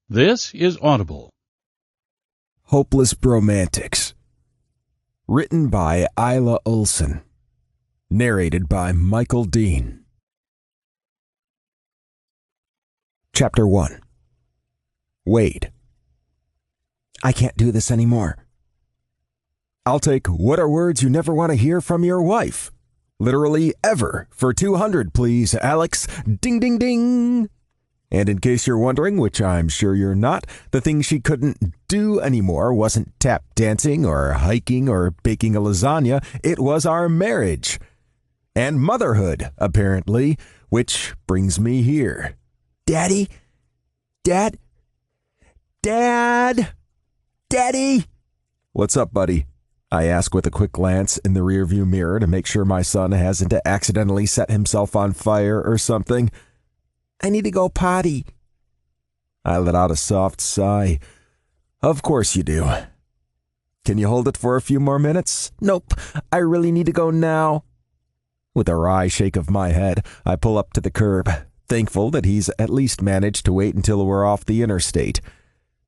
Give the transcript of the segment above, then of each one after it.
This is Audible. Hopeless Bromantics. Written by Isla Olson. Narrated by Michael Dean. Chapter 1. Wade. I can't do this anymore. I'll take "What are words you never want to hear from your wife?" Literally ever for 200, please, Alex. Ding, ding, ding. And in case you're wondering, which I'm sure you're not, the thing she couldn't do anymore wasn't tap dancing or hiking or baking a lasagna. It was our marriage. And motherhood, apparently, which brings me here. Daddy? Dad? Daddy? What's up, buddy? I ask with a quick glance in the rearview mirror to make sure my son hasn't accidentally set himself on fire or something. I need to go potty. I let out a soft sigh. Of course you do. Can you hold it for a few more minutes? Nope, I really need to go now. With a wry shake of my head, I pull up to the curb, thankful that he's at least managed to wait until we're off the interstate.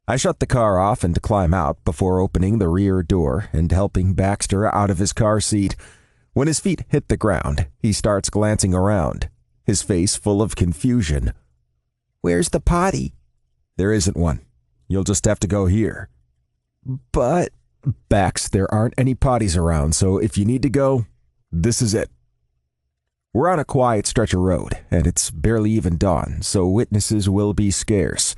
I shut the car off and climb out before opening the rear door and helping Baxter out of his car seat. When his feet hit the ground, he starts glancing around, his face full of confusion. Where's the potty? There isn't one. You'll just have to go here. But, Bax, there aren't any potties around, so if you need to go, this is it. We're on a quiet stretch of road, and it's barely even dawn, so witnesses will be scarce.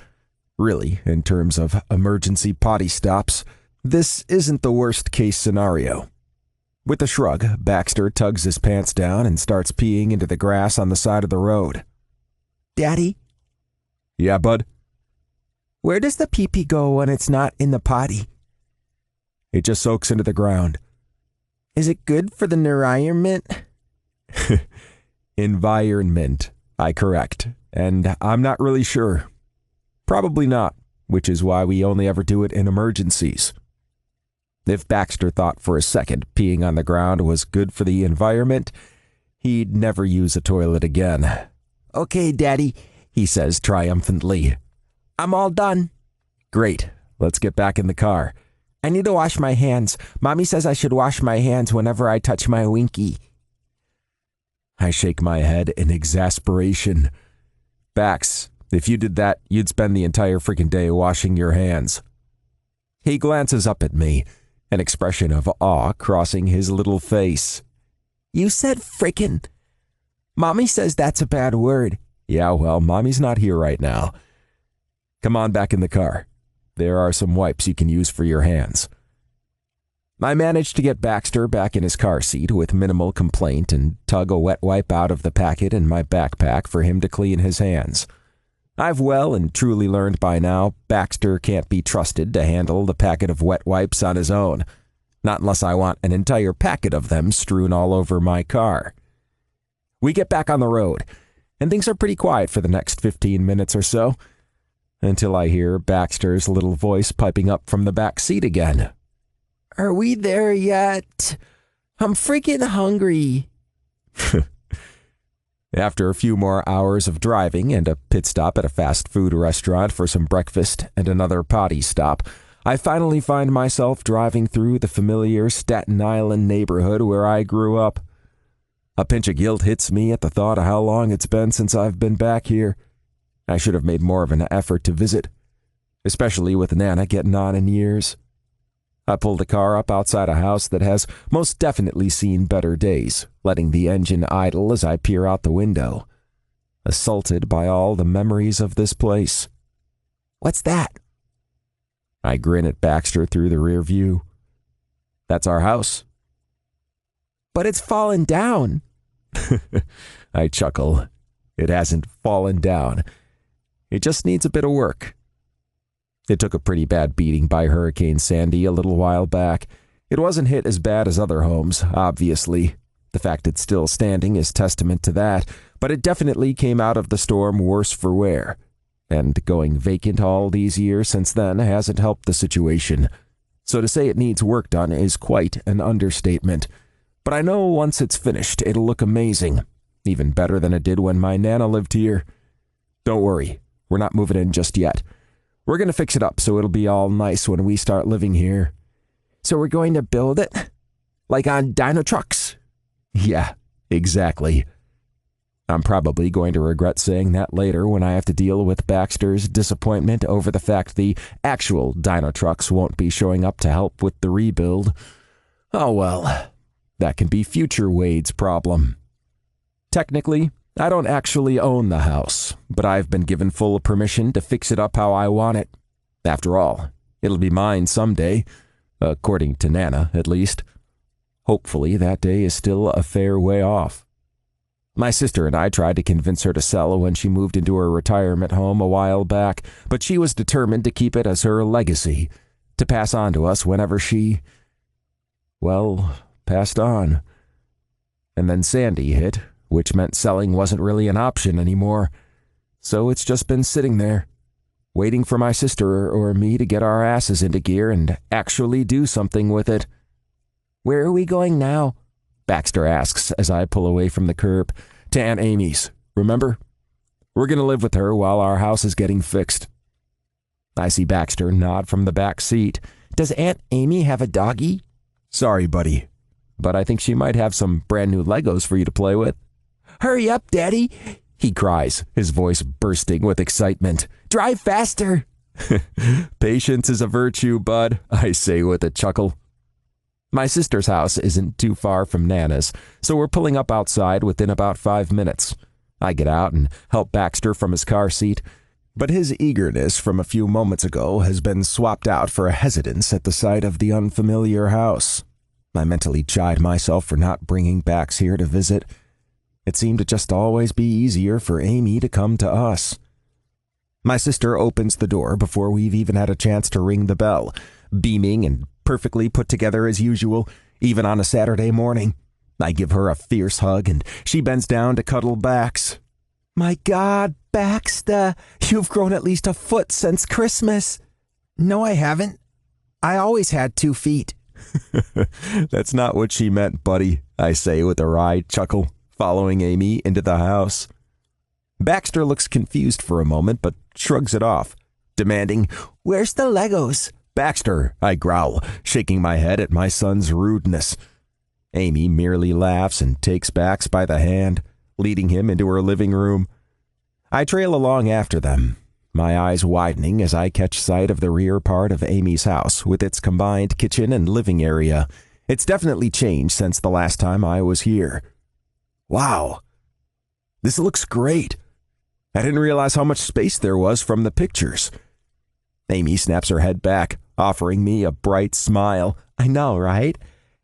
Really, in terms of emergency potty stops, this isn't the worst-case scenario. With a shrug, Baxter tugs his pants down and starts peeing into the grass on the side of the road. Daddy? Yeah, bud? Where does the pee-pee go when it's not in the potty? It just soaks into the ground. Is it good for the environment? Environment, I correct, and I'm not really sure. Probably not, which is why we only ever do it in emergencies. If Baxter thought for a second peeing on the ground was good for the environment, he'd never use a toilet again. Okay, Daddy, he says triumphantly. I'm all done. Great, let's get back in the car. I need to wash my hands. Mommy says I should wash my hands whenever I touch my winky. I shake my head in exasperation. Bax, if you did that, you'd spend the entire freaking day washing your hands. He glances up at me, an expression of awe crossing his little face. You said frickin'. Mommy says that's a bad word. Yeah, well, Mommy's not here right now. Come on back in the car. There are some wipes you can use for your hands. I managed to get Baxter back in his car seat with minimal complaint and tug a wet wipe out of the packet in my backpack for him to clean his hands. I've well and truly learned by now Baxter can't be trusted to handle the packet of wet wipes on his own, not unless I want an entire packet of them strewn all over my car. We get back on the road, and things are pretty quiet for the next 15 minutes or so, until I hear Baxter's little voice piping up from the back seat again. Are we there yet? I'm freaking hungry. After a few more hours of driving and a pit stop at a fast food restaurant for some breakfast and another potty stop, I finally find myself driving through the familiar Staten Island neighborhood where I grew up. A pinch of guilt hits me at the thought of how long it's been since I've been back here. I should have made more of an effort to visit, especially with Nana getting on in years. I pull the car up outside a house that has most definitely seen better days, letting the engine idle as I peer out the window, assaulted by all the memories of this place. What's that? I grin at Baxter through the rear view. That's our house. But it's fallen down. I chuckle. It hasn't fallen down. It just needs a bit of work. It took a pretty bad beating by Hurricane Sandy a little while back. It wasn't hit as bad as other homes, obviously. The fact it's still standing is testament to that, but it definitely came out of the storm worse for wear. And going vacant all these years since then hasn't helped the situation. So to say it needs work done is quite an understatement. But I know once it's finished, it'll look amazing. Even better than it did when my Nana lived here. Don't worry, we're not moving in just yet. We're going to fix it up so it'll be all nice when we start living here." "So we're going to build it? Like on dino trucks?" "Yeah, exactly." I'm probably going to regret saying that later when I have to deal with Baxter's disappointment over the fact the actual dino trucks won't be showing up to help with the rebuild. Oh well, that can be future Wade's problem. Technically, I don't actually own the house, but I've been given full permission to fix it up how I want it. After all, it'll be mine someday, according to Nana, at least. Hopefully that day is still a fair way off. My sister and I tried to convince her to sell when she moved into her retirement home a while back, but she was determined to keep it as her legacy, to pass on to us whenever she, well, passed on. And then Sandy hit, which meant selling wasn't really an option anymore. So it's just been sitting there, waiting for my sister or me to get our asses into gear and actually do something with it. "Where are we going now?" Baxter asks as I pull away from the curb. "To Aunt Amy's, remember? We're going to live with her while our house is getting fixed." I see Baxter nod from the back seat. "Does Aunt Amy have a doggy?" "Sorry, buddy, but I think she might have some brand new Legos for you to play with." "Hurry up, Daddy," he cries, his voice bursting with excitement. "Drive faster." "Patience is a virtue, bud," I say with a chuckle. My sister's house isn't too far from Nana's, so we're pulling up outside within about 5 minutes. I get out and help Baxter from his car seat, but his eagerness from a few moments ago has been swapped out for a hesitance at the sight of the unfamiliar house. I mentally chide myself for not bringing Bax here to visit. It seemed to just always be easier for Amy to come to us. My sister opens the door before we've even had a chance to ring the bell, beaming and perfectly put together as usual, even on a Saturday morning. I give her a fierce hug, and she bends down to cuddle Bax. "My God, Baxter, you've grown at least a foot since Christmas." "No, I haven't. I always had 2 feet. "That's not what she meant, buddy," I say with a wry chuckle, following Amy into the house. Baxter looks confused for a moment, but shrugs it off, demanding, "Where's the Legos?" "Baxter," I growl, shaking my head at my son's rudeness. Amy merely laughs and takes Bax by the hand, leading him into her living room. I trail along after them, my eyes widening as I catch sight of the rear part of Amy's house with its combined kitchen and living area. It's definitely changed since the last time I was here. Wow, this looks great. I didn't realize how much space there was from the pictures. Amy snaps her head back, offering me a bright smile. "I know, right?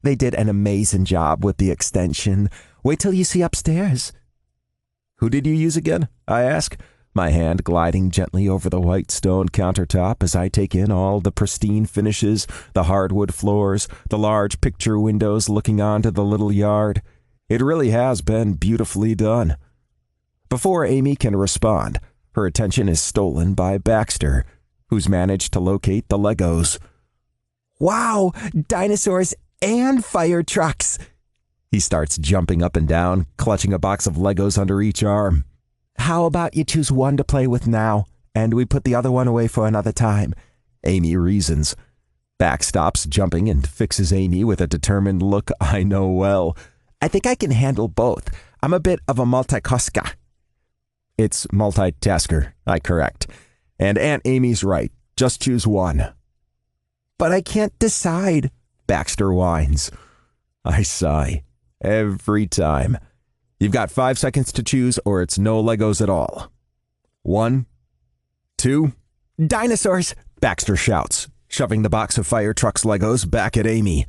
They did an amazing job with the extension. Wait till you see upstairs." "Who did you use again?" I ask, my hand gliding gently over the white stone countertop as I take in all the pristine finishes, the hardwood floors, the large picture windows looking onto the little yard. It really has been beautifully done. Before Amy can respond, her attention is stolen by Baxter, who's managed to locate the Legos. "Wow, dinosaurs and fire trucks." He starts jumping up and down, clutching a box of Legos under each arm. "How about you choose one to play with now, and we put the other one away for another time?" Amy reasons. Bax stops jumping and fixes Amy with a determined look I know well. "I think I can handle both. I'm a bit of a multitasker." "It's multitasker," I correct. "And Aunt Amy's right. Just choose one." "But I can't decide," Baxter whines. I sigh. Every time. You've got 5 seconds to choose, or it's no Legos at all. 1, 2... "Dinosaurs!" Baxter shouts, shoving the box of fire trucks Legos back at Amy.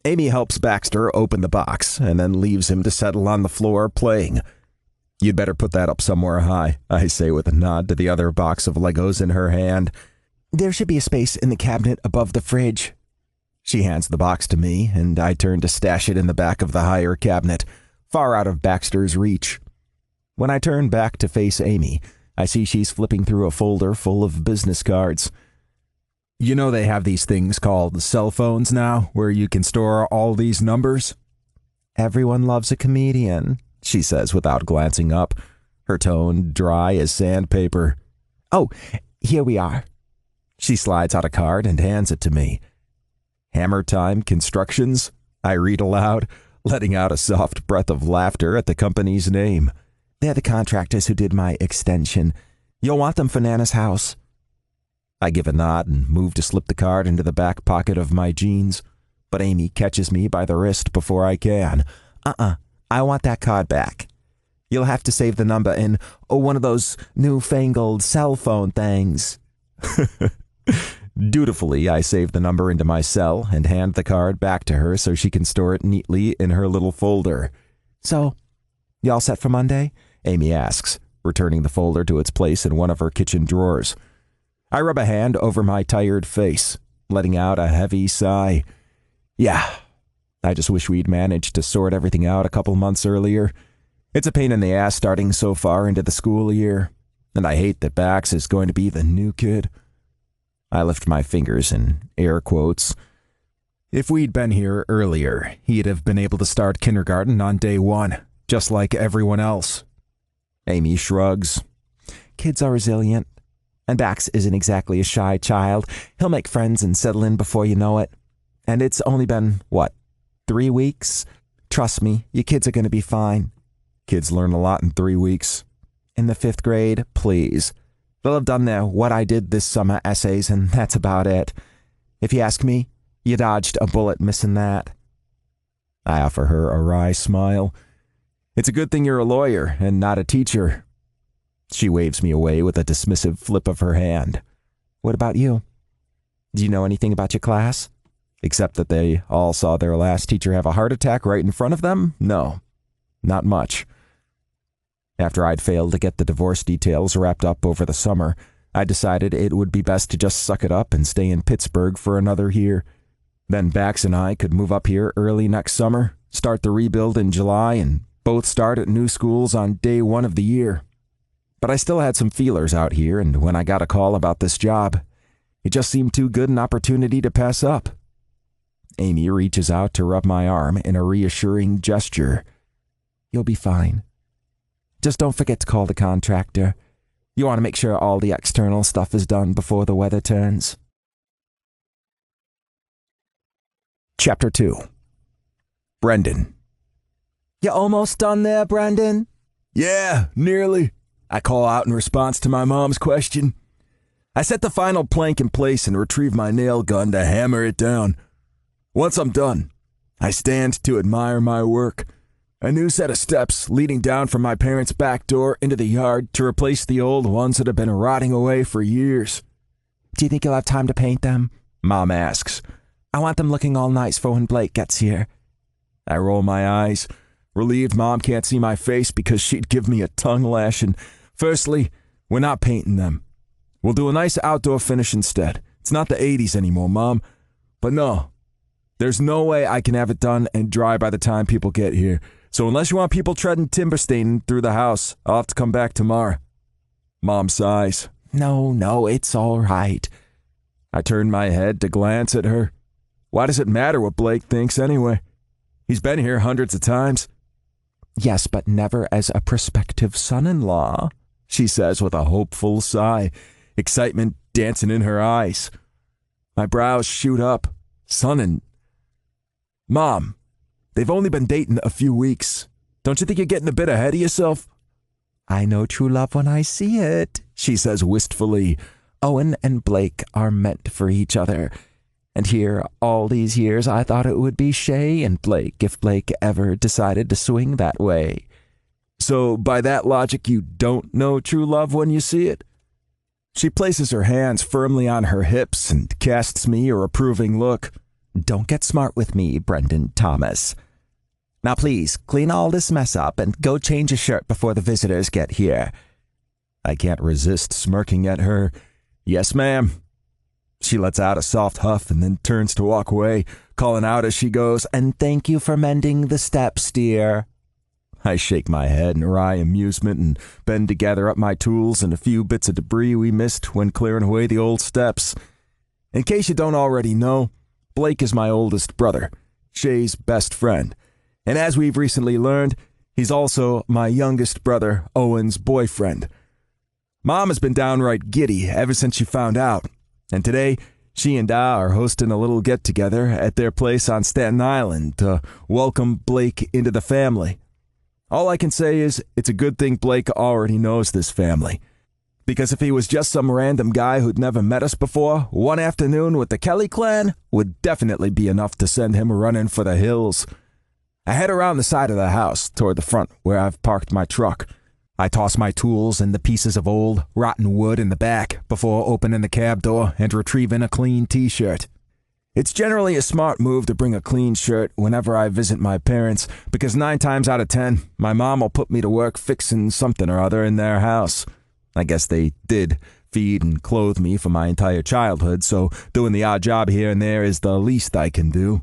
Amy helps Baxter open the box, and then leaves him to settle on the floor playing. "You'd better put that up somewhere high," I say with a nod to the other box of Legos in her hand. "There should be a space in the cabinet above the fridge." She hands the box to me, and I turn to stash it in the back of the higher cabinet, far out of Baxter's reach. When I turn back to face Amy, I see she's flipping through a folder full of business cards. "You know they have these things called cell phones now, where you can store all these numbers?" "Everyone loves a comedian," she says without glancing up, her tone dry as sandpaper. "Oh, here we are." She slides out a card and hands it to me. Hammer Time Constructions, I read aloud, letting out a soft breath of laughter at the company's name. They're the contractors who did my extension. You'll want them for Nana's house. I give a nod and move to slip the card into the back pocket of my jeans, but Amy catches me by the wrist before I can. I want that card back. You'll have to save the number in one of those newfangled cell phone things. Dutifully, I save the number into my cell and hand the card back to her so she can store it neatly in her little folder. So, you all set for Monday? Amy asks, returning the folder to its place in one of her kitchen drawers. I rub a hand over my tired face, letting out a heavy sigh. Yeah, I just wish we'd managed to sort everything out a couple months earlier. It's a pain in the ass starting so far into the school year, and I hate that Bax is going to be the new kid. I lift my fingers in air quotes. If we'd been here earlier, he'd have been able to start kindergarten on day 1, just like everyone else. Amy shrugs. Kids are resilient, and Bax isn't exactly a shy child. He'll make friends and settle in before you know it. And it's only been, 3 weeks? Trust me, your kids are going to be fine. Kids learn a lot in 3 weeks. In the 5th grade, please. They'll have done their What I Did This Summer essays, and that's about it. If you ask me, you dodged a bullet missing that. I offer her a wry smile. It's a good thing you're a lawyer and not a teacher. She waves me away with a dismissive flip of her hand. What about you? Do you know anything about your class? Except that they all saw their last teacher have a heart attack right in front of them? No, not much. After I'd failed to get the divorce details wrapped up over the summer, I decided it would be best to just suck it up and stay in Pittsburgh for another year. Then Bax and I could move up here early next summer, start the rebuild in July, and both start at new schools on day 1 of the year. But I still had some feelers out here, and when I got a call about this job, it just seemed too good an opportunity to pass up. Amy reaches out to rub my arm in a reassuring gesture. You'll be fine. Just don't forget to call the contractor. You want to make sure all the external stuff is done before the weather turns. Chapter 2. Brendan. You almost done there, Brendan? Yeah, nearly. I call out in response to my mom's question. I set the final plank in place and retrieve my nail gun to hammer it down. Once I'm done, I stand to admire my work. A new set of steps leading down from my parents' back door into the yard to replace the old ones that have been rotting away for years. Do you think you'll have time to paint them? Mom asks. I want them looking all nice for when Blake gets here. I roll my eyes, relieved Mom can't see my face because she'd give me a tongue lashing. Firstly, we're not painting them. We'll do a nice outdoor finish instead. It's not the 80s anymore, Mom. But no, there's no way I can have it done and dry by the time people get here. So unless you want people treading timber staining through the house, I'll have to come back tomorrow. Mom sighs. No, it's all right. I turn my head to glance at her. Why does it matter what Blake thinks anyway? He's been here hundreds of times. Yes, but never as a prospective son-in-law, she says with a hopeful sigh, excitement dancing in her eyes. My brows shoot up. Mom, they've only been dating a few weeks. Don't you think you're getting a bit ahead of yourself? I know true love when I see it, she says wistfully. Owen and Blake are meant for each other. And here, all these years, I thought it would be Shay and Blake if Blake ever decided to swing that way. So, by that logic, you don't know true love when you see it? She places her hands firmly on her hips and casts me a reproving look. Don't get smart with me, Brendan Thomas. Now please, clean all this mess up and go change your shirt before the visitors get here. I can't resist smirking at her. Yes, ma'am. She lets out a soft huff and then turns to walk away, calling out as she goes, And thank you for mending the steps, dear. I shake my head in wry amusement and bend to gather up my tools and a few bits of debris we missed when clearing away the old steps. In case you don't already know, Blake is my oldest brother, Shay's best friend. And as we've recently learned, he's also my youngest brother, Owen's boyfriend. Mom has been downright giddy ever since she found out, And today, she and I are hosting a little get-together at their place on Staten Island to welcome Blake into the family. All I can say is it's a good thing Blake already knows this family. Because if he was just some random guy who'd never met us before, one afternoon with the Kelly clan would definitely be enough to send him running for the hills. I head around the side of the house toward the front where I've parked my truck. I toss my tools and the pieces of old, rotten wood in the back before opening the cab door and retrieving a clean t-shirt. It's generally a smart move to bring a clean shirt whenever I visit my parents because 9 times out of 10, my mom will put me to work fixing something or other in their house. I guess they did feed and clothe me for my entire childhood, so doing the odd job here and there is the least I can do.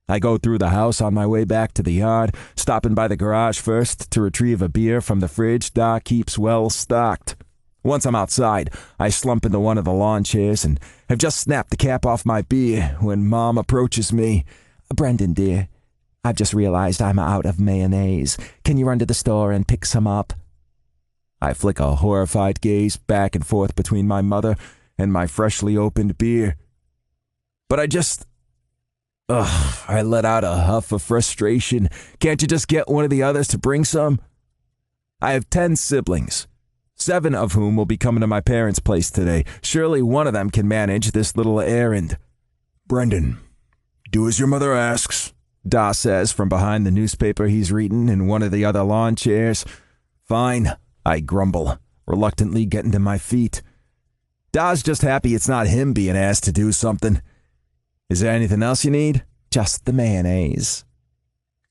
I go through the house on my way back to the yard, stopping by the garage first to retrieve a beer from the fridge Doc keeps well stocked. Once I'm outside, I slump into one of the lawn chairs and have just snapped the cap off my beer when Mom approaches me. "Brendan, dear, I've just realized I'm out of mayonnaise. Can you run to the store and pick some up?" I flick a horrified gaze back and forth between my mother and my freshly opened beer. But I let out a huff of frustration. Can't you just get one of the others to bring some? I have 10 siblings, 7 of whom will be coming to my parents' place today. Surely one of them can manage this little errand. "Brendan, do as your mother asks," Da says from behind the newspaper he's reading in one of the other lawn chairs. "Fine," I grumble, reluctantly getting to my feet. Da's just happy it's not him being asked to do something. "Is there anything else you need?" "Just the mayonnaise."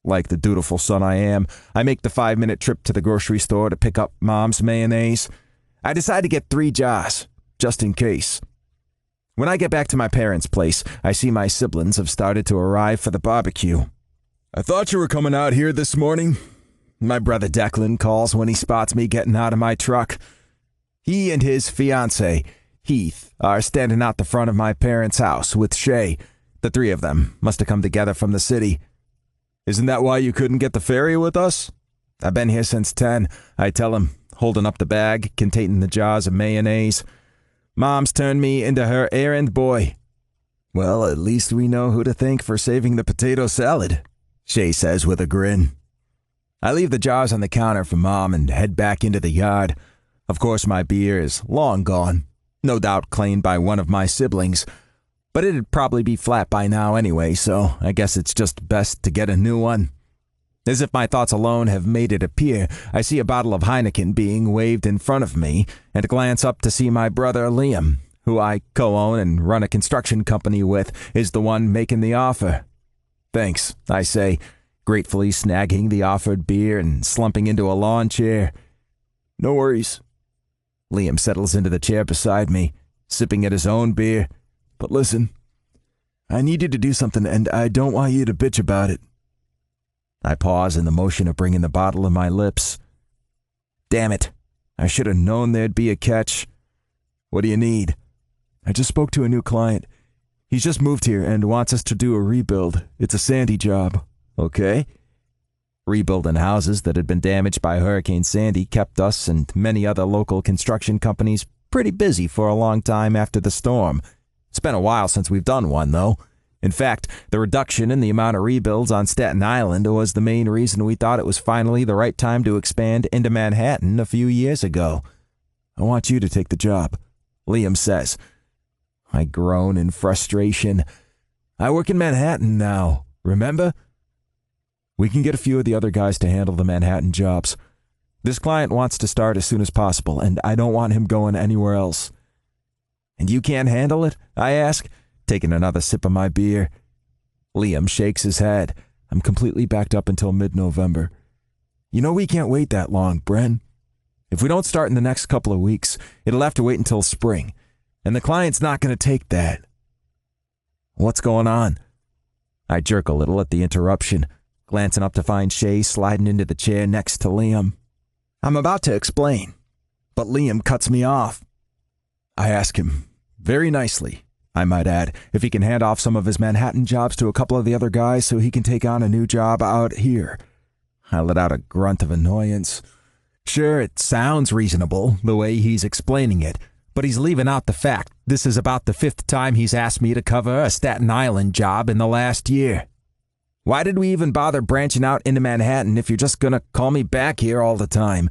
Like the dutiful son I am, I make the 5-minute trip to the grocery store to pick up Mom's mayonnaise. I decide to get 3 jars, just in case. When I get back to my parents' place, I see my siblings have started to arrive for the barbecue. "I thought you were coming out here this morning," my brother Declan calls when he spots me getting out of my truck. He and his fiancée, Heath, are standing out the front of my parents' house with Shay. The 3 of them must have come together from the city. "Isn't that why you couldn't get the ferry with us?" "I've been here since 10, I tell him, holding up the bag containing the jars of mayonnaise. "Mom's turned me into her errand boy." "Well, at least we know who to thank for saving the potato salad," Shay says with a grin. I leave the jars on the counter for Mom and head back into the yard. Of course, my beer is long gone, no doubt claimed by one of my siblings, but it'd probably be flat by now anyway, so I guess it's just best to get a new one. As if my thoughts alone have made it appear, I see a bottle of Heineken being waved in front of me and glance up to see my brother Liam, who I co-own and run a construction company with, is the one making the offer. "Thanks," I say, gratefully snagging the offered beer and slumping into a lawn chair. "No worries." Liam settles into the chair beside me, sipping at his own beer. "But listen, I need you to do something, and I don't want you to bitch about it." I pause in the motion of bringing the bottle to my lips. Damn it, I should have known there'd be a catch. "What do you need?" "I just spoke to a new client. He's just moved here and wants us to do a rebuild. It's a Sandy job." "Okay." Rebuilding houses that had been damaged by Hurricane Sandy kept us and many other local construction companies pretty busy for a long time after the storm. It's been a while since we've done one, though. In fact, the reduction in the amount of rebuilds on Staten Island was the main reason we thought it was finally the right time to expand into Manhattan a few years ago. "I want you to take the job," Liam says. I groan in frustration. "I work in Manhattan now, remember?" "We can get a few of the other guys to handle the Manhattan jobs. This client wants to start as soon as possible, and I don't want him going anywhere else." "And you can't handle it?" I ask, taking another sip of my beer. Liam shakes his head. "I'm completely backed up until mid-November. You know we can't wait that long, Bren. If we don't start in the next couple of weeks, it'll have to wait until spring, and the client's not going to take that." "What's going on?" I jerk a little at the interruption, glancing up to find Shay sliding into the chair next to Liam. I'm about to explain, but Liam cuts me off. I ask him, very nicely, I might add, if he can hand off some of his Manhattan jobs to a couple of the other guys so he can take on a new job out here. I let out a grunt of annoyance. Sure, it sounds reasonable, the way he's explaining it, But he's leaving out the fact this is about the 5th time he's asked me to cover a Staten Island job in the last year. Why did we even bother branching out into Manhattan if you're just gonna call me back here all the time?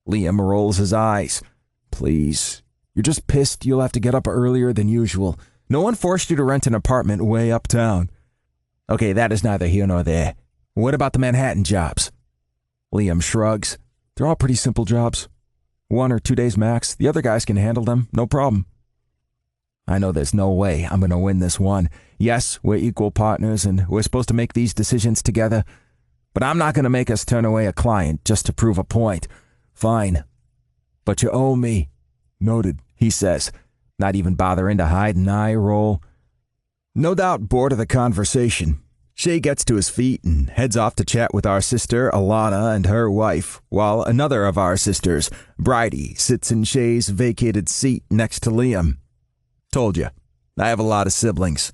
Liam rolls his eyes. Please, you're just pissed you'll have to get up earlier than usual. No one forced you to rent an apartment way uptown. Okay, that is neither here nor there. What about the Manhattan jobs? Liam shrugs. They're all pretty simple jobs. 1 or 2 days max. The other guys can handle them, no problem. I know there's no way I'm going to win this one. Yes, we're equal partners and we're supposed to make these decisions together, but I'm not going to make us turn away a client just to prove a point. Fine. But you owe me. Noted, he says, not even bothering to hide an eye roll. No doubt bored of the conversation, Shay gets to his feet and heads off to chat with our sister Alana and her wife, while another of our sisters, Bridie, sits in Shay's vacated seat next to Liam. Told you, I have a lot of siblings.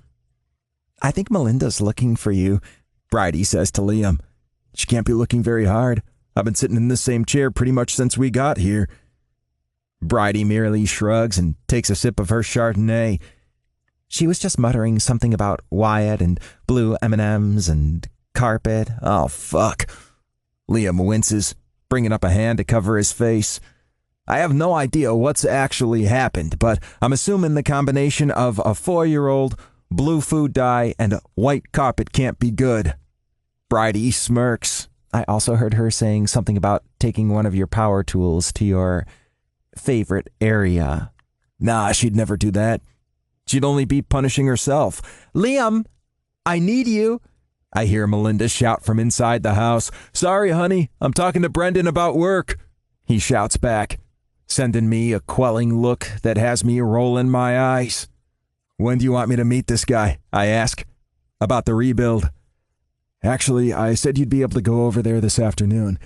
I think Melinda's looking for you, Bridie says to Liam. She can't be looking very hard. I've been sitting in the same chair pretty much since we got here. Bridie merely shrugs and takes a sip of her Chardonnay. She was just muttering something about Wyatt and blue M&Ms and carpet. Oh, fuck. Liam winces, bringing up a hand to cover his face. I have no idea what's actually happened, but I'm assuming the combination of a 4-year-old, blue food dye, and white carpet can't be good. Bridie smirks. I also heard her saying something about taking one of your power tools to your favorite area. Nah, she'd never do that. She'd only be punishing herself. Liam, I need you. I hear Melinda shout from inside the house. Sorry, honey, I'm talking to Brendan about work. He shouts back, sending me a quelling look that has me rolling my eyes. When do you want me to meet this guy? I ask. About the rebuild. Actually, I said you'd be able to go over there this afternoon.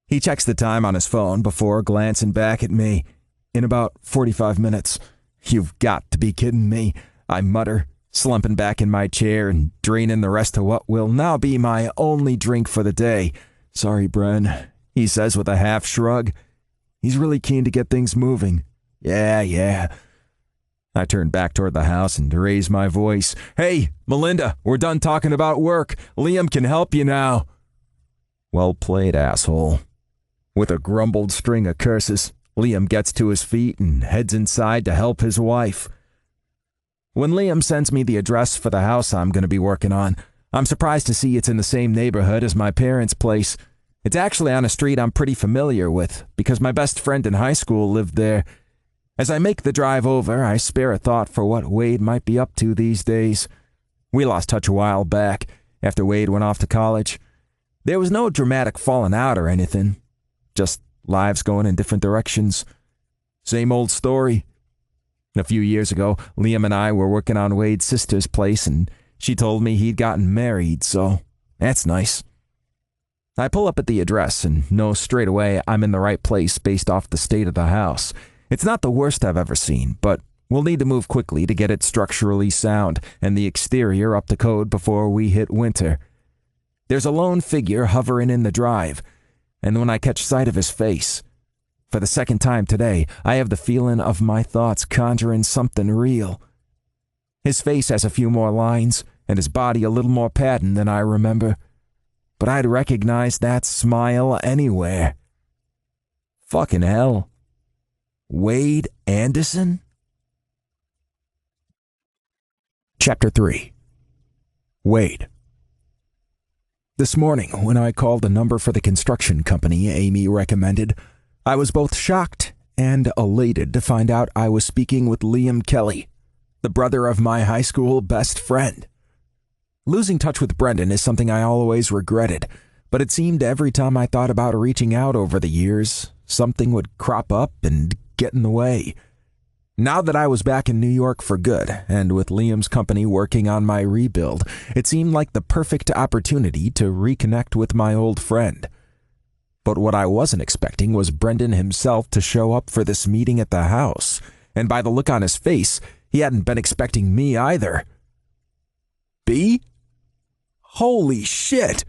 He checks the time on his phone before glancing back at me. In about 45 minutes. You've got to be kidding me, I mutter, slumping back in my chair and draining the rest of what will now be my only drink for the day. Sorry, Bren, he says with a half shrug. He's really keen to get things moving. Yeah. I turn back toward the house and raise my voice. Hey, Melinda, we're done talking about work. Liam can help you now. Well played, asshole. With a grumbled string of curses, Liam gets to his feet and heads inside to help his wife. When Liam sends me the address for the house I'm going to be working on, I'm surprised to see it's in the same neighborhood as my parents' place. It's actually on a street I'm pretty familiar with because my best friend in high school lived there. As I make the drive over, I spare a thought for what Wade might be up to these days. We lost touch a while back, after Wade went off to college. There was no dramatic falling out or anything, just lives going in different directions. Same old story. A few years ago, Liam and I were working on Wade's sister's place, and she told me he'd gotten married, so that's nice. I pull up at the address and know straight away I'm in the right place based off the state of the house. It's not the worst I've ever seen, but we'll need to move quickly to get it structurally sound and the exterior up to code before we hit winter. There's a lone figure hovering in the drive, and when I catch sight of his face, for the second time today, I have the feeling of my thoughts conjuring something real. His face has a few more lines, and his body a little more patterned than I remember, but I'd recognize that smile anywhere. Fucking hell. Wade Anderson? Chapter 3. Wade. This morning, when I called the number for the construction company Amy recommended, I was both shocked and elated to find out I was speaking with Liam Kelly, the brother of my high school best friend. Losing touch with Brendan is something I always regretted, but it seemed every time I thought about reaching out over the years, something would crop up and get in the way. Now that I was back in New York for good, and with Liam's company working on my rebuild, it seemed like the perfect opportunity to reconnect with my old friend. But what I wasn't expecting was Brendan himself to show up for this meeting at the house, and by the look on his face, he hadn't been expecting me either. B? Holy shit!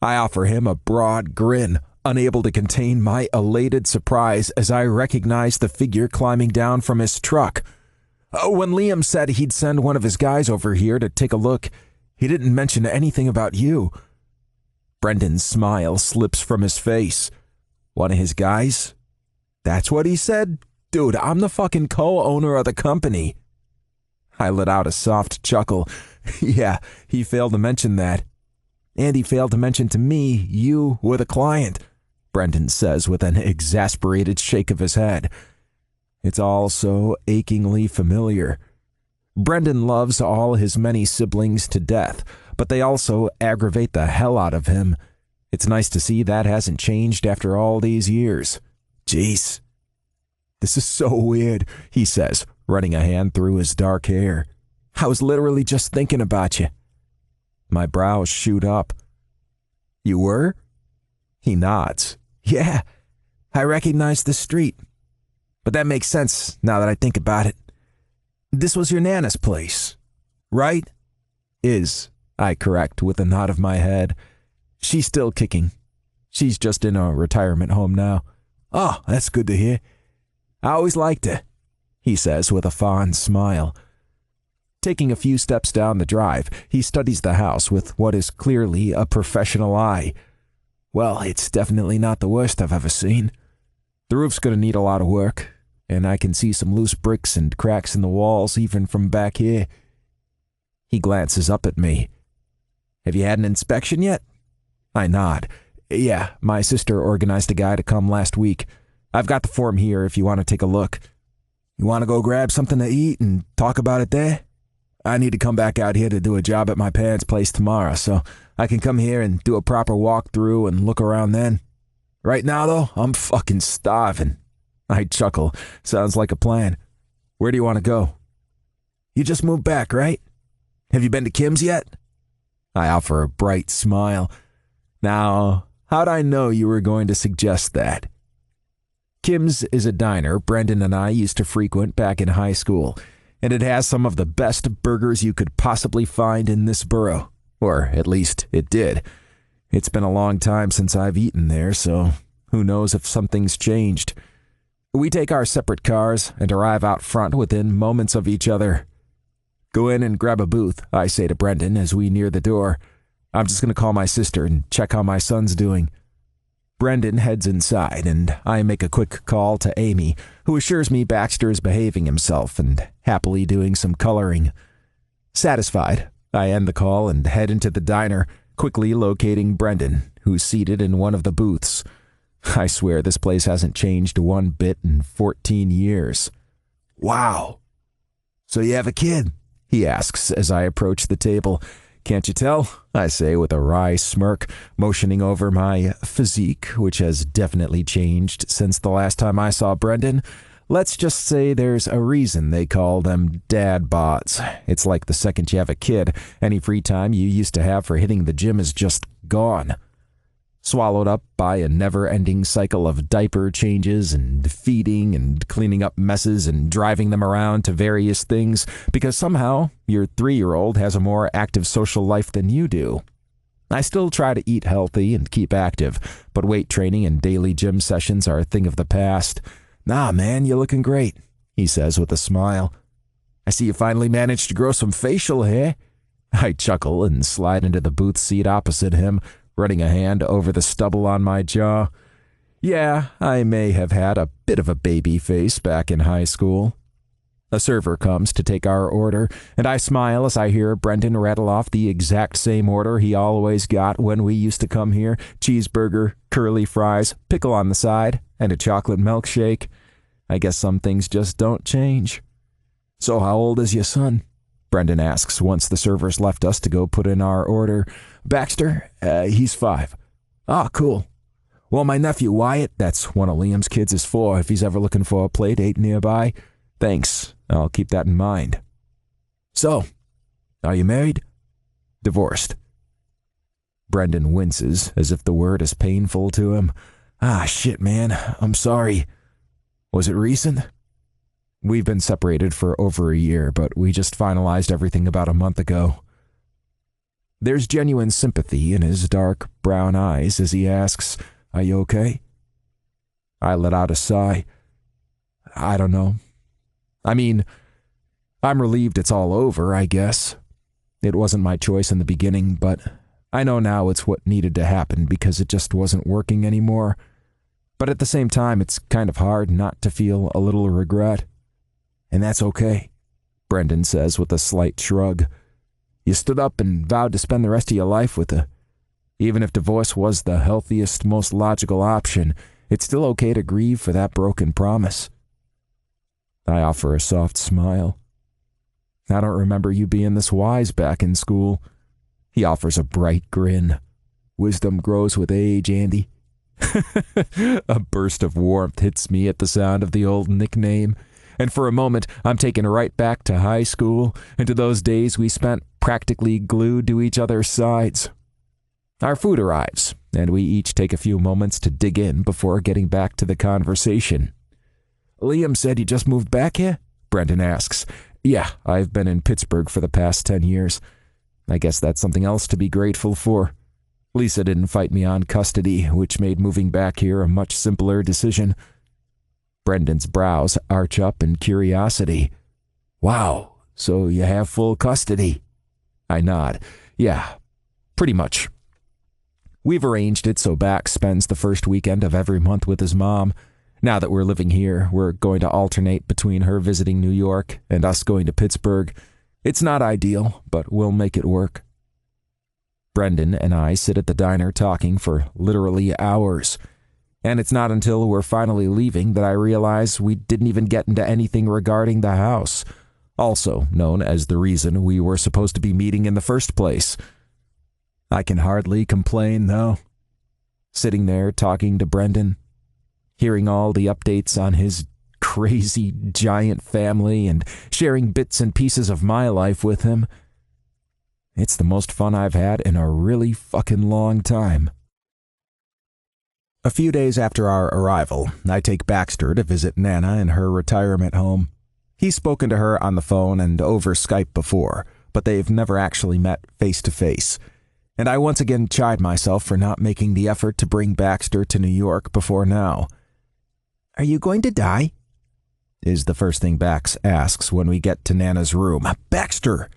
I offer him a broad grin, unable to contain my elated surprise as I recognized the figure climbing down from his truck. When Liam said he'd send one of his guys over here to take a look, he didn't mention anything about you. Brendan's smile slips from his face. One of his guys? That's what he said? Dude, I'm the fucking co-owner of the company. I let out a soft chuckle. Yeah, he failed to mention that. And he failed to mention to me you were the client, Brendan says with an exasperated shake of his head. It's all so achingly familiar. Brendan loves all his many siblings to death, but they also aggravate the hell out of him. It's nice to see that hasn't changed after all these years. Jeez. This is so weird, he says, running a hand through his dark hair. I was literally just thinking about you. My brows shoot up. You were? He nods. Yeah, I recognize the street. But that makes sense now that I think about it. This was your Nana's place, right? Is, I correct with a nod of my head. She's still kicking. She's just in a retirement home now. Oh, that's good to hear. I always liked it, he says with a fond smile. Taking a few steps down the drive, he studies the house with what is clearly a professional eye. Well, it's definitely not the worst I've ever seen. The roof's going to need a lot of work, and I can see some loose bricks and cracks in the walls even from back here. He glances up at me. Have you had an inspection yet? I nod. Yeah, my sister organized a guy to come last week. I've got the form here if you want to take a look. You want to go grab something to eat and talk about it there? I need to come back out here to do a job at my parents' place tomorrow, so I can come here and do a proper walkthrough and look around then. Right now, though, I'm fucking starving. I chuckle. Sounds like a plan. Where do you want to go? You just moved back, right? Have you been to Kim's yet? I offer a bright smile. Now, how'd I know you were going to suggest that? Kim's is a diner Brendan and I used to frequent back in high school, and it has some of the best burgers you could possibly find in this borough. Or at least it did. It's been a long time since I've eaten there, so who knows if something's changed. We take our separate cars and arrive out front within moments of each other. Go in and grab a booth, I say to Brendan as we near the door. I'm just going to call my sister and check how my son's doing. Brendan heads inside, and I make a quick call to Amy, who assures me Baxter is behaving himself and happily doing some coloring. Satisfied, I end the call and head into the diner, quickly locating Brendan, who's seated in one of the booths. I swear this place hasn't changed one bit in 14 years. Wow. So you have a kid? He asks as I approach the table. Can't you tell? I say with a wry smirk, motioning over my physique, which has definitely changed since the last time I saw Brendan. Let's just say there's a reason they call them dad bods. It's like the second you have a kid, any free time you used to have for hitting the gym is just gone. Swallowed up by a never-ending cycle of diaper changes and feeding and cleaning up messes and driving them around to various things because somehow your 3-year-old has a more active social life than you do. I still try to eat healthy and keep active, but weight training and daily gym sessions are a thing of the past. Nah, man, you're looking great, he says with a smile. I see you finally managed to grow some facial hair. I chuckle and slide into the booth seat opposite him, running a hand over the stubble on my jaw. Yeah, I may have had a bit of a baby face back in high school. A server comes to take our order, and I smile as I hear Brendan rattle off the exact same order he always got when we used to come here: cheeseburger, curly fries, pickle on the side, and a chocolate milkshake. I guess some things just don't change. So how old is your son? Brendan asks once the servers left us to go put in our order. Baxter, he's 5. Ah, cool. Well, my nephew Wyatt, that's one of Liam's kids, is 4 if he's ever looking for a play date nearby. Thanks, I'll keep that in mind. So, are you married? Divorced. Brendan winces as if the word is painful to him. Ah, shit, man, I'm sorry. Was it recent? We've been separated for over a year, but we just finalized everything about a month ago. There's genuine sympathy in his dark brown eyes as he asks, Are you okay?" I let out a sigh. "I don't know. I mean, I'm relieved it's all over, I guess. It wasn't my choice in the beginning, but I know now it's what needed to happen because it just wasn't working anymore. But at the same time, it's kind of hard not to feel a little regret. And that's okay," Brendan says with a slight shrug. "You stood up and vowed to spend the rest of your life with her. Even if divorce was the healthiest, most logical option, it's still okay to grieve for that broken promise." I offer a soft smile. "I don't remember you being this wise back in school." He offers a bright grin. "Wisdom grows with age, Andy." A burst of warmth hits me at the sound of the old nickname, and for a moment I'm taken right back to high school and to those days we spent practically glued to each other's sides. Our food arrives, and we each take a few moments to dig in before getting back to the conversation. "Liam said you just moved back here?" Brendan asks. "Yeah, I've been in Pittsburgh for the past 10 years. I guess that's something else to be grateful for. Lisa didn't fight me on custody, which made moving back here a much simpler decision." Brendan's brows arch up in curiosity. "Wow, so you have full custody?" I nod. "Yeah, pretty much. We've arranged it so Bax spends the first weekend of every month with his mom. Now that we're living here, we're going to alternate between her visiting New York and us going to Pittsburgh. It's not ideal, but we'll make it work." Brendan and I sit at the diner talking for literally hours, and it's not until we're finally leaving that I realize we didn't even get into anything regarding the house, also known as the reason we were supposed to be meeting in the first place. I can hardly complain, though. Sitting there talking to Brendan, hearing all the updates on his crazy giant family and sharing bits and pieces of my life with him. It's the most fun I've had in a really fucking long time. A few days after our arrival, I take Baxter to visit Nana in her retirement home. He's spoken to her on the phone and over Skype before, but they've never actually met face to face. And I once again chide myself for not making the effort to bring Baxter to New York before now. "Are you going to die?" is the first thing Bax asks when we get to Nana's room. "Baxter!"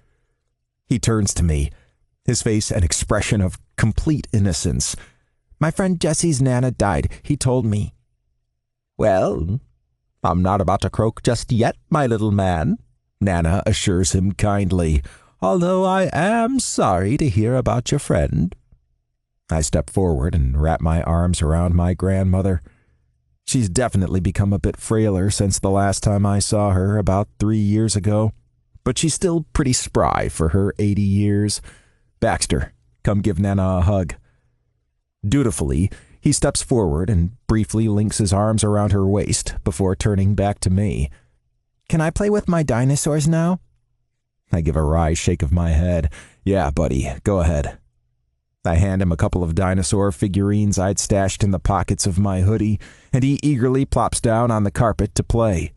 He turns to me, his face an expression of complete innocence. "My friend Jesse's Nana died, he told me." "Well, I'm not about to croak just yet, my little man," Nana assures him kindly, "although I am sorry to hear about your friend." I step forward and wrap my arms around my grandmother. She's definitely become a bit frailer since the last time I saw her about 3 years ago, but she's still pretty spry for her 80 years. "Baxter, come give Nana a hug." Dutifully, he steps forward and briefly links his arms around her waist before turning back to me. "Can I play with my dinosaurs now?" I give a wry shake of my head. "Yeah, buddy, go ahead." I hand him a couple of dinosaur figurines I'd stashed in the pockets of my hoodie, and he eagerly plops down on the carpet to play.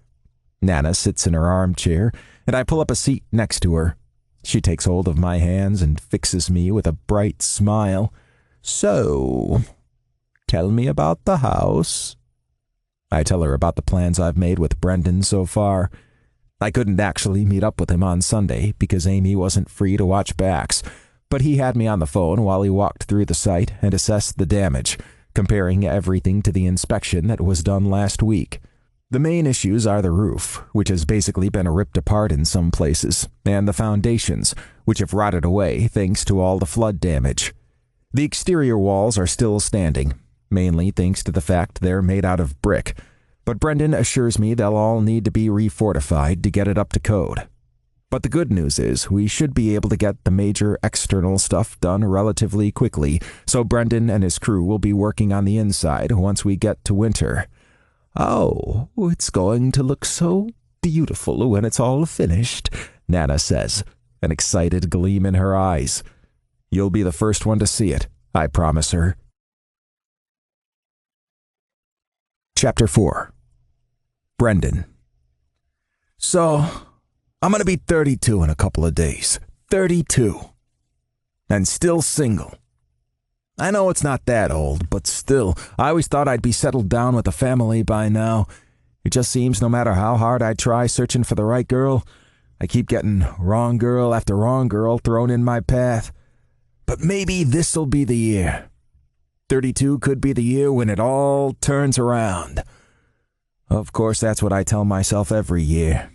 Nana sits in her armchair, and I pull up a seat next to her. She takes hold of my hands and fixes me with a bright smile. "So, tell me about the house." I tell her about the plans I've made with Brendan so far. I couldn't actually meet up with him on Sunday because Amy wasn't free to watch Bax, but he had me on the phone while he walked through the site and assessed the damage, comparing everything to the inspection that was done last week. The main issues are the roof, which has basically been ripped apart in some places, and the foundations, which have rotted away thanks to all the flood damage. The exterior walls are still standing, mainly thanks to the fact they're made out of brick, but Brendan assures me they'll all need to be refortified to get it up to code. But the good news is we should be able to get the major external stuff done relatively quickly, so Brendan and his crew will be working on the inside once we get to winter. "Oh, it's going to look so beautiful when it's all finished," Nana says, an excited gleam in her eyes. "You'll be the first one to see it, I promise her." Chapter 4. Brendan. "So, I'm going to be 32 in a couple of days. 32. And still single. I know it's not that old, but still, I always thought I'd be settled down with a family by now. It just seems no matter how hard I try searching for the right girl, I keep getting wrong girl after wrong girl thrown in my path. But maybe this'll be the year. 32 could be the year when it all turns around. Of course, that's what I tell myself every year.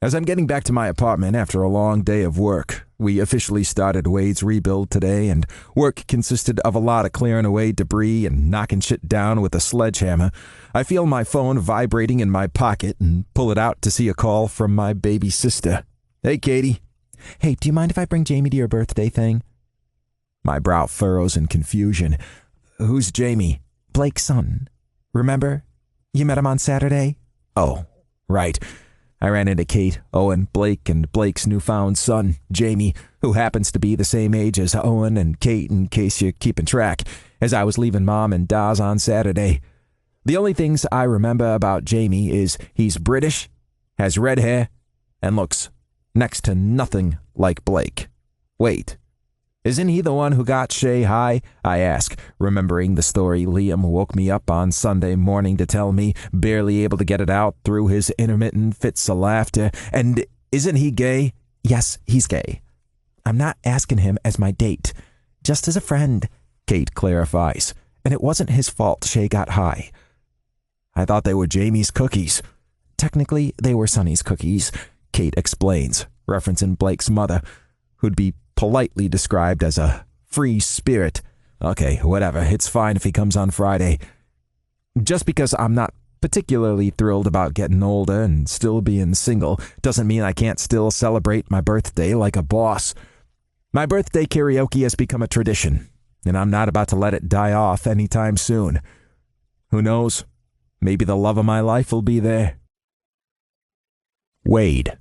As I'm getting back to my apartment after a long day of work, we officially started Wade's rebuild today, and work consisted of a lot of clearing away debris and knocking shit down with a sledgehammer. I feel my phone vibrating in my pocket and pull it out to see a call from my baby sister. Hey, Katie. Hey, do you mind if I bring Jamie to your birthday thing? My brow furrows in confusion. Who's Jamie? Blake's son. Remember? You met him on Saturday? Oh, right. I ran into Kate, Owen, Blake, and Blake's newfound son, Jamie, who happens to be the same age as Owen and Kate, in case you're keeping track, as I was leaving Mom and Daz on Saturday. The only things I remember about Jamie is he's British, has red hair, and looks next to nothing like Blake. Wait, isn't he the one who got Shay high? I ask, remembering the story Liam woke me up on Sunday morning to tell me, barely able to get it out through his intermittent fits of laughter. And isn't he gay? Yes, he's gay. I'm not asking him as my date, just as a friend, Kate clarifies. And it wasn't his fault Shay got high. I thought they were Jamie's cookies. Technically, they were Sonny's cookies, Kate explains, referencing Blake's mother, who'd be politely described as a free spirit. Okay, whatever, it's fine if he comes on Friday. Just because I'm not particularly thrilled about getting older and still being single doesn't mean I can't still celebrate my birthday like a boss. My birthday karaoke has become a tradition, and I'm not about to let it die off anytime soon. Who knows? Maybe the love of my life will be there. Wade.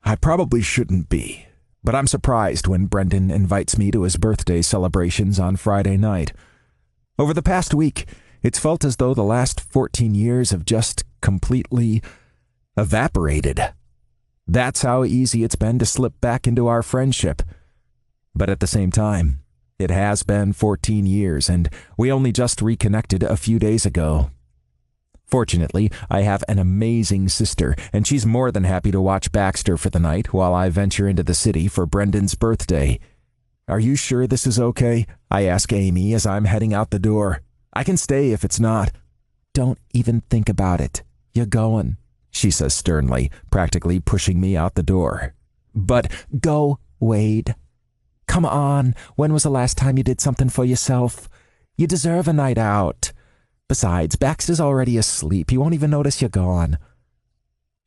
I probably shouldn't be, but I'm surprised when Brendan invites me to his birthday celebrations on Friday night. Over the past week, it's felt as though the last 14 years have just completely evaporated. That's how easy it's been to slip back into our friendship. But at the same time, it has been 14 years, and we only just reconnected a few days ago. Fortunately, I have an amazing sister, and she's more than happy to watch Baxter for the night while I venture into the city for Brendan's birthday. Are you sure this is okay? I ask Amy as I'm heading out the door. I can stay if it's not. Don't even think about it. You're going, she says sternly, practically pushing me out the door. But go, Wade. Come on, when was the last time you did something for yourself? You deserve a night out. Besides, Baxter's already asleep. He won't even notice you're gone.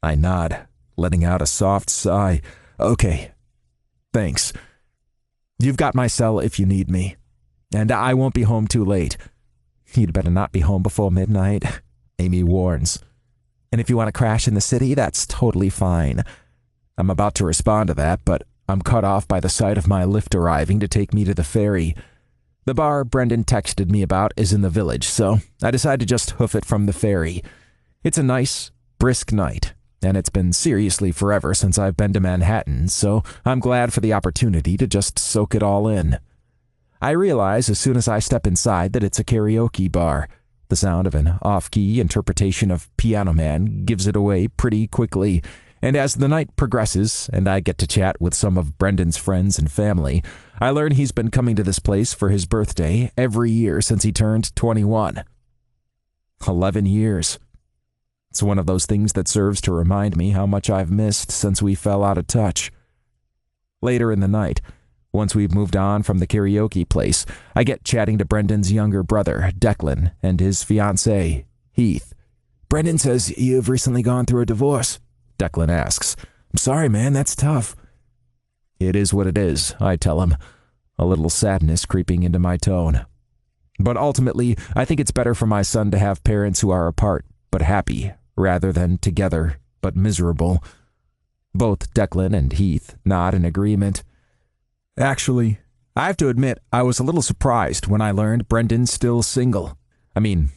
I nod, letting out a soft sigh. Okay, thanks. You've got my cell if you need me, and I won't be home too late. You'd better not be home before midnight, Amy warns. And if you want to crash in the city, that's totally fine. I'm about to respond to that, but I'm cut off by the sight of my lift arriving to take me to the ferry. The bar Brendan texted me about is in the village, so I decide to just hoof it from the ferry. It's a nice, brisk night, and it's been seriously forever since I've been to Manhattan, so I'm glad for the opportunity to just soak it all in. I realize as soon as I step inside that it's a karaoke bar. The sound of an off-key interpretation of Piano Man gives it away pretty quickly, and as the night progresses and I get to chat with some of Brendan's friends and family, I learn he's been coming to this place for his birthday every year since he turned 21. 11 years. It's one of those things that serves to remind me how much I've missed since we fell out of touch. Later in the night, once we've moved on from the karaoke place, I get chatting to Brendan's younger brother, Declan, and his fiancée, Heath. Brendan says you've recently gone through a divorce, Declan asks. I'm sorry, man, that's tough. It is what it is, I tell him, a little sadness creeping into my tone. But ultimately, I think it's better for my son to have parents who are apart but happy, rather than together but miserable. Both Declan and Heath nod in agreement. Actually, I have to admit I was a little surprised when I learned Brendan's still single. I mean,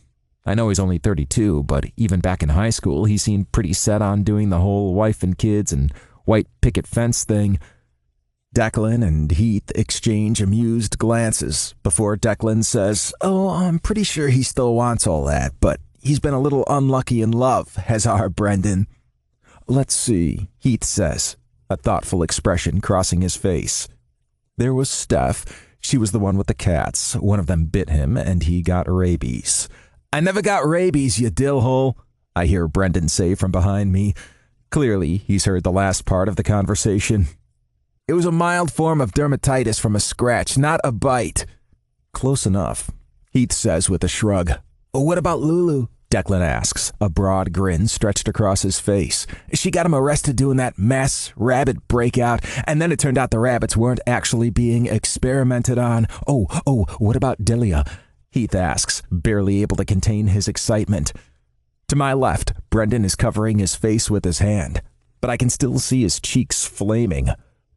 I know he's only 32, but even back in high school, he seemed pretty set on doing the whole wife and kids and white picket fence thing. Declan and Heath exchange amused glances before Declan says, "Oh, I'm pretty sure he still wants all that, but he's been a little unlucky in love, has our Brendan." "Let's see," Heath says, a thoughtful expression crossing his face. "There was Steph. She was the one with the cats. One of them bit him, and he got rabies." "I never got rabies, you dillhole," I hear Brendan say from behind me. Clearly, he's heard the last part of the conversation. "It was a mild form of dermatitis from a scratch, not a bite." "Close enough," Heath says with a shrug. "What about Lulu?" Declan asks, a broad grin stretched across his face. "She got him arrested doing that mass rabbit breakout, and then it turned out the rabbits weren't actually being experimented on." Oh, what about Delia?" Heath asks, barely able to contain his excitement. To my left, Brendan is covering his face with his hand, but I can still see his cheeks flaming.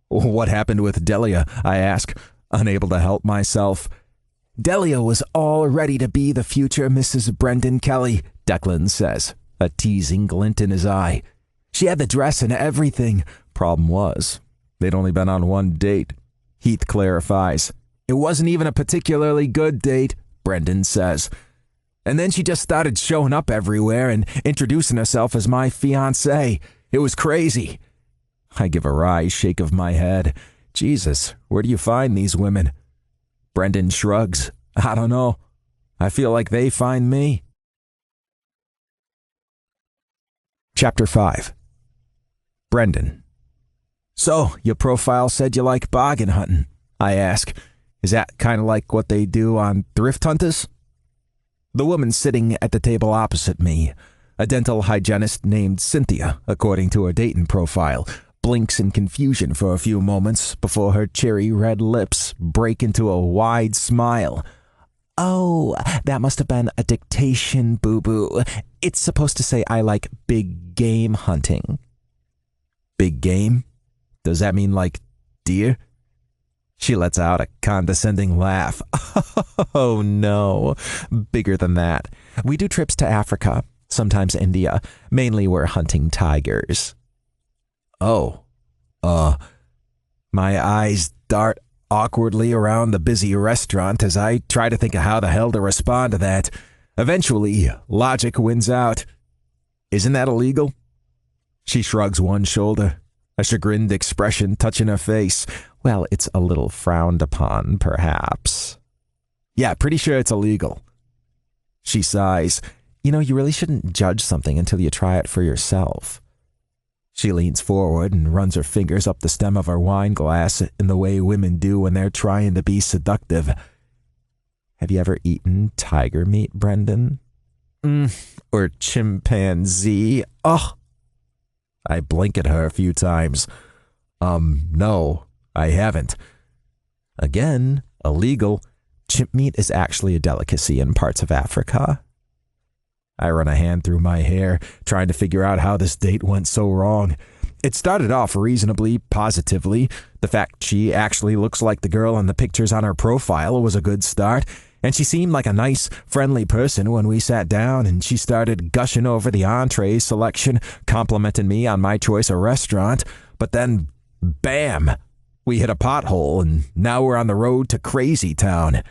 "What happened with Delia?" I ask, unable to help myself. "Delia was all ready to be the future Mrs. Brendan Kelly," Declan says, a teasing glint in his eye. "She had the dress and everything. Problem was, they'd only been on one date," Heath clarifies. "It wasn't even a particularly good date," Brendan says. "And then she just started showing up everywhere and introducing herself as my fiancé. It was crazy." I give a wry shake of my head. Jesus, where do you find these women? Brendan shrugs. "I don't know. I feel like they find me." Chapter 5. Brendan. "So, your profile said you like bargain hunting," I ask. "Is that kind of like what they do on Thrift Hunters?" The woman sitting at the table opposite me, a dental hygienist named Cynthia, according to her dating profile, blinks in confusion for a few moments before her cherry red lips break into a wide smile. "Oh, that must have been a dictation, boo-boo. It's supposed to say I like big game hunting." "Big game? Does that mean like deer?" She lets out a condescending laugh. "Oh, no. Bigger than that. We do trips to Africa, sometimes India. Mainly we're hunting tigers." "Oh, my eyes dart awkwardly around the busy restaurant as I try to think of how the hell to respond to that. Eventually, logic wins out. "Isn't that illegal?" She shrugs one shoulder, a chagrined expression touching her face. "Well, it's a little frowned upon, perhaps." "Yeah, pretty sure it's illegal." She sighs. "You know, you really shouldn't judge something until you try it for yourself." She leans forward and runs her fingers up the stem of her wine glass in the way women do when they're trying to be seductive. "Have you ever eaten tiger meat, Brendan? Or chimpanzee?" "Oh." I blink at her a few times. No, I haven't." "Again, illegal. Chimp meat is actually a delicacy in parts of Africa." I run a hand through my hair, trying to figure out how this date went so wrong. It started off reasonably positively. The fact she actually looks like the girl in the pictures on her profile was a good start, and she seemed like a nice, friendly person when we sat down and she started gushing over the entree selection, complimenting me on my choice of restaurant. But then, bam! We hit a pothole, and now we're on the road to Crazy Town.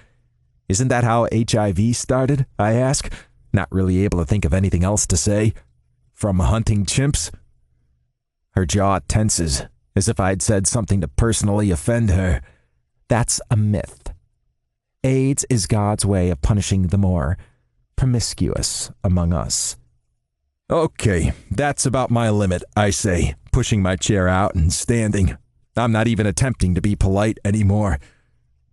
"Isn't that how HIV started?" I ask, not really able to think of anything else to say. "From hunting chimps?" Her jaw tenses, as if I'd said something to personally offend her. "That's a myth. AIDS is God's way of punishing the more promiscuous among us." "Okay, that's about my limit," I say, pushing my chair out and standing. I'm not even attempting to be polite anymore.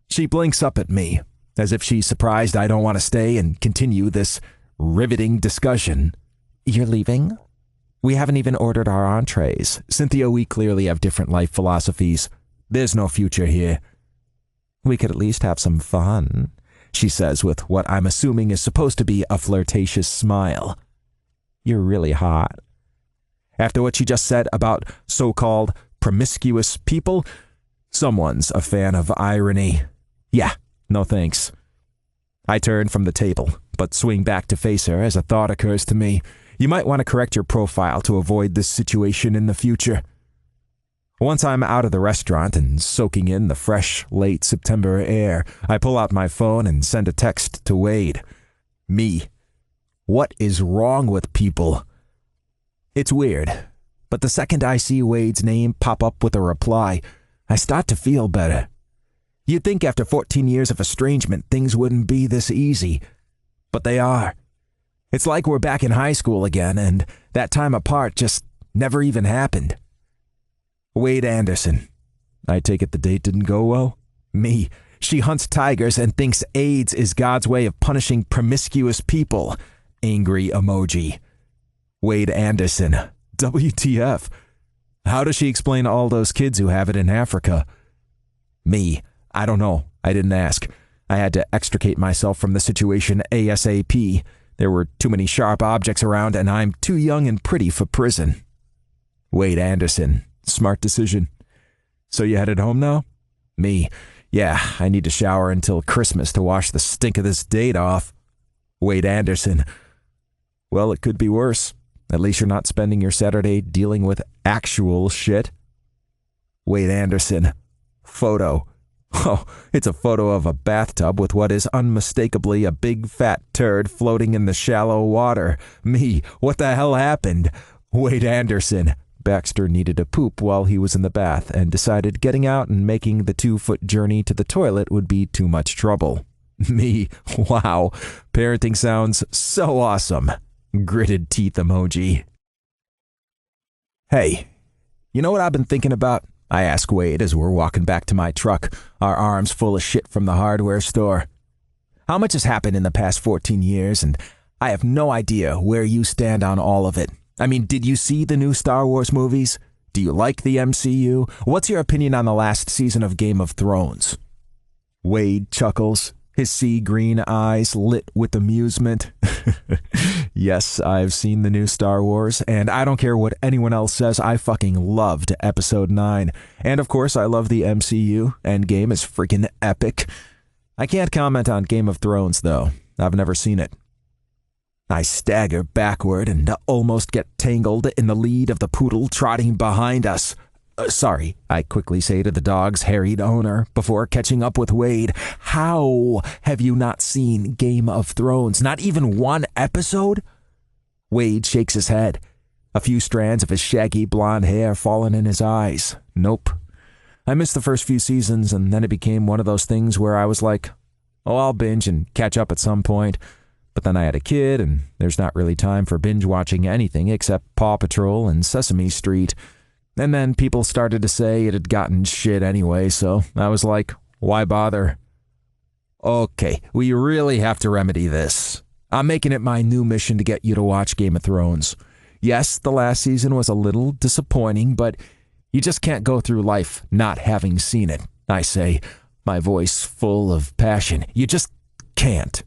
She blinks up at me, as if she's surprised I don't want to stay and continue this riveting discussion. "You're leaving? We haven't even ordered our entrees. Cynthia, we clearly have different life philosophies. There's no future here." "We could at least have some fun," she says with what I'm assuming is supposed to be a flirtatious smile. "You're really hot." After what she just said about so-called promiscuous people, someone's a fan of irony. Yeah, no thanks. I turn from the table, but swing back to face her as a thought occurs to me. You might want to correct your profile to avoid this situation in the future. Once I'm out of the restaurant and soaking in the fresh, late September air, I pull out my phone and send a text to Wade. Me. What is wrong with people? It's weird, but the second I see Wade's name pop up with a reply, I start to feel better. You'd think after 14 years of estrangement things wouldn't be this easy, but they are. It's like we're back in high school again, and that time apart just never even happened. Wade Anderson. I take it the date didn't go well? Me. She hunts tigers and thinks AIDS is God's way of punishing promiscuous people. Angry emoji. Wade Anderson. WTF. How does she explain all those kids who have it in Africa? Me. I don't know. I didn't ask. I had to extricate myself from the situation ASAP. There were too many sharp objects around, and I'm too young and pretty for prison. Wade Anderson. Smart decision. So you headed home now? Me. Yeah, I need to shower until Christmas to wash the stink of this date off. Wade Anderson. Well, it could be worse. At least you're not spending your Saturday dealing with actual shit. Wade Anderson. Photo. Oh, it's a photo of a bathtub with what is unmistakably a big fat turd floating in the shallow water. Me. What the hell happened? Wade Anderson. Baxter needed a poop while he was in the bath and decided getting out and making the 2-foot journey to the toilet would be too much trouble. Me. Wow. Parenting sounds so awesome. Gritted teeth emoji. Hey, you know what I've been thinking about? I ask Wade as we're walking back to my truck, our arms full of shit from the hardware store. How much has happened in the past 14 years, and I have no idea where you stand on all of it. I mean, did you see the new Star Wars movies? Do you like the MCU? What's your opinion on the last season of Game of Thrones? Wade chuckles, his sea green eyes lit with amusement. Yes, I've seen the new Star Wars, and I don't care what anyone else says, I fucking loved Episode 9. And of course, I love the MCU. Endgame is freaking epic. I can't comment on Game of Thrones, though. I've never seen it. I stagger backward and almost get tangled in the lead of the poodle trotting behind us. Sorry, I quickly say to the dog's harried owner before catching up with Wade. How have you not seen Game of Thrones? Not even one episode? Wade shakes his head, a few strands of his shaggy blonde hair falling in his eyes. Nope. I missed the first few seasons, and then it became one of those things where I was like, oh, I'll binge and catch up at some point. But then I had a kid, and there's not really time for binge-watching anything except Paw Patrol and Sesame Street. And then people started to say it had gotten shit anyway, so I was like, why bother? Okay, we really have to remedy this. I'm making it my new mission to get you to watch Game of Thrones. Yes, the last season was a little disappointing, but you just can't go through life not having seen it, I say, my voice full of passion. You just can't.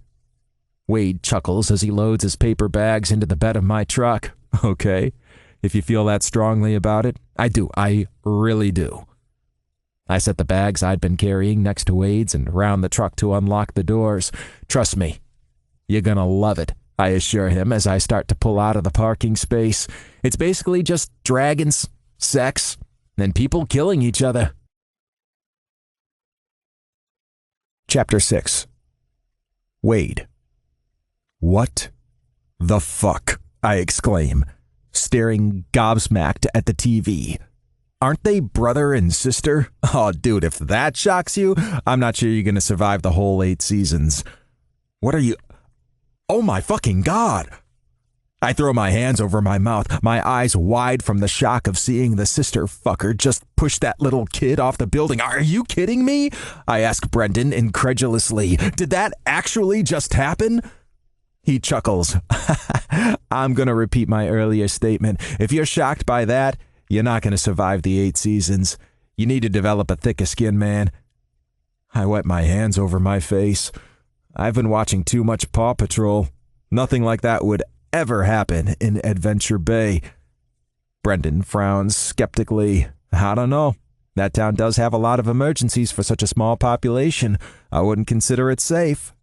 Wade chuckles as he loads his paper bags into the bed of my truck. Okay, if you feel that strongly about it, I do. I really do. I set the bags I'd been carrying next to Wade's and round the truck to unlock the doors. Trust me, you're gonna love it, I assure him as I start to pull out of the parking space. It's basically just dragons, sex, and people killing each other. Chapter 6. Wade. What the fuck? I exclaim, staring gobsmacked at the TV. Aren't they brother and sister? Oh, dude, if that shocks you, I'm not sure you're gonna survive the whole 8 seasons. What are you... Oh my fucking God! I throw my hands over my mouth, my eyes wide from the shock of seeing the sister fucker just push that little kid off the building. Are you kidding me? I ask Brendan incredulously. Did that actually just happen? He chuckles. I'm gonna repeat my earlier statement. If you're shocked by that, you're not gonna survive the 8 seasons. You need to develop a thicker skin, man. I wet my hands over my face. I've been watching too much Paw Patrol. Nothing like that would ever happen in Adventure Bay. Brendan frowns skeptically. I don't know. That town does have a lot of emergencies for such a small population. I wouldn't consider it safe.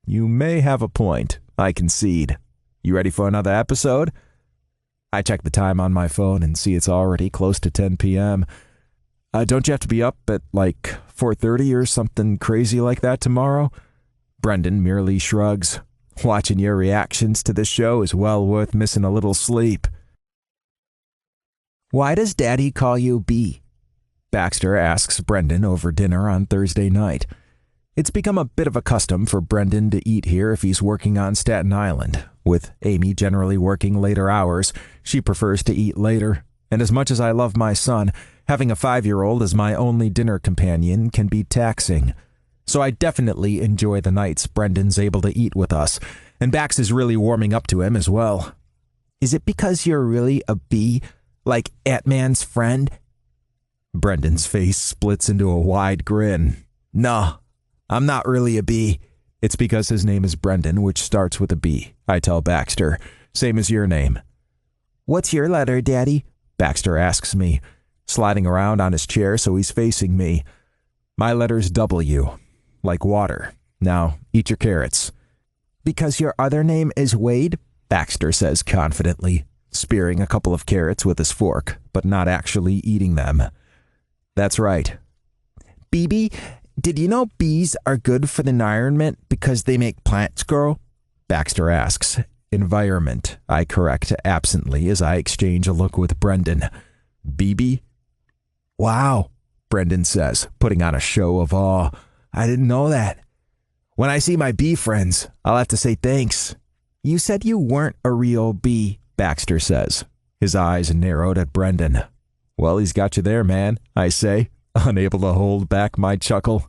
You may have a point, I concede. You ready for another episode? I check the time on my phone and see it's already close to 10 p.m. Don't you have to be up at like 4:30 or something crazy like that tomorrow? Brendan merely shrugs. Watching your reactions to this show is well worth missing a little sleep. Why does Daddy call you B? Baxter asks Brendan over dinner on Thursday night. It's become a bit of a custom for Brendan to eat here if he's working on Staten Island. With Amy generally working later hours, she prefers to eat later. And as much as I love my son, having a 5-year-old as my only dinner companion can be taxing. So I definitely enjoy the nights Brendan's able to eat with us, and Bax is really warming up to him as well. Is it because you're really a bee, like Ant-Man's friend? Brendan's face splits into a wide grin. No, I'm not really a bee. It's because his name is Brendan, which starts with a B, I tell Baxter. Same as your name. What's your letter, Daddy? Baxter asks me, sliding around on his chair so he's facing me. My letter's W, like water. Now, eat your carrots. Because your other name is Wade? Baxter says confidently, spearing a couple of carrots with his fork, but not actually eating them. That's right. BB, did you know bees are good for the environment because they make plants grow? Baxter asks. Environment, I correct absently as I exchange a look with Brendan. BB? Wow, Brendan says, putting on a show of awe. I didn't know that. When I see my bee friends, I'll have to say thanks. You said you weren't a real bee, Baxter says. His eyes narrowed at Brendan. Well, he's got you there, man, I say, unable to hold back my chuckle.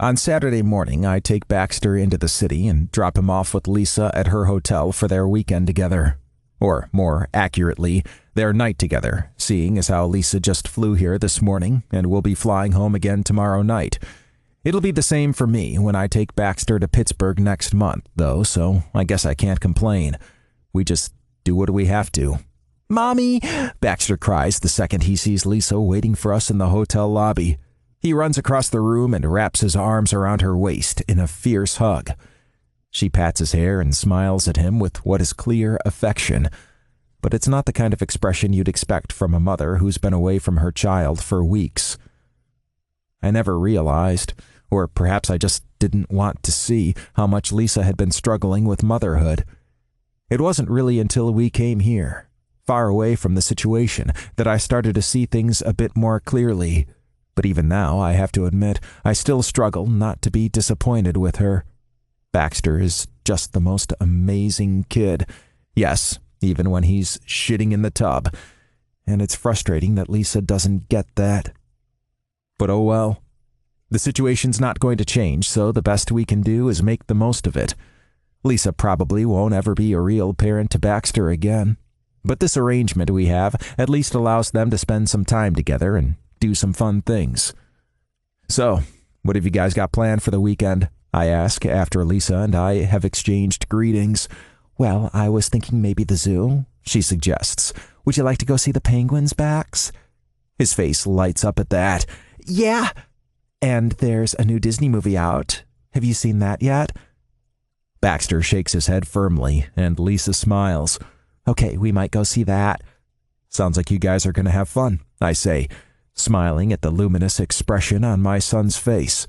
On Saturday morning, I take Baxter into the city and drop him off with Lisa at her hotel for their weekend together. Or, more accurately, their night together, seeing as how Lisa just flew here this morning and will be flying home again tomorrow night. It'll be the same for me when I take Baxter to Pittsburgh next month, though, so I guess I can't complain. We just do what we have to. Mommy! Baxter cries the second he sees Lisa waiting for us in the hotel lobby. He runs across the room and wraps his arms around her waist in a fierce hug. She pats his hair and smiles at him with what is clear affection, but it's not the kind of expression you'd expect from a mother who's been away from her child for weeks. I never realized, or perhaps I just didn't want to see, how much Lisa had been struggling with motherhood. It wasn't really until we came here, far away from the situation, that I started to see things a bit more clearly. But even now, I have to admit, I still struggle not to be disappointed with her. Baxter is just the most amazing kid. Yes, even when he's shitting in the tub. And it's frustrating that Lisa doesn't get that. But oh well. The situation's not going to change, so the best we can do is make the most of it. Lisa probably won't ever be a real parent to Baxter again. But this arrangement we have at least allows them to spend some time together and do some fun things. So, what have you guys got planned for the weekend? I ask after Lisa and I have exchanged greetings. Well, I was thinking maybe the zoo, she suggests. Would you like to go see the penguins, Bax? His face lights up at that. Yeah! And there's a new Disney movie out. Have you seen that yet? Baxter shakes his head firmly, and Lisa smiles. Okay, we might go see that. Sounds like you guys are going to have fun, I say, smiling at the luminous expression on my son's face.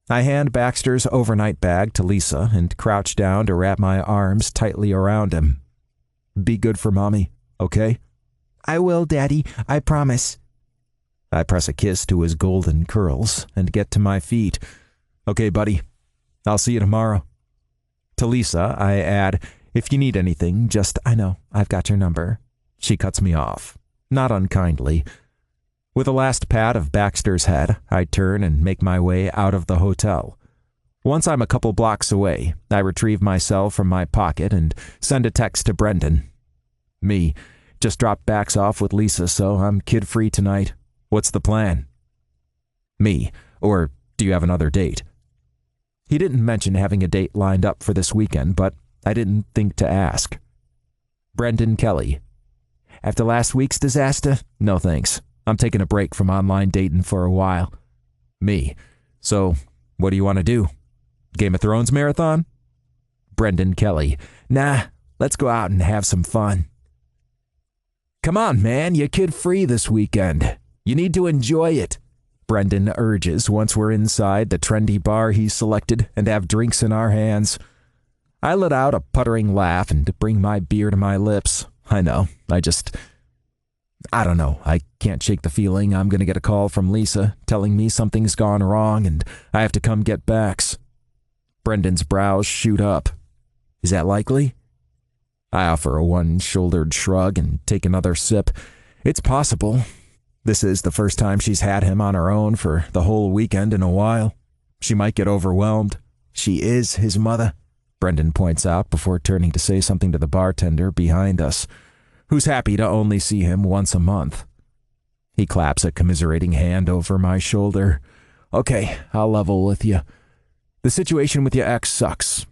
I hand Baxter's overnight bag to Lisa and crouch down to wrap my arms tightly around him. Be good for Mommy, okay? I will, Daddy, I promise. I press a kiss to his golden curls and get to my feet. Okay, buddy, I'll see you tomorrow. To Lisa, I add, if you need anything, just, I know, I've got your number. She cuts me off, not unkindly. With a last pat of Baxter's head, I turn and make my way out of the hotel. Once I'm a couple blocks away, I retrieve my cell from my pocket and send a text to Brendan. Me, just dropped Bax off with Lisa, so I'm kid-free tonight. What's the plan? Me, or do you have another date? He didn't mention having a date lined up for this weekend, but I didn't think to ask. Brendan Kelly. After last week's disaster, no thanks. I'm taking a break from online dating for a while. Me. So, what do you want to do? Game of Thrones marathon? Brendan Kelly. Nah, Let's go out and have some fun. Come on, man, you're kid-free this weekend. You need to enjoy it, Brendan urges once we're inside the trendy bar he's selected and have drinks in our hands. I let out a puttering laugh and bring my beer to my lips. I know, I don't know. I can't shake the feeling I'm going to get a call from Lisa telling me something's gone wrong and I have to come get Bax. Brendan's brows shoot up. Is that likely? I offer a one-shouldered shrug and take another sip. It's possible. This is the first time she's had him on her own for the whole weekend in a while. She might get overwhelmed. She is his mother, Brendan points out before turning to say something to the bartender behind us, who's happy to only see him once a month. He claps a commiserating hand over my shoulder. Okay, I'll level with you. The situation with your ex sucks,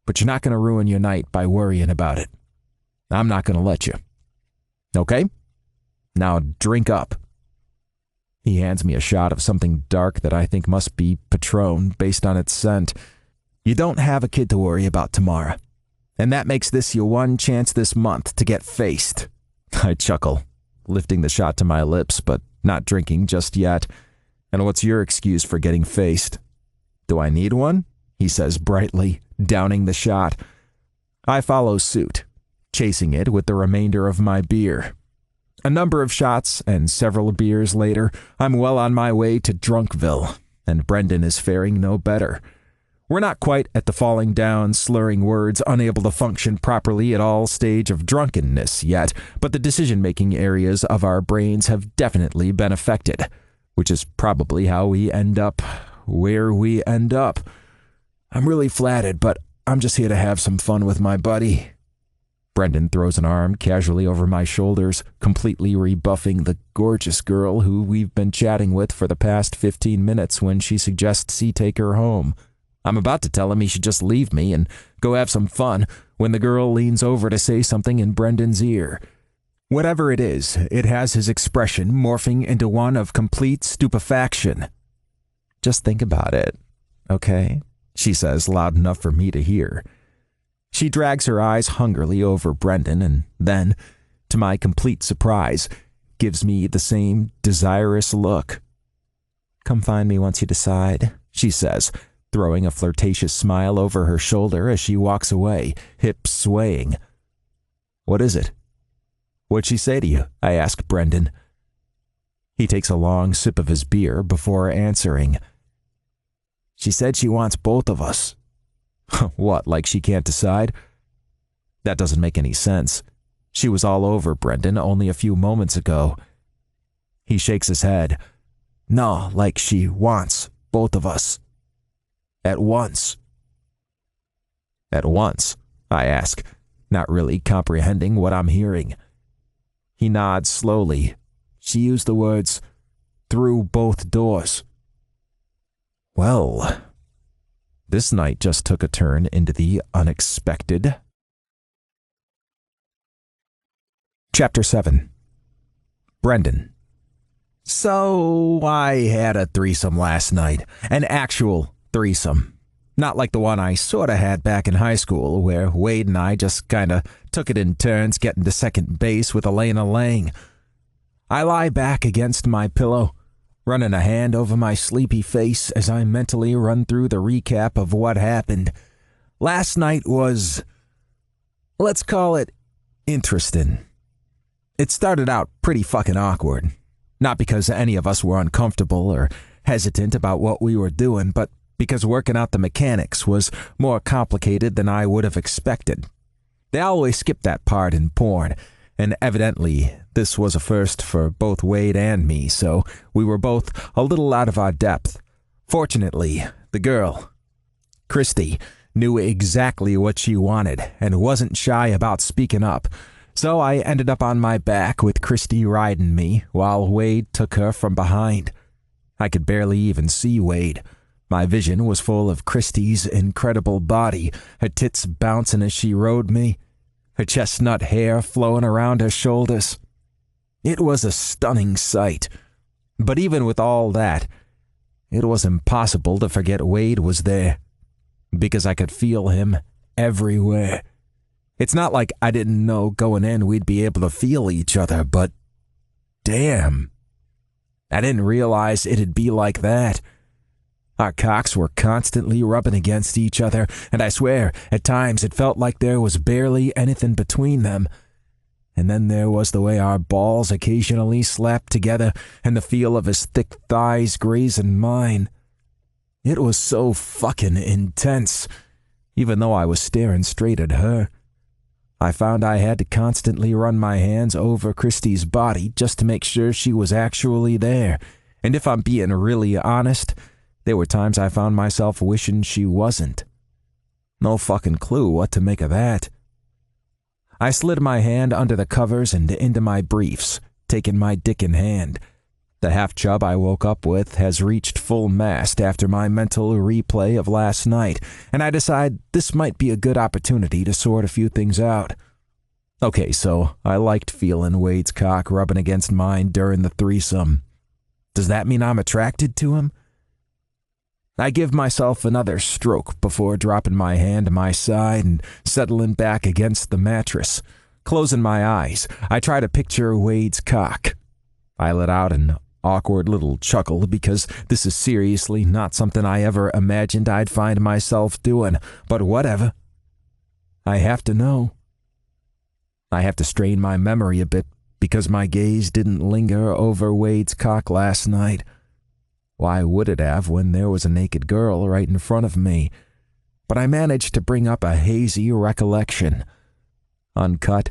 but you're not going to ruin your night by worrying about it. I'm not going to let you. Okay? Now drink up. He hands me a shot of something dark that I think must be Patron based on its scent. You don't have a kid to worry about tomorrow, and that makes this your one chance this month to get faced. I chuckle, lifting the shot to my lips, but not drinking just yet. And what's your excuse for getting faced? Do I need one? He says brightly, downing the shot. I follow suit, chasing it with the remainder of my beer. A number of shots and several beers later, I'm well on my way to Drunkville, and Brendan is faring no better. We're not quite at the falling down, slurring words, unable to function properly at all stage of drunkenness yet, but the decision-making areas of our brains have definitely been affected, which is probably how we end up where we end up. I'm really flattered, but I'm just here to have some fun with my buddy. Brendan throws an arm casually over my shoulders, completely rebuffing the gorgeous girl who we've been chatting with for the past 15 minutes when she suggests he take her home. I'm about to tell him he should just leave me and go have some fun when the girl leans over to say something in Brendan's ear. Whatever it is, it has his expression morphing into one of complete stupefaction. Just think about it, okay? She says loud enough for me to hear. She drags her eyes hungrily over Brendan and then, to my complete surprise, gives me the same desirous look. Come find me once you decide, she says, throwing a flirtatious smile over her shoulder as she walks away, hips swaying. What is it? What'd she say to you? I ask Brendan. He takes a long sip of his beer before answering. She said she wants both of us. What, like she can't decide? That doesn't make any sense. She was all over Brendan only a few moments ago. He shakes his head. No, like she wants both of us. At once. At once, I ask, not really comprehending what I'm hearing. He nods slowly. She used the words, through both doors. Well, this night just took a turn into the unexpected. Chapter 7. Brendan. So, I had a threesome last night. An actual threesome. Not like the one I sorta had back in high school, where Wade and I just kinda took it in turns getting to second base with Elena Lang. I lie back against my pillow, running a hand over my sleepy face as I mentally run through the recap of what happened. Last night was, let's call it, interesting. It started out pretty fucking awkward. Not because any of us were uncomfortable or hesitant about what we were doing, but because working out the mechanics was more complicated than I would have expected. They always skip that part in porn, and evidently this was a first for both Wade and me, so we were both a little out of our depth. Fortunately, the girl, Christy, knew exactly what she wanted and wasn't shy about speaking up, so I ended up on my back with Christy riding me while Wade took her from behind. I could barely even see Wade. My vision was full of Christy's incredible body, her tits bouncing as she rode me, her chestnut hair flowing around her shoulders. It was a stunning sight. But even with all that, it was impossible to forget Wade was there, because I could feel him everywhere. It's not like I didn't know going in we'd be able to feel each other, but damn. I didn't realize it'd be like that. Our cocks were constantly rubbing against each other, and I swear, at times it felt like there was barely anything between them. And then there was the way our balls occasionally slapped together, and the feel of his thick thighs grazing mine. It was so fucking intense, even though I was staring straight at her. I found I had to constantly run my hands over Christy's body just to make sure she was actually there, and if I'm being really honest, there were times I found myself wishing she wasn't. No fucking clue what to make of that. I slid my hand under the covers and into my briefs, taking my dick in hand. The half-chub I woke up with has reached full mast after my mental replay of last night, and I decide this might be a good opportunity to sort a few things out. Okay, so I liked feeling Wade's cock rubbing against mine during the threesome. Does that mean I'm attracted to him? I give myself another stroke before dropping my hand to my side and settling back against the mattress. Closing my eyes, I try to picture Wade's cock. I let out an awkward little chuckle because this is seriously not something I ever imagined I'd find myself doing, but whatever. I have to know. I have to strain my memory a bit because my gaze didn't linger over Wade's cock last night. Why would it have when there was a naked girl right in front of me? But I managed to bring up a hazy recollection. Uncut,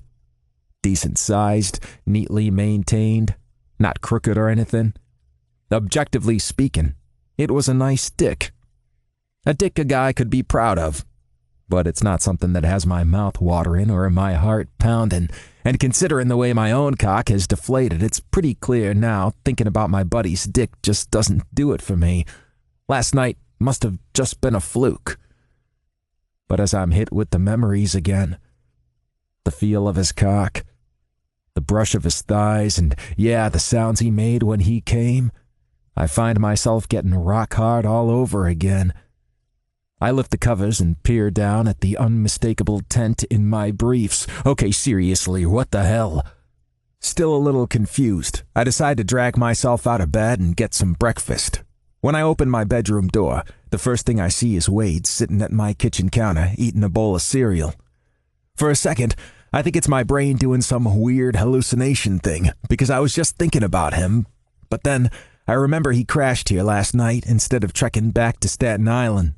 decent-sized, neatly maintained, not crooked or anything. Objectively speaking, it was a nice dick. A dick a guy could be proud of. But it's not something that has my mouth watering or my heart pounding, and considering the way my own cock has deflated, it's pretty clear now thinking about my buddy's dick just doesn't do it for me. Last night must have just been a fluke. But as I'm hit with the memories again, the feel of his cock, the brush of his thighs, and yeah, the sounds he made when he came, I find myself getting rock hard all over again. I lift the covers and peer down at the unmistakable tent in my briefs. Okay, seriously, what the hell? Still a little confused, I decide to drag myself out of bed and get some breakfast. When I open my bedroom door, the first thing I see is Wade sitting at my kitchen counter eating a bowl of cereal. For a second, I think it's my brain doing some weird hallucination thing, because I was just thinking about him. But then, I remember he crashed here last night instead of trekking back to Staten Island.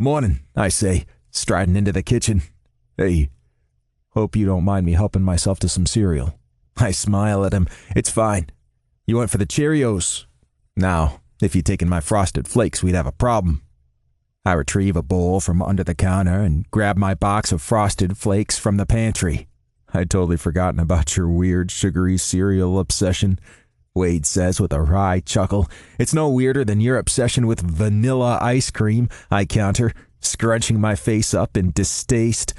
"Morning," I say, striding into the kitchen. "Hey, hope you don't mind me helping myself to some cereal." I smile at him. "It's fine. You went for the Cheerios. Now, if you'd taken my Frosted Flakes, we'd have a problem." I retrieve a bowl from under the counter and grab my box of Frosted Flakes from the pantry. "I'd totally forgotten about your weird sugary cereal obsession," Wade says with a wry chuckle. "It's no weirder than your obsession with vanilla ice cream," I counter, scrunching my face up in distaste.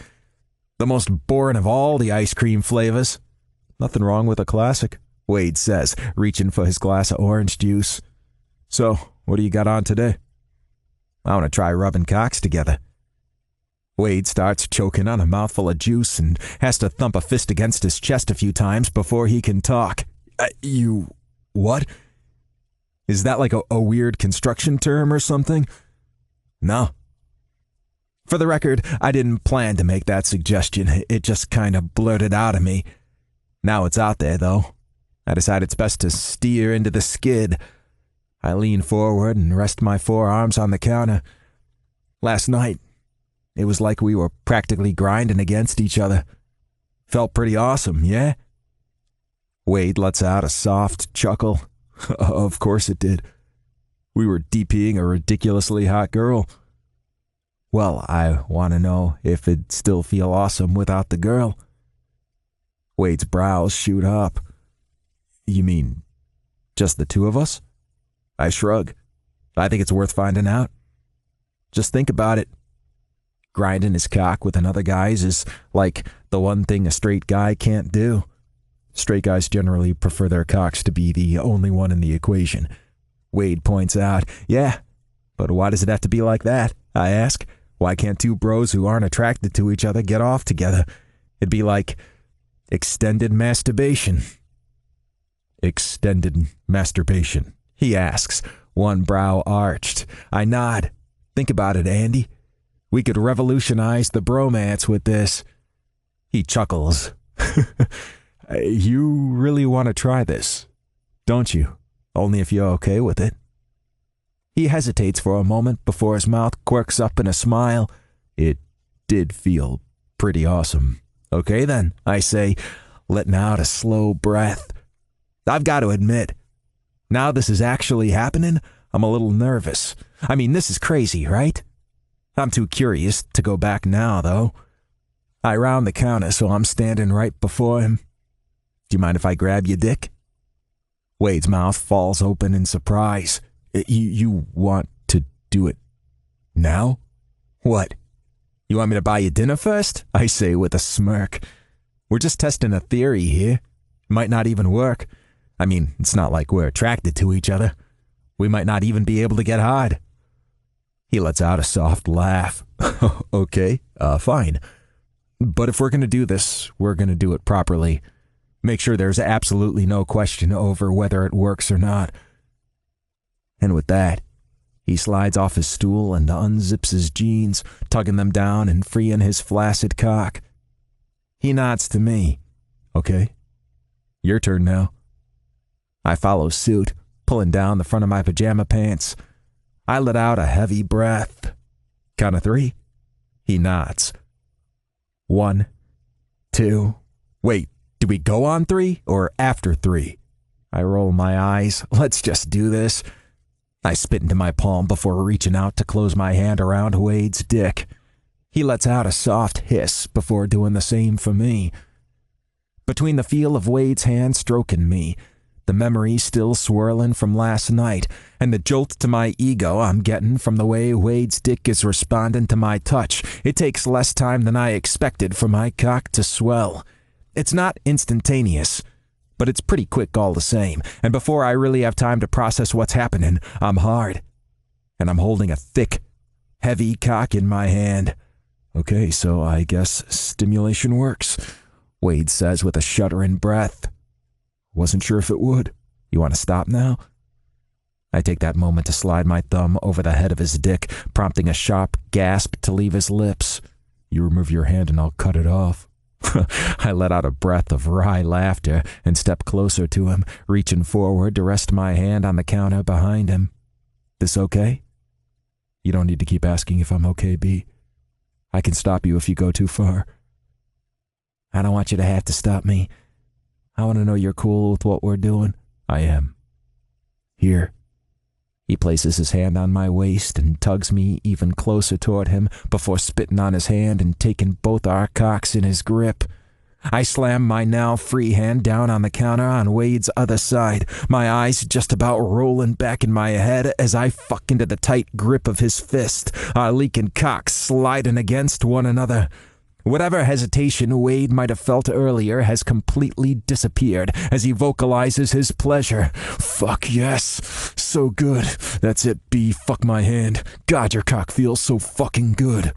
"The most boring of all the ice cream flavors." "Nothing wrong with a classic," Wade says, reaching for his glass of orange juice. "So, what do you got on today?" "I want to try rubbing cocks together." Wade starts choking on a mouthful of juice and has to thump a fist against his chest a few times before he can talk. You... what? Is that like a weird construction term or something?" "No." For the record, I didn't plan to make that suggestion. It just kind of blurted out of me. Now it's out there, though. I decide it's best to steer into the skid. I lean forward and rest my forearms on the counter. Last night, it was like we were practically grinding against each other. Felt pretty awesome, yeah? Wade lets out a soft chuckle. "Of course it did. We were DPing a ridiculously hot girl." "Well, I want to know if it'd still feel awesome without the girl." Wade's brows shoot up. "You mean just the two of us?" I shrug. "I think it's worth finding out. Just think about it. Grinding his cock with another guy's is like the one thing a straight guy can't do. Straight guys generally prefer their cocks to be the only one in the equation." Wade points out. "Yeah, but why does it have to be like that?" I ask. "Why can't two bros who aren't attracted to each other get off together? It'd be like extended masturbation. Extended masturbation, he asks, one brow arched. I nod. Think about it, Andy. We could revolutionize the bromance with this. He chuckles. You really want to try this, don't you? Only if you're okay with it. He hesitates for a moment before his mouth quirks up in a smile. It did feel pretty awesome. Okay then, I say, letting out a slow breath. I've got to admit, now this is actually happening, I'm a little nervous. I mean, this is crazy, right? I'm too curious to go back now, though. I round the counter so I'm standing right before him. Do you mind if I grab your dick? Wade's mouth falls open in surprise. You want to do it now? What? You want me to buy you dinner first? I say with a smirk. We're just testing a theory here. It might not even work. I mean, it's not like we're attracted to each other. We might not even be able to get hard. He lets out a soft laugh. Okay, fine. But if we're going to do this, we're going to do it properly. Make sure there's absolutely no question over whether it works or not. And with that, he slides off his stool and unzips his jeans, tugging them down and freeing his flaccid cock. He nods to me. Okay, your turn now. I follow suit, pulling down the front of my pajama pants. I let out a heavy breath. Count of 3? He nods. 1, 2. Wait, do we go on 3 or after 3? I roll my eyes. Let's just do this. I spit into my palm before reaching out to close my hand around Wade's dick. He lets out a soft hiss before doing the same for me. Between the feel of Wade's hand stroking me, the memory still swirling from last night, and the jolt to my ego I'm getting from the way Wade's dick is responding to my touch, it takes less time than I expected for my cock to swell. It's not instantaneous, but it's pretty quick all the same, and before I really have time to process what's happening, I'm hard. And I'm holding a thick, heavy cock in my hand. Okay, so I guess stimulation works, Wade says with a shuddering breath. Wasn't sure if it would. You want to stop now? I take that moment to slide my thumb over the head of his dick, prompting a sharp gasp to leave his lips. You remove your hand and I'll cut it off. I let out a breath of wry laughter and step closer to him, reaching forward to rest my hand on the counter behind him. This okay? You don't need to keep asking if I'm okay, B. I can stop you if you go too far. I don't want you to have to stop me. I want to know you're cool with what we're doing. I am. Here. He places his hand on my waist and tugs me even closer toward him before spitting on his hand and taking both our cocks in his grip. I slam my now free hand down on the counter on Wade's other side, my eyes just about rolling back in my head as I fuck into the tight grip of his fist, our leaking cocks sliding against one another. Whatever hesitation Wade might have felt earlier has completely disappeared as he vocalizes his pleasure. Fuck yes. So good. That's it, B. Fuck my hand. God, your cock feels so fucking good.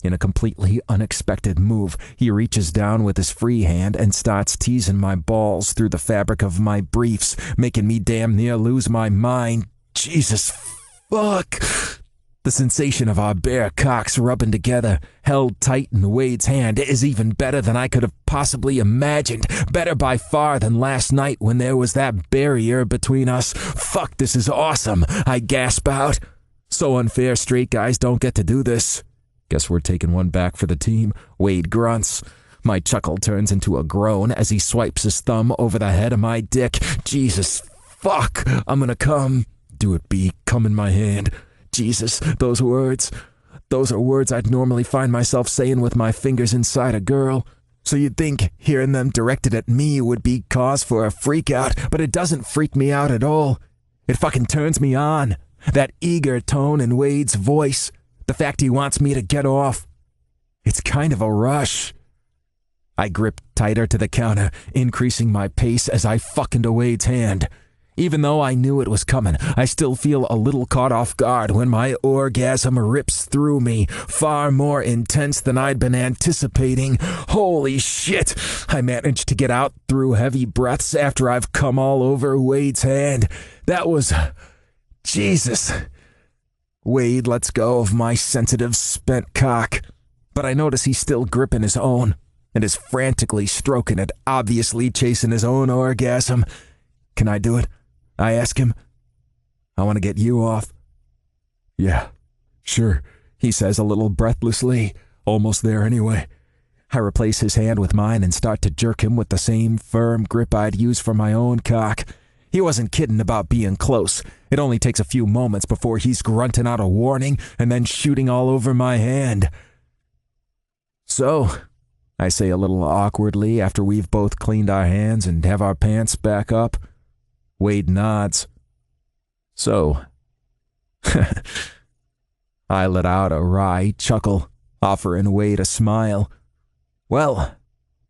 In a completely unexpected move, he reaches down with his free hand and starts teasing my balls through the fabric of my briefs, making me damn near lose my mind. Jesus fuck. The sensation of our bare cocks rubbing together, held tight in Wade's hand, is even better than I could have possibly imagined. Better by far than last night when there was that barrier between us. Fuck, this is awesome, I gasp out. So unfair, straight guys don't get to do this. Guess we're taking one back for the team, Wade grunts. My chuckle turns into a groan as he swipes his thumb over the head of my dick. Jesus, fuck, I'm gonna come. Do it, B, come in my hand. Jesus, those are words I'd normally find myself saying with my fingers inside a girl. So you'd think hearing them directed at me would be cause for a freak out, but it doesn't freak me out at all. It fucking turns me on. That eager tone in Wade's voice, the fact he wants me to get off. It's kind of a rush. I grip tighter to the counter, increasing my pace as I fuck into Wade's hand. Even though I knew it was coming, I still feel a little caught off guard when my orgasm rips through me, far more intense than I'd been anticipating. Holy shit! I managed to get out through heavy breaths after I've come all over Wade's hand. That was... Jesus. Wade lets go of my sensitive, spent cock, but I notice he's still gripping his own and is frantically stroking it, obviously chasing his own orgasm. Can I do it? I ask him. I want to get you off. Yeah, sure, he says a little breathlessly. Almost there anyway. I replace his hand with mine and start to jerk him with the same firm grip I'd use for my own cock. He wasn't kidding about being close. It only takes a few moments before he's grunting out a warning and then shooting all over my hand. So, I say a little awkwardly after we've both cleaned our hands and have our pants back up. Wade nods. So, I let out a wry chuckle, offering Wade a smile. Well,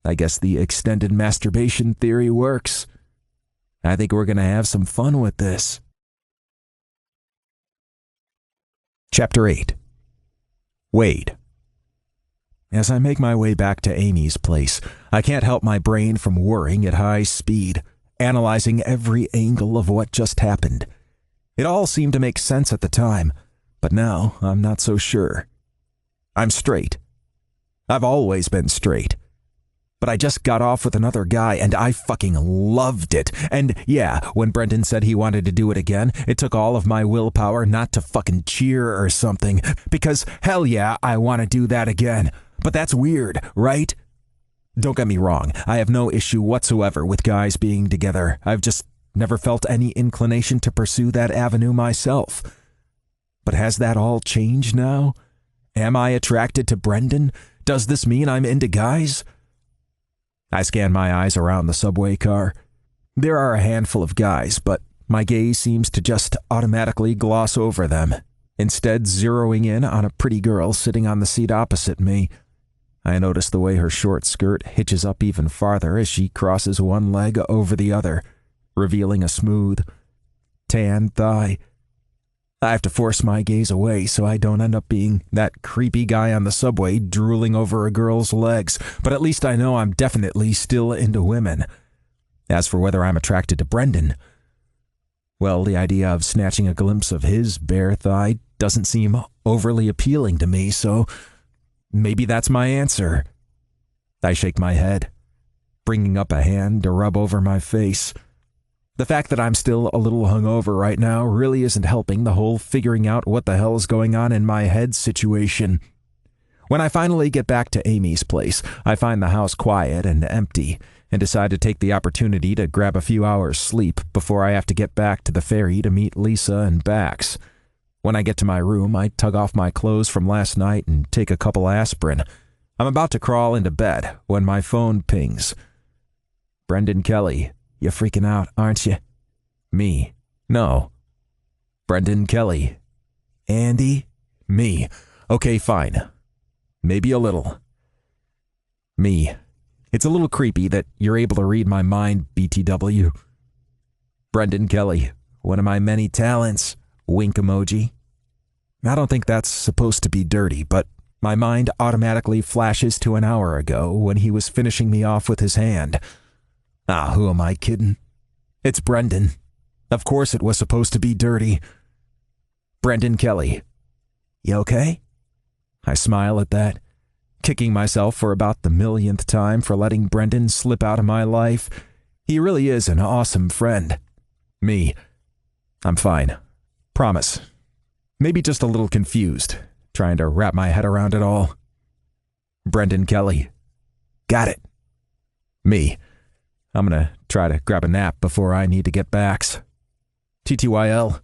I guess the extended masturbation theory works. I think we're going to have some fun with this. Chapter 8. Wade. As I make my way back to Amy's place, I can't help my brain from whirring at high speed, analyzing every angle of what just happened. It all seemed to make sense at the time, but now I'm not so sure. I'm straight. I've always been straight. But I just got off with another guy, and I fucking loved it. And yeah, when Brendan said he wanted to do it again, it took all of my willpower not to fucking cheer or something, because hell yeah, I want to do that again. But that's weird, right? Don't get me wrong, I have no issue whatsoever with guys being together. I've just never felt any inclination to pursue that avenue myself. But has that all changed now? Am I attracted to Brendan? Does this mean I'm into guys? I scan my eyes around the subway car. There are a handful of guys, but my gaze seems to just automatically gloss over them, instead zeroing in on a pretty girl sitting on the seat opposite me. I notice the way her short skirt hitches up even farther as she crosses one leg over the other, revealing a smooth, tan thigh. I have to force my gaze away so I don't end up being that creepy guy on the subway drooling over a girl's legs, but at least I know I'm definitely still into women. As for whether I'm attracted to Brendan, well, the idea of snatching a glimpse of his bare thigh doesn't seem overly appealing to me, so maybe that's my answer. I shake my head, bringing up a hand to rub over my face. The fact that I'm still a little hungover right now really isn't helping the whole figuring out what the hell is going on in my head situation. When I finally get back to Amy's place, I find the house quiet and empty, and decide to take the opportunity to grab a few hours sleep before I have to get back to the ferry to meet Lisa and Bax. When I get to my room, I tug off my clothes from last night and take a couple aspirin. I'm about to crawl into bed when my phone pings. Brendan Kelly. You're freaking out, aren't you? Me. No. Brendan Kelly. Andy? Me. Okay, fine. Maybe a little. Me. It's a little creepy that you're able to read my mind, BTW. Brendan Kelly. One of my many talents. Wink emoji. I don't think that's supposed to be dirty, but my mind automatically flashes to an hour ago when he was finishing me off with his hand. Ah, who am I kidding? It's Brendan. Of course it was supposed to be dirty. Brendan Kelly. You okay? I smile at that, kicking myself for about the millionth time for letting Brendan slip out of my life. He really is an awesome friend. Me. I'm fine. Promise. Maybe just a little confused, trying to wrap my head around it all. Brendan Kelly. Got it. Me. I'm gonna try to grab a nap before I need to get Bax. TTYL.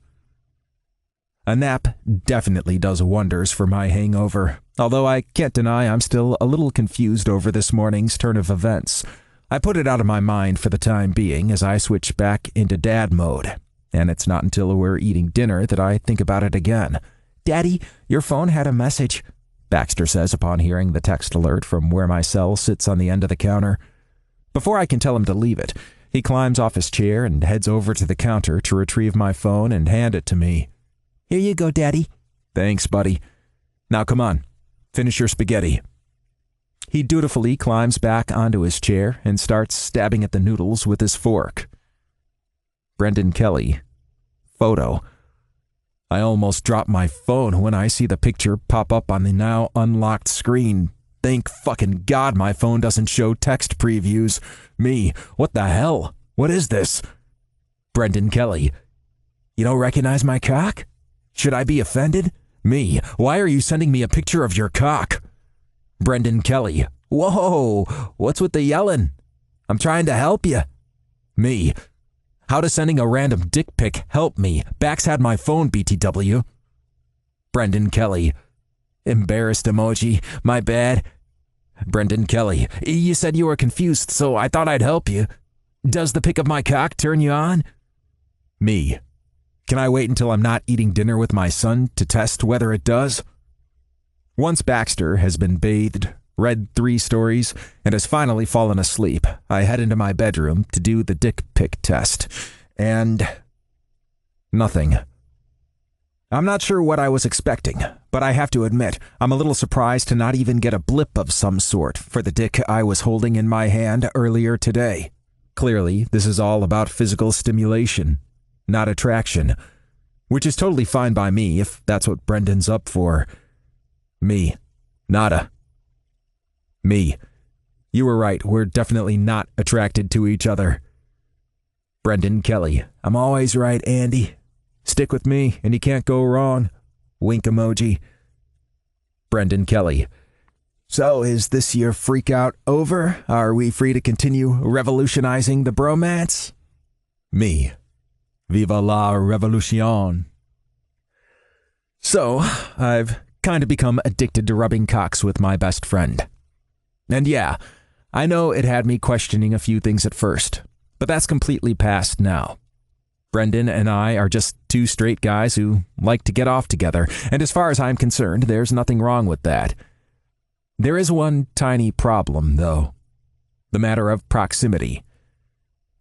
A nap definitely does wonders for my hangover, although I can't deny I'm still a little confused over this morning's turn of events. I put it out of my mind for the time being as I switch back into dad mode, and it's not until we're eating dinner that I think about it again. Daddy, your phone had a message, Baxter says upon hearing the text alert from where my cell sits on the end of the counter. Before I can tell him to leave it, He climbs off his chair and heads over to the counter to retrieve my phone and hand it to me. Here you go, Daddy. Thanks, buddy. Now come on, finish your spaghetti. He dutifully climbs back onto his chair and starts stabbing at the noodles with his fork. Brendan Kelly. Photo. I almost drop my phone when I see the picture pop up on the now unlocked screen. Thank fucking God my phone doesn't show text previews. Me, what the hell? What is this? Brendan Kelly. You don't recognize my cock? Should I be offended? Me, why are you sending me a picture of your cock? Brendan Kelly. Whoa, what's with the yelling? I'm trying to help you. Me. How does sending a random dick pic help me? Bax had my phone, BTW. Brendan Kelly. Embarrassed emoji. My bad. Brendan Kelly. You said you were confused, so I thought I'd help you. Does the pic of my cock turn you on? Me. Can I wait until I'm not eating dinner with my son to test whether it does? Once Baxter has been bathed, read 3 stories, and has finally fallen asleep, I head into my bedroom to do the dick pic test. And nothing. I'm not sure what I was expecting, but I have to admit, I'm a little surprised to not even get a blip of some sort for the dick I was holding in my hand earlier today. Clearly, this is all about physical stimulation, not attraction, which is totally fine by me if that's what Brendan's up for. Me. Nada. Me. You were right, we're definitely not attracted to each other. Brendan Kelly. I'm always right, Andy. Stick with me and you can't go wrong. Wink emoji. Brendan Kelly. So is this year freak out over? Are we free to continue revolutionizing the bromance? Me. Viva la revolution. So, I've kind of become addicted to rubbing cocks with my best friend. And yeah, I know it had me questioning a few things at first, but that's completely past now. Brendan and I are just 2 straight guys who like to get off together, and as far as I'm concerned, there's nothing wrong with that. There is one tiny problem, though. The matter of proximity.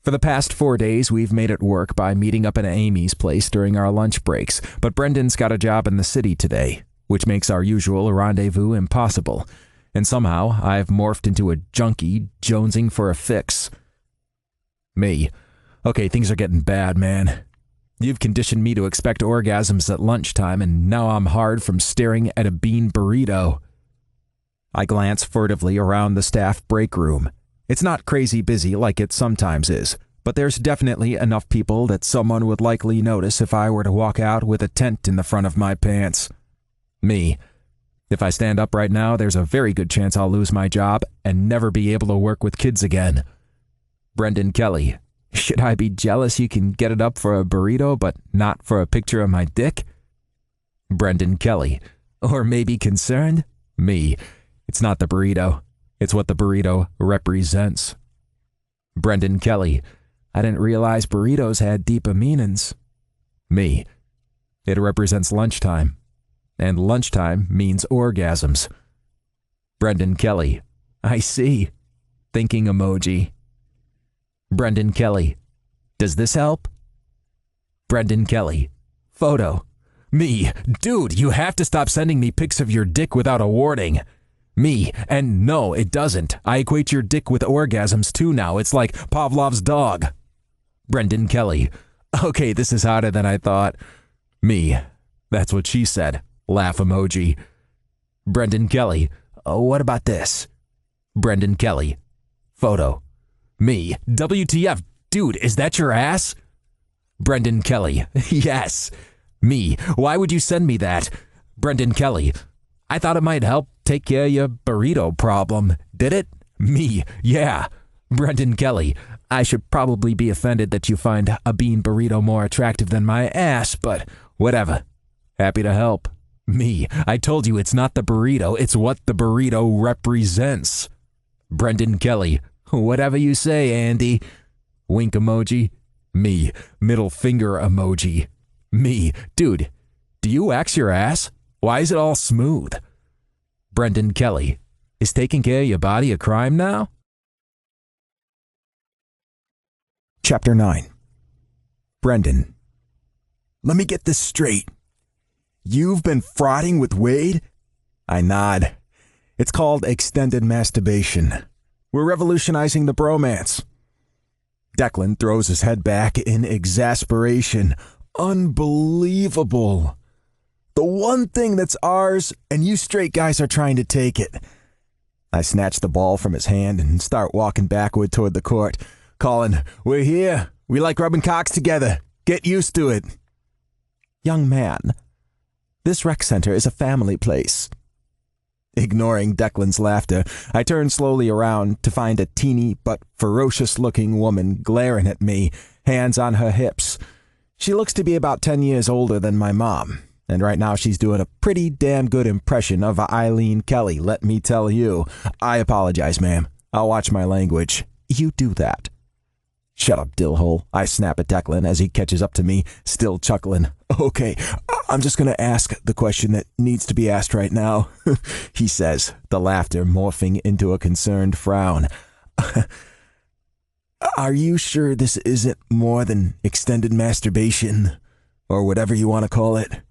For the past 4 days, we've made it work by meeting up at Amy's place during our lunch breaks, but Brendan's got a job in the city today, which makes our usual rendezvous impossible, and somehow I've morphed into a junkie jonesing for a fix. Me. Okay, things are getting bad, man. You've conditioned me to expect orgasms at lunchtime, and now I'm hard from staring at a bean burrito. I glance furtively around the staff break room. It's not crazy busy like it sometimes is, but there's definitely enough people that someone would likely notice if I were to walk out with a tent in the front of my pants. Me. If I stand up right now, there's a very good chance I'll lose my job and never be able to work with kids again. Brendan Kelly. Should I be jealous you can get it up for a burrito but not for a picture of my dick? Brendan Kelly. Or maybe concerned? Me. It's not the burrito. It's what the burrito represents. Brendan Kelly. I didn't realize burritos had deeper meanings. Me. It represents lunchtime. And lunchtime means orgasms. Brendan Kelly. I see. Thinking emoji. Brendan Kelly. Does this help? Brendan Kelly. Photo. Me. Dude, you have to stop sending me pics of your dick without a warning. Me. And no, it doesn't. I equate your dick with orgasms too now. It's like Pavlov's dog. Brendan Kelly. Okay, this is harder than I thought. Me. That's what she said. Laugh emoji. Brendan Kelly. Oh, what about this? Brendan Kelly. Photo. Me. WTF. Dude, is that your ass? Brendan Kelly. Yes. Me. Why would you send me that? Brendan Kelly. I thought it might help take care of your burrito problem. Did it? Me. Yeah. Brendan Kelly. I should probably be offended that you find a bean burrito more attractive than my ass, but whatever. Happy to help. Me. I told you it's not the burrito, it's what the burrito represents. Brendan Kelly. Whatever you say, Andy. Wink emoji. Me. Middle finger emoji. Me. Dude, do you wax your ass? Why is it all smooth? Brendan Kelly. Is taking care of your body a crime now? Chapter 9. Brendan. Let me get this straight. You've been frauding with Wade? I nod. It's called extended masturbation. We're revolutionizing the bromance. Declan throws his head back in exasperation. Unbelievable. The one thing that's ours, and you straight guys are trying to take it. I snatch the ball from his hand and start walking backward toward the court, calling, "We're here. We like rubbing cocks together. Get used to it." Young man, this rec center is a family place. Ignoring Declan's laughter, I turn slowly around to find a teeny but ferocious-looking woman glaring at me, hands on her hips. She looks to be about 10 years older than my mom, and right now she's doing a pretty damn good impression of Eileen Kelly, let me tell you. I apologize, ma'am. I'll watch my language. You do that. Shut up, dillhole. I snap at Declan as he catches up to me, still chuckling. Okay, I'm just going to ask the question that needs to be asked right now, he says, the laughter morphing into a concerned frown. Are you sure this isn't more than extended masturbation, or whatever you want to call it?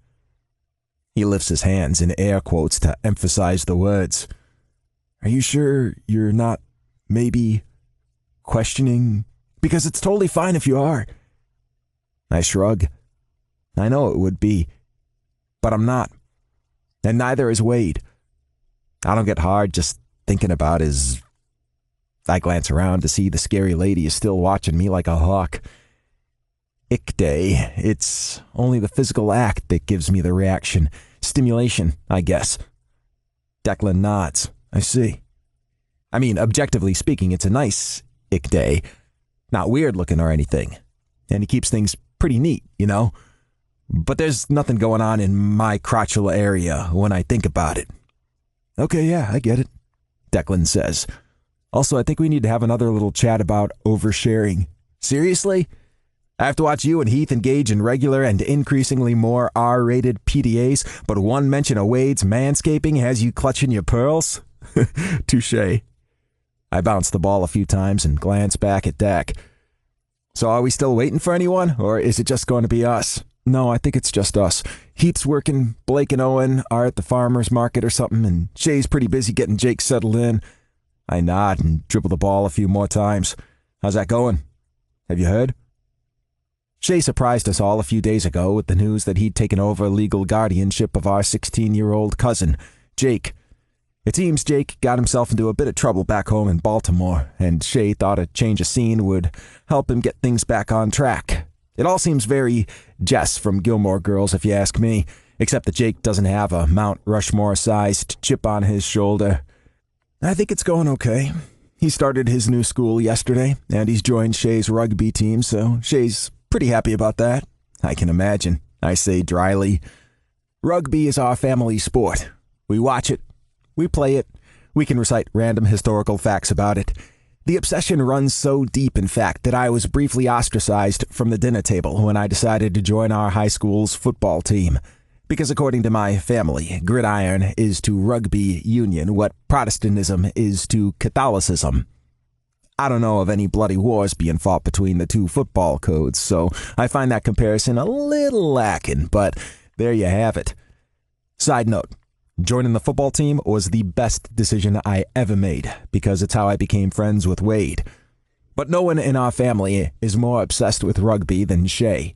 He lifts his hands in air quotes to emphasize the words. Are you sure you're not maybe questioning? Because it's totally fine if you are. I shrug. I know it would be, but I'm not. And neither is Wade. I don't get hard just thinking about his... I glance around to see the scary lady is still watching me like a hawk. Ick day. It's only the physical act that gives me the reaction. Stimulation, I guess. Declan nods. I see. I mean, objectively speaking, it's a nice ick day. Not weird looking or anything. And he keeps things pretty neat, you know? But there's nothing going on in my crotchal area when I think about it. Okay, yeah, I get it, Declan says. Also, I think we need to have another little chat about oversharing. Seriously? I have to watch you and Heath engage in regular and increasingly more R-rated PDAs, but one mention of Wade's manscaping has you clutching your pearls? Touché. I bounce the ball a few times and glance back at Dak. So are we still waiting for anyone, or is it just going to be us? No, I think it's just us. Heath's working, Blake and Owen are at the farmer's market or something, and Shay's pretty busy getting Jake settled in. I nod and dribble the ball a few more times. How's that going? Have you heard? Shay surprised us all a few days ago with the news that he'd taken over legal guardianship of our 16-year-old cousin, Jake. It seems Jake got himself into a bit of trouble back home in Baltimore, and Shay thought a change of scene would help him get things back on track. It all seems very Jess from Gilmore Girls, if you ask me, except that Jake doesn't have a Mount Rushmore-sized chip on his shoulder. I think it's going okay. He started his new school yesterday, and he's joined Shay's rugby team, so Shay's pretty happy about that. I can imagine, I say dryly. Rugby is our family sport. We watch it. We play it. We can recite random historical facts about it. The obsession runs so deep, in fact, that I was briefly ostracized from the dinner table when I decided to join our high school's football team. Because according to my family, gridiron is to rugby union what Protestantism is to Catholicism. I don't know of any bloody wars being fought between the two football codes, so I find that comparison a little lacking, but there you have it. Side note. Joining the football team was the best decision I ever made because it's how I became friends with Wade. But no one in our family is more obsessed with rugby than Shay.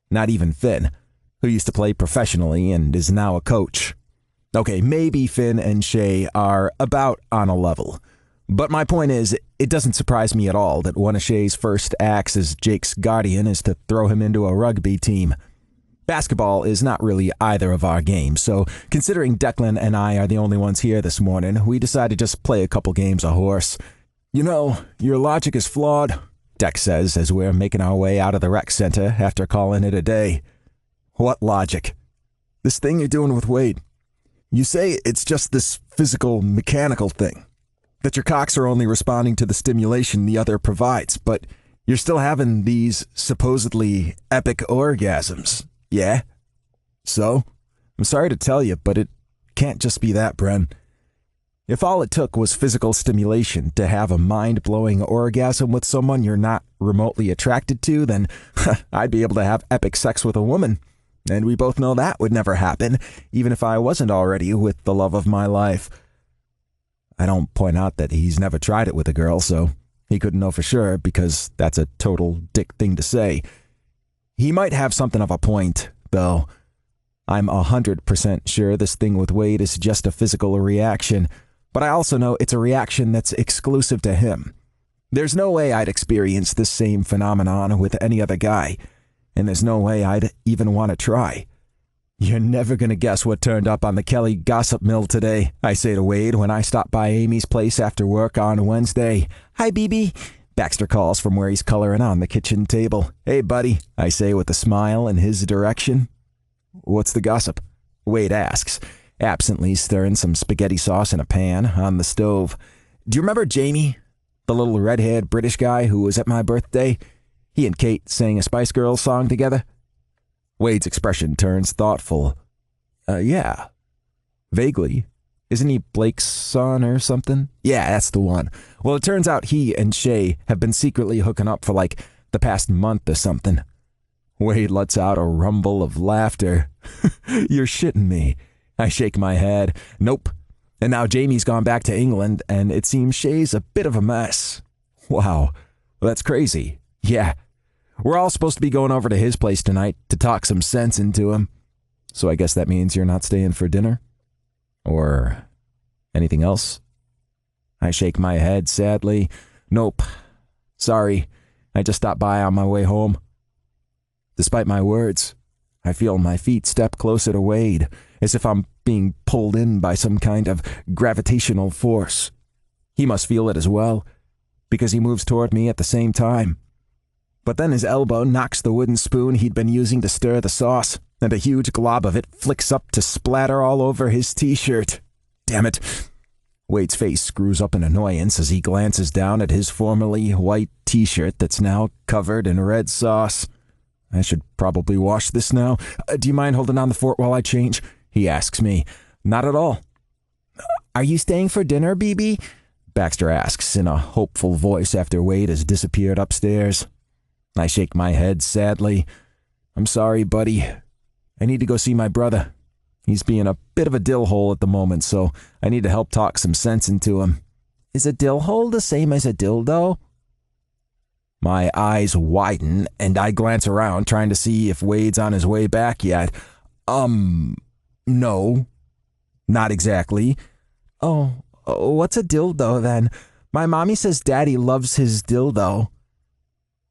Not even Finn, who used to play professionally and is now a coach. Okay, maybe Finn and Shay are about on a level. But my point is, it doesn't surprise me at all that one of Shay's first acts as Jake's guardian is to throw him into a rugby team. Basketball is not really either of our games, so considering Declan and I are the only ones here this morning, we decided to just play a couple games of horse. You know, your logic is flawed, Deck says as we're making our way out of the rec center after calling it a day. What logic? This thing you're doing with Wade. You say it's just this physical, mechanical thing. That your cocks are only responding to the stimulation the other provides, but you're still having these supposedly epic orgasms. Yeah? So? I'm sorry to tell you, but it can't just be that, Bren. If all it took was physical stimulation to have a mind-blowing orgasm with someone you're not remotely attracted to, then I'd be able to have epic sex with a woman. And we both know that would never happen, even if I wasn't already with the love of my life. I don't point out that he's never tried it with a girl, so he couldn't know for sure, because that's a total dick thing to say. He might have something of a point, though. I'm 100% sure this thing with Wade is just a physical reaction, but I also know it's a reaction that's exclusive to him. There's no way I'd experience this same phenomenon with any other guy, and there's no way I'd even want to try. You're never going to guess what turned up on the Kelly gossip mill today, I say to Wade when I stop by Amy's place after work on Wednesday. Hi, BB. Baxter calls from where he's coloring on the kitchen table. Hey, buddy, I say with a smile in his direction. What's the gossip? Wade asks, absently stirring some spaghetti sauce in a pan on the stove. Do you remember Jamie, the little red-haired British guy who was at my birthday? He and Kate sang a Spice Girls song together. Wade's expression turns thoughtful. Yeah. Vaguely. Isn't he Blake's son or something? Yeah, that's the one. Well, it turns out he and Shay have been secretly hooking up for like the past month or something. Wade lets out a rumble of laughter. You're shitting me. I shake my head. Nope. And now Jamie's gone back to England, and it seems Shay's a bit of a mess. Wow. That's crazy. Yeah. We're all supposed to be going over to his place tonight to talk some sense into him. So I guess that means you're not staying for dinner? Or anything else? I shake my head sadly. Nope. Sorry. I just stopped by on my way home. Despite my words, I feel my feet step closer to Wade, as if I'm being pulled in by some kind of gravitational force. He must feel it as well, because he moves toward me at the same time. But then his elbow knocks the wooden spoon he'd been using to stir the sauce, and a huge glob of it flicks up to splatter all over his t-shirt. Damn it. Wade's face screws up in annoyance as he glances down at his formerly white t-shirt that's now covered in red sauce. I should probably wash this now. Do you mind holding on the fort while I change? He asks me. Not at all. Are you staying for dinner, BB? Baxter asks in a hopeful voice after Wade has disappeared upstairs. I shake my head sadly. I'm sorry, buddy. I need to go see my brother. He's being a bit of a dill hole at the moment, so I need to help talk some sense into him. Is a dill hole the same as a dildo? My eyes widen, and I glance around, trying to see if Wade's on his way back yet. No. Not exactly. Oh, what's a dildo, then? My mommy says Daddy loves his dildo.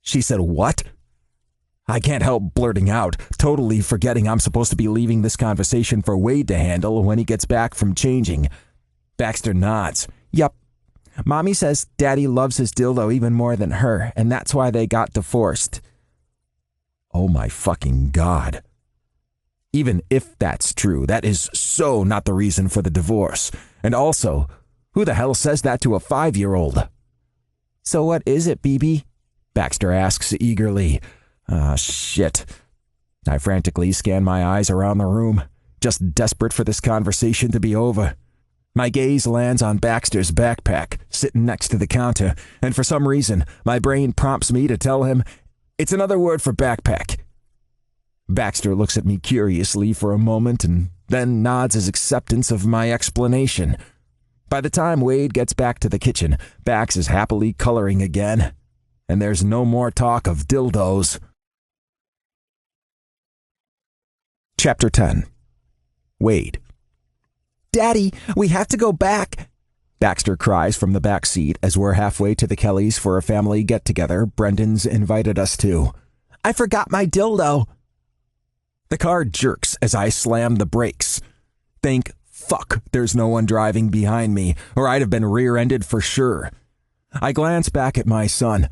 She said, what? I can't help blurting out, totally forgetting I'm supposed to be leaving this conversation for Wade to handle when he gets back from changing. Baxter nods. Yup. Mommy says Daddy loves his dildo even more than her, and that's why they got divorced. Oh my fucking God. Even if that's true, that is so not the reason for the divorce. And also, who the hell says that to a 5-year-old? So what is it, BB? Baxter asks eagerly. Shit. I frantically scan my eyes around the room, just desperate for this conversation to be over. My gaze lands on Baxter's backpack, sitting next to the counter, and for some reason, my brain prompts me to tell him, it's another word for backpack. Baxter looks at me curiously for a moment and then nods his acceptance of my explanation. By the time Wade gets back to the kitchen, Bax is happily coloring again, and there's no more talk of dildos. Chapter 10. Wade. Daddy, we have to go back, Baxter cries from the back seat as we're halfway to the Kellys for a family get-together Brendan's invited us to. I forgot my dildo. The car jerks as I slam the brakes. Thank fuck there's no one driving behind me, or I'd have been rear-ended for sure. I glance back at my son,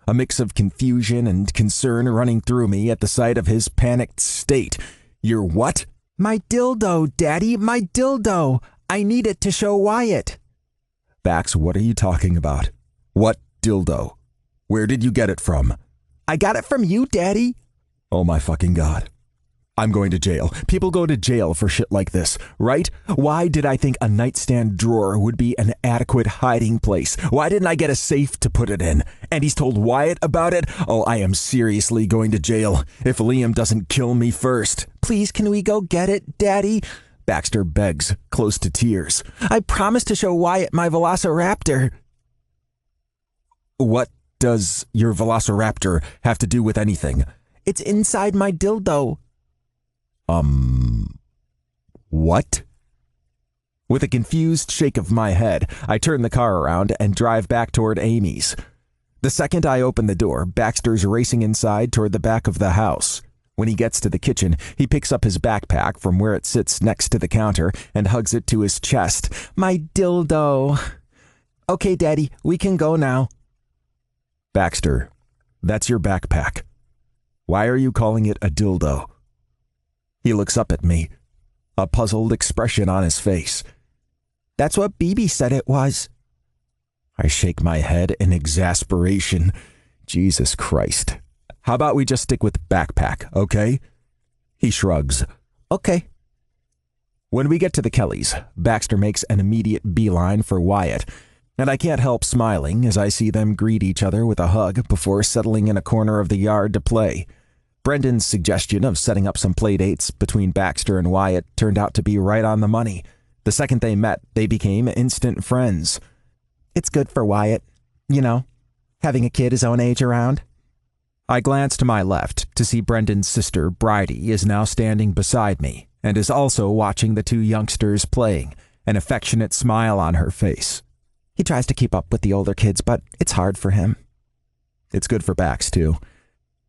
a mix of confusion and concern running through me at the sight of his panicked state. Your what? My dildo, Daddy, my dildo. I need it to show Wyatt. Bax, what are you talking about? What dildo? Where did you get it from? I got it from you, Daddy. Oh my fucking God. I'm going to jail. People go to jail for shit like this, right? Why did I think a nightstand drawer would be an adequate hiding place? Why didn't I get a safe to put it in? And he's told Wyatt about it? Oh, I am seriously going to jail if Liam doesn't kill me first. Please, can we go get it, Daddy? Baxter begs, close to tears. I promised to show Wyatt my velociraptor. What does your velociraptor have to do with anything? It's inside my dildo. What? With a confused shake of my head, I turn the car around and drive back toward Amy's. The second I open the door, Baxter's racing inside toward the back of the house. When he gets to the kitchen, he picks up his backpack from where it sits next to the counter and hugs it to his chest. My dildo. Okay, Daddy, we can go now. Baxter, that's your backpack. Why are you calling it a dildo? He looks up at me, a puzzled expression on his face. That's what BB said it was. I shake my head in exasperation. Jesus Christ. How about we just stick with backpack, okay? He shrugs. Okay. When we get to the Kellys, Baxter makes an immediate beeline for Wyatt, and I can't help smiling as I see them greet each other with a hug before settling in a corner of the yard to play. Brendan's suggestion of setting up some play dates between Baxter and Wyatt turned out to be right on the money. The second they met, they became instant friends. It's good for Wyatt, you know, having a kid his own age around. I glance to my left to see Brendan's sister, Bridie, is now standing beside me and is also watching the two youngsters playing, an affectionate smile on her face. He tries to keep up with the older kids, but it's hard for him. It's good for Bax, too.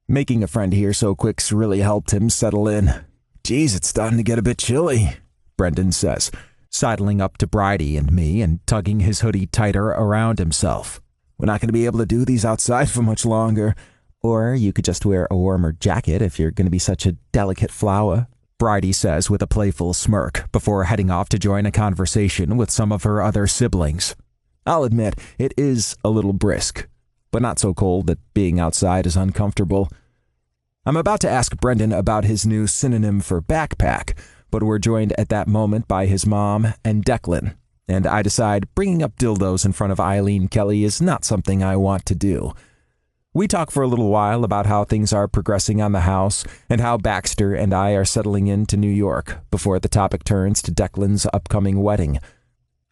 Making a friend here so quick's really helped him settle in. Geez, it's starting to get a bit chilly, Brendan says, sidling up to Bridie and me and tugging his hoodie tighter around himself. We're not going to be able to do these outside for much longer. Or you could just wear a warmer jacket if you're going to be such a delicate flower, Bridie says with a playful smirk before heading off to join a conversation with some of her other siblings. I'll admit, it is a little brisk, but not so cold that being outside is uncomfortable. I'm about to ask Brendan about his new synonym for backpack, but we're joined at that moment by his mom and Declan, and I decide bringing up dildos in front of Eileen Kelly is not something I want to do. We talk for a little while about how things are progressing on the house and how Baxter and I are settling into New York before the topic turns to Declan's upcoming wedding.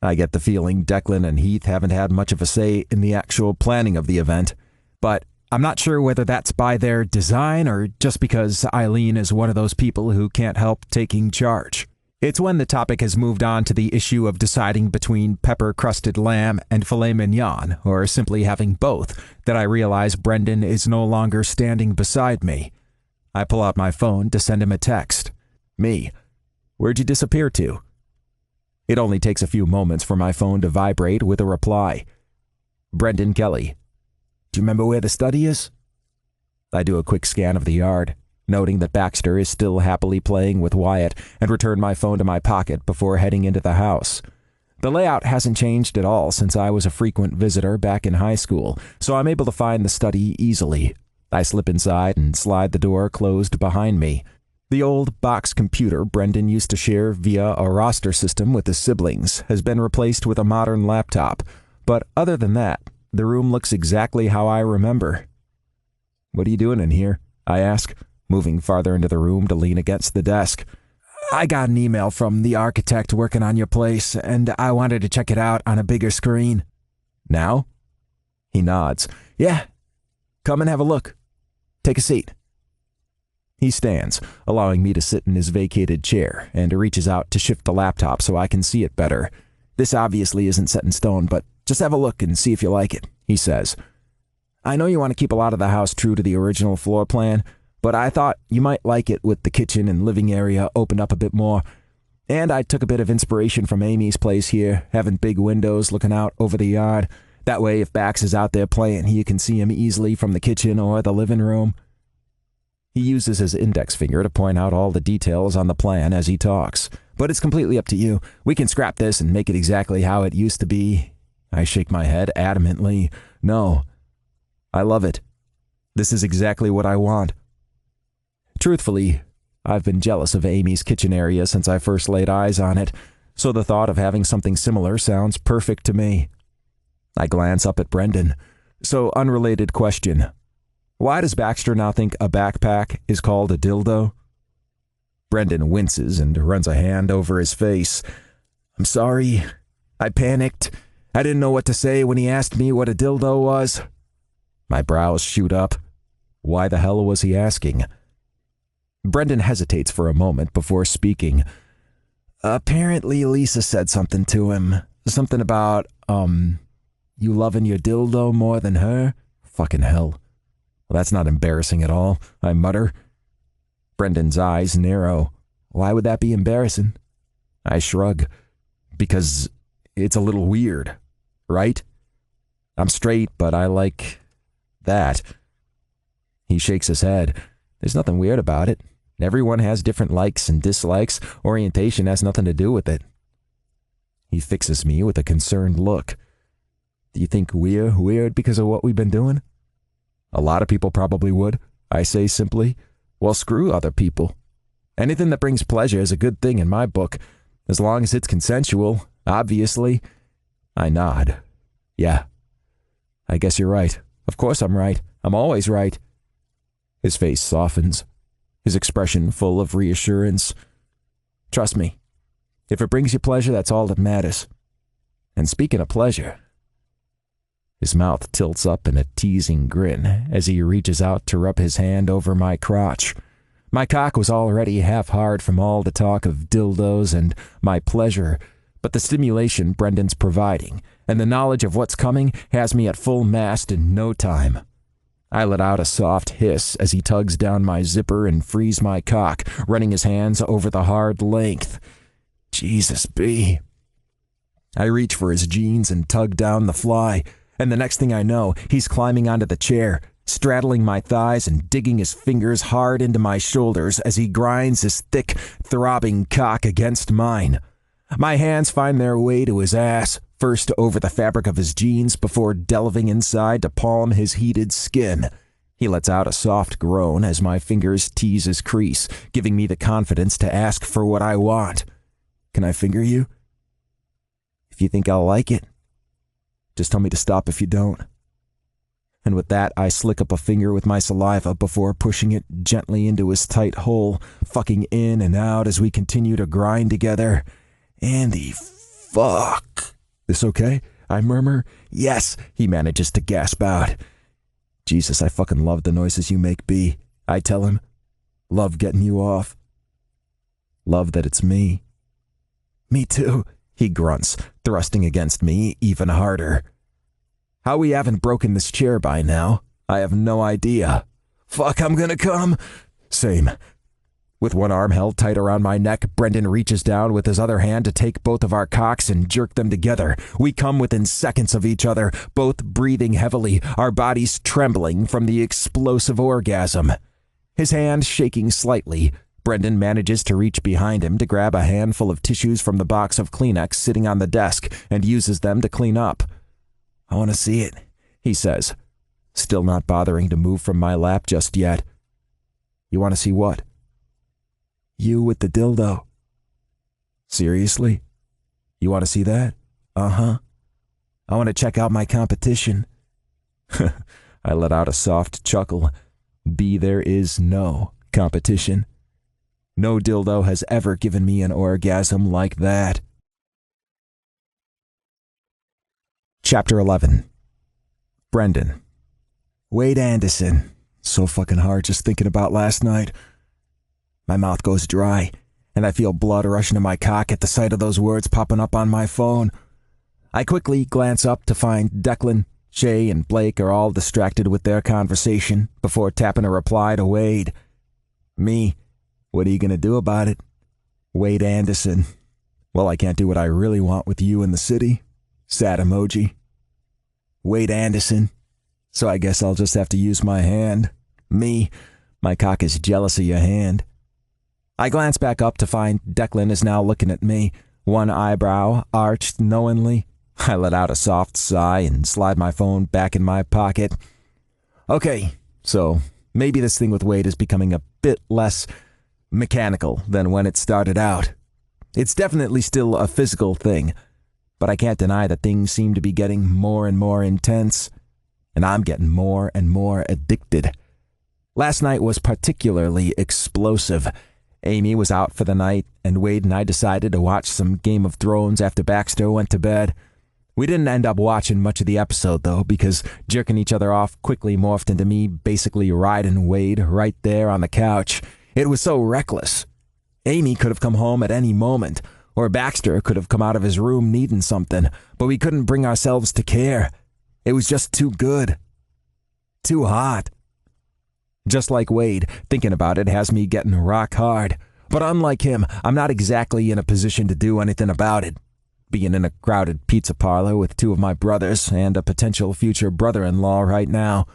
I get the feeling Declan and Heath haven't had much of a say in the actual planning of the event, but I'm not sure whether that's by their design or just because Eileen is one of those people who can't help taking charge. It's when the topic has moved on to the issue of deciding between pepper-crusted lamb and filet mignon, or simply having both, that I realize Brendan is no longer standing beside me. I pull out my phone to send him a text. Me, where'd you disappear to? It only takes a few moments for my phone to vibrate with a reply. Brendan Kelly. Do you remember where the study is? I do a quick scan of the yard, noting that Baxter is still happily playing with Wyatt, and return my phone to my pocket before heading into the house. The layout hasn't changed at all since I was a frequent visitor back in high school, so I'm able to find the study easily. I slip inside and slide the door closed behind me. The old box computer Brendan used to share via a roster system with his siblings has been replaced with a modern laptop, but other than that, the room looks exactly how I remember. What are you doing in here? I ask, moving farther into the room to lean against the desk. I got an email from the architect working on your place, and I wanted to check it out on a bigger screen. Now? He nods. Yeah. Come and have a look. Take a seat. He stands, allowing me to sit in his vacated chair, and reaches out to shift the laptop so I can see it better. This obviously isn't set in stone, but just have a look and see if you like it, he says. I know you want to keep a lot of the house true to the original floor plan, but I thought you might like it with the kitchen and living area opened up a bit more. And I took a bit of inspiration from Amy's place here, having big windows looking out over the yard. That way, if Bax is out there playing, you can see him easily from the kitchen or the living room. He uses his index finger to point out all the details on the plan as he talks. But it's completely up to you. We can scrap this and make it exactly how it used to be. I shake my head adamantly. No. I love it. This is exactly what I want. Truthfully, I've been jealous of Amy's kitchen area since I first laid eyes on it, so the thought of having something similar sounds perfect to me. I glance up at Brendan. So, unrelated question. Why does Baxter now think a backpack is called a dildo? Brendan winces and runs a hand over his face. I'm sorry. I panicked. I didn't know what to say when he asked me what a dildo was. My brows shoot up. Why the hell was he asking? Brendan hesitates for a moment before speaking. Apparently Lisa said something to him. Something about, you loving your dildo more than her? Fucking hell. Well, that's not embarrassing at all, I mutter. Brendan's eyes narrow. Why would that be embarrassing? I shrug. Because it's a little weird, right? I'm straight, but I like that. He shakes his head. There's nothing weird about it. Everyone has different likes and dislikes. Orientation has nothing to do with it. He fixes me with a concerned look. Do you think we're weird because of what we've been doing? A lot of people probably would, I say simply. Well, screw other people. Anything that brings pleasure is a good thing in my book, as long as it's consensual, obviously. I nod. Yeah. I guess you're right. Of course I'm right. I'm always right. His face softens, his expression full of reassurance. Trust me. If it brings you pleasure, that's all that matters. And speaking of pleasure... His mouth tilts up in a teasing grin as he reaches out to rub his hand over my crotch. My cock was already half hard from all the talk of dildos and my pleasure, but the stimulation Brendan's providing and the knowledge of what's coming has me at full mast in no time. I let out a soft hiss as he tugs down my zipper and frees my cock, running his hands over the hard length. Jesus B. I reach for his jeans and tug down the fly, and the next thing I know, he's climbing onto the chair, straddling my thighs and digging his fingers hard into my shoulders as he grinds his thick, throbbing cock against mine. My hands find their way to his ass, first over the fabric of his jeans before delving inside to palm his heated skin. He lets out a soft groan as my fingers tease his crease, giving me the confidence to ask for what I want. Can I finger you? If you think I'll like it. Just tell me to stop if you don't. And with that, I slick up a finger with my saliva before pushing it gently into his tight hole, fucking in and out as we continue to grind together. Andy, fuck. This okay? I murmur. Yes, he manages to gasp out. Jesus, I fucking love the noises you make, B. I tell him. Love getting you off. Love that it's me. Me too, he grunts, thrusting against me even harder. How we haven't broken this chair by now, I have no idea. Fuck, I'm gonna come. Same. With one arm held tight around my neck, Brendan reaches down with his other hand to take both of our cocks and jerk them together. We come within seconds of each other, both breathing heavily, our bodies trembling from the explosive orgasm. His hand shaking slightly, Brendan manages to reach behind him to grab a handful of tissues from the box of Kleenex sitting on the desk and uses them to clean up. I want to see it, he says, still not bothering to move from my lap just yet. You want to see what? You with the dildo. Seriously? You want to see that? Uh-huh. I want to check out my competition. I let out a soft chuckle. B, there is no competition. No dildo has ever given me an orgasm like that. Chapter 11. Brendan. Wade Anderson. So fucking hard just thinking about last night. My mouth goes dry, and I feel blood rushing to my cock at the sight of those words popping up on my phone. I quickly glance up to find Declan, Shay, and Blake are all distracted with their conversation before tapping a reply to Wade. Me. What are you going to do about it? Wade Anderson. Well, I can't do what I really want with you in the city. Sad emoji. Wade Anderson. So I guess I'll just have to use my hand. Me. My cock is jealous of your hand. I glance back up to find Declan is now looking at me, one eyebrow arched knowingly. I let out a soft sigh and slide my phone back in my pocket. Okay, so maybe this thing with Wade is becoming a bit less mechanical than when it started out. It's definitely still a physical thing, but I can't deny that things seem to be getting more and more intense, and I'm getting more and more addicted. Last night was particularly explosive. Amy was out for the night, and Wade and I decided to watch some Game of Thrones after Baxter went to bed. We didn't end up watching much of the episode, though, because jerking each other off quickly morphed into me basically riding Wade right there on the couch. It was so reckless. Amy could have come home at any moment, or Baxter could have come out of his room needing something, but we couldn't bring ourselves to care. It was just too good. Too hot. Just like Wade, thinking about it has me getting rock hard. But unlike him, I'm not exactly in a position to do anything about it. Being in a crowded pizza parlor with two of my brothers and a potential future brother-in-law right now.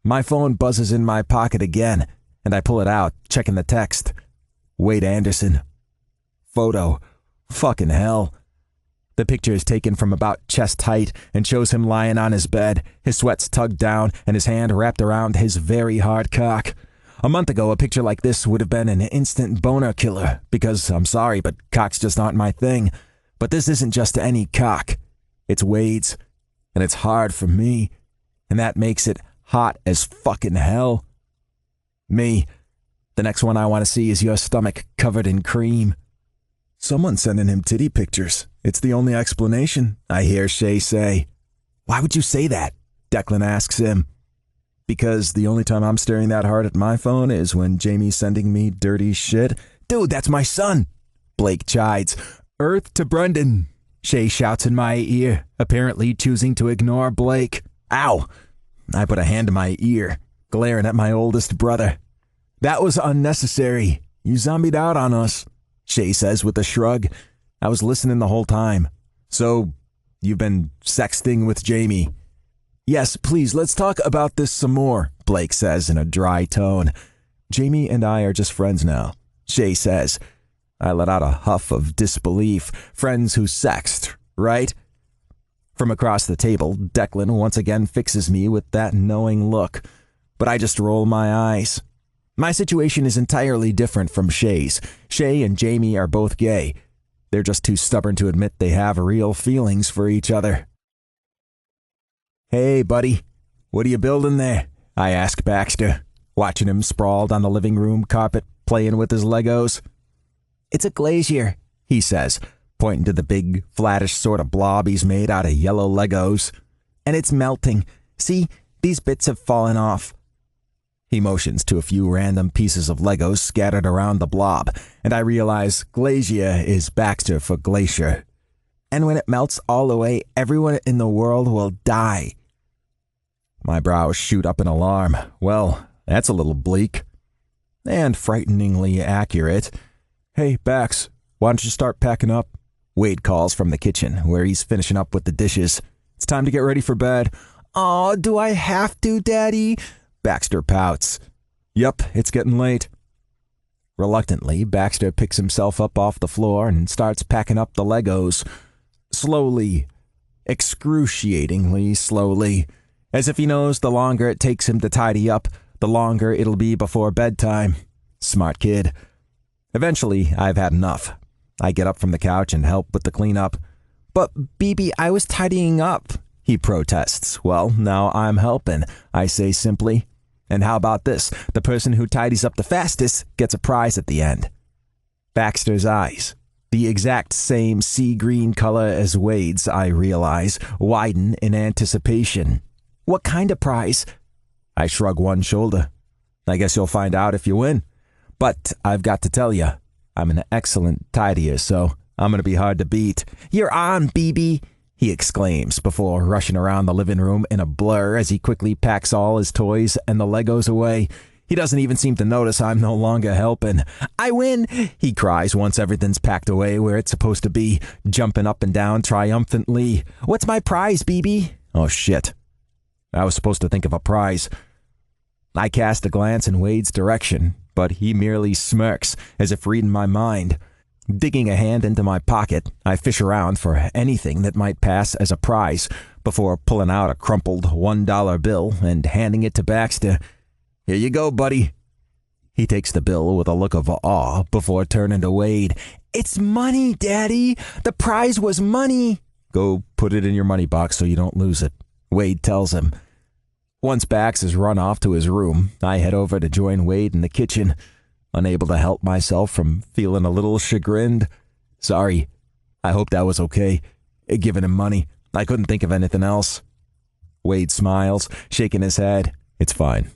My phone buzzes in my pocket again, and I pull it out, checking the text. Wade Anderson. Photo. Fucking hell. The picture is taken from about chest height and shows him lying on his bed, his sweats tugged down and his hand wrapped around his very hard cock. A month ago, a picture like this would have been an instant boner killer, because I'm sorry, but cocks just aren't my thing. But this isn't just any cock. It's Wade's, and it's hard for me, and that makes it hot as fucking hell. Me. The next one I want to see is your stomach covered in cream. Someone's sending him titty pictures. It's the only explanation, I hear Shay say. Why would you say that? Declan asks him. Because the only time I'm staring that hard at my phone is when Jamie's sending me dirty shit. Dude, that's my son, Blake chides. Earth to Brendan, Shay shouts in my ear, apparently choosing to ignore Blake. Ow! I put a hand to my ear, glaring at my oldest brother. That was unnecessary. You zombied out on us, Shay says with a shrug. I was listening the whole time. So, you've been sexting with Jamie? Yes, please, let's talk about this some more, Blake says in a dry tone. Jamie and I are just friends now, Shay says. I let out a huff of disbelief. Friends who sexed, right? From across the table, Declan once again fixes me with that knowing look, but I just roll my eyes. My situation is entirely different from Shay's. Shay and Jamie are both gay. They're just too stubborn to admit they have real feelings for each other. Hey, buddy, what are you building there? I ask Baxter, watching him sprawled on the living room carpet, playing with his Legos. It's a glacier, he says, pointing to the big, flattish sort of blob he's made out of yellow Legos. And it's melting. See, these bits have fallen off. He motions to a few random pieces of Legos scattered around the blob, and I realize glacier is Baxter for glacier. And when it melts all away, everyone in the world will die. My brows shoot up in alarm. Well, that's a little bleak. And frighteningly accurate. Hey, Bax, why don't you start packing up? Wade calls from the kitchen, where he's finishing up with the dishes. It's time to get ready for bed. Aw, do I have to, Daddy? Baxter pouts. Yup, it's getting late. Reluctantly, Baxter picks himself up off the floor and starts packing up the Legos. Slowly. Excruciatingly slowly. As if he knows the longer it takes him to tidy up, the longer it'll be before bedtime. Smart kid. Eventually, I've had enough. I get up from the couch and help with the cleanup. But, BB, I was tidying up, he protests. Well, now I'm helping, I say simply. And how about this? The person who tidies up the fastest gets a prize at the end. Baxter's eyes, the exact same sea green color as Wade's, I realize, widen in anticipation. What kind of prize? I shrug one shoulder. I guess you'll find out if you win. But I've got to tell you, I'm an excellent tidier, so I'm going to be hard to beat. You're on, BB, he exclaims before rushing around the living room in a blur as he quickly packs all his toys and the Legos away. He doesn't even seem to notice I'm no longer helping. I win, he cries once everything's packed away where it's supposed to be, jumping up and down triumphantly. What's my prize, BB? Oh, shit. I was supposed to think of a prize. I cast a glance in Wade's direction, but he merely smirks, as if reading my mind. Digging a hand into my pocket, I fish around for anything that might pass as a prize before pulling out a crumpled $1 bill and handing it to Baxter. Here you go, buddy. He takes the bill with a look of awe before turning to Wade. "It's money, Daddy! The prize was money!" "Go put it in your money box so you don't lose it," Wade tells him. Once Bax has run off to his room, I head over to join Wade in the kitchen, unable to help myself from feeling a little chagrined. "Sorry. I hope that was okay. Giving him money. I couldn't think of anything else." Wade smiles, shaking his head. "It's fine."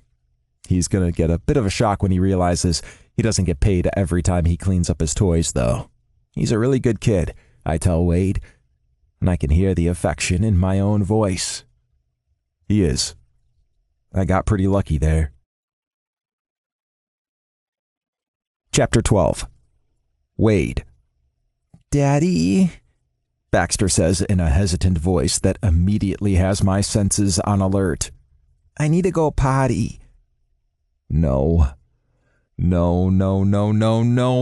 He's gonna get a bit of a shock when he realizes he doesn't get paid every time he cleans up his toys, though. He's a really good kid, I tell Wade, and I can hear the affection in my own voice. He is. I got pretty lucky there. Chapter 12. Wade. "Daddy," Baxter says in a hesitant voice that immediately has my senses on alert. "I need to go potty." No.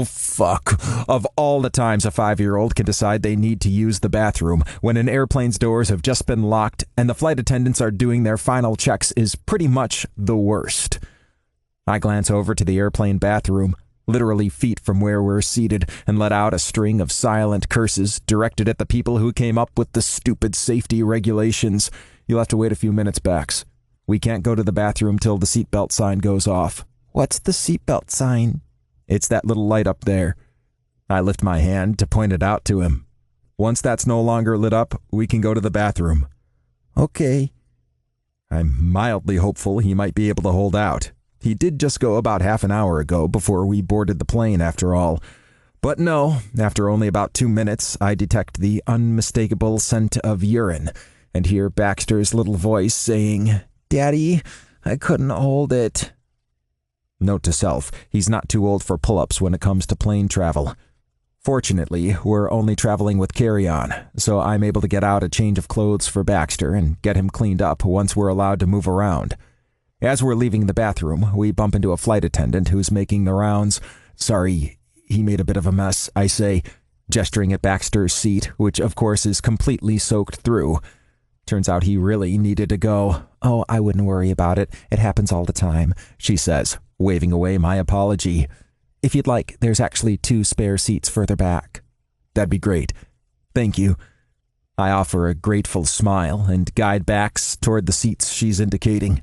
Fuck. Of all the times a 5-year-old can decide they need to use the bathroom when an airplane's doors have just been locked and the flight attendants are doing their final checks is pretty much the worst. I glance over to the airplane bathroom, literally feet from where we're seated, and let out a string of silent curses directed at the people who came up with the stupid safety regulations. "You'll have to wait a few minutes, Bax. We can't go to the bathroom till the seatbelt sign goes off." "What's the seatbelt sign?" "It's that little light up there." I lift my hand to point it out to him. "Once that's no longer lit up, we can go to the bathroom." "Okay." I'm mildly hopeful he might be able to hold out. He did just go about half an hour ago before we boarded the plane, after all. But no, after only about 2 minutes, I detect the unmistakable scent of urine and hear Baxter's little voice saying, "Daddy, I couldn't hold it." Note to self, he's not too old for pull-ups when it comes to plane travel. Fortunately, we're only traveling with carry-on, so I'm able to get out a change of clothes for Baxter and get him cleaned up once we're allowed to move around. As we're leaving the bathroom, we bump into a flight attendant who's making the rounds. "Sorry, he made a bit of a mess," I say, gesturing at Baxter's seat, which of course is completely soaked through. Turns out he really needed to go. "Oh, I wouldn't worry about it. It happens all the time," she says, waving away my apology. "If you'd like, there's actually 2 spare seats further back." "That'd be great. Thank you." I offer a grateful smile and guide Bax toward the seats she's indicating.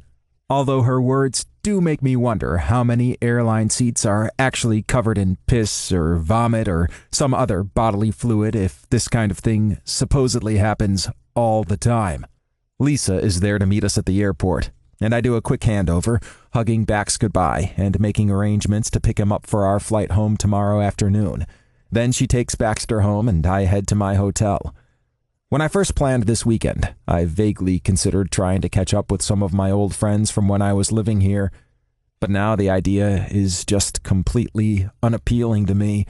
Although her words do make me wonder how many airline seats are actually covered in piss or vomit or some other bodily fluid if this kind of thing supposedly happens all the time. Lisa is there to meet us at the airport, and I do a quick handover, hugging Bax goodbye and making arrangements to pick him up for our flight home tomorrow afternoon. Then she takes Baxter home and I head to my hotel. When I first planned this weekend, I vaguely considered trying to catch up with some of my old friends from when I was living here, but now the idea is just completely unappealing to me.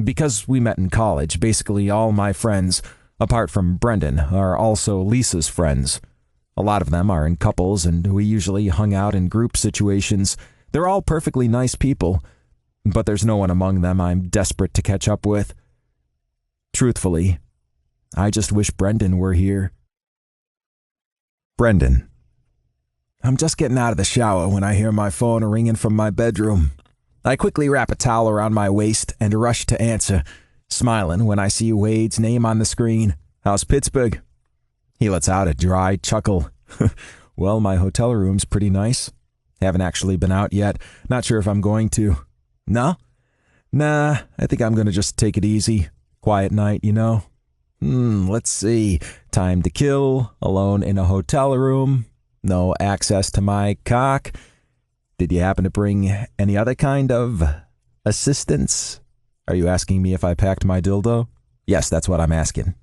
Because we met in college, basically all my friends, apart from Brendan, are also Lisa's friends. A lot of them are in couples, and we usually hung out in group situations. They're all perfectly nice people, but there's no one among them I'm desperate to catch up with. Truthfully, I just wish Brendan were here. Brendan. I'm just getting out of the shower when I hear my phone ringing from my bedroom. I quickly wrap a towel around my waist and rush to answer, smiling when I see Wade's name on the screen. "How's Pittsburgh?" He lets out a dry chuckle. "Well, my hotel room's pretty nice. Haven't actually been out yet. Not sure if I'm going to." "No?" "Nah, I think I'm going to just take it easy. Quiet night, you know." Let's see. Time to kill, alone in a hotel room, no access to my cock. Did you happen to bring any other kind of assistance? Are you asking me if I packed my dildo? Yes, that's what I'm asking.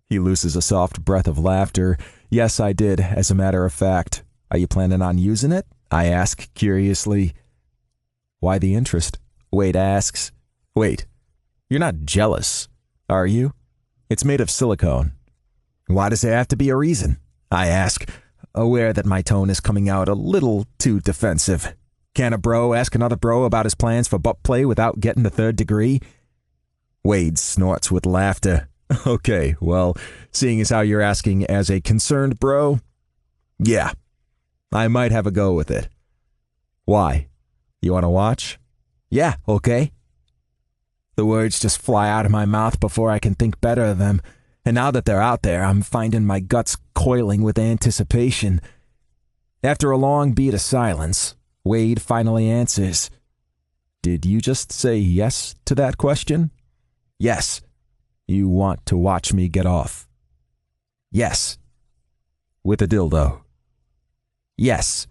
He looses a soft breath of laughter. Yes, I did, as a matter of fact. Are you planning on using it? I ask curiously. Why the interest? Wade asks. Wait, you're not jealous, are you? It's made of silicone. Why does there have to be a reason? I ask, aware that my tone is coming out a little too defensive. Can a bro ask another bro about his plans for butt play without getting the third degree? Wade snorts with laughter. Okay, well, seeing as how you're asking as a concerned bro, yeah, I might have a go with it. Why? You want to watch? Yeah, okay. The words just fly out of my mouth before I can think better of them, and now that they're out there, I'm finding my guts coiling with anticipation. After a long beat of silence, Wade finally answers. Did you just say yes to that question? Yes. You want to watch me get off? Yes. With a dildo? Yes.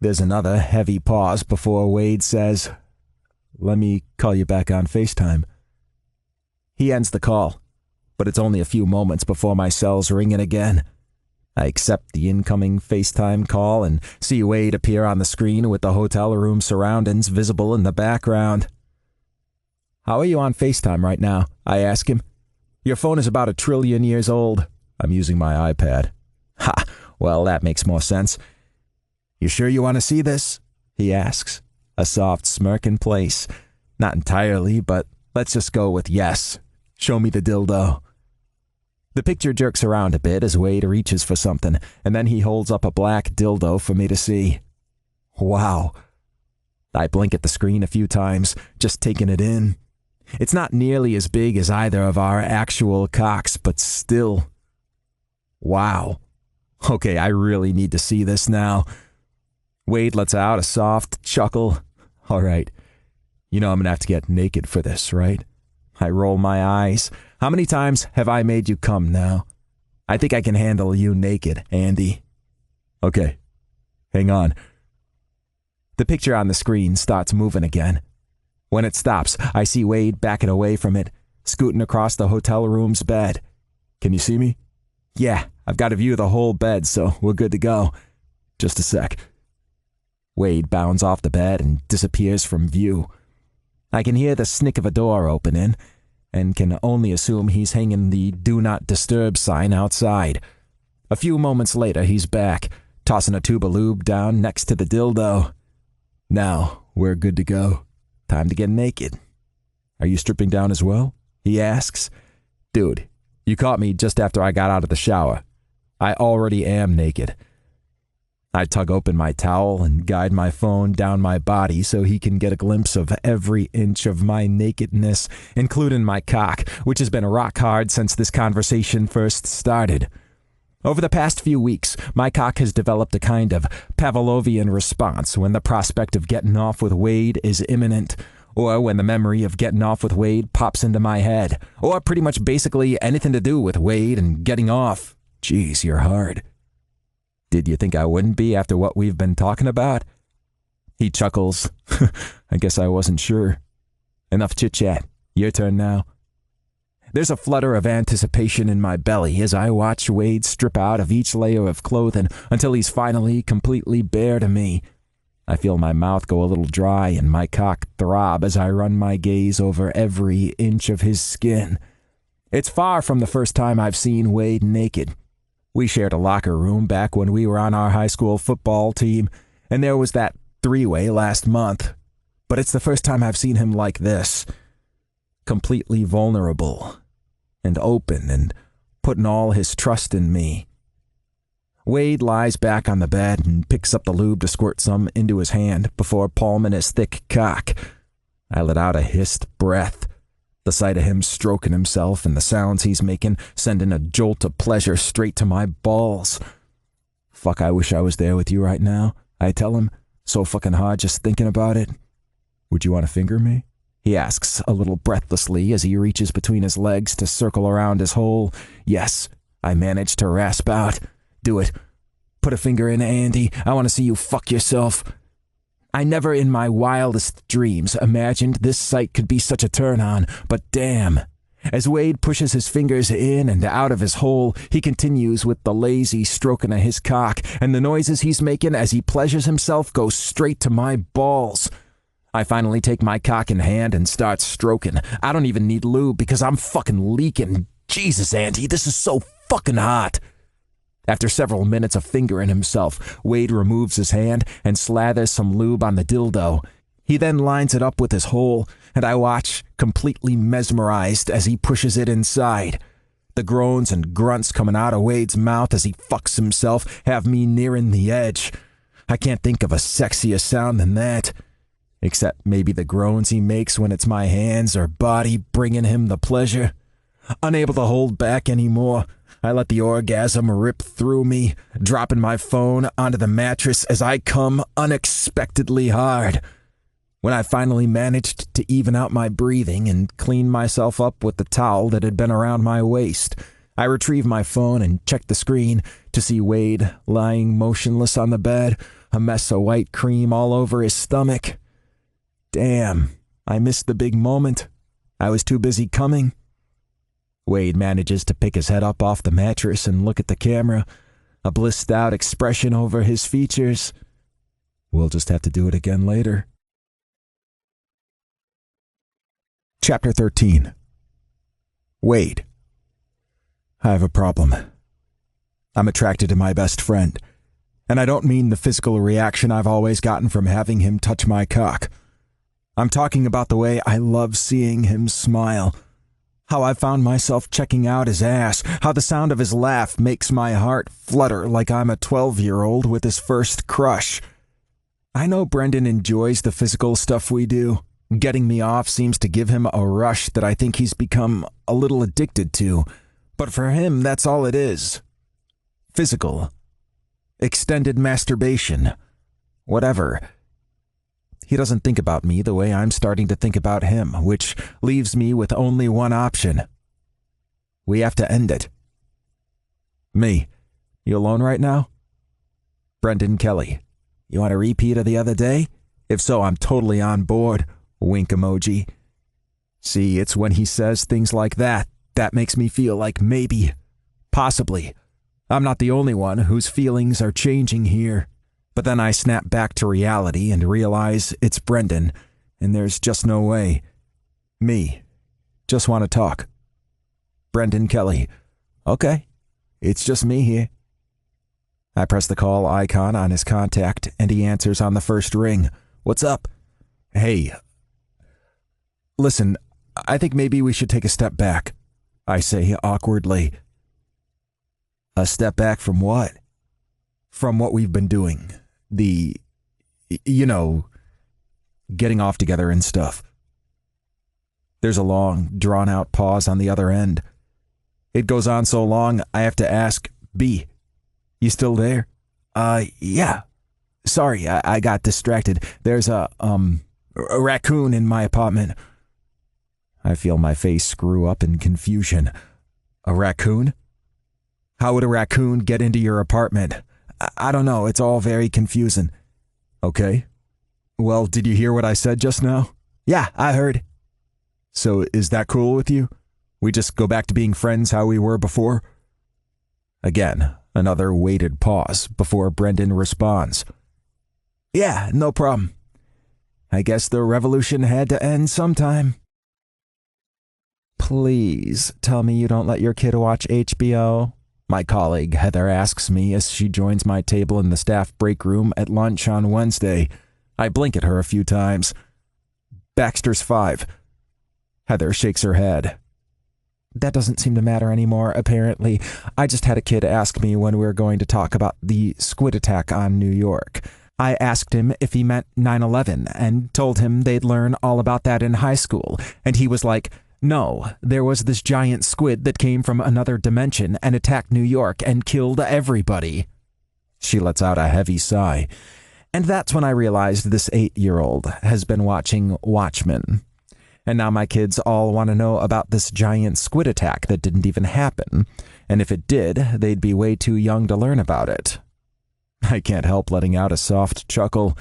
There's another heavy pause before Wade says, let me call you back on FaceTime. He ends the call, but it's only a few moments before my cell's ringing again. I accept the incoming FaceTime call and see Wade appear on the screen with the hotel room surroundings visible in the background. How are you on FaceTime right now? I ask him. Your phone is about 1 trillion years old. I'm using my iPad. Ha! Well, that makes more sense. You sure you want to see this? He asks, a soft smirk in place. Not entirely, but let's just go with yes. Show me the dildo. The picture jerks around a bit as Wade reaches for something, and then he holds up a black dildo for me to see. Wow. I blink at the screen a few times, just taking it in. It's not nearly as big as either of our actual cocks, but still. Wow. Okay, I really need to see this now. Wade lets out a soft chuckle. All right. You know I'm going to have to get naked for this, right? I roll my eyes. How many times have I made you come now? I think I can handle you naked, Andy. Okay. Hang on. The picture on the screen starts moving again. When it stops, I see Wade backing away from it, scooting across the hotel room's bed. Can you see me? Yeah, I've got a view of the whole bed, so we're good to go. Just a sec. Wade bounds off the bed and disappears from view. I can hear the snick of a door opening, and can only assume he's hanging the Do Not Disturb sign outside. A few moments later, he's back, tossing a tube of lube down next to the dildo. Now, we're good to go. Time to get naked. Are you stripping down as well? He asks. Dude, you caught me just after I got out of the shower. I already am naked. I tug open my towel and guide my phone down my body so he can get a glimpse of every inch of my nakedness, including my cock, which has been rock hard since this conversation first started. Over the past few weeks, my cock has developed a kind of Pavlovian response when the prospect of getting off with Wade is imminent, or when the memory of getting off with Wade pops into my head, or pretty much basically anything to do with Wade and getting off. Jeez, you're hard. Did you think I wouldn't be after what we've been talking about? He chuckles. I guess I wasn't sure. Enough chit-chat. Your turn now. There's a flutter of anticipation in my belly as I watch Wade strip out of each layer of clothing until he's finally completely bare to me. I feel my mouth go a little dry and my cock throb as I run my gaze over every inch of his skin. It's far from the first time I've seen Wade naked. We shared a locker room back when we were on our high school football team, and there was that three-way last month. But it's the first time I've seen him like this. Completely vulnerable, and open, and putting all his trust in me. Wade lies back on the bed and picks up the lube to squirt some into his hand before palming his thick cock. I let out a hissed breath. The sight of him stroking himself and the sounds he's making sending a jolt of pleasure straight to my balls. Fuck, I wish I was there with you right now, I tell him, so fucking hard just thinking about it. Would you want to finger me? He asks a little breathlessly as he reaches between his legs to circle around his hole. Yes, I manage to rasp out. Do it. Put a finger in, Andy. I want to see you fuck yourself. I never in my wildest dreams imagined this sight could be such a turn-on, but damn. As Wade pushes his fingers in and out of his hole, he continues with the lazy stroking of his cock, and the noises he's making as he pleasures himself go straight to my balls. I finally take my cock in hand and start stroking. I don't even need lube because I'm fucking leaking. Jesus, Andy, this is so fucking hot. After several minutes of fingering himself, Wade removes his hand and slathers some lube on the dildo. He then lines it up with his hole, and I watch, completely mesmerized, as he pushes it inside. The groans and grunts coming out of Wade's mouth as he fucks himself have me nearing the edge. I can't think of a sexier sound than that. except maybe the groans he makes when it's my hands or body bringing him the pleasure. Unable to hold back anymore, I let the orgasm rip through me, dropping my phone onto the mattress as I come unexpectedly hard. When I finally managed to even out my breathing and clean myself up with the towel that had been around my waist, I retrieved my phone and checked the screen to see Wade lying motionless on the bed, a mess of white cream all over his stomach. Damn, I missed the big moment. I was too busy coming. Wade manages to pick his head up off the mattress and look at the camera, a blissed out expression over his features. We'll just have to do it again later. Chapter 13. Wade. I have a problem. I'm attracted to my best friend, and I don't mean the physical reaction I've always gotten from having him touch my cock. I'm talking about the way I love seeing him smile, how I found myself checking out his ass, how the sound of his laugh makes my heart flutter like I'm a 12-year-old with his first crush. I know Brendan enjoys the physical stuff we do. Getting me off seems to give him a rush that I think he's become a little addicted to, but for him, that's all it is. Physical. Extended masturbation. Whatever. He doesn't think about me the way I'm starting to think about him, which leaves me with only one option. We have to end it. Me. You alone right now? Brendan Kelly. You want a repeat of the other day? If so, I'm totally on board. Wink emoji. See, it's when he says things like that makes me feel like maybe, possibly, I'm not the only one whose feelings are changing here. But then I snap back to reality and realize it's Brendan, and there's just no way. Me. Just want to talk. Brendan Kelly. Okay. It's just me here. I press the call icon on his contact, and he answers on the first ring. What's up? Hey. Listen, I think maybe we should take a step back, I say awkwardly. A step back from what? From what we've been doing. Getting off together and stuff. There's a long, drawn-out pause on the other end. It goes on so long, I have to ask, B, you still there? Yeah. Sorry, I got distracted. There's a raccoon in my apartment. I feel my face screw up in confusion. A raccoon? How would a raccoon get into your apartment? I don't know, it's all very confusing. Okay. Well, did you hear what I said just now? Yeah, I heard. So is that cool with you? We just go back to being friends how we were before? Again, another weighted pause before Brendan responds. Yeah, no problem. I guess the revolution had to end sometime. Please tell me you don't let your kid watch HBO. My colleague Heather asks me as she joins my table in the staff break room at lunch on Wednesday. I blink at her a few times. Baxter's 5. Heather shakes her head. That doesn't seem to matter anymore, apparently. I just had a kid ask me when we were going to talk about the squid attack on New York. I asked him if he meant 9/11 and told him they'd learn all about that in high school, and he was like, no, there was this giant squid that came from another dimension and attacked New York and killed everybody. She lets out a heavy sigh. And that's when I realized this 8-year-old has been watching Watchmen. And now my kids all want to know about this giant squid attack that didn't even happen. And if it did, they'd be way too young to learn about it. I can't help letting out a soft chuckle.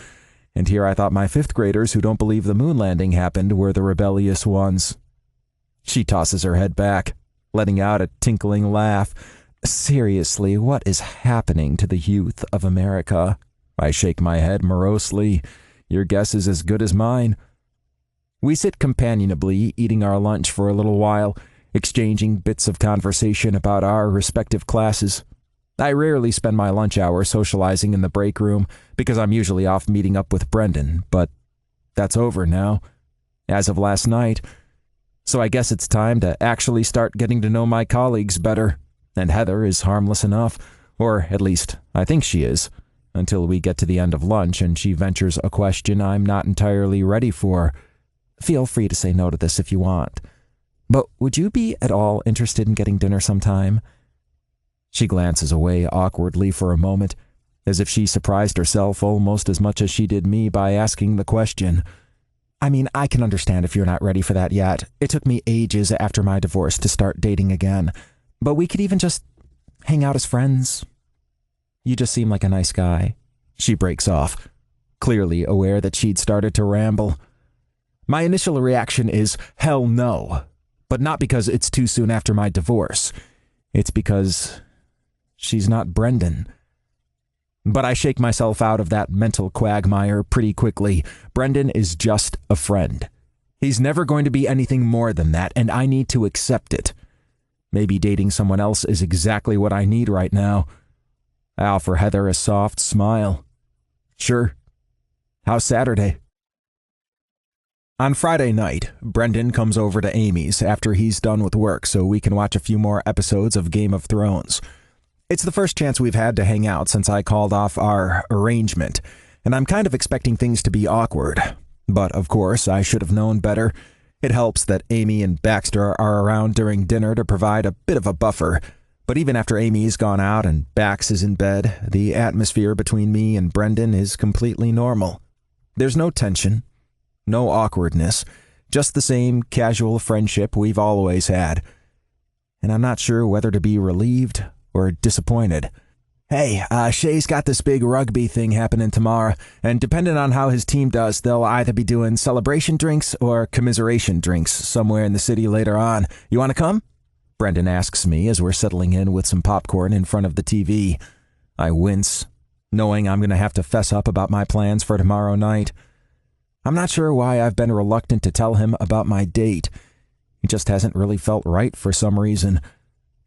And here I thought my 5th graders who don't believe the moon landing happened were the rebellious ones. She tosses her head back, letting out a tinkling laugh. Seriously, what is happening to the youth of America? I shake my head morosely. Your guess is as good as mine. We sit companionably, eating our lunch for a little while, exchanging bits of conversation about our respective classes. I rarely spend my lunch hour socializing in the break room because I'm usually off meeting up with Brendan, but that's over now, as of last night. So I guess it's time to actually start getting to know my colleagues better. And Heather is harmless enough, or at least I think she is. until we get to the end of lunch and she ventures a question I'm not entirely ready for. Feel free to say no to this if you want. But would you be at all interested in getting dinner sometime? She glances away awkwardly for a moment, as if she surprised herself almost as much as she did me by asking the question. I mean, I can understand if you're not ready for that yet. It took me ages after my divorce to start dating again. But we could even just hang out as friends. You just seem like a nice guy. She breaks off, clearly aware that she'd started to ramble. My initial reaction is, hell no. But not because it's too soon after my divorce. It's because she's not Brendan. But I shake myself out of that mental quagmire pretty quickly. Brendan is just a friend. He's never going to be anything more than that, and I need to accept it. Maybe dating someone else is exactly what I need right now. I offer Heather a soft smile. Sure. How's Saturday? On Friday night, Brendan comes over to Amy's after he's done with work so we can watch a few more episodes of Game of Thrones. It's the first chance we've had to hang out since I called off our arrangement, and I'm kind of expecting things to be awkward. But, of course, I should have known better. It helps that Amy and Baxter are around during dinner to provide a bit of a buffer. But even after Amy's gone out and Bax is in bed, the atmosphere between me and Brendan is completely normal. There's no tension. No awkwardness, just the same casual friendship we've always had. And I'm not sure whether to be relieved or disappointed. Hey, Shay's got this big rugby thing happening tomorrow, and depending on how his team does, they'll either be doing celebration drinks or commiseration drinks somewhere in the city later on. You want to come? Brendan asks me as we're settling in with some popcorn in front of the TV. I wince, knowing I'm going to have to fess up about my plans for tomorrow night. I'm not sure why I've been reluctant to tell him about my date. It just hasn't really felt right for some reason.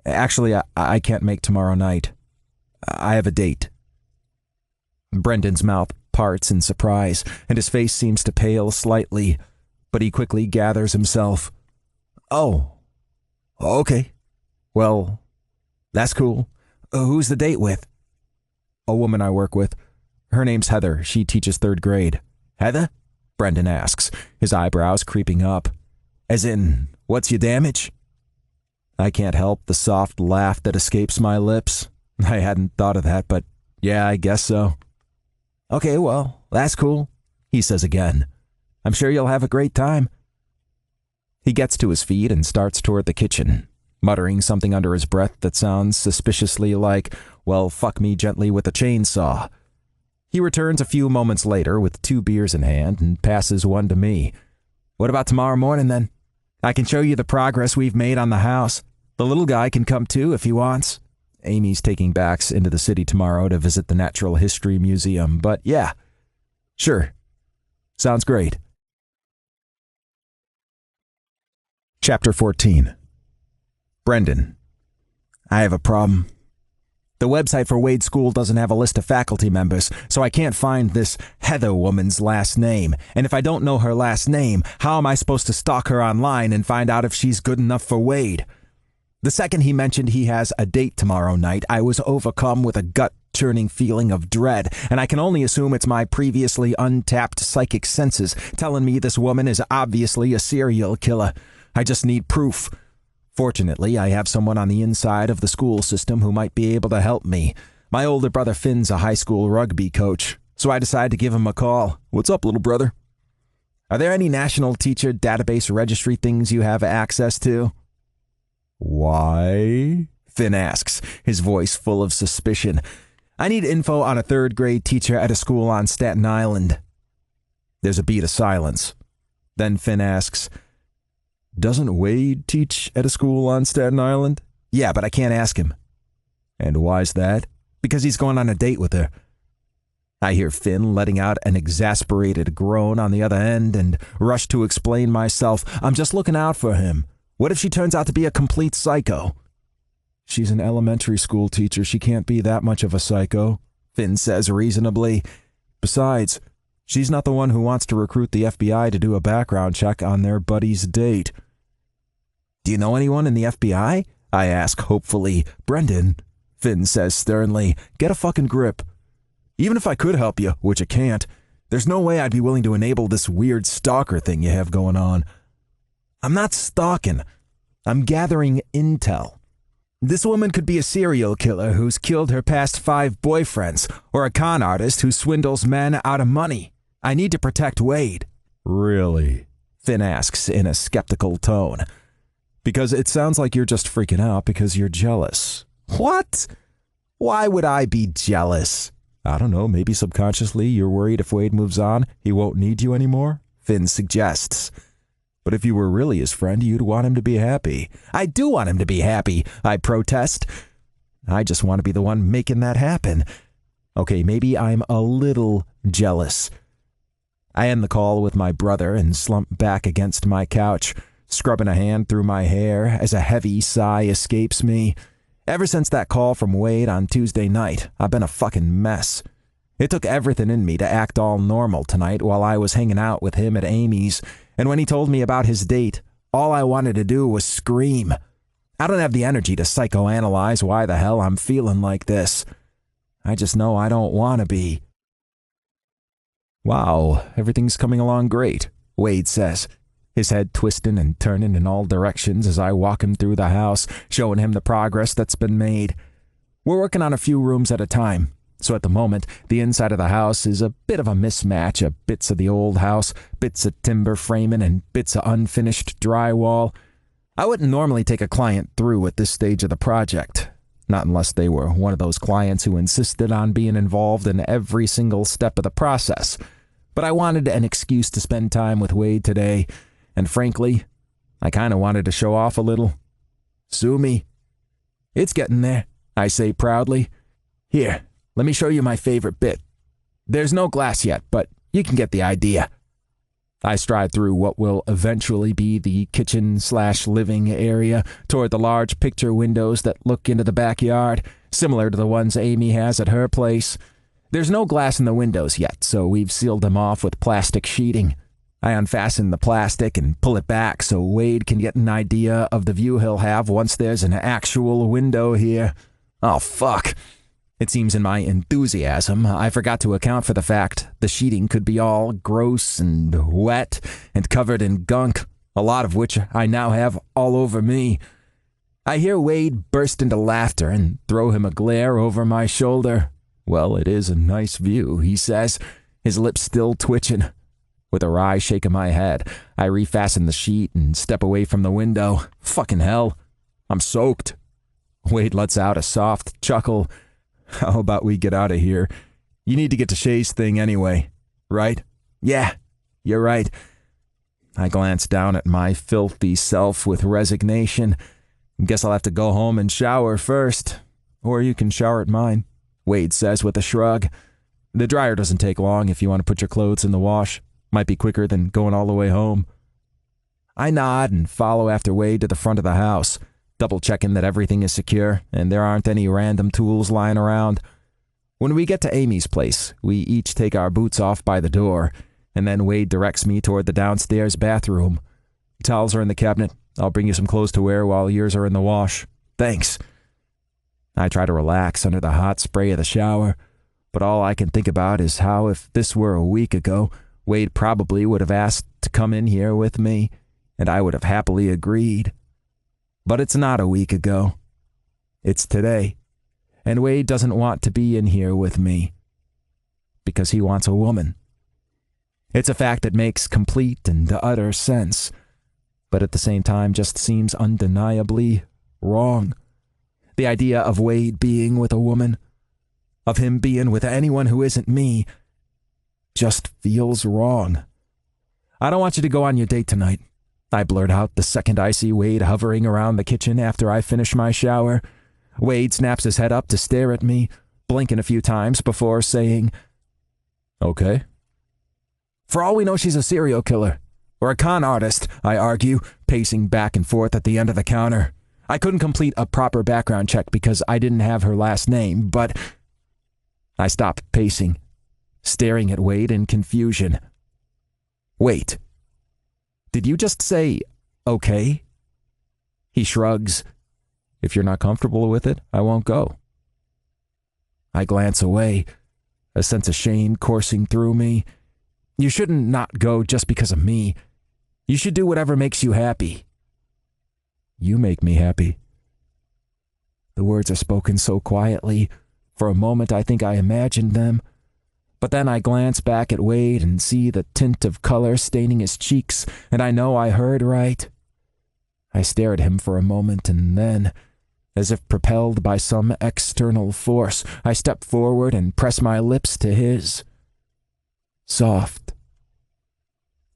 Actually, I can't make tomorrow night. I have a date. Brendan's mouth parts in surprise, and his face seems to pale slightly, but he quickly gathers himself. Oh, okay. Well, that's cool. Who's the date with? A woman I work with. Her name's Heather. She teaches 3rd grade. Heather? Brendan asks, his eyebrows creeping up. As in, what's your damage? I can't help the soft laugh that escapes my lips. I hadn't thought of that, but yeah, I guess so. Okay, well, that's cool, he says again. I'm sure you'll have a great time. He gets to his feet and starts toward the kitchen, muttering something under his breath that sounds suspiciously like, well, fuck me gently with a chainsaw. He returns a few moments later with 2 beers in hand and passes one to me. What about tomorrow morning, then? I can show you the progress we've made on the house. The little guy can come too if he wants. Amy's taking Bax into the city tomorrow to visit the Natural History Museum, but yeah, sure. Sounds great. Chapter 14. Brendan. I have a problem. The website for Wade's school doesn't have a list of faculty members, so I can't find this Heather woman's last name. And if I don't know her last name, how am I supposed to stalk her online and find out if she's good enough for Wade? The second he mentioned he has a date tomorrow night, I was overcome with a gut-churning feeling of dread, and I can only assume it's my previously untapped psychic senses telling me this woman is obviously a serial killer. I just need proof. Fortunately, I have someone on the inside of the school system who might be able to help me. My older brother Finn's a high school rugby coach, so I decided to give him a call. What's up, little brother? Are there any national teacher database registry things you have access to? Why? Finn asks, his voice full of suspicion. I need info on a 3rd grade teacher at a school on Staten Island. There's a beat of silence. Then Finn asks, doesn't Wade teach at a school on Staten Island? Yeah, but I can't ask him. And why's that? Because he's going on a date with her. I hear Finn letting out an exasperated groan on the other end and rush to explain myself. I'm just looking out for him. What if she turns out to be a complete psycho? She's an elementary school teacher. She can't be that much of a psycho, Finn says reasonably. Besides, she's not the one who wants to recruit the FBI to do a background check on their buddy's date. Do you know anyone in the FBI? I ask hopefully. Brendan, Finn says sternly, get a fucking grip. Even if I could help you, which I can't, there's no way I'd be willing to enable this weird stalker thing you have going on. I'm not stalking. I'm gathering intel. This woman could be a serial killer who's killed her past 5 boyfriends, or a con artist who swindles men out of money. I need to protect Wade. Really? Finn asks in a skeptical tone. Because it sounds like you're just freaking out because you're jealous. What? Why would I be jealous? I don't know, maybe subconsciously you're worried if Wade moves on, he won't need you anymore? Finn suggests. But if you were really his friend, you'd want him to be happy. I do want him to be happy, I protest. I just want to be the one making that happen. Okay, maybe I'm a little jealous. I end the call with my brother and slump back against my couch, scrubbing a hand through my hair as a heavy sigh escapes me. Ever since that call from Wade on Tuesday night, I've been a fucking mess. It took everything in me to act all normal tonight while I was hanging out with him at Amy's, and when he told me about his date, all I wanted to do was scream. I don't have the energy to psychoanalyze why the hell I'm feeling like this. I just know I don't want to be. Wow, everything's coming along great, Wade says, his head twisting and turning in all directions as I walk him through the house, showing him the progress that's been made. We're working on a few rooms at a time, so at the moment, the inside of the house is a bit of a mismatch of bits of the old house, bits of timber framing, and bits of unfinished drywall. I wouldn't normally take a client through at this stage of the project, not unless they were one of those clients who insisted on being involved in every single step of the process. But I wanted an excuse to spend time with Wade today, and frankly, I kind of wanted to show off a little. Sue me. It's getting there, I say proudly. Here, let me show you my favorite bit. There's no glass yet, but you can get the idea. I stride through what will eventually be the kitchen/living area toward the large picture windows that look into the backyard, similar to the ones Amy has at her place. There's no glass in the windows yet, so we've sealed them off with plastic sheeting. I unfasten the plastic and pull it back so Wade can get an idea of the view he'll have once there's an actual window here. Oh, fuck. It seems in my enthusiasm, I forgot to account for the fact the sheeting could be all gross and wet and covered in gunk, a lot of which I now have all over me. I hear Wade burst into laughter and throw him a glare over my shoulder. Well, it is a nice view, he says, his lips still twitching. With a wry shake of my head, I refasten the sheet and step away from the window. Fucking hell, I'm soaked. Wade lets out a soft chuckle. How about we get out of here? You need to get to Shay's thing anyway, right? Yeah, you're right. I glance down at my filthy self with resignation. Guess I'll have to go home and shower first. Or you can shower at mine, Wade says with a shrug. The dryer doesn't take long if you want to put your clothes in the wash. Might be quicker than going all the way home. I nod and follow after Wade to the front of the house, double-checking that everything is secure and there aren't any random tools lying around. When we get to Amy's place, we each take our boots off by the door, and then Wade directs me toward the downstairs bathroom. Towels are in the cabinet. I'll bring you some clothes to wear while yours are in the wash. Thanks. I try to relax under the hot spray of the shower, but all I can think about is how if this were a week ago, Wade probably would have asked to come in here with me, and I would have happily agreed. But it's not a week ago. It's today, and Wade doesn't want to be in here with me because he wants a woman. It's a fact that makes complete and utter sense, but at the same time just seems undeniably wrong. The idea of Wade being with a woman, of him being with anyone who isn't me, just feels wrong. I don't want you to go on your date tonight, I blurt out the second I see Wade hovering around the kitchen after I finish my shower. Wade snaps his head up to stare at me, blinking a few times before saying, Okay. For all we know, she's a serial killer. Or a con artist, I argue, pacing back and forth at the end of the counter. I couldn't complete a proper background check because I didn't have her last name, but I stopped pacing, staring at Wade in confusion. Wait. Did you just say, okay? He shrugs. If you're not comfortable with it, I won't go. I glance away. a sense of shame coursing through me. You shouldn't not go just because of me. You should do whatever makes you happy. You make me happy. The words are spoken so quietly. For a moment I think I imagined them. But then I glance back at Wade and see the tint of color staining his cheeks, and I know I heard right. I stare at him for a moment, and then, as if propelled by some external force, I step forward and press my lips to his. Soft.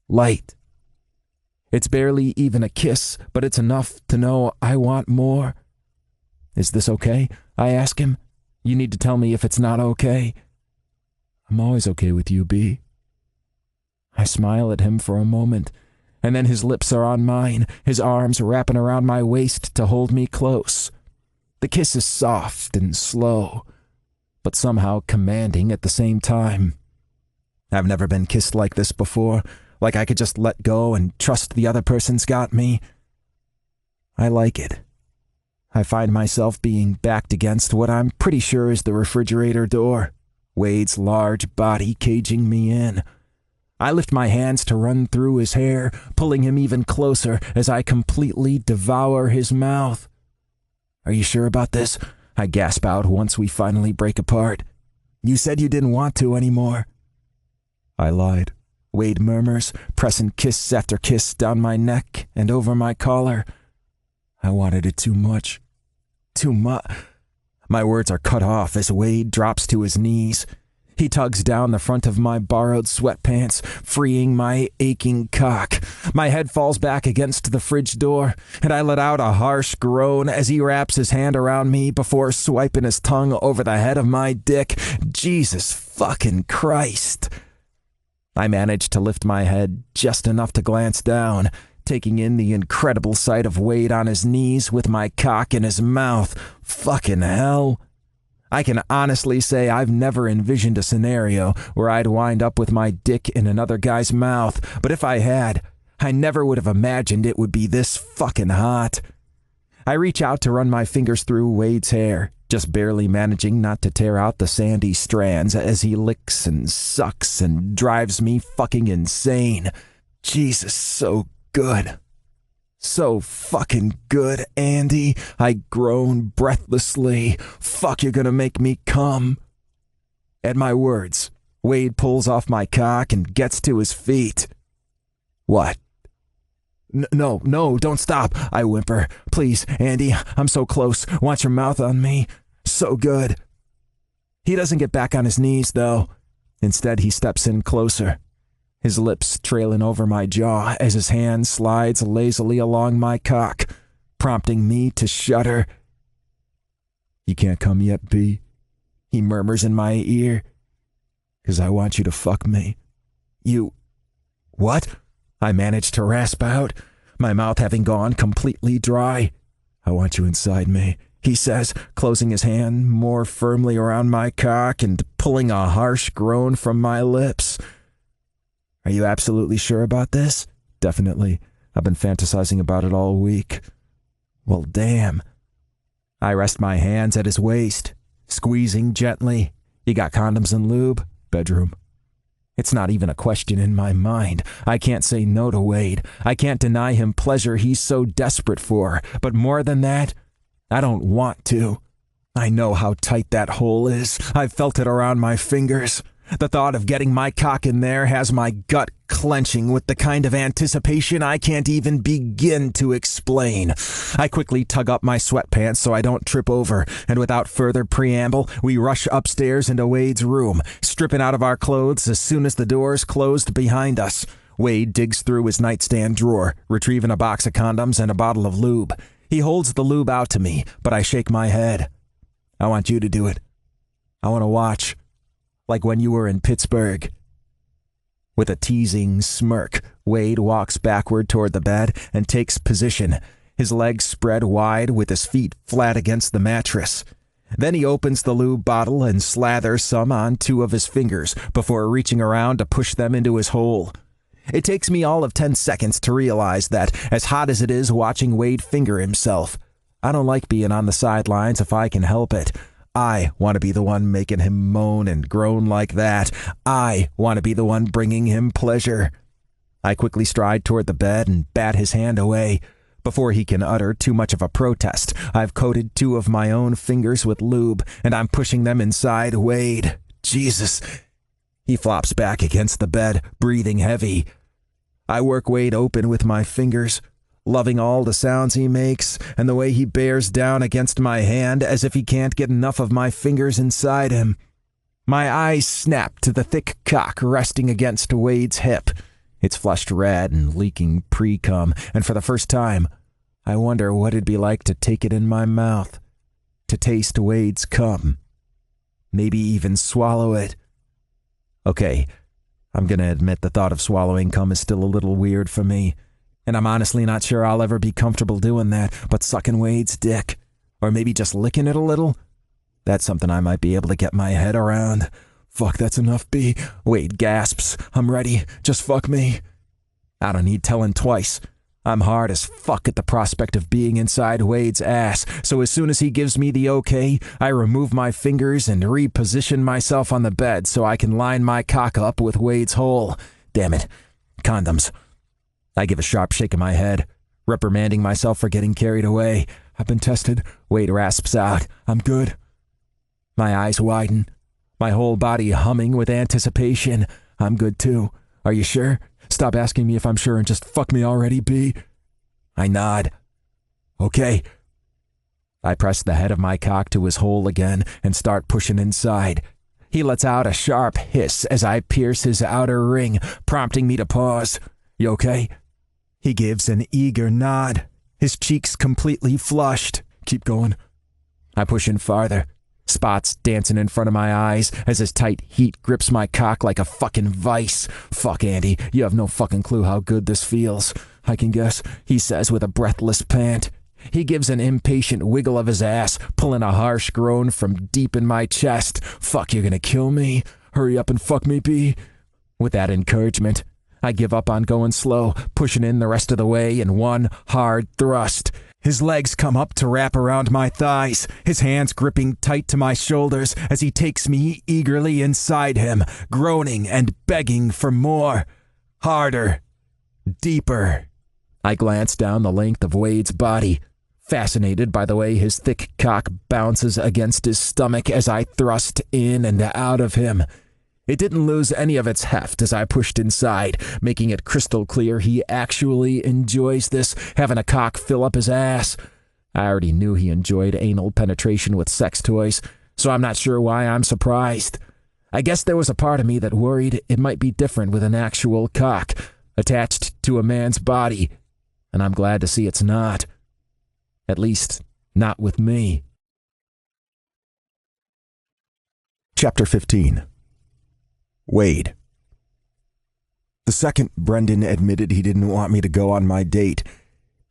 Light. It's barely even a kiss, but it's enough to know I want more. Is this okay? I ask him. You need to tell me if it's not okay. I'm always okay with you, B. I smile at him for a moment, and then his lips are on mine, his arms wrapping around my waist to hold me close. The kiss is soft and slow, but somehow commanding at the same time. I've never been kissed like this before, like I could just let go and trust the other person's got me. I like it. I find myself being backed against what I'm pretty sure is the refrigerator door, Wade's large body caging me in. I lift my hands to run through his hair, pulling him even closer as I completely devour his mouth. Are you sure about this? I gasp out once we finally break apart. You said you didn't want to anymore. I lied, Wade murmurs, pressing kiss after kiss down my neck and over my collar. I wanted it too much. Too much. My words are cut off as Wade drops to his knees. He tugs down the front of my borrowed sweatpants, freeing my aching cock. My head falls back against the fridge door, and I let out a harsh groan as he wraps his hand around me before swiping his tongue over the head of my dick. Jesus fucking Christ. I manage to lift my head just enough to glance down, taking in the incredible sight of Wade on his knees with my cock in his mouth. Fucking hell. I can honestly say I've never envisioned a scenario where I'd wind up with my dick in another guy's mouth, but if I had, I never would have imagined it would be this fucking hot. I reach out to run my fingers through Wade's hair, just barely managing not to tear out the sandy strands as he licks and sucks and drives me fucking insane. Jesus, so good. So fucking good, Andy. I groan breathlessly. Fuck, you're gonna make me come. At my words, Wade pulls off my cock and gets to his feet. What? No, don't stop, I whimper. Please, Andy, I'm so close. Want your mouth on me. So good. He doesn't get back on his knees, though. Instead, he steps in closer, his lips trailing over my jaw as his hand slides lazily along my cock, prompting me to shudder. You can't come yet, B, he murmurs in my ear, 'cause I want you to fuck me. You... What? I managed to rasp out, my mouth having gone completely dry. I want you inside me, he says, closing his hand more firmly around my cock and pulling a harsh groan from my lips. Are you absolutely sure about this? Definitely. I've been fantasizing about it all week. Well, damn. I rest my hands at his waist, squeezing gently. You got condoms and lube? Bedroom. It's not even a question in my mind. I can't say no to Wade. I can't deny him pleasure he's so desperate for. But more than that, I don't want to. I know how tight that hole is. I've felt it around my fingers. The thought of getting my cock in there has my gut clenching with the kind of anticipation I can't even begin to explain. I quickly tug up my sweatpants so I don't trip over, and without further preamble, we rush upstairs into Wade's room, stripping out of our clothes as soon as the doors closed behind us. Wade digs through his nightstand drawer, retrieving a box of condoms and a bottle of lube. He holds the lube out to me, but I shake my head. I want you to do it. I want to watch. Like when you were in Pittsburgh. With a teasing smirk, Wade walks backward toward the bed and takes position, his legs spread wide with his feet flat against the mattress. Then he opens the lube bottle and slathers some on 2 of his fingers before reaching around to push them into his hole. It takes me all of 10 seconds to realize that, as hot as it is watching Wade finger himself, I don't like being on the sidelines if I can help it. I want to be the one making him moan and groan like that. I want to be the one bringing him pleasure. I quickly stride toward the bed and bat his hand away. Before he can utter too much of a protest, I've coated 2 of my own fingers with lube, and I'm pushing them inside Wade. Jesus. He flops back against the bed, breathing heavy. I work Wade open with my fingers, loving all the sounds he makes and the way he bears down against my hand as if he can't get enough of my fingers inside him. My eyes snap to the thick cock resting against Wade's hip. It's flushed red and leaking pre-cum, and for the first time, I wonder what it'd be like to take it in my mouth, to taste Wade's cum, maybe even swallow it. Okay, I'm gonna admit the thought of swallowing cum is still a little weird for me, and I'm honestly not sure I'll ever be comfortable doing that, but sucking Wade's dick, or maybe just licking it a little, that's something I might be able to get my head around. Fuck, that's enough, B. Wade gasps. I'm ready. Just fuck me. I don't need telling twice. I'm hard as fuck at the prospect of being inside Wade's ass, so as soon as he gives me the okay, I remove my fingers and reposition myself on the bed so I can line my cock up with Wade's hole. Damn it. Condoms. I give a sharp shake of my head, reprimanding myself for getting carried away. I've been tested. Wade rasps out. I'm good. My eyes widen, my whole body humming with anticipation. I'm good too. Are you sure? Stop asking me if I'm sure and just fuck me already, B. I nod. Okay. I press the head of my cock to his hole again and start pushing inside. He lets out a sharp hiss as I pierce his outer ring, prompting me to pause. You okay? He gives an eager nod, his cheeks completely flushed. Keep going. I push in farther, spots dancing in front of my eyes as his tight heat grips my cock like a fucking vice. Fuck, Andy, you have no fucking clue how good this feels. I can guess, he says with a breathless pant. He gives an impatient wiggle of his ass, pulling a harsh groan from deep in my chest. Fuck, you're gonna kill me? Hurry up and fuck me, B. With that encouragement, I give up on going slow, pushing in the rest of the way in one hard thrust. His legs come up to wrap around my thighs, his hands gripping tight to my shoulders as he takes me eagerly inside him, groaning and begging for more. Harder. Deeper. I glance down the length of Wade's body, fascinated by the way his thick cock bounces against his stomach as I thrust in and out of him. It didn't lose any of its heft as I pushed inside, making it crystal clear he actually enjoys this, having a cock fill up his ass. I already knew he enjoyed anal penetration with sex toys, so I'm not sure why I'm surprised. I guess there was a part of me that worried it might be different with an actual cock, attached to a man's body, and I'm glad to see it's not. At least, not with me. Chapter 15. Wade. The second Brendan admitted he didn't want me to go on my date,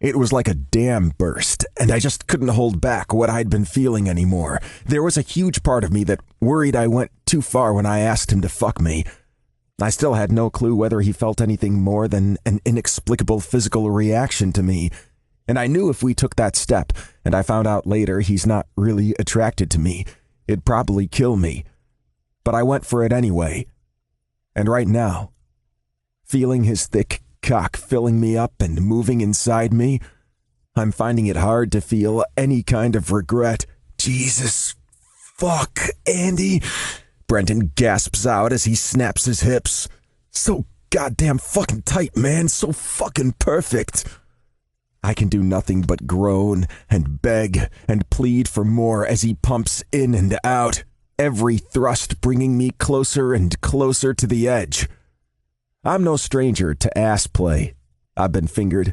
it was like a dam burst, and I just couldn't hold back what I'd been feeling anymore. There was a huge part of me that worried I went too far when I asked him to fuck me. I still had no clue whether he felt anything more than an inexplicable physical reaction to me, and I knew if we took that step, and I found out later he's not really attracted to me, it'd probably kill me. But I went for it anyway. And right now, feeling his thick cock filling me up and moving inside me, I'm finding it hard to feel any kind of regret. Jesus, fuck, Andy, Brendan gasps out as he snaps his hips. So goddamn fucking tight, man, so fucking perfect. I can do nothing but groan and beg and plead for more as he pumps in and out, every thrust bringing me closer and closer to the edge. I'm no stranger to ass play. I've been fingered,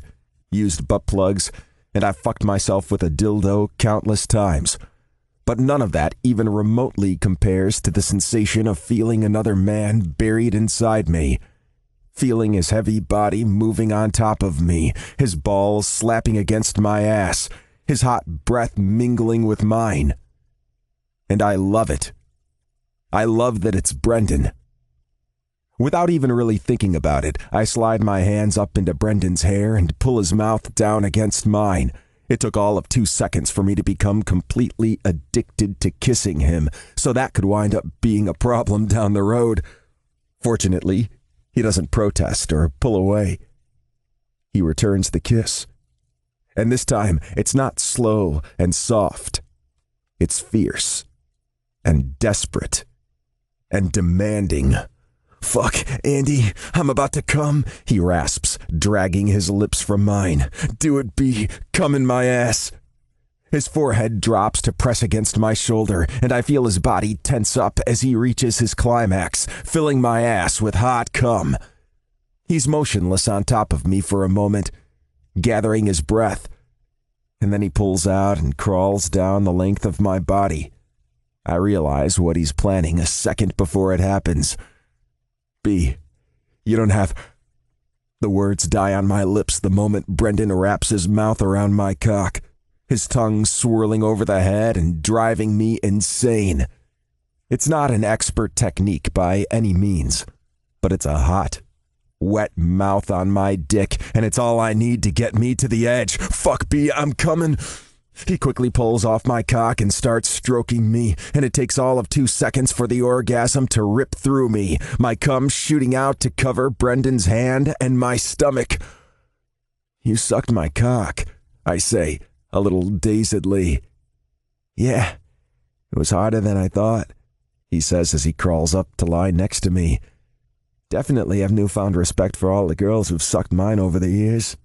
used butt plugs, and I've fucked myself with a dildo countless times. But none of that even remotely compares to the sensation of feeling another man buried inside me, feeling his heavy body moving on top of me, his balls slapping against my ass, his hot breath mingling with mine. And I love it. I love that it's Brendan. Without even really thinking about it, I slide my hands up into Brendan's hair and pull his mouth down against mine, It took all of 2 seconds for me to become completely addicted to kissing him, so that could wind up being a problem down the road. Fortunately, he doesn't protest or pull away. He returns the kiss. And this time, it's not slow and soft. It's fierce and desperate and demanding. "Fuck, Andy, I'm about to come," he rasps, dragging his lips from mine. "Do it, B. Come in my ass." His forehead drops to press against my shoulder, and I feel his body tense up as he reaches his climax, filling my ass with hot cum. He's motionless on top of me for a moment, gathering his breath, and then he pulls out and crawls down the length of my body. I realize what he's planning a second before it happens. "B, you don't have..." The words die on my lips the moment Brendan wraps his mouth around my cock, his tongue swirling over the head and driving me insane. It's not an expert technique by any means, but it's a hot, wet mouth on my dick, and it's all I need to get me to the edge. "Fuck, B, I'm coming." He quickly pulls off my cock and starts stroking me, and it takes all of 2 seconds for the orgasm to rip through me, my cum shooting out to cover Brendan's hand and my stomach. "You sucked my cock," I say, a little dazedly. "Yeah, it was harder than I thought," he says as he crawls up to lie next to me. "Definitely have newfound respect for all the girls who've sucked mine over the years."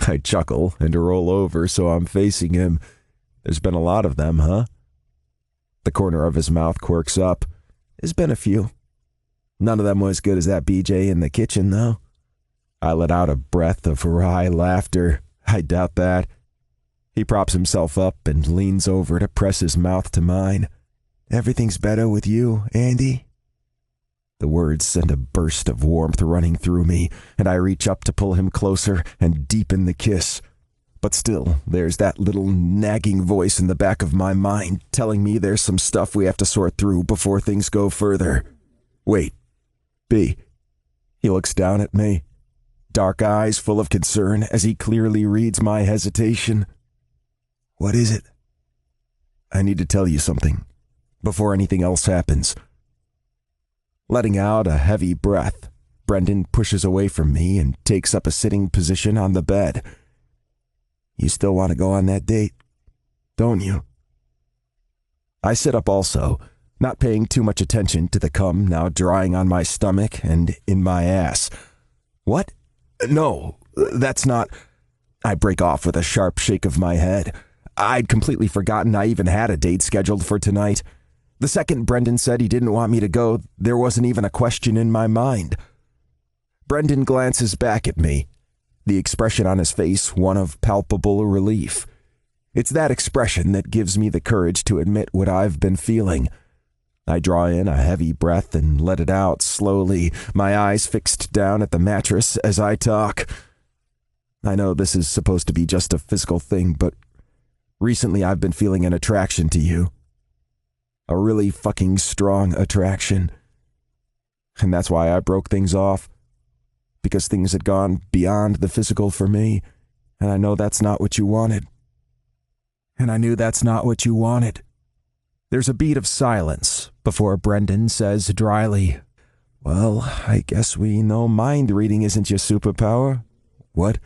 I chuckle and roll over so I'm facing him. "There's been a lot of them, huh?" The corner of his mouth quirks up. "There's been a few. None of them were as good as that BJ in the kitchen, though." I let out a breath of wry laughter. "I doubt that." He props himself up and leans over to press his mouth to mine. "Everything's better with you, Andy." The words send a burst of warmth running through me, and I reach up to pull him closer and deepen the kiss. But still, there's that little nagging voice in the back of my mind telling me there's some stuff we have to sort through before things go further. "Wait, B." He looks down at me, dark eyes full of concern as he clearly reads my hesitation. "What is it?" "I need to tell you something before anything else happens." Letting out a heavy breath, Brendan pushes away from me and takes up a sitting position on the bed. "You still want to go on that date, don't you?" I sit up also, not paying too much attention to the cum now drying on my stomach and in my ass. "What? No, that's not..." I break off with a sharp shake of my head. I'd completely forgotten I even had a date scheduled for tonight. The second Brendan said he didn't want me to go, there wasn't even a question in my mind. Brendan glances back at me, the expression on his face one of palpable relief. It's that expression that gives me the courage to admit what I've been feeling. I draw in a heavy breath and let it out slowly, my eyes fixed down at the mattress as I talk. "I know this is supposed to be just a physical thing, but recently I've been feeling an attraction to you. A really fucking strong attraction. And that's why I broke things off. Because things had gone beyond the physical for me, and I know that's not what you wanted. And I knew that's not what you wanted." There's a beat of silence before Brendan says dryly, "Well, I guess we know mind reading isn't your superpower. What?"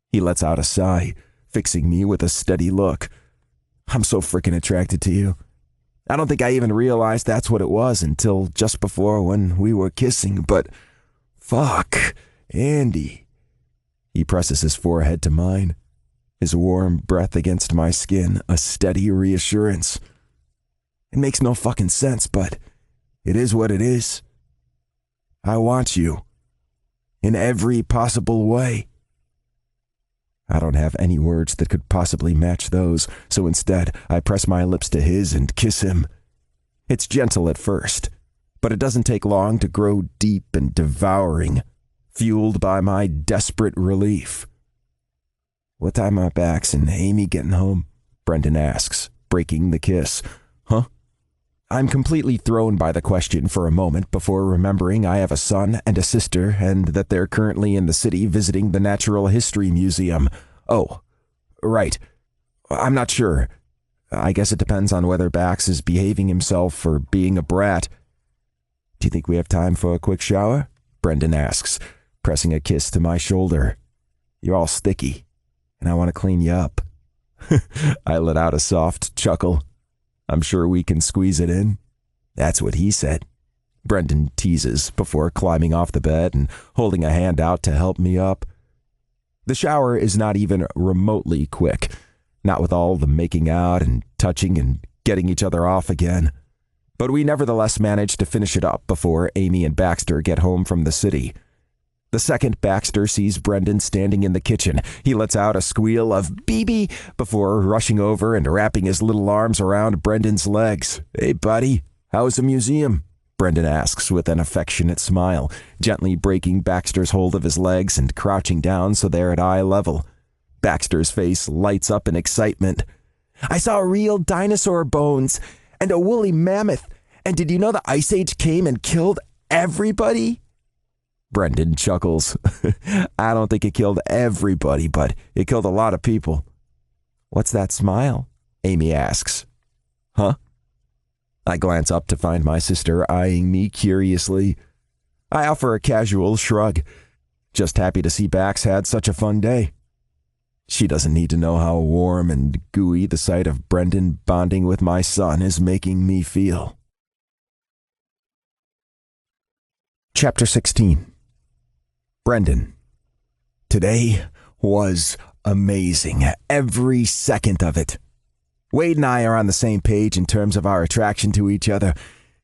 He lets out a sigh, fixing me with a steady look. "I'm so frickin' attracted to you. I don't think I even realized that's what it was until just before when we were kissing, but fuck, Andy." He presses his forehead to mine, his warm breath against my skin, a steady reassurance. "It makes no fucking sense, but it is what it is. I want you. In every possible way." I don't have any words that could possibly match those, so instead I press my lips to his and kiss him. It's gentle at first, but it doesn't take long to grow deep and devouring, fueled by my desperate relief. "What time are Bax and Amy getting home?" Brendan asks, breaking the kiss. "Huh?" I'm completely thrown by the question for a moment before remembering I have a son and a sister and that they're currently in the city visiting the Natural History Museum. "Oh, Right. I'm not sure. I guess it depends on whether Bax is behaving himself or being a brat. Do you think we have time for a quick shower? Brendan asks, pressing a kiss to my shoulder. You're all sticky, and I want to clean you up. I let out a soft chuckle. I'm sure we can squeeze it in. That's what he said. Brendan teases before climbing off the bed and holding a hand out to help me up. The shower is not even remotely quick, not with all the making out and touching and getting each other off again. But we nevertheless manage to finish it up before Amy and Baxter get home from the city. The second Baxter sees Brendan standing in the kitchen, he lets out a squeal of "BB" before rushing over and wrapping his little arms around Brendan's legs. Hey, buddy, how's the museum? Brendan asks with an affectionate smile, gently breaking Baxter's hold of his legs and crouching down so they're at eye level. Baxter's face lights up in excitement. I saw real dinosaur bones and a woolly mammoth. And did you know the Ice Age came and killed everybody? Brendan chuckles. I don't think it killed everybody, but it killed a lot of people. What's that smile? Amy asks. Huh? I glance up to find my sister eyeing me curiously. I offer a casual shrug. Just happy to see Bax had such a fun day. She doesn't need to know how warm and gooey the sight of Brendan bonding with my son is making me feel. Chapter 16. Brendan. Today was amazing, every second of it. Wade and I are on the same page in terms of our attraction to each other,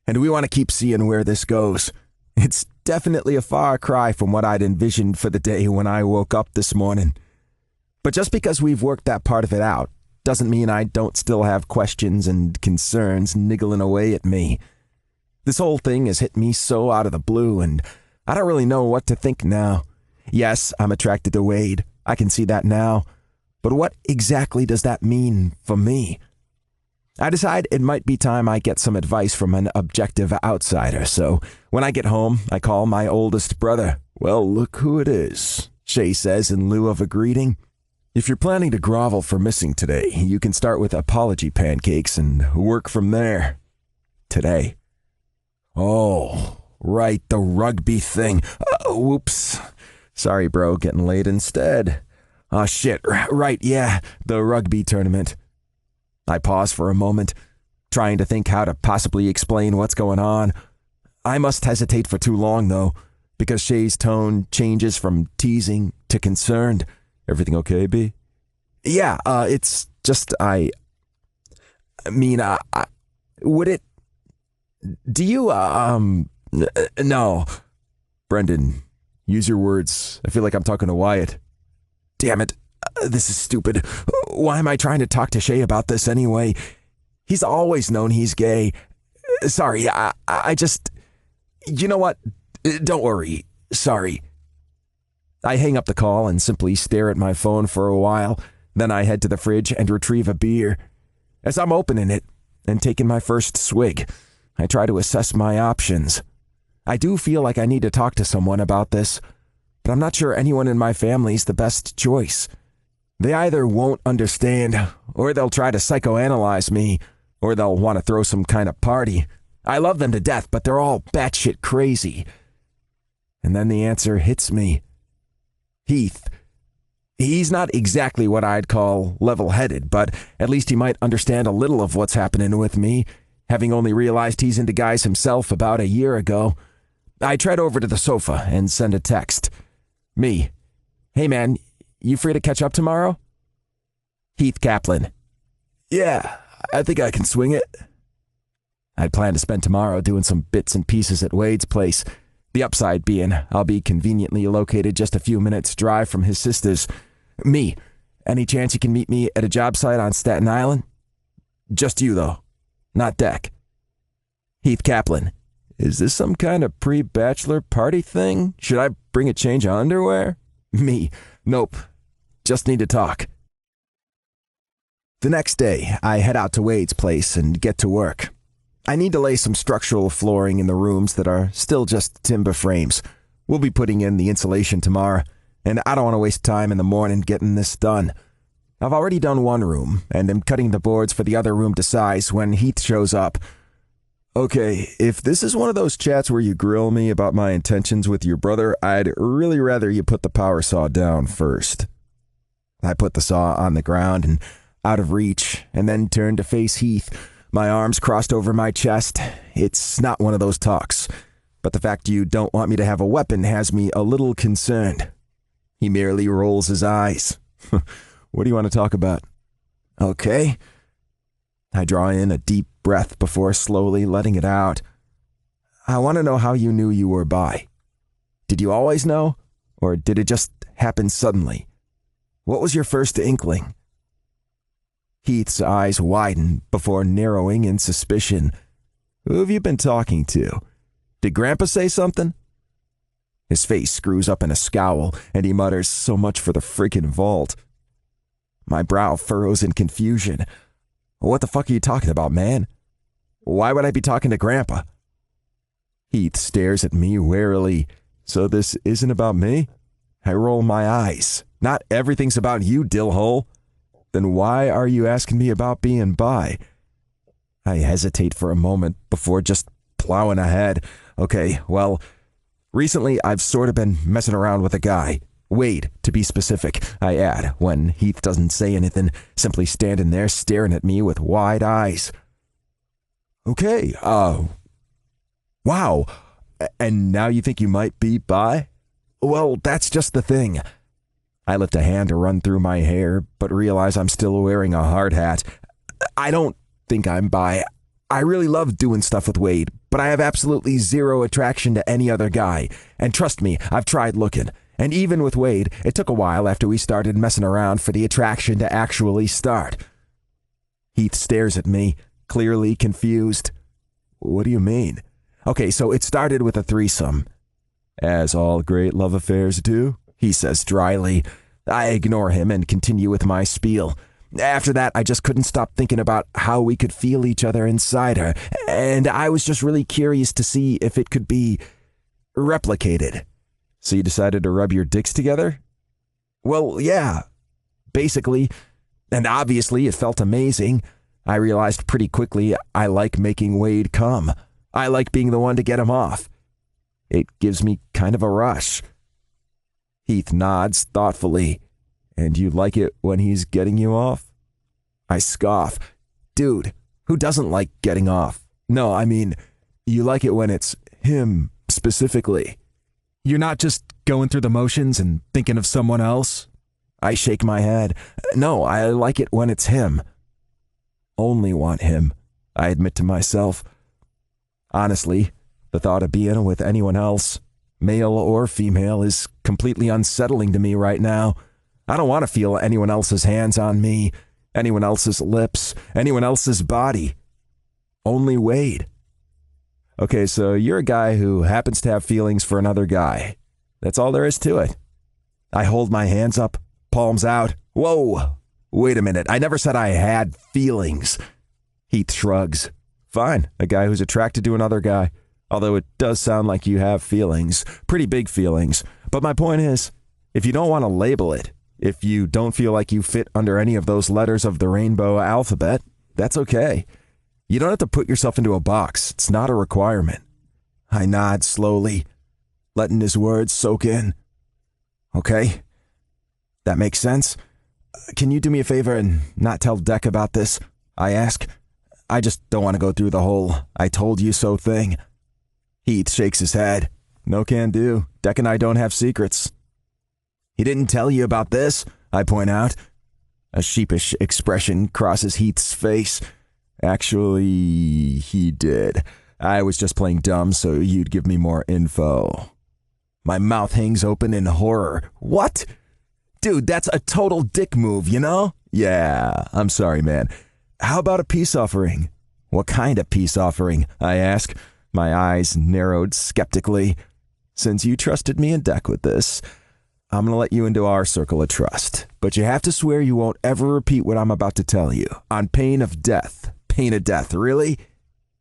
and we want to keep seeing where this goes. It's definitely a far cry from what I'd envisioned for the day when I woke up this morning. But just because we've worked that part of it out doesn't mean I don't still have questions and concerns niggling away at me. This whole thing has hit me so out of the blue, and I don't really know what to think now. Yes, I'm attracted to Wade. I can see that now. But what exactly does that mean for me? I decide it might be time I get some advice from an objective outsider, so when I get home, I call my oldest brother. Well, look who it is, Shay says in lieu of a greeting. If you're planning to grovel for missing today, you can start with apology pancakes and work from there. Today. Oh, right, the rugby thing. Whoops. Sorry, bro, getting late instead. Oh, shit, right, yeah, the rugby tournament. I pause for a moment, trying to think how to possibly explain what's going on. I must hesitate for too long, though, because Shay's tone changes from teasing to concerned. Everything okay, B? Yeah, it's just, would it... Do you, no. Brendan, use your words. I feel like I'm talking to Wyatt. Damn it. This is stupid. Why am I trying to talk to Shay about this anyway? He's always known he's gay. Sorry, I just... You know what? Don't worry. Sorry. I hang up the call and simply stare at my phone for a while. Then I head to the fridge and retrieve a beer. As I'm opening it and taking my first swig, I try to assess my options. I do feel like I need to talk to someone about this, but I'm not sure anyone in my family's the best choice. They either won't understand, or they'll try to psychoanalyze me, or they'll want to throw some kind of party. I love them to death, but they're all batshit crazy. And then the answer hits me. Heath. He's not exactly what I'd call level-headed, but at least he might understand a little of what's happening with me, having only realized he's into guys himself about a year ago. I tread over to the sofa and send a text. Me. Hey man, you free to catch up tomorrow? Heath Kaplan. Yeah, I think I can swing it. I'd planned to spend tomorrow doing some bits and pieces at Wade's place. The upside being, I'll be conveniently located just a few minutes' drive from his sister's. Me. Any chance you can meet me at a job site on Staten Island? Just you, though. Not Deck. Heath Kaplan. Is this some kind of pre-bachelor party thing? Should I bring a change of underwear? Me. Nope. Just need to talk. The next day, I head out to Wade's place and get to work. I need to lay some structural flooring in the rooms that are still just timber frames. We'll be putting in the insulation tomorrow, and I don't want to waste time in the morning getting this done. I've already done one room, and am cutting the boards for the other room to size when Heath shows up. Okay, if this is one of those chats where you grill me about my intentions with your brother, I'd really rather you put the power saw down first. I put the saw on the ground and out of reach, and then turned to face Heath, my arms crossed over my chest. It's not one of those talks, but the fact you don't want me to have a weapon has me a little concerned. He merely rolls his eyes. What do you want to talk about? Okay. I draw in a deep breath before slowly letting it out. I want to know how you knew you were bi. Did you always know, or did it just happen suddenly? What was your first inkling? Heath's eyes widen before narrowing in suspicion. Who have you been talking to? Did Grandpa say something? His face screws up in a scowl, and he mutters, "So much for the freaking vault." My brow furrows in confusion. What the fuck are you talking about, man? Why would I be talking to Grandpa? Heath stares at me warily. So this isn't about me? I roll my eyes. Not everything's about you, dillhole. Then why are you asking me about being bi? I hesitate for a moment before just plowing ahead. Okay, well, recently I've sort of been messing around with a guy. Wade, to be specific, I add, when Heath doesn't say anything, simply standing there staring at me with wide eyes. Okay, wow. And now you think you might be bi? Well, that's just the thing. I lift a hand to run through my hair, but realize I'm still wearing a hard hat. I don't think I'm bi. I really love doing stuff with Wade, but I have absolutely zero attraction to any other guy. And trust me, I've tried looking. And even with Wade, it took a while after we started messing around for the attraction to actually start. Heath stares at me, clearly confused. What do you mean? Okay, so it started with a threesome. As all great love affairs do, he says dryly. I ignore him and continue with my spiel. After that, I just couldn't stop thinking about how we could feel each other inside her, and I was just really curious to see if it could be replicated. So you decided to rub your dicks together? Well, yeah, basically, and obviously it felt amazing. I realized pretty quickly I like making Wade come. I like being the one to get him off. It gives me kind of a rush. Heath nods thoughtfully. And you like it when he's getting you off? I scoff. Dude, who doesn't like getting off? No, I mean, you like it when it's him specifically. You're not just going through the motions and thinking of someone else? I shake my head. No, I like it when it's him. Only want him, I admit to myself. Honestly, the thought of being with anyone else, male or female, is completely unsettling to me right now. I don't want to feel anyone else's hands on me, anyone else's lips, anyone else's body. Only Wade. Okay, so you're a guy who happens to have feelings for another guy. That's all there is to it. I hold my hands up, palms out. Whoa, wait a minute. I never said I had feelings. Heath shrugs. Fine, a guy who's attracted to another guy. Although it does sound like you have feelings, pretty big feelings. But my point is, if you don't want to label it, if you don't feel like you fit under any of those letters of the rainbow alphabet, that's okay. You don't have to put yourself into a box. It's not a requirement. I nod slowly, letting his words soak in. Okay, that makes sense. Can you do me a favor and not tell Deck about this? I ask. I just don't want to go through the whole "I told you so" thing. Heath shakes his head. No can do. Deck and I don't have secrets. He didn't tell you about this, I point out. A sheepish expression crosses Heath's face. Actually, he did. I was just playing dumb so you'd give me more info. My mouth hangs open in horror. What? Dude, that's a total dick move, you know? Yeah, I'm sorry, man. How about a peace offering? What kind of peace offering? I ask, my eyes narrowed skeptically. Since you trusted me and Deck with this, I'm going to let you into our circle of trust. But you have to swear you won't ever repeat what I'm about to tell you, on pain of death. Pain of death, really?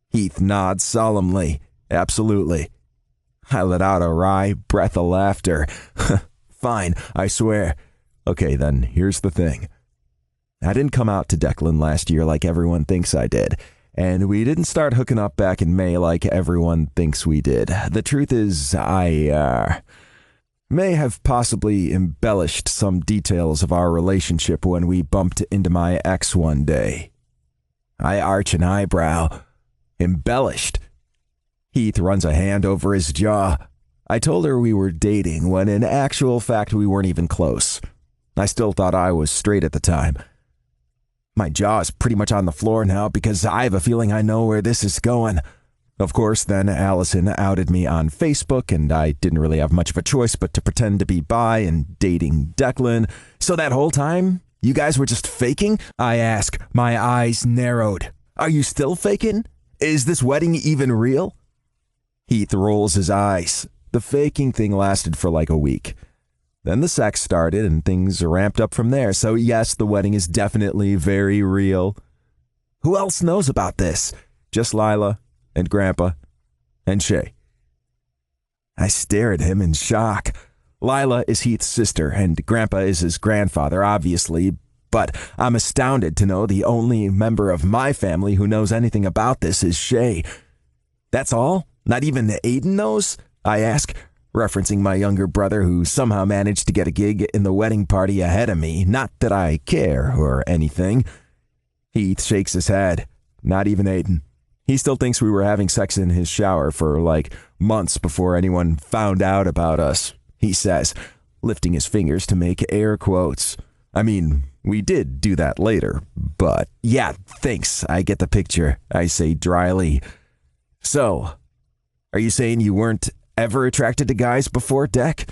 Heath nods solemnly. Absolutely. I let out a wry breath of laughter. Fine, I swear. Okay, then, here's the thing. I didn't come out to Declan last year like everyone thinks I did, and we didn't start hooking up back in May like everyone thinks we did. The truth is, I may have possibly embellished some details of our relationship when we bumped into my ex one day. I arch an eyebrow. Embellished. Heath runs a hand over his jaw. I told her we were dating when in actual fact we weren't even close. I still thought I was straight at the time. My jaw is pretty much on the floor now because I have a feeling I know where this is going. Of course, then Allison outed me on Facebook, and I didn't really have much of a choice but to pretend to be bi and dating Declan. So that whole time, you guys were just faking? I ask, my eyes narrowed. Are you still faking? Is this wedding even real? Heath rolls his eyes. The faking thing lasted for like a week. Then the sex started and things ramped up from there. So yes, the wedding is definitely very real. Who else knows about this? Just Lila and Grandpa and Shay. I stare at him in shock. Lila is Heath's sister and Grandpa is his grandfather, obviously, but I'm astounded to know the only member of my family who knows anything about this is Shay. That's all? Not even Aiden knows? I ask, referencing my younger brother who somehow managed to get a gig in the wedding party ahead of me. Not that I care or anything. Heath shakes his head. Not even Aiden. He still thinks we were having sex in his shower for like months before anyone found out about us, he says, lifting his fingers to make air quotes. I mean, we did do that later, but yeah, thanks, I get the picture, I say dryly. So, are you saying you weren't ever attracted to guys before, Deck?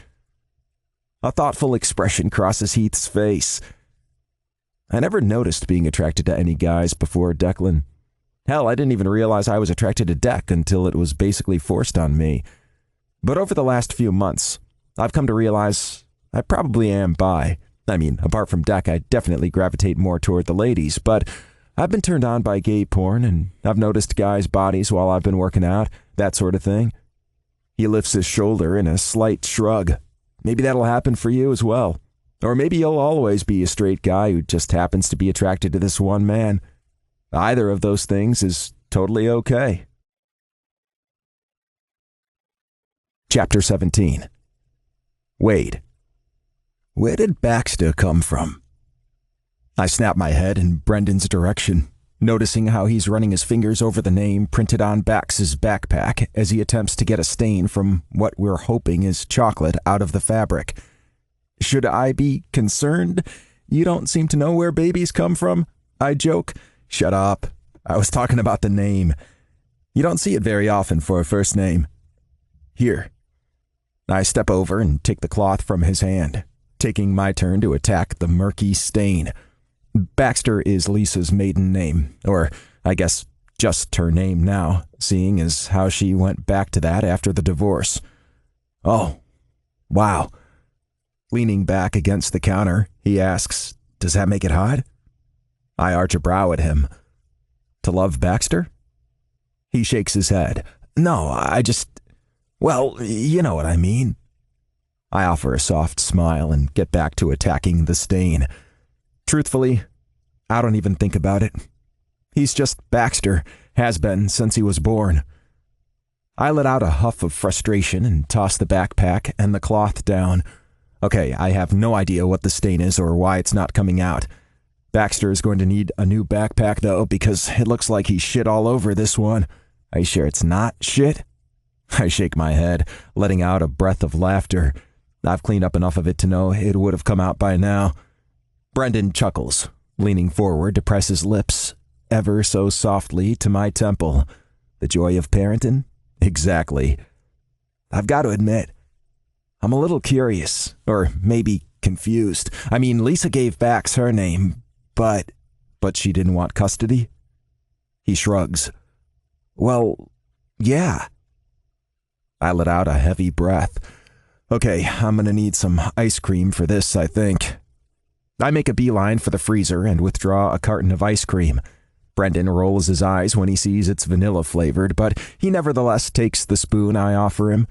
A thoughtful expression crosses Heath's face. I never noticed being attracted to any guys before Declan. Hell, I didn't even realize I was attracted to Deck until it was basically forced on me. But over the last few months, I've come to realize I probably am bi. I mean, apart from Deck, I definitely gravitate more toward the ladies, but I've been turned on by gay porn, and I've noticed guys' bodies while I've been working out, that sort of thing. He lifts his shoulder in a slight shrug. Maybe that'll happen for you as well. Or maybe you'll always be a straight guy who just happens to be attracted to this one man. Either of those things is totally okay. Chapter 17. Wade. Where did Baxter come from? I snap my head in Brendan's direction, noticing how he's running his fingers over the name printed on Bax's backpack as he attempts to get a stain from what we're hoping is chocolate out of the fabric. Should I be concerned? You don't seem to know where babies come from? I joke. Shut up. I was talking about the name. You don't see it very often for a first name. Here. I step over and take the cloth from his hand, taking my turn to attack the murky stain. Baxter is Lisa's maiden name, or I guess just her name now, seeing as how she went back to that after the divorce. Oh, wow. Leaning back against the counter, he asks, "Does that make it hard?" I arch a brow at him. To love Baxter? He shakes his head. No, well, you know what I mean. I offer a soft smile and get back to attacking the stain. Truthfully, I don't even think about it. He's just Baxter, has been since he was born. I let out a huff of frustration and toss the backpack and the cloth down. Okay, I have no idea what the stain is or why it's not coming out. Baxter is going to need a new backpack, though, because it looks like he shit all over this one. Are you sure it's not shit? I shake my head, letting out a breath of laughter. I've cleaned up enough of it to know it would have come out by now. Brendan chuckles, leaning forward to press his lips, ever so softly, to my temple. The joy of parenting? Exactly. I've got to admit, I'm a little curious, or maybe confused. I mean, Lisa gave Bax her name, but she didn't want custody? He shrugs. Well, yeah. I let out a heavy breath. Okay, I'm gonna need some ice cream for this, I think. I make a beeline for the freezer and withdraw a carton of ice cream. Brendan rolls his eyes when he sees it's vanilla-flavored, but he nevertheless takes the spoon I offer him.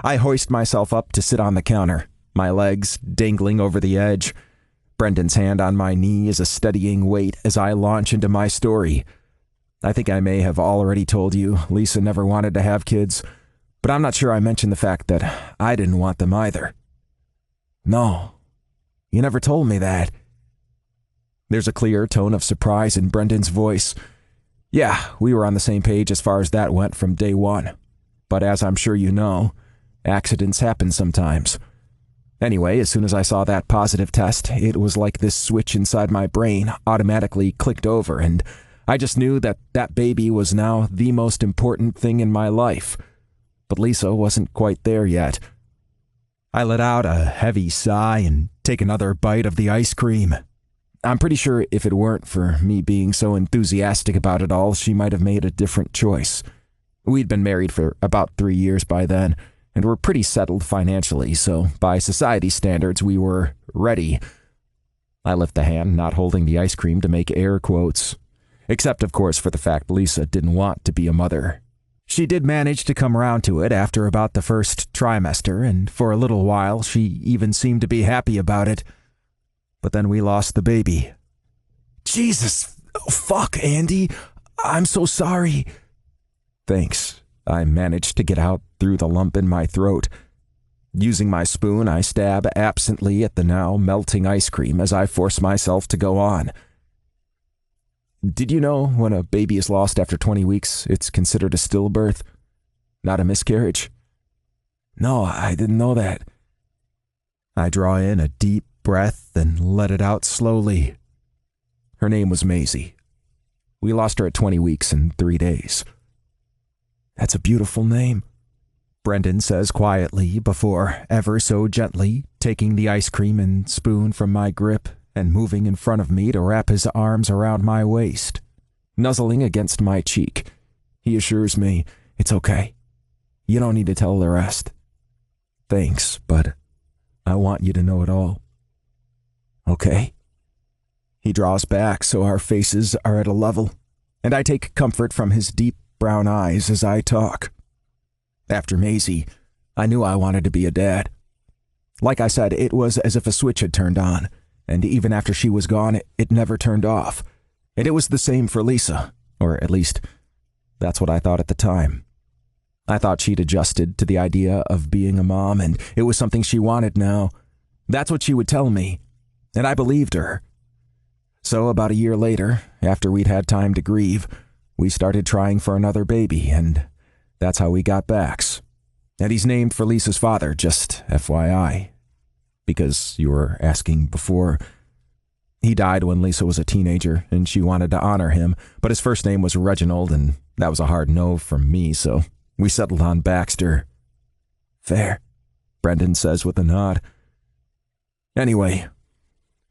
I hoist myself up to sit on the counter, my legs dangling over the edge. Brendan's hand on my knee is a steadying weight as I launch into my story. I think I may have already told you Lisa never wanted to have kids, but I'm not sure I mentioned the fact that I didn't want them either. No, you never told me that. There's a clear tone of surprise in Brendan's voice. Yeah, we were on the same page as far as that went from day one. But as I'm sure you know, accidents happen sometimes. Anyway, as soon as I saw that positive test, it was like this switch inside my brain automatically clicked over, and I just knew that that baby was now the most important thing in my life. But Lisa wasn't quite there yet. I let out a heavy sigh and take another bite of the ice cream. I'm pretty sure if it weren't for me being so enthusiastic about it all, she might have made a different choice. We'd been married for about 3 years by then, and were pretty settled financially, so by society standards, we were ready. I lift the hand not holding the ice cream to make air quotes. Except, of course, for the fact Lisa didn't want to be a mother. She did manage to come around to it after about the first trimester, and for a little while she even seemed to be happy about it. But then we lost the baby. Jesus, fuck, Andy. I'm so sorry. Thanks. I managed to get out through the lump in my throat. Using my spoon, I stab absently at the now melting ice cream as I force myself to go on. Did you know when a baby is lost after 20 weeks, it's considered a stillbirth, not a miscarriage? No, I didn't know that. I draw in a deep breath and let it out slowly. Her name was Maisie. We lost her at 20 weeks and 3 days. That's a beautiful name, Brendan says quietly before, ever so gently, taking the ice cream and spoon from my grip and moving in front of me to wrap his arms around my waist. Nuzzling against my cheek, he assures me, it's okay. You don't need to tell the rest. Thanks, but I want you to know it all. Okay. He draws back so our faces are at a level, and I take comfort from his deep brown eyes as I talk. After Maisie, I knew I wanted to be a dad. Like I said, it was as if a switch had turned on, and even after she was gone, it never turned off. And it was the same for Lisa, or at least, that's what I thought at the time. I thought she'd adjusted to the idea of being a mom, and it was something she wanted now. That's what she would tell me, and I believed her. So about a year later, after we'd had time to grieve, we started trying for another baby, and that's how we got Bax. And he's named for Lisa's father, just FYI. Because you were asking before. He died when Lisa was a teenager, and she wanted to honor him, but his first name was Reginald, and that was a hard no from me, so we settled on Baxter. Fair, Brendan says with a nod. Anyway,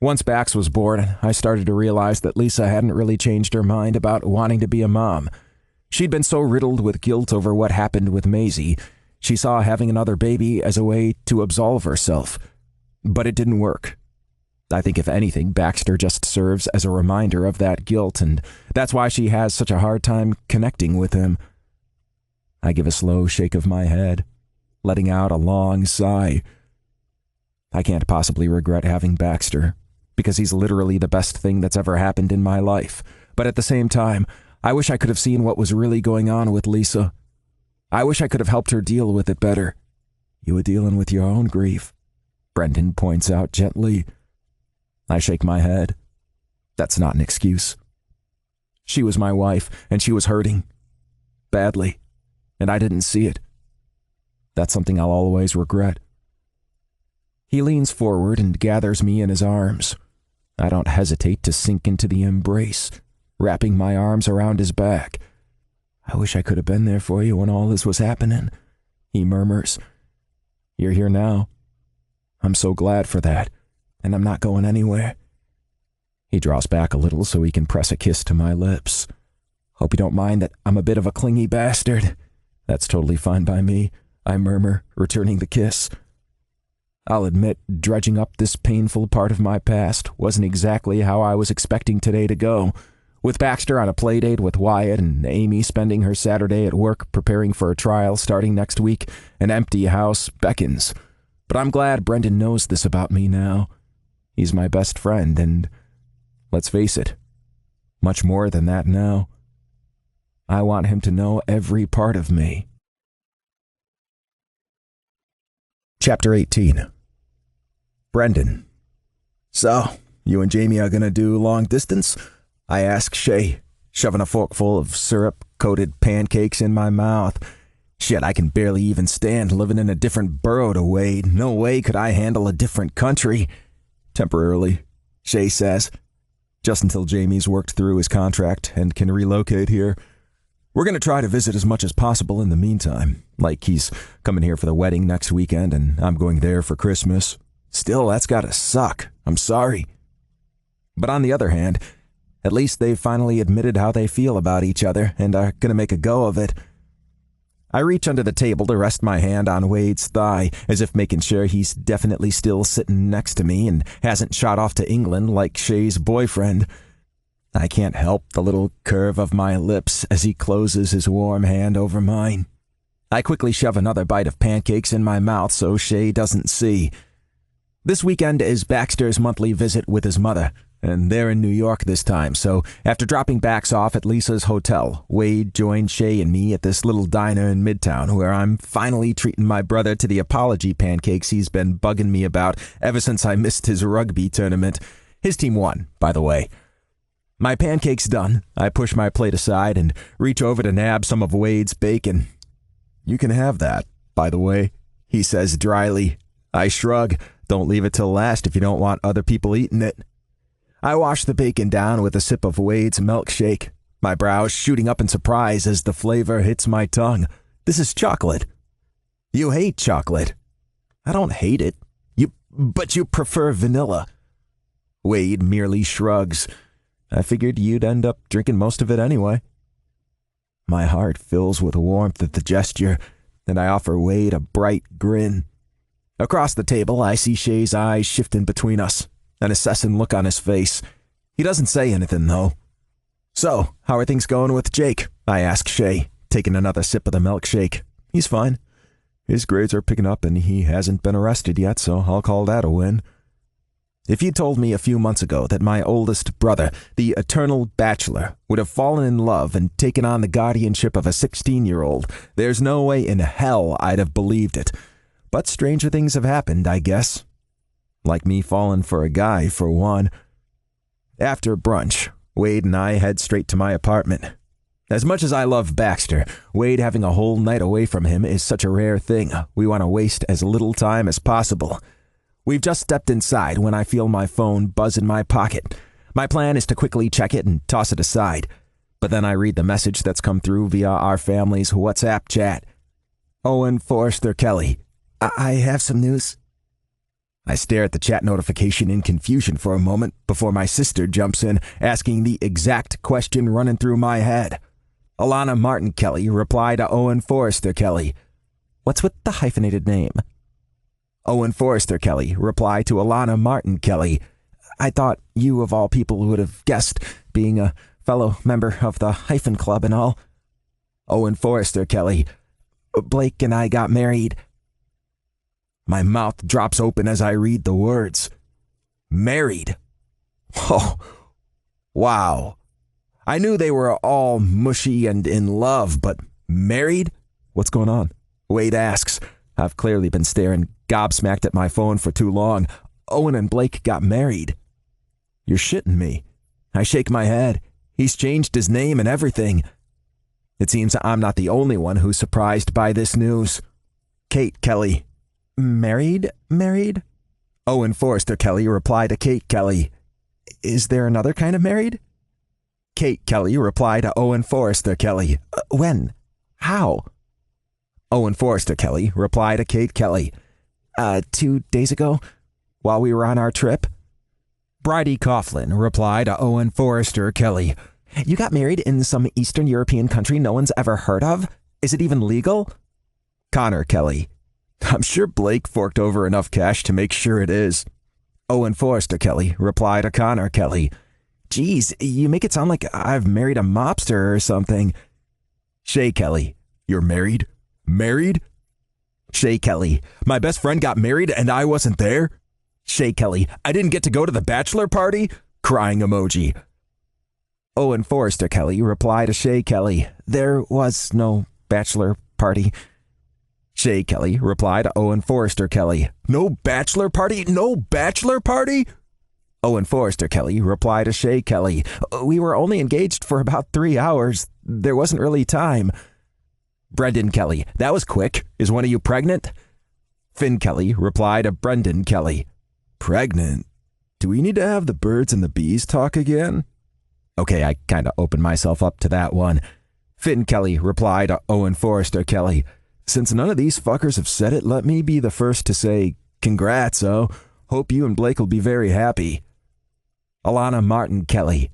once Bax was born, I started to realize that Lisa hadn't really changed her mind about wanting to be a mom. She'd been so riddled with guilt over what happened with Maisie, she saw having another baby as a way to absolve herself. But it didn't work. I think if anything, Baxter just serves as a reminder of that guilt, and that's why she has such a hard time connecting with him. I give a slow shake of my head, letting out a long sigh. I can't possibly regret having Baxter, because he's literally the best thing that's ever happened in my life. But at the same time, I wish I could have seen what was really going on with Lisa. I wish I could have helped her deal with it better. You were dealing with your own grief, Brendan points out gently. I shake my head. That's not an excuse. She was my wife, and she was hurting. Badly. And I didn't see it. That's something I'll always regret. He leans forward and gathers me in his arms. I don't hesitate to sink into the embrace, wrapping my arms around his back. I wish I could have been there for you when all this was happening, he murmurs. You're here now. I'm so glad for that, and I'm not going anywhere. He draws back a little so he can press a kiss to my lips. Hope you don't mind that I'm a bit of a clingy bastard. That's totally fine by me, I murmur, returning the kiss. I'll admit, dredging up this painful part of my past wasn't exactly how I was expecting today to go. With Baxter on a playdate with Wyatt and Amy spending her Saturday at work preparing for a trial starting next week, an empty house beckons. But I'm glad Brendan knows this about me now. He's my best friend, and let's face it, much more than that now. I want him to know every part of me. Chapter 18. Brendan. So, you and Jamie are gonna do long distance? I ask Shay, shoving a forkful of syrup-coated pancakes in my mouth. Shit, I can barely even stand living in a different borough to Wade. No way could I handle a different country. Temporarily, Shay says. Just until Jamie's worked through his contract and can relocate here. We're going to try to visit as much as possible in the meantime. Like he's coming here for the wedding next weekend and I'm going there for Christmas. Still, that's gotta suck. I'm sorry. But on the other hand, at least they've finally admitted how they feel about each other and are going to make a go of it. I reach under the table to rest my hand on Wade's thigh, as if making sure he's definitely still sitting next to me and hasn't shot off to England like Shay's boyfriend. I can't help the little curve of my lips as he closes his warm hand over mine. I quickly shove another bite of pancakes in my mouth so Shay doesn't see. This weekend is Baxter's monthly visit with his mother, and they're in New York this time, so after dropping Bax off at Lisa's hotel, Wade joined Shay and me at this little diner in Midtown where I'm finally treating my brother to the apology pancakes he's been bugging me about ever since I missed his rugby tournament. His team won, by the way. My pancakes done, I push my plate aside and reach over to nab some of Wade's bacon. You can have that, by the way, he says dryly. I shrug. Don't leave it till last if you don't want other people eating it. I wash the bacon down with a sip of Wade's milkshake, my brows shooting up in surprise as the flavor hits my tongue. This is chocolate. You hate chocolate. I don't hate it. But you prefer vanilla. Wade merely shrugs. I figured you'd end up drinking most of it anyway. My heart fills with warmth at the gesture, and I offer Wade a bright grin. Across the table, I see Shay's eyes shifting between us, an assessing look on his face. He doesn't say anything, though. So, how are things going with Jake? I ask Shay, taking another sip of the milkshake. He's fine. His grades are picking up and he hasn't been arrested yet, so I'll call that a win. If you told me a few months ago that my oldest brother, the eternal bachelor, would have fallen in love and taken on the guardianship of a 16-year-old, there's no way in hell I'd have believed it. But stranger things have happened, I guess. Like me falling for a guy, for one. After brunch, Wade and I head straight to my apartment. As much as I love Baxter, Wade having a whole night away from him is such a rare thing. We want to waste as little time as possible. We've just stepped inside when I feel my phone buzz in my pocket. My plan is to quickly check it and toss it aside. But then I read the message that's come through via our family's WhatsApp chat. Owen Forrester Kelly. I have some news. I stare at the chat notification in confusion for a moment before my sister jumps in, asking the exact question running through my head. Alana Martin Kelly replied to Owen Forrester Kelly. What's with the hyphenated name? Owen Forrester Kelly replied to Alana Martin Kelly. I thought you, of all people, would have guessed, being a fellow member of the hyphen club and all. Owen Forrester Kelly. Blake and I got married. My mouth drops open as I read the words. Married. Oh, wow. I knew they were all mushy and in love, but married? What's going on? Wade asks. I've clearly been staring gobsmacked at my phone for too long. Owen and Blake got married. You're shitting me. I shake my head. He's changed his name and everything. It seems I'm not the only one who's surprised by this news. Kate Kelly. Married? Owen Forrester Kelly replied to Kate Kelly. Is there another kind of married? Kate Kelly replied to Owen Forrester Kelly. When? How? Owen Forrester Kelly replied to Kate Kelly. 2 days ago, while we were on our trip. Bridie Coughlin replied to Owen Forrester Kelly. You got married in some Eastern European country no one's ever heard of? Is it even legal? Connor Kelly. I'm sure Blake forked over enough cash to make sure it is. Owen Forrester Kelly replied to Connor Kelly. Geez, you make it sound like I've married a mobster or something. Shay Kelly. You're married? Married? Shay Kelly. My best friend got married and I wasn't there? Shay Kelly, I didn't get to go to the bachelor party? Crying emoji. Owen Forrester Kelly replied to Shay Kelly, there was no bachelor party. Shay Kelly replied to Owen Forrester Kelly, no bachelor party? No bachelor party? Owen Forrester Kelly replied to Shay Kelly, we were only engaged for about 3 hours. There wasn't really time. Brendan Kelly, that was quick. Is one of you pregnant? Finn Kelly replied to Brendan Kelly, pregnant? Do we need to have the birds and the bees talk again? Okay, I kind of opened myself up to that one. Finn Kelly replied to Owen Forrester Kelly, since none of these fuckers have said it, let me be the first to say, congrats, oh. Hope you and Blake will be very happy. Alana Martin Kelly,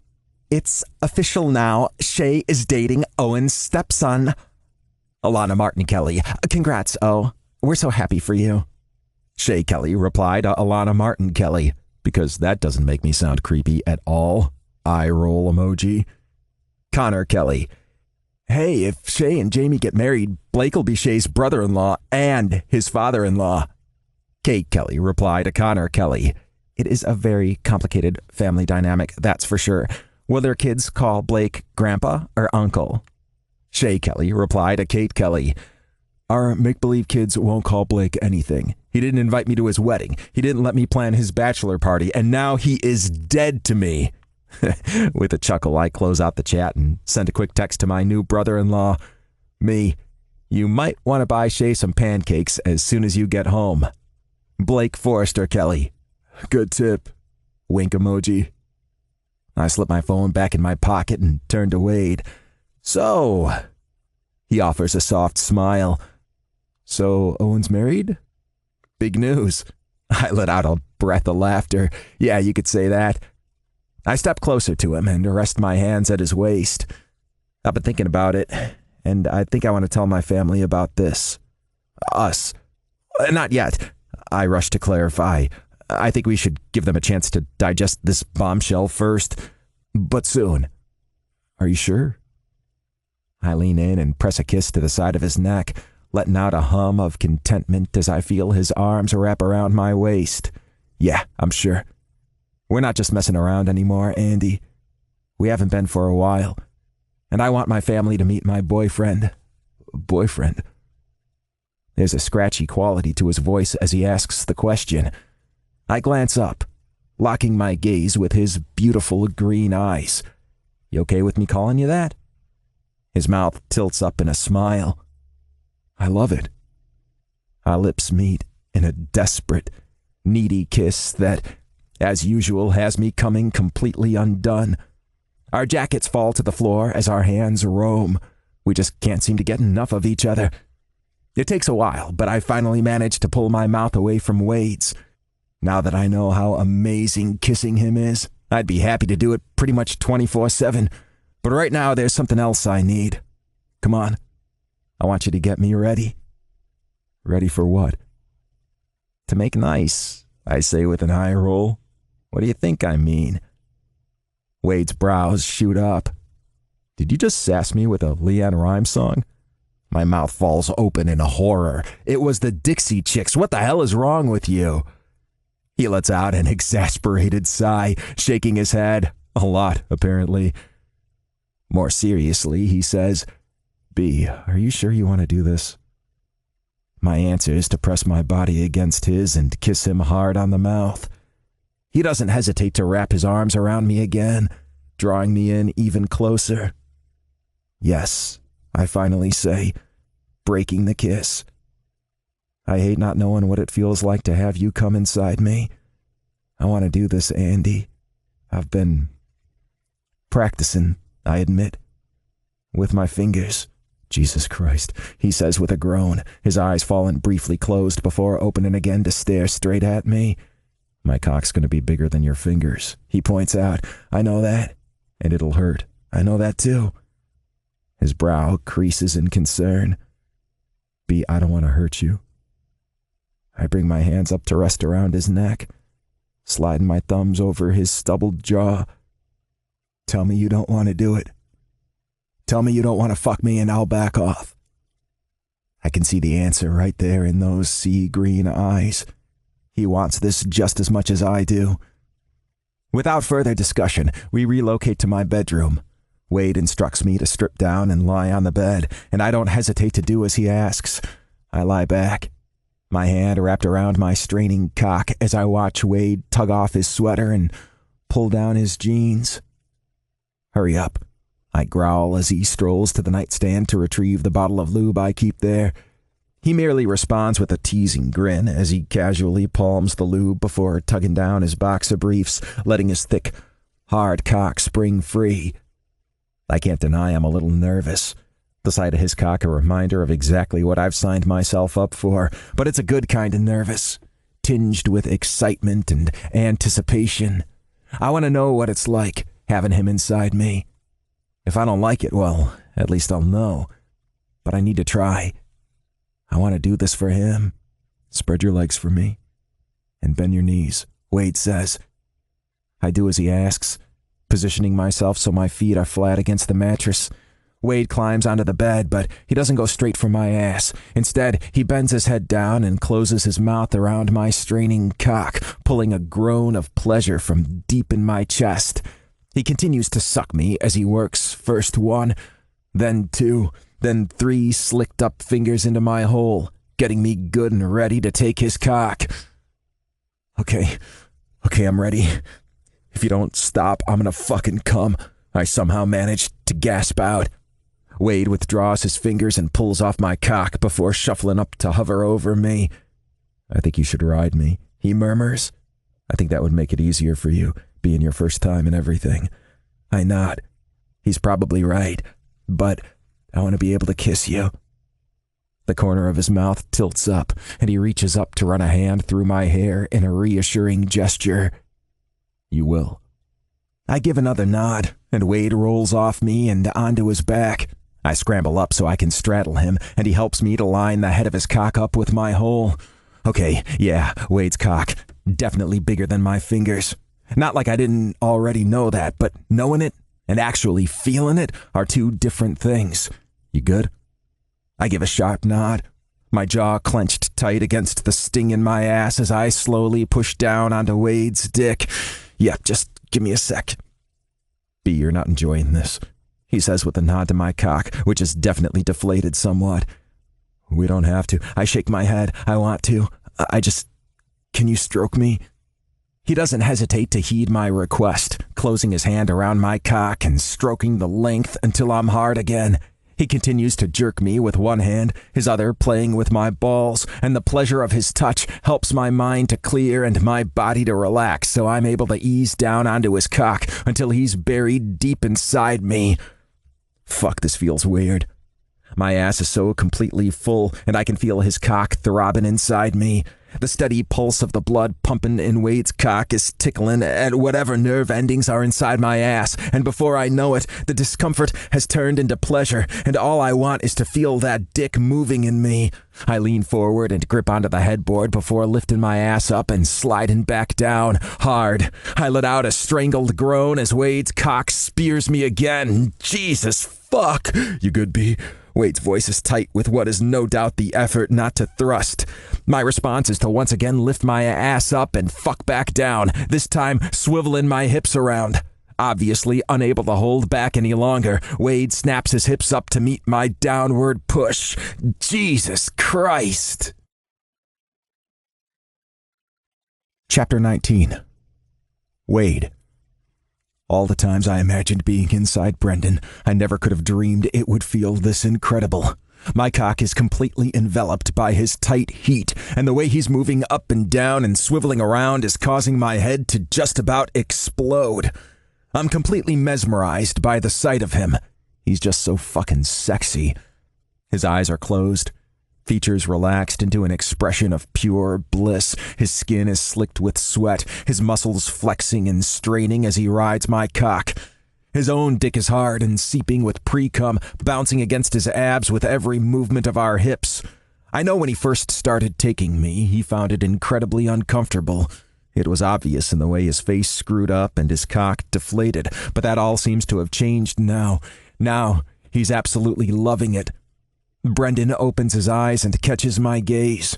it's official now. Shay is dating Owen's stepson. Alana Martin Kelly, congrats, oh. We're so happy for you. Shay Kelly replied to Alana Martin Kelly, because that doesn't make me sound creepy at all. Eye roll emoji. Connor Kelly, hey, if Shay and Jamie get married, Blake will be Shay's brother-in-law and his father-in-law. Kate Kelly replied to Connor Kelly, it is a very complicated family dynamic, that's for sure. Will their kids call Blake grandpa or uncle? Shay Kelly replied to Kate Kelly, our make-believe kids won't call Blake anything. He didn't invite me to his wedding. He didn't let me plan his bachelor party, and now he is dead to me. With a chuckle, I close out the chat and send a quick text to my new brother-in-law. Me, you might want to buy Shay some pancakes as soon as you get home. Blake Forrester Kelly, good tip. Wink emoji. I slipped my phone back in my pocket and turned to Wade. So, he offers a soft smile. So, Owen's married? Big news. I let out a breath of laughter. Yeah, you could say that. I step closer to him and rest my hands at his waist. I've been thinking about it, and I think I want to tell my family about this. Us. Not yet. I rush to clarify. I think we should give them a chance to digest this bombshell first, but soon. Are you sure? I lean in and press a kiss to the side of his neck, letting out a hum of contentment as I feel his arms wrap around my waist. Yeah, I'm sure. We're not just messing around anymore, Andy. We haven't been for a while. And I want my family to meet my boyfriend. Boyfriend? There's a scratchy quality to his voice as he asks the question. I glance up, locking my gaze with his beautiful green eyes. You okay with me calling you that? His mouth tilts up in a smile. I love it. Our lips meet in a desperate, needy kiss that, as usual, has me coming completely undone. Our jackets fall to the floor as our hands roam. We just can't seem to get enough of each other. It takes a while, but I finally manage to pull my mouth away from Wade's. Now that I know how amazing kissing him is, I'd be happy to do it pretty much 24/7. But right now, there's something else I need. Come on. I want you to get me ready. Ready for what? To make nice, I say with an eye roll. What do you think I mean? Wade's brows shoot up. Did you just sass me with a Leanne Rimes song? My mouth falls open in horror. It was the Dixie Chicks. What the hell is wrong with you? He lets out an exasperated sigh, shaking his head. A lot, apparently. More seriously, he says, B, are you sure you want to do this? My answer is to press my body against his and kiss him hard on the mouth. He doesn't hesitate to wrap his arms around me again, drawing me in even closer. Yes, I finally say, breaking the kiss. I hate not knowing what it feels like to have you come inside me. I want to do this, Andy. I've been practicing, I admit, with my fingers. Jesus Christ, he says with a groan, his eyes fallen briefly closed before opening again to stare straight at me. My cock's going to be bigger than your fingers, he points out. I know that, and it'll hurt. I know that too. His brow creases in concern. B, I don't want to hurt you. I bring my hands up to rest around his neck, sliding my thumbs over his stubbled jaw. Tell me you don't want to do it. Tell me you don't want to fuck me and I'll back off. I can see the answer right there in those sea green eyes. He wants this just as much as I do. Without further discussion, we relocate to my bedroom. Wade instructs me to strip down and lie on the bed, and I don't hesitate to do as he asks. I lie back, my hand wrapped around my straining cock as I watch Wade tug off his sweater and pull down his jeans. Hurry up, I growl as he strolls to the nightstand to retrieve the bottle of lube I keep there. He merely responds with a teasing grin as he casually palms the lube before tugging down his boxer briefs, letting his thick, hard cock spring free. I can't deny I'm a little nervous. The sight of his cock a reminder of exactly what I've signed myself up for, but it's a good kind of nervous, tinged with excitement and anticipation. I want to know what it's like, having him inside me. If I don't like it, well, at least I'll know. But I need to try. I want to do this for him. Spread your legs for me. And bend your knees, Wade says. I do as he asks, positioning myself so my feet are flat against the mattress. Wade climbs onto the bed, but he doesn't go straight for my ass. Instead, he bends his head down and closes his mouth around my straining cock, pulling a groan of pleasure from deep in my chest. He continues to suck me as he works first one, then two, then three slicked-up fingers into my hole, getting me good and ready to take his cock. Okay, I'm ready. If you don't stop, I'm gonna fucking come, I somehow manage to gasp out. Wade withdraws his fingers and pulls off my cock before shuffling up to hover over me. I think you should ride me, he murmurs. I think that would make it easier for you, being your first time and everything. I nod. He's probably right, but I want to be able to kiss you. The corner of his mouth tilts up, and he reaches up to run a hand through my hair in a reassuring gesture. You will. I give another nod, and Wade rolls off me and onto his back. I scramble up so I can straddle him, and he helps me to line the head of his cock up with my hole. Okay, yeah, Wade's cock. Definitely bigger than my fingers. Not like I didn't already know that, but knowing it and actually feeling it are two different things. You good? I give a sharp nod, my jaw clenched tight against the sting in my ass as I slowly push down onto Wade's dick. Yeah, just give me a sec. B, you're not enjoying this, he says with a nod to my cock, which is definitely deflated somewhat. We don't have to. I shake my head. I want to. Can you stroke me? He doesn't hesitate to heed my request, closing his hand around my cock and stroking the length until I'm hard again. He continues to jerk me with one hand, his other playing with my balls, and the pleasure of his touch helps my mind to clear and my body to relax so I'm able to ease down onto his cock until he's buried deep inside me. Fuck, this feels weird. My ass is so completely full, and I can feel his cock throbbing inside me. The steady pulse of the blood pumping in Wade's cock is tickling at whatever nerve endings are inside my ass, and before I know it, the discomfort has turned into pleasure, and all I want is to feel that dick moving in me. I lean forward and grip onto the headboard before lifting my ass up and sliding back down, hard. I let out a strangled groan as Wade's cock spears me again. Jesus fuck! You good, B? Wade's voice is tight with what is no doubt the effort not to thrust. My response is to once again lift my ass up and fuck back down, this time swiveling my hips around. Obviously unable to hold back any longer, Wade snaps his hips up to meet my downward push. Jesus Christ! Chapter 19. Wade. All the times I imagined being inside Brendan, I never could have dreamed it would feel this incredible. My cock is completely enveloped by his tight heat, and the way he's moving up and down and swiveling around is causing my head to just about explode. I'm completely mesmerized by the sight of him. He's just so fucking sexy. His eyes are closed, features relaxed into an expression of pure bliss. His skin is slicked with sweat, his muscles flexing and straining as he rides my cock. His own dick is hard and seeping with pre-cum, bouncing against his abs with every movement of our hips. I know when he first started taking me, he found it incredibly uncomfortable. It was obvious in the way his face screwed up and his cock deflated, but that all seems to have changed now. Now, he's absolutely loving it. Brendan opens his eyes and catches my gaze.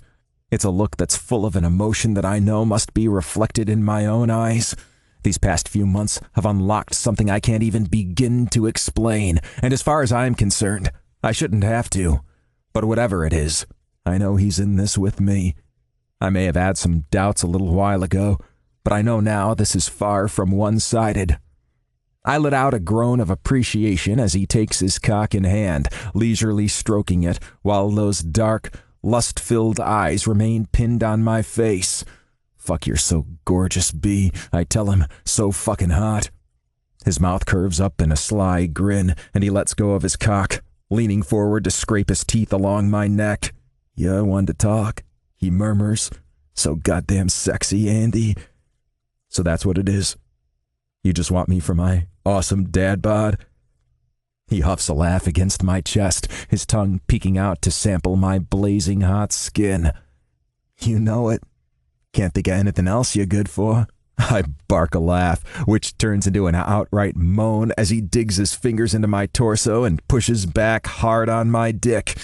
It's a look that's full of an emotion that I know must be reflected in my own eyes. These past few months have unlocked something I can't even begin to explain, and as far as I'm concerned, I shouldn't have to. But whatever it is, I know he's in this with me. I may have had some doubts a little while ago, but I know now this is far from one-sided. I let out a groan of appreciation as he takes his cock in hand, leisurely stroking it, while those dark, lust-filled eyes remain pinned on my face. "Fuck, you're so gorgeous, B," I tell him, "so fucking hot." His mouth curves up in a sly grin, and he lets go of his cock, leaning forward to scrape his teeth along my neck. "Yeah, I wanted to talk," he murmurs. "So goddamn sexy, Andy." "So that's what it is? You just want me for my awesome dad bod?" He huffs a laugh against my chest, his tongue peeking out to sample my blazing hot skin. "You know it. Can't think of anything else you're good for." I bark a laugh, which turns into an outright moan as he digs his fingers into my torso and pushes back hard on my dick.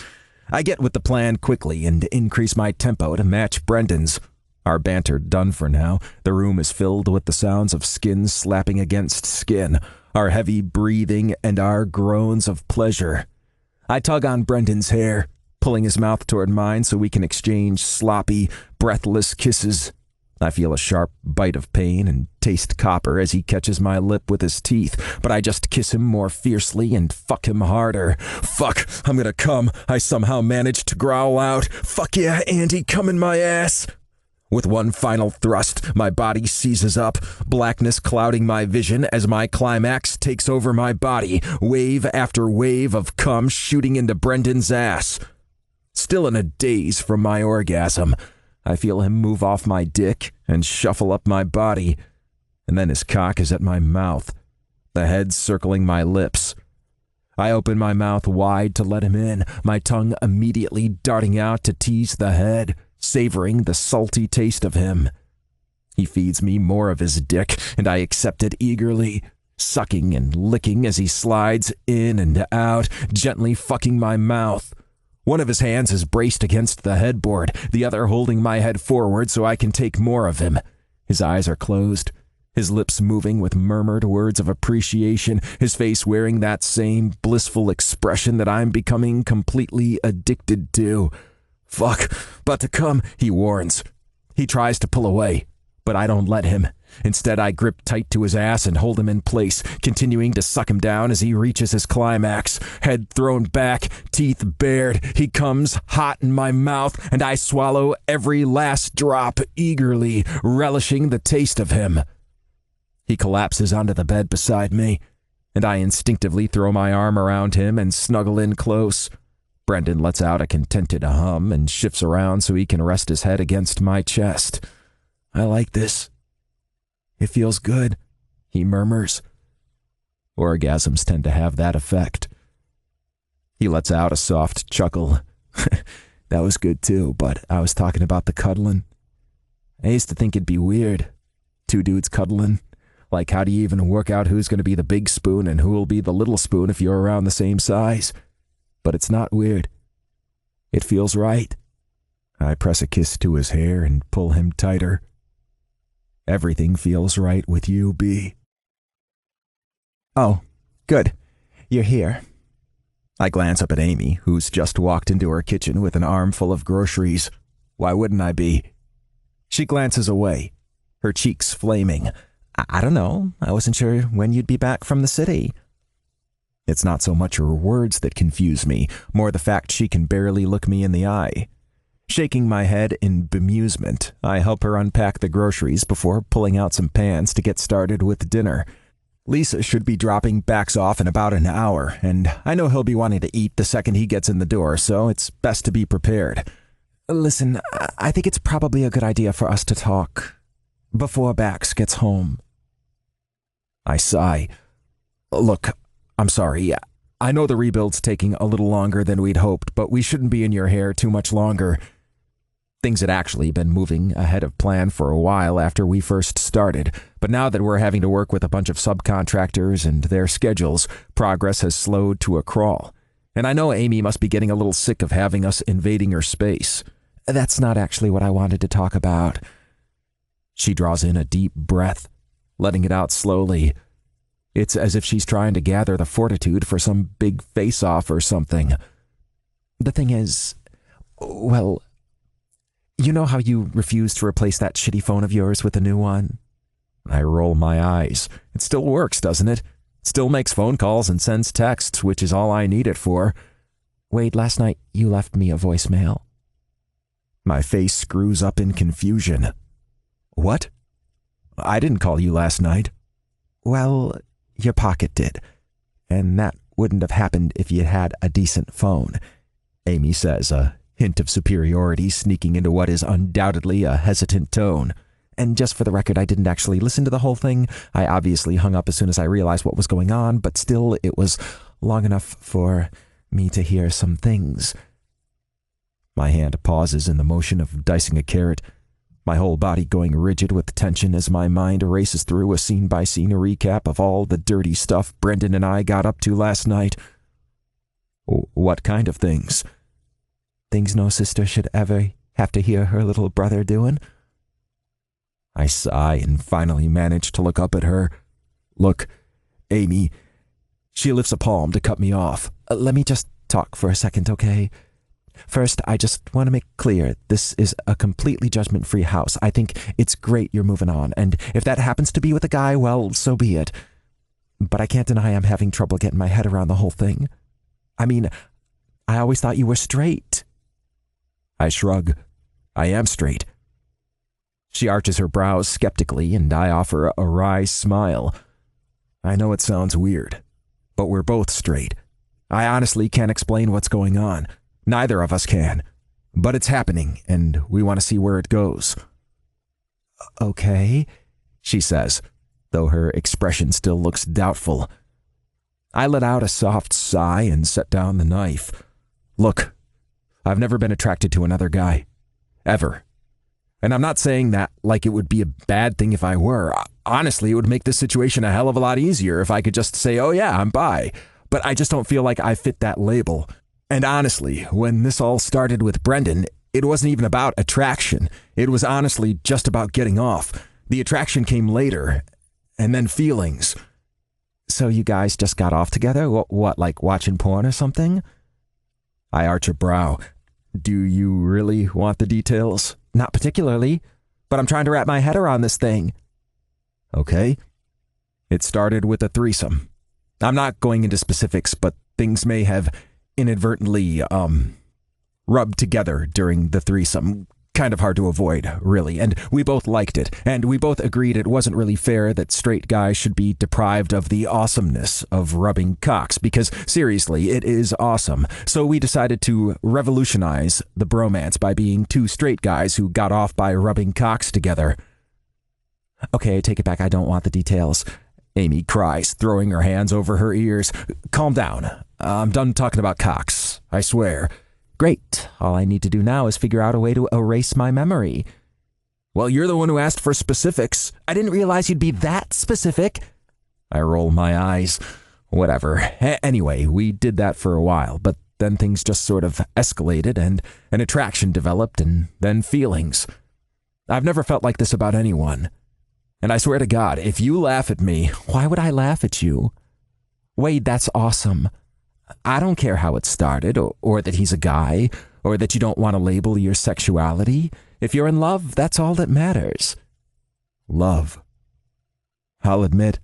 I get with the plan quickly and increase my tempo to match Brendan's. Our banter done for now, the room is filled with the sounds of skin slapping against skin, our heavy breathing and our groans of pleasure. I tug on Brendan's hair, pulling his mouth toward mine so we can exchange sloppy, breathless kisses. I feel a sharp bite of pain and taste copper as he catches my lip with his teeth, but I just kiss him more fiercely and fuck him harder. "Fuck, I'm gonna come," I somehow manage to growl out. "Fuck yeah, Andy, come in my ass." With one final thrust, my body seizes up, blackness clouding my vision as my climax takes over my body, wave after wave of cum shooting into Brendan's ass. Still in a daze from my orgasm, I feel him move off my dick and shuffle up my body, and then his cock is at my mouth, the head circling my lips. I open my mouth wide to let him in, my tongue immediately darting out to tease the head, savoring the salty taste of him. He feeds me more of his dick, and I accept it eagerly, sucking and licking as he slides in and out, gently fucking my mouth. One of his hands is braced against the headboard, the other holding my head forward so I can take more of him. His eyes are closed, his lips moving with murmured words of appreciation, his face wearing that same blissful expression that I'm becoming completely addicted to. "Fuck, about to come," he warns. He tries to pull away, but I don't let him. Instead, I grip tight to his ass and hold him in place, continuing to suck him down as he reaches his climax. Head thrown back, teeth bared, he comes hot in my mouth, and I swallow every last drop eagerly, relishing the taste of him. He collapses onto the bed beside me, and I instinctively throw my arm around him and snuggle in close. Brendan lets out a contented hum and shifts around so he can rest his head against my chest. "I like this. It feels good," he murmurs. Orgasms tend to have that effect. He lets out a soft chuckle. "That was good too, but I was talking about the cuddling. I used to think it'd be weird. Two dudes cuddling. Like, how do you even work out who's going to be the big spoon and who will be the little spoon if you're around the same size? But it's not weird. It feels right." I press a kiss to his hair and pull him tighter. "Everything feels right with you, B." "Oh, good. You're here." I glance up at Amy, who's just walked into her kitchen with an armful of groceries. Why wouldn't I be? She glances away, her cheeks flaming. I don't know. I wasn't sure when you'd be back from the city." It's not so much her words that confuse me, more the fact she can barely look me in the eye. Shaking my head in bemusement, I help her unpack the groceries before pulling out some pans to get started with dinner. Lisa should be dropping Bax off in about an hour, and I know he'll be wanting to eat the second he gets in the door, so it's best to be prepared. "Listen, I think it's probably a good idea for us to talk before Bax gets home." I sigh. "Look, I'm sorry. I know the rebuild's taking a little longer than we'd hoped, but we shouldn't be in your hair too much longer." Things had actually been moving ahead of plan for a while after we first started, but now that we're having to work with a bunch of subcontractors and their schedules, progress has slowed to a crawl. And I know Amy must be getting a little sick of having us invading her space. That's not actually what I wanted to talk about. She draws in a deep breath, letting it out slowly. It's as if she's trying to gather the fortitude for some big face-off or something. The thing is, well, you know how you refused to replace that shitty phone of yours with a new one? I roll my eyes. It still works, doesn't it? It still makes phone calls and sends texts, which is all I need it for. Wade, last night you left me a voicemail. My face screws up in confusion. What? I didn't call you last night. Well, your pocket did, and that wouldn't have happened if you had a decent phone, Amy says, a hint of superiority sneaking into what is undoubtedly a hesitant tone. And just for the record, I didn't actually listen to the whole thing. I obviously hung up as soon as I realized what was going on, but still, it was long enough for me to hear some things. My hand pauses in the motion of dicing a carrot, my whole body going rigid with tension as my mind races through a scene-by-scene recap of all the dirty stuff Brendan and I got up to last night. What kind of things? Things no sister should ever have to hear her little brother doing. I sigh and finally manage to look up at her. Look, Amy. She lifts a palm to cut me off. Let me just talk for a second, okay? First, I just want to make clear, this is a completely judgment-free house. I think it's great you're moving on, and if that happens to be with a guy, well, so be it. But I can't deny I'm having trouble getting my head around the whole thing. I mean, I always thought you were straight. I shrug. I am straight. She arches her brows skeptically, and I offer a wry smile. I know it sounds weird, but we're both straight. I honestly can't explain what's going on. Neither of us can. But it's happening, and we want to see where it goes. Okay, she says, though her expression still looks doubtful. I let out a soft sigh and set down the knife. Look, I've never been attracted to another guy. Ever. And I'm not saying that like it would be a bad thing if I were. Honestly, it would make this situation a hell of a lot easier if I could just say, oh yeah, I'm bi. But I just don't feel like I fit that label. And honestly, when this all started with Brendan, it wasn't even about attraction. It was honestly just about getting off. The attraction came later, and then feelings. So you guys just got off together? What, like watching porn or something? I arch a brow. Do you really want the details? Not particularly, but I'm trying to wrap my head around this thing. Okay. It started with a threesome. I'm not going into specifics, but things may have inadvertently, rubbed together during the threesome. Kind of hard to avoid, really, and we both liked it, and we both agreed it wasn't really fair that straight guys should be deprived of the awesomeness of rubbing cocks, because seriously, it is awesome. So we decided to revolutionize the bromance by being two straight guys who got off by rubbing cocks together. Okay, I take it back, I don't want the details. Amy cries, throwing her hands over her ears. Calm down. I'm done talking about cocks, I swear. Great. All I need to do now is figure out a way to erase my memory. Well, you're the one who asked for specifics. I didn't realize you'd be that specific. I roll my eyes. Whatever. Anyway, we did that for a while, but then things just sort of escalated and an attraction developed and then feelings. I've never felt like this about anyone. And I swear to God, if you laugh at me... Why would I laugh at you? Wade, that's awesome. I don't care how it started, or that he's a guy, or that you don't want to label your sexuality. If you're in love, that's all that matters. Love. I'll admit,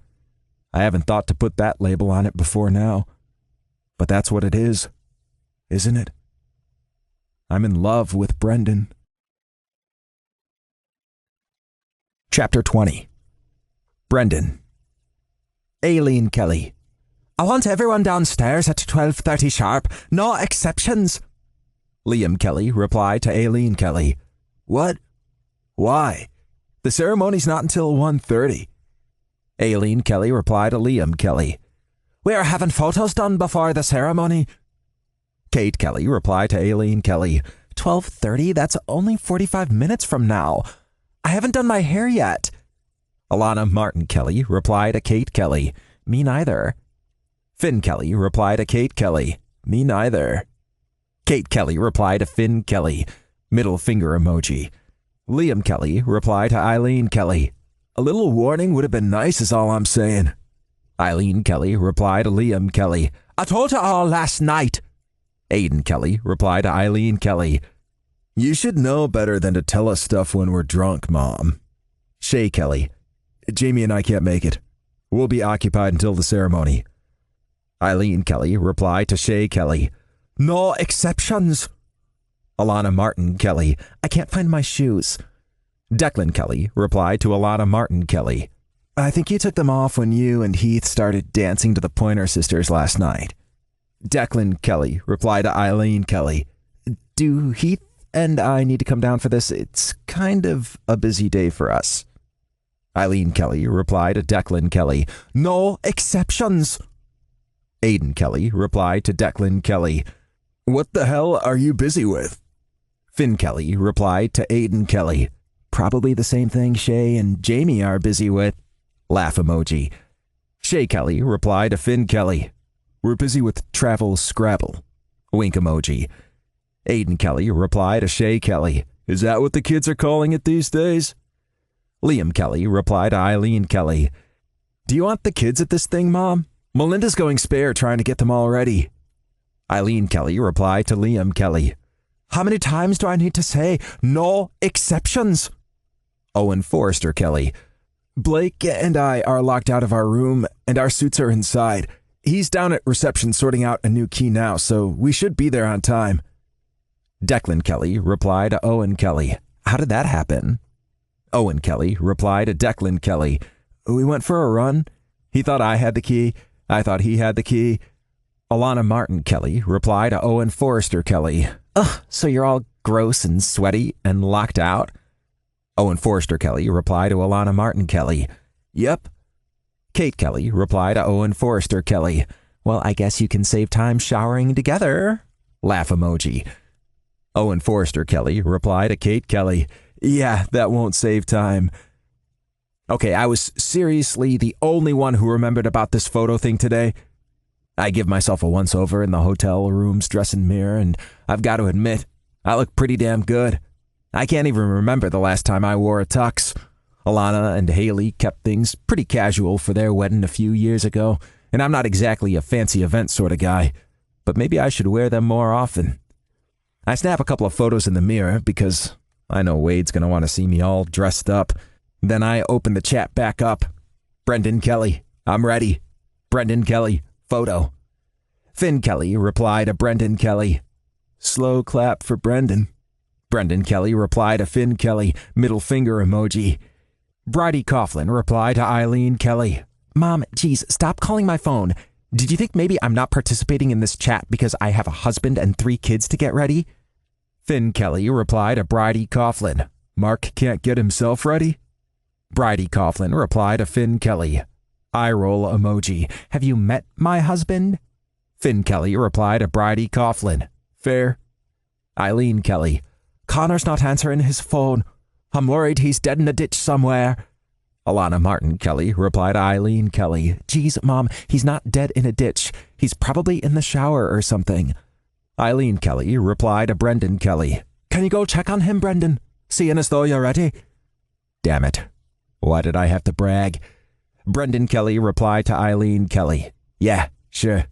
I haven't thought to put that label on it before now. But that's what it is, isn't it? I'm in love with Brendan. Chapter 20. Brendan. Aileen Kelly. I want everyone downstairs at 12:30 sharp, no exceptions. Liam Kelly replied to Aileen Kelly. What? Why? The ceremony's not until 1:30. Aileen Kelly replied to Liam Kelly. We're having photos done before the ceremony. Kate Kelly replied to Aileen Kelly. 12:30? That's only 45 minutes from now. I haven't done my hair yet. Alana Martin Kelly replied to Kate Kelly. Me neither. Finn Kelly replied to Kate Kelly. Me neither. Kate Kelly replied to Finn Kelly. Middle finger emoji. Liam Kelly, reply to Eileen Kelly. A little warning would have been nice is all I'm saying. Eileen Kelly, reply to Liam Kelly. I told her all last night. Aiden Kelly, reply to Eileen Kelly. You should know better than to tell us stuff when we're drunk, Mom. Shay Kelly. Jamie and I can't make it. We'll be occupied until the ceremony. Eileen Kelly, reply to Shay Kelly. No exceptions. Alana Martin Kelly. I can't find my shoes. Declan Kelly, reply to Alana Martin Kelly. I think you took them off when you and Heath started dancing to the Pointer Sisters last night. Declan Kelly, reply to Eileen Kelly. Do Heath and I need to come down for this? It's kind of a busy day for us. Eileen Kelly, reply to Declan Kelly. No exceptions. Aiden Kelly, reply to Declan Kelly. What the hell are you busy with? Finn Kelly, reply to Aiden Kelly. Probably the same thing Shay and Jamie are busy with. Laugh emoji. Shay Kelly, reply to Finn Kelly. We're busy with travel Scrabble. Wink emoji. Aiden Kelly, reply to Shay Kelly. Is that what the kids are calling it these days? Liam Kelly, reply to Eileen Kelly. Do you want the kids at this thing, Mom? Melinda's going spare trying to get them all ready. Eileen Kelly, reply to Liam Kelly. How many times do I need to say no exceptions? Owen Forrester Kelly. Blake and I are locked out of our room and our suits are inside. He's down at reception sorting out a new key now, so we should be there on time. Declan Kelly, reply to Owen Kelly. How did that happen? Owen Kelly, reply to Declan Kelly. We went for a run. He thought I had the key. I thought he had the key. Alana Martin Kelly, reply to Owen Forrester Kelly. Ugh, so you're all gross and sweaty and locked out? Owen Forrester Kelly, reply to Alana Martin Kelly. Yep. Kate Kelly, reply to Owen Forrester Kelly. Well, I guess you can save time showering together. Laugh emoji. Owen Forrester Kelly, reply to Kate Kelly. Yeah, that won't save time. Okay, I was seriously the only one who remembered about this photo thing today. I give myself a once-over in the hotel room's dressing mirror, and I've got to admit, I look pretty damn good. I can't even remember the last time I wore a tux. Alana and Haley kept things pretty casual for their wedding a few years ago, and I'm not exactly a fancy event sort of guy, but maybe I should wear them more often. I snap a couple of photos in the mirror because I know Wade's going to want to see me all dressed up. Then I open the chat back up. Brendan Kelly, I'm ready. Brendan Kelly, photo. Finn Kelly, reply to Brendan Kelly. Slow clap for Brendan. Brendan Kelly, reply to Finn Kelly, middle finger emoji. Bridie Coughlin, reply to Eileen Kelly. Mom, geez, stop calling my phone. Did you think maybe I'm not participating in this chat because I have a husband and 3 kids to get ready? Finn Kelly, reply to Bridie Coughlin. Mark can't get himself ready? Bridie Coughlin, reply to Finn Kelly. Eye roll emoji. Have you met my husband? Finn Kelly, reply to Bridie Coughlin. Fair. Eileen Kelly. Connor's not answering his phone. I'm worried he's dead in a ditch somewhere. Alana Martin Kelly, reply to Eileen Kelly. Geez, Mom, he's not dead in a ditch. He's probably in the shower or something. Eileen Kelly, reply to Brendan Kelly. Can you go check on him, Brendan? Seeing as though you're ready. Damn it. Why did I have to brag? Brendan Kelly, reply to Eileen Kelly. Yeah, sure.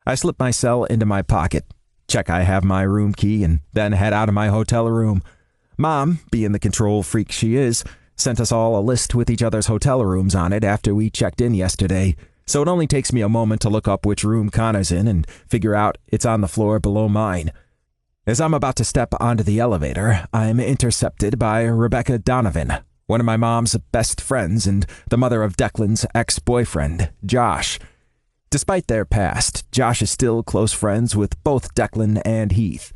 I slip my cell into my pocket, check I have my room key, and then head out of my hotel room. Mom, being the control freak she is, sent us all a list with each other's hotel rooms on it after we checked in yesterday, so it only takes me a moment to look up which room Connor's in and figure out it's on the floor below mine. As I'm about to step onto the elevator, I'm intercepted by Rebecca Donovan, one of my mom's best friends and the mother of Declan's ex-boyfriend, Josh. Despite their past, Josh is still close friends with both Declan and Heath.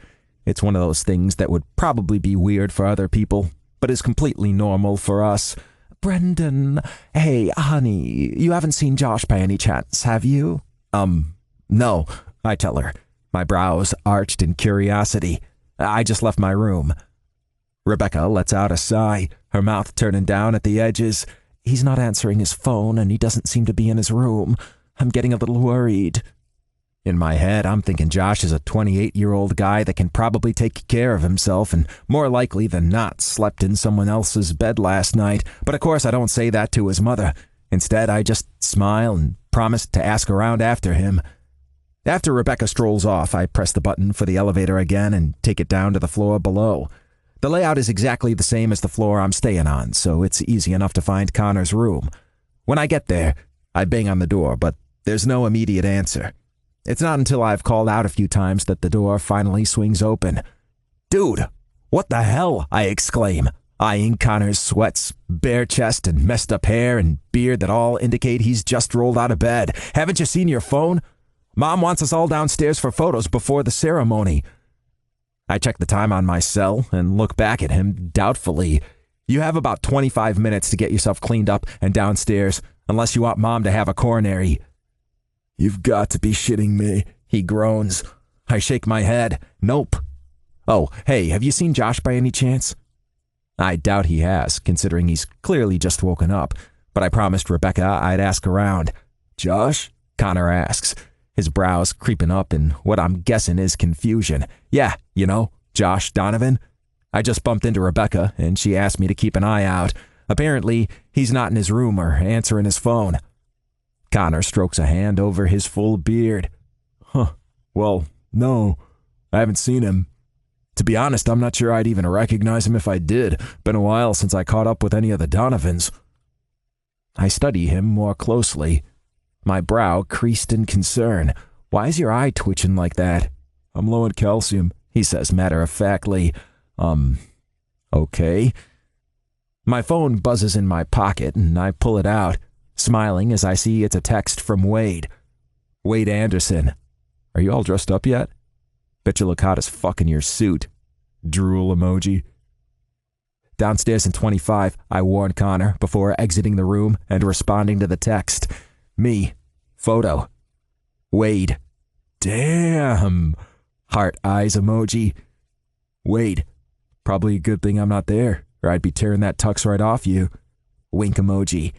It's one of those things that would probably be weird for other people, but is completely normal for us. Brendan, hey, honey, you haven't seen Josh by any chance, have you? No, I tell her, my brows arched in curiosity. I just left my room. Rebecca lets out a sigh, her mouth turning down at the edges. He's not answering his phone and he doesn't seem to be in his room. I'm getting a little worried. In my head, I'm thinking Josh is a 28-year-old guy that can probably take care of himself and more likely than not slept in someone else's bed last night. But of course I don't say that to his mother. Instead, I just smile and promise to ask around after him. After Rebecca strolls off, I press the button for the elevator again and take it down to the floor below. The layout is exactly the same as the floor I'm staying on, so it's easy enough to find Connor's room. When I get there, I bang on the door, but there's no immediate answer. It's not until I've called out a few times that the door finally swings open. "Dude, what the hell?" I exclaim, eyeing Connor's sweats, bare chest, and messed up hair and beard that all indicate he's just rolled out of bed. "Haven't you seen your phone? Mom wants us all downstairs for photos before the ceremony." I check the time on my cell and look back at him doubtfully. "You have about 25 minutes to get yourself cleaned up and downstairs, unless you want Mom to have a coronary." "You've got to be shitting me," he groans. I shake my head. "Nope." "Oh, hey, have you seen Josh by any chance?" I doubt he has, considering he's clearly just woken up, but I promised Rebecca I'd ask around. "Josh?" Connor asks, his brows creeping up in what I'm guessing is confusion. "Yeah, you know, Josh Donovan." I just bumped into Rebecca, and she asked me to keep an eye out. Apparently, he's not in his room or answering his phone. Connor strokes a hand over his full beard. "Huh. Well, no, I haven't seen him. To be honest, I'm not sure I'd even recognize him if I did. Been a while since I caught up with any of the Donovans." I study him more closely. My brow creased in concern. "Why is your eye twitching like that?" "I'm low in calcium," he says matter-of-factly. Okay. My phone buzzes in my pocket, and I pull it out, smiling as I see it's a text from Wade. "Wade Anderson. Are you all dressed up yet? Bet you look hot as fuck in your suit." Drool emoji. Downstairs in 25, I warn Connor before exiting the room and responding to the text. Me. Photo. Wade. "Damn." Heart eyes emoji. "Wade. Probably a good thing I'm not there, or I'd be tearing that tux right off you." Wink emoji.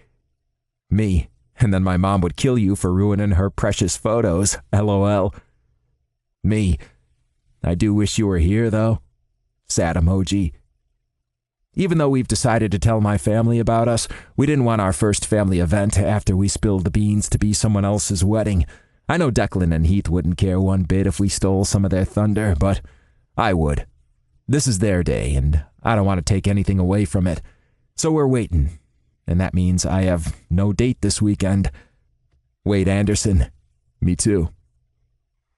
Me. And then my mom would kill you for ruining her precious photos. LOL. Me. I do wish you were here, though. Sad emoji. Even though we've decided to tell my family about us, we didn't want our first family event after we spilled the beans to be someone else's wedding. I know Declan and Heath wouldn't care one bit if we stole some of their thunder, but I would. This is their day, and I don't want to take anything away from it. So we're waiting, and that means I have no date this weekend. Wade Anderson. Me too.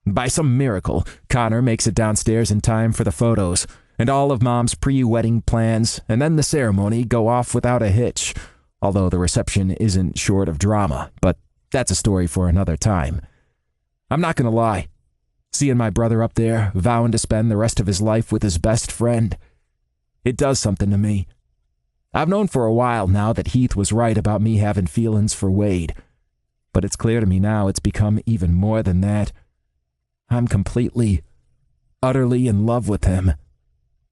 By some miracle, Connor makes it downstairs in time for the photos, and all of Mom's pre-wedding plans, and then the ceremony go off without a hitch, although the reception isn't short of drama, but that's a story for another time. I'm not gonna lie. Seeing my brother up there, vowing to spend the rest of his life with his best friend, it does something to me. I've known for a while now that Heath was right about me having feelings for Wade, but it's clear to me now it's become even more than that. I'm completely, utterly in love with him,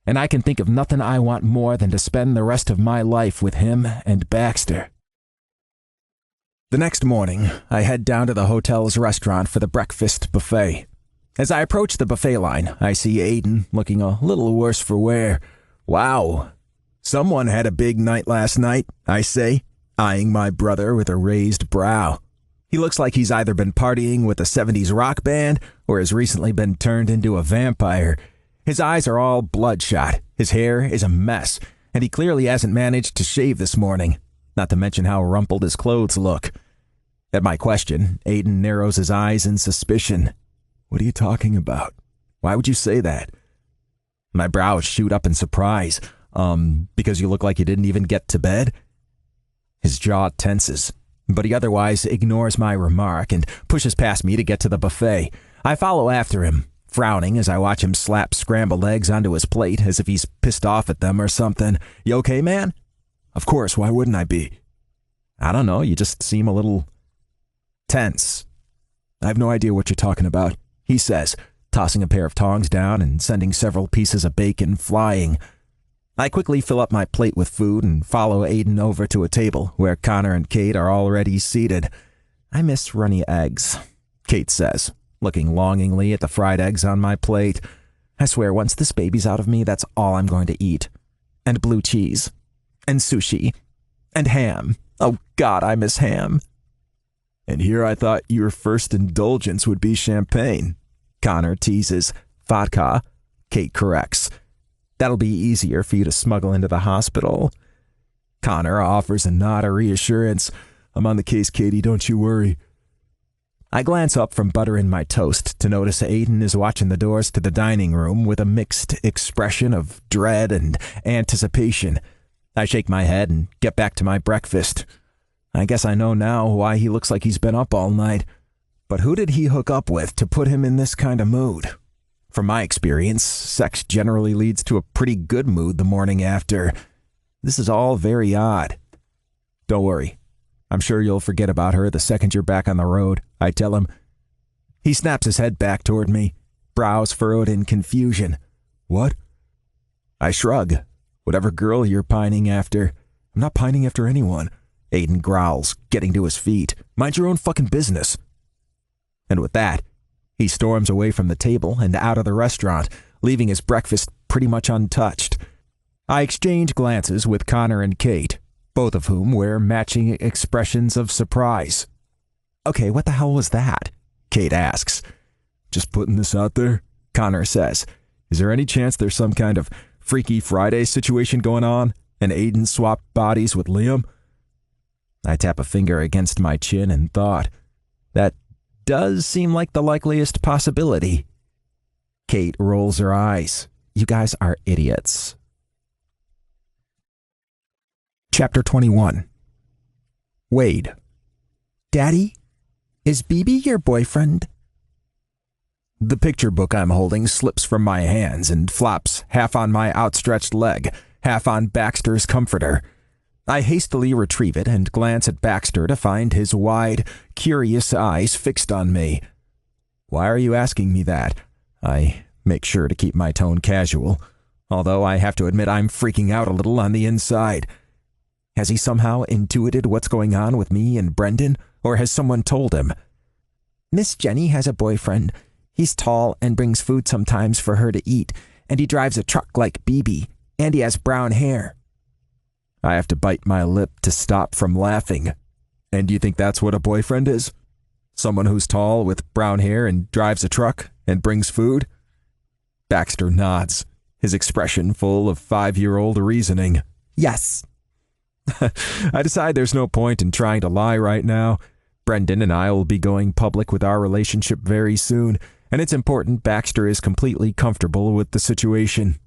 and I can think of nothing I want more than to spend the rest of my life with him and Baxter. The next morning, I head down to the hotel's restaurant for the breakfast buffet. As I approach the buffet line, I see Aiden looking a little worse for wear. "Wow, someone had a big night last night," I say, eyeing my brother with a raised brow. He looks like he's either been partying with a 70s rock band or has recently been turned into a vampire. His eyes are all bloodshot, his hair is a mess, and he clearly hasn't managed to shave this morning, not to mention how rumpled his clothes look. At my question, Aiden narrows his eyes in suspicion. "What are you talking about? Why would you say that?" My brows shoot up in surprise. Because you look like you didn't even get to bed?" His jaw tenses, but he otherwise ignores my remark and pushes past me to get to the buffet. I follow after him, frowning as I watch him slap scrambled eggs onto his plate as if he's pissed off at them or something. "You okay, man?" "Of course, why wouldn't I be?" "I don't know, you just seem a little tense." "I have no idea what you're talking about," he says, tossing a pair of tongs down and sending several pieces of bacon flying. I quickly fill up my plate with food and follow Aiden over to a table where Connor and Kate are already seated. "I miss runny eggs," Kate says, looking longingly at the fried eggs on my plate. I swear, once this baby's out of me, that's all I'm going to eat. And blue cheese. And sushi. And ham. Oh God, I miss ham. And here I thought your first indulgence would be champagne. Connor teases. Vodka. Kate corrects. That'll be easier for you to smuggle into the hospital. Connor offers a nod of reassurance. I'm on the case, Katie, don't you worry. I glance up from buttering my toast to notice Aiden is watching the doors to the dining room with a mixed expression of dread and anticipation. I shake my head and get back to my breakfast. I guess I know now why he looks like he's been up all night. But who did he hook up with to put him in this kind of mood? From my experience, sex generally leads to a pretty good mood the morning after. This is all very odd. Don't worry. I'm sure you'll forget about her the second you're back on the road, I tell him. He snaps his head back toward me, brows furrowed in confusion. What? I shrug. Whatever girl you're pining after. I'm not pining after anyone. Aiden growls, getting to his feet. Mind your own fucking business. And with that, he storms away from the table and out of the restaurant, leaving his breakfast pretty much untouched. I exchange glances with Connor and Kate, both of whom wear matching expressions of surprise. Okay, what the hell was that? Kate asks. Just putting this out there, Connor says. Is there any chance there's some kind of Freaky Friday situation going on, and Aiden swapped bodies with Liam? I tap a finger against my chin in thought. That does seem like the likeliest possibility. Kate rolls her eyes. You guys are idiots. Chapter 21. Wade. Daddy, is BB your boyfriend? The picture book I'm holding slips from my hands and flops half on my outstretched leg, half on Baxter's comforter. I hastily retrieve it and glance at Baxter to find his wide, curious eyes fixed on me. Why are you asking me that? I make sure to keep my tone casual, although I have to admit I'm freaking out a little on the inside. Has he somehow intuited what's going on with me and Brendan, or has someone told him? Miss Jenny has a boyfriend. He's tall and brings food sometimes for her to eat, and he drives a truck like BB, and he has brown hair. I have to bite my lip to stop from laughing. And do you think that's what a boyfriend is? Someone who's tall with brown hair and drives a truck and brings food? Baxter nods, his expression full of 5-year-old reasoning. Yes. I decide there's no point in trying to lie right now. Brendan and I will be going public with our relationship very soon, and it's important Baxter is completely comfortable with the situation.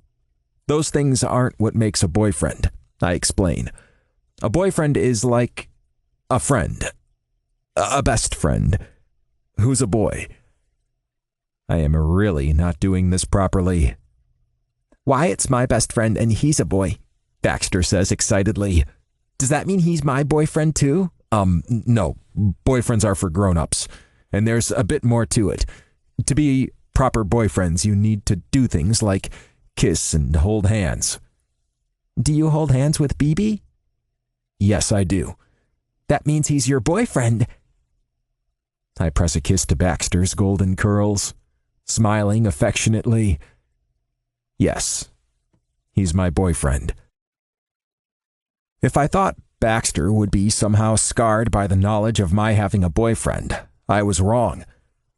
Those things aren't what makes a boyfriend, I explain. A boyfriend is like a friend. A best friend. Who's a boy. I am really not doing this properly. Wyatt's my best friend and he's a boy, Baxter says excitedly. Does that mean he's my boyfriend too? No. Boyfriends are for grown-ups. And there's a bit more to it. To be proper boyfriends, you need to do things like kiss and hold hands. Do you hold hands with BB? Yes, I do. That means he's your boyfriend. I press a kiss to Baxter's golden curls, smiling affectionately. Yes, he's my boyfriend. If I thought Baxter would be somehow scarred by the knowledge of my having a boyfriend, I was wrong.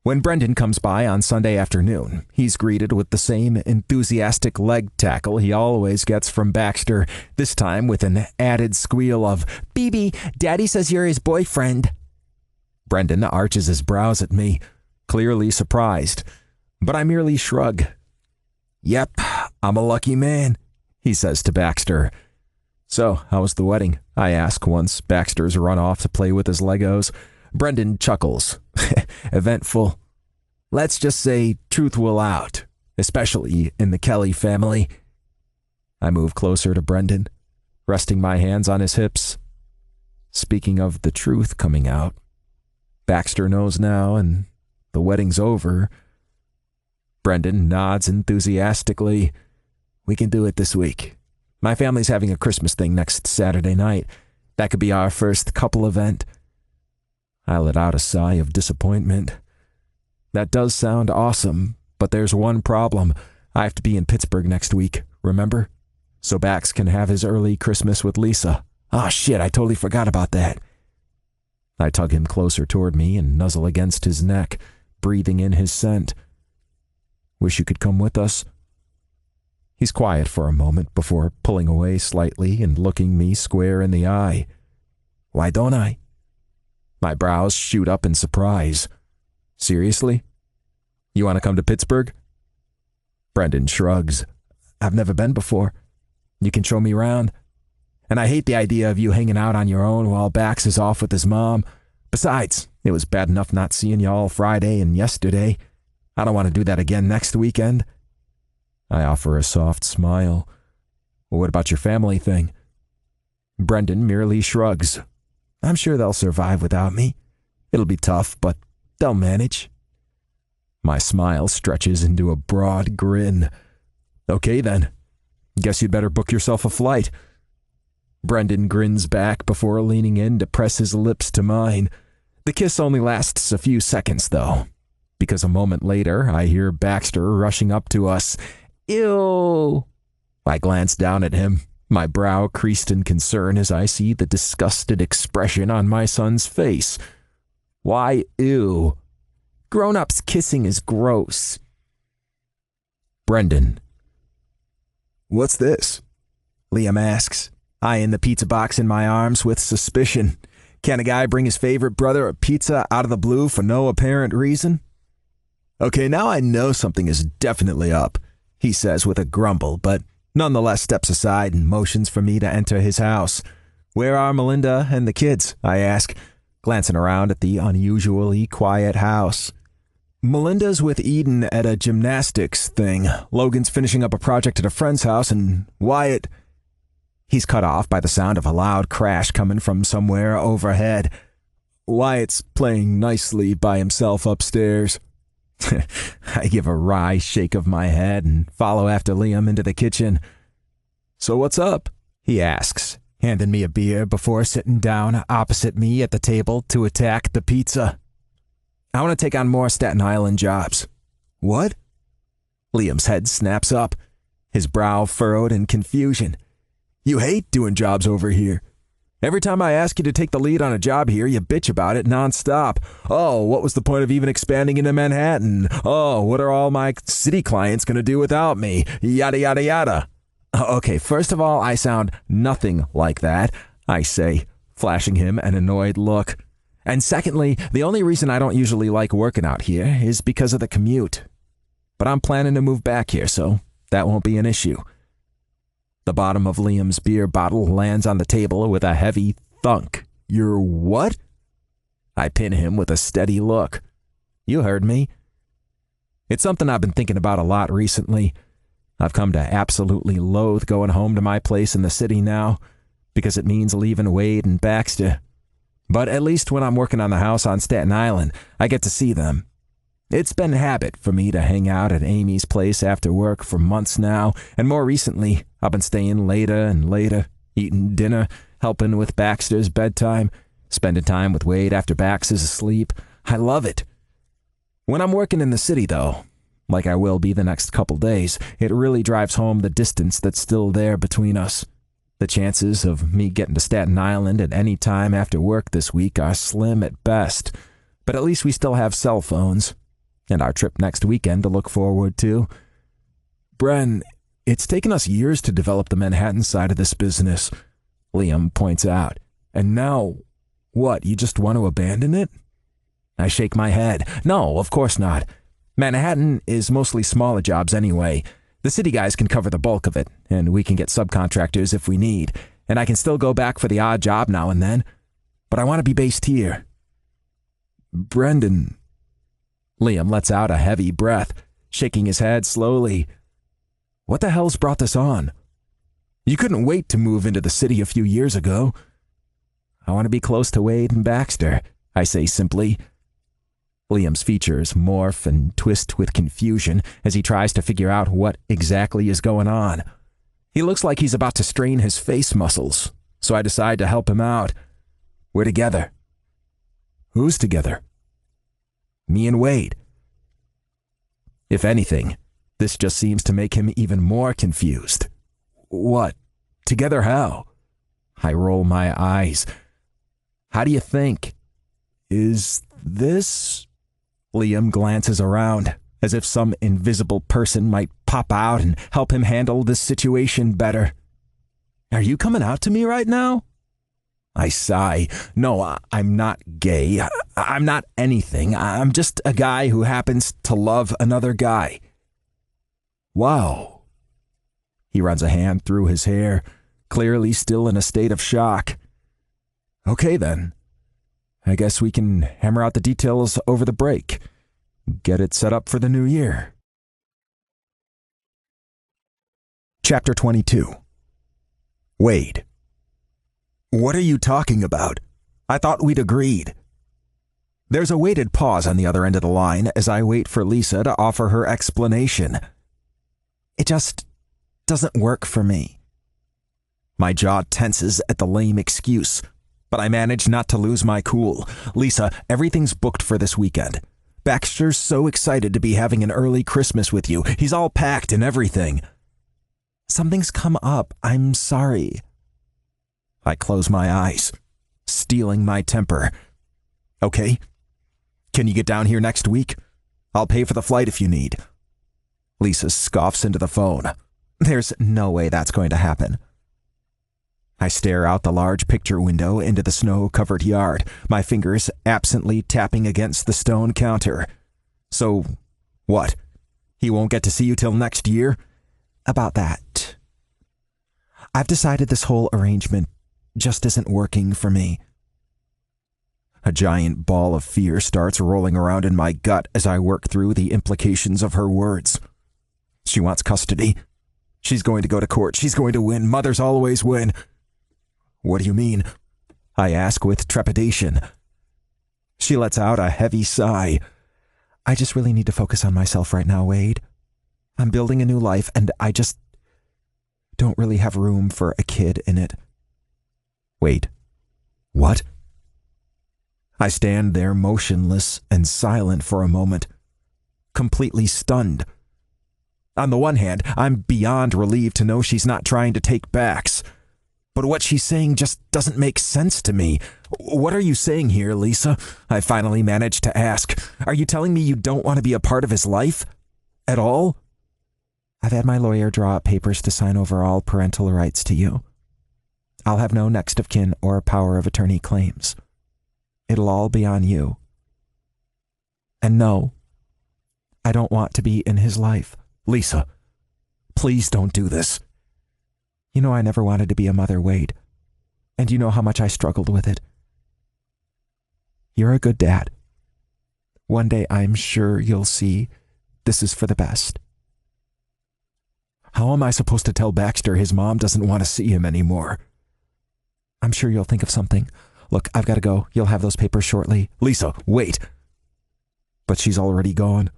When Brendan comes by on Sunday afternoon, he's greeted with the same enthusiastic leg tackle he always gets from Baxter, this time with an added squeal of, BB, Daddy says you're his boyfriend. Brendan arches his brows at me, clearly surprised, but I merely shrug. Yep, I'm a lucky man, he says to Baxter. So, how was the wedding? I ask once Baxter's run off to play with his Legos. Brendan chuckles. Eventful. Let's just say truth will out, especially in the Kelly family. I move closer to Brendan, resting my hands on his hips. Speaking of the truth coming out, Baxter knows now and the wedding's over. Brendan nods enthusiastically. We can do it this week. My family's having a Christmas thing next Saturday night. That could be our first couple event. I let out a sigh of disappointment. That does sound awesome, but there's one problem. I have to be in Pittsburgh next week, remember? So Bax can have his early Christmas with Lisa. Ah, shit, I totally forgot about that. I tug him closer toward me and nuzzle against his neck, breathing in his scent. Wish you could come with us. He's quiet for a moment before pulling away slightly and looking me square in the eye. Why don't I? My brows shoot up in surprise. Seriously? You want to come to Pittsburgh? Brendan shrugs. I've never been before. You can show me around. And I hate the idea of you hanging out on your own while Bax is off with his mom. Besides, it was bad enough not seeing you all Friday and yesterday. I don't want to do that again next weekend. I offer a soft smile. Well, what about your family thing? Brendan merely shrugs. I'm sure they'll survive without me. It'll be tough, but they'll manage. My smile stretches into a broad grin. Okay then. Guess you'd better book yourself a flight. Brendan grins back before leaning in to press his lips to mine. The kiss only lasts a few seconds, though, because a moment later I hear Baxter rushing up to us. Ew! I glance down at him, my brow creased in concern as I see the disgusted expression on my son's face. Why, ew? Grown-ups kissing is gross. Brendan. What's this? Liam asks, eyeing the pizza box in my arms with suspicion. Can a guy bring his favorite brother a pizza out of the blue for no apparent reason? Okay, now I know something is definitely up, he says with a grumble, but nonetheless steps aside and motions for me to enter his house. Where are Melinda and the kids? I ask, glancing around at the unusually quiet house. Melinda's with Eden at a gymnastics thing. Logan's finishing up a project at a friend's house, and Wyatt... He's cut off by the sound of a loud crash coming from somewhere overhead. Wyatt's playing nicely by himself upstairs. I give a wry shake of my head and follow after Liam into the kitchen. So what's up? He asks, handing me a beer before sitting down opposite me at the table to attack the pizza. I want to take on more Staten Island jobs. What? Liam's head snaps up, his brow furrowed in confusion. You hate doing jobs over here. Every time I ask you to take the lead on a job here, you bitch about it nonstop. Oh, what was the point of even expanding into Manhattan? Oh, what are all my city clients going to do without me? Yada, yada, yada. Okay, first of all, I sound nothing like that, I say, flashing him an annoyed look. And secondly, the only reason I don't usually like working out here is because of the commute. But I'm planning to move back here, so that won't be an issue. The bottom of Liam's beer bottle lands on the table with a heavy thunk. You're what? I pin him with a steady look. You heard me. It's something I've been thinking about a lot recently. I've come to absolutely loathe going home to my place in the city now, because it means leaving Wade and Baxter. But at least when I'm working on the house on Staten Island, I get to see them. It's been habit for me to hang out at Amy's place after work for months now, and more recently, I've been staying later and later, eating dinner, helping with Baxter's bedtime, spending time with Wade after Bax is asleep. I love it. When I'm working in the city, though, like I will be the next couple days, it really drives home the distance that's still there between us. The chances of me getting to Staten Island at any time after work this week are slim at best, but at least we still have cell phones. And our trip next weekend to look forward to. Bren, it's taken us years to develop the Manhattan side of this business, Liam points out. And now, what, you just want to abandon it? I shake my head. No, of course not. Manhattan is mostly smaller jobs anyway. The city guys can cover the bulk of it, and we can get subcontractors if we need, and I can still go back for the odd job now and then. But I want to be based here. Brendan... Liam lets out a heavy breath, shaking his head slowly. What the hell's brought this on? You couldn't wait to move into the city a few years ago. I want to be close to Wade and Baxter, I say simply. Liam's features morph and twist with confusion as he tries to figure out what exactly is going on. He looks like he's about to strain his face muscles, so I decide to help him out. We're together. Who's together? Me and Wade. If anything, this just seems to make him even more confused. What? Together how? I roll my eyes. How do you think? Is this? Liam glances around, as if some invisible person might pop out and help him handle this situation better. Are you coming out to me right now? I sigh. No, I'm not gay. I'm not anything. I'm just a guy who happens to love another guy. Wow. He runs a hand through his hair, clearly still in a state of shock. Okay then. I guess we can hammer out the details over the break. Get it set up for the new year. Chapter 22. Wade. What are you talking about? I thought we'd agreed. There's a weighted pause on the other end of the line as I wait for Lisa to offer her explanation. It just doesn't work for me. My jaw tenses at the lame excuse, but I manage not to lose my cool. Lisa, everything's booked for this weekend. Baxter's so excited to be having an early Christmas with you. He's all packed and everything. Something's come up. I'm sorry. I close my eyes, stealing my temper. Okay. Can you get down here next week? I'll pay for the flight if you need. Lisa scoffs into the phone. There's no way that's going to happen. I stare out the large picture window into the snow-covered yard, my fingers absently tapping against the stone counter. So, what? He won't get to see you till next year? About that. I've decided this whole arrangement just isn't working for me. A giant ball of fear starts rolling around in my gut as I work through the implications of her words. She wants custody. She's going to go to court. She's going to win. Mothers always win. What do you mean? I ask with trepidation. She lets out a heavy sigh. I just really need to focus on myself right now, Wade. I'm building a new life, and I just don't really have room for a kid in it. Wait. What? I stand there motionless and silent for a moment, completely stunned. On the one hand, I'm beyond relieved to know she's not trying to take backs. But what she's saying just doesn't make sense to me. What are you saying here, Lisa? I finally managed to ask. Are you telling me you don't want to be a part of his life? At all? I've had my lawyer draw up papers to sign over all parental rights to you. I'll have no next of kin or power of attorney claims. It'll all be on you. And no, I don't want to be in his life. Lisa, please don't do this. You know I never wanted to be a mother, Wade, and you know how much I struggled with it. You're a good dad. One day I'm sure you'll see this is for the best. How am I supposed to tell Baxter his mom doesn't want to see him anymore? I'm sure you'll think of something. Look, I've got to go. You'll have those papers shortly. Lisa, wait. But she's already gone.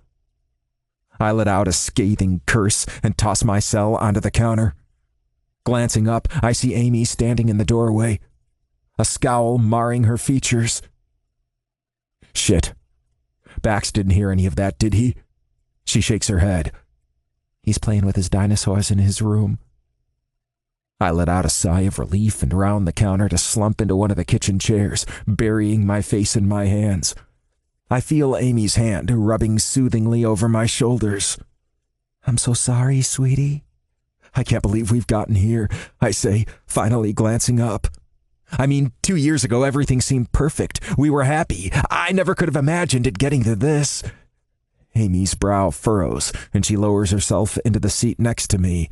I let out a scathing curse and toss my cell onto the counter. Glancing up, I see Amy standing in the doorway, a scowl marring her features. Shit. Bax didn't hear any of that, did he? She shakes her head. He's playing with his dinosaurs in his room. I let out a sigh of relief and round the counter to slump into one of the kitchen chairs, burying my face in my hands. I feel Amy's hand rubbing soothingly over my shoulders. I'm so sorry, sweetie. I can't believe we've gotten here, I say, finally glancing up. I mean, 2 years ago everything seemed perfect. We were happy. I never could have imagined it getting to this. Amy's brow furrows, and she lowers herself into the seat next to me.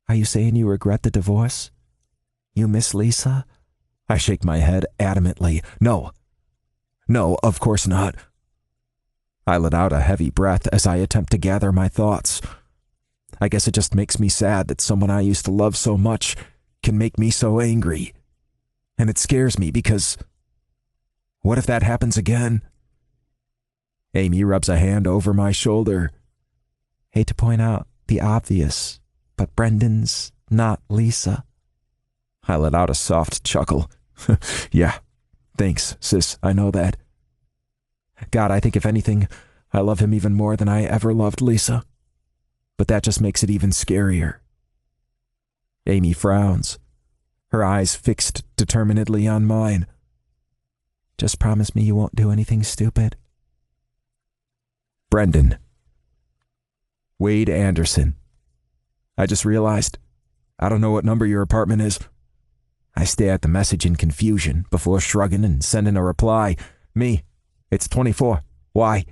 Are you saying you regret the divorce? You miss Lisa? I shake my head adamantly. No, of course not. I let out a heavy breath as I attempt to gather my thoughts. I guess it just makes me sad that someone I used to love so much can make me so angry. And it scares me because what if that happens again? Amy rubs a hand over my shoulder. Hate to point out the obvious, but Brendan's not Lisa. I let out a soft chuckle. Yeah, thanks, sis, I know that. God, I think if anything, I love him even more than I ever loved Lisa. But that just makes it even scarier. Amy frowns, her eyes fixed determinedly on mine. Just promise me you won't do anything stupid. Brendan. Wade Anderson. I just realized. I don't know what number your apartment is. I stare at the message in confusion before shrugging and sending a reply. Me. It's 24. Why?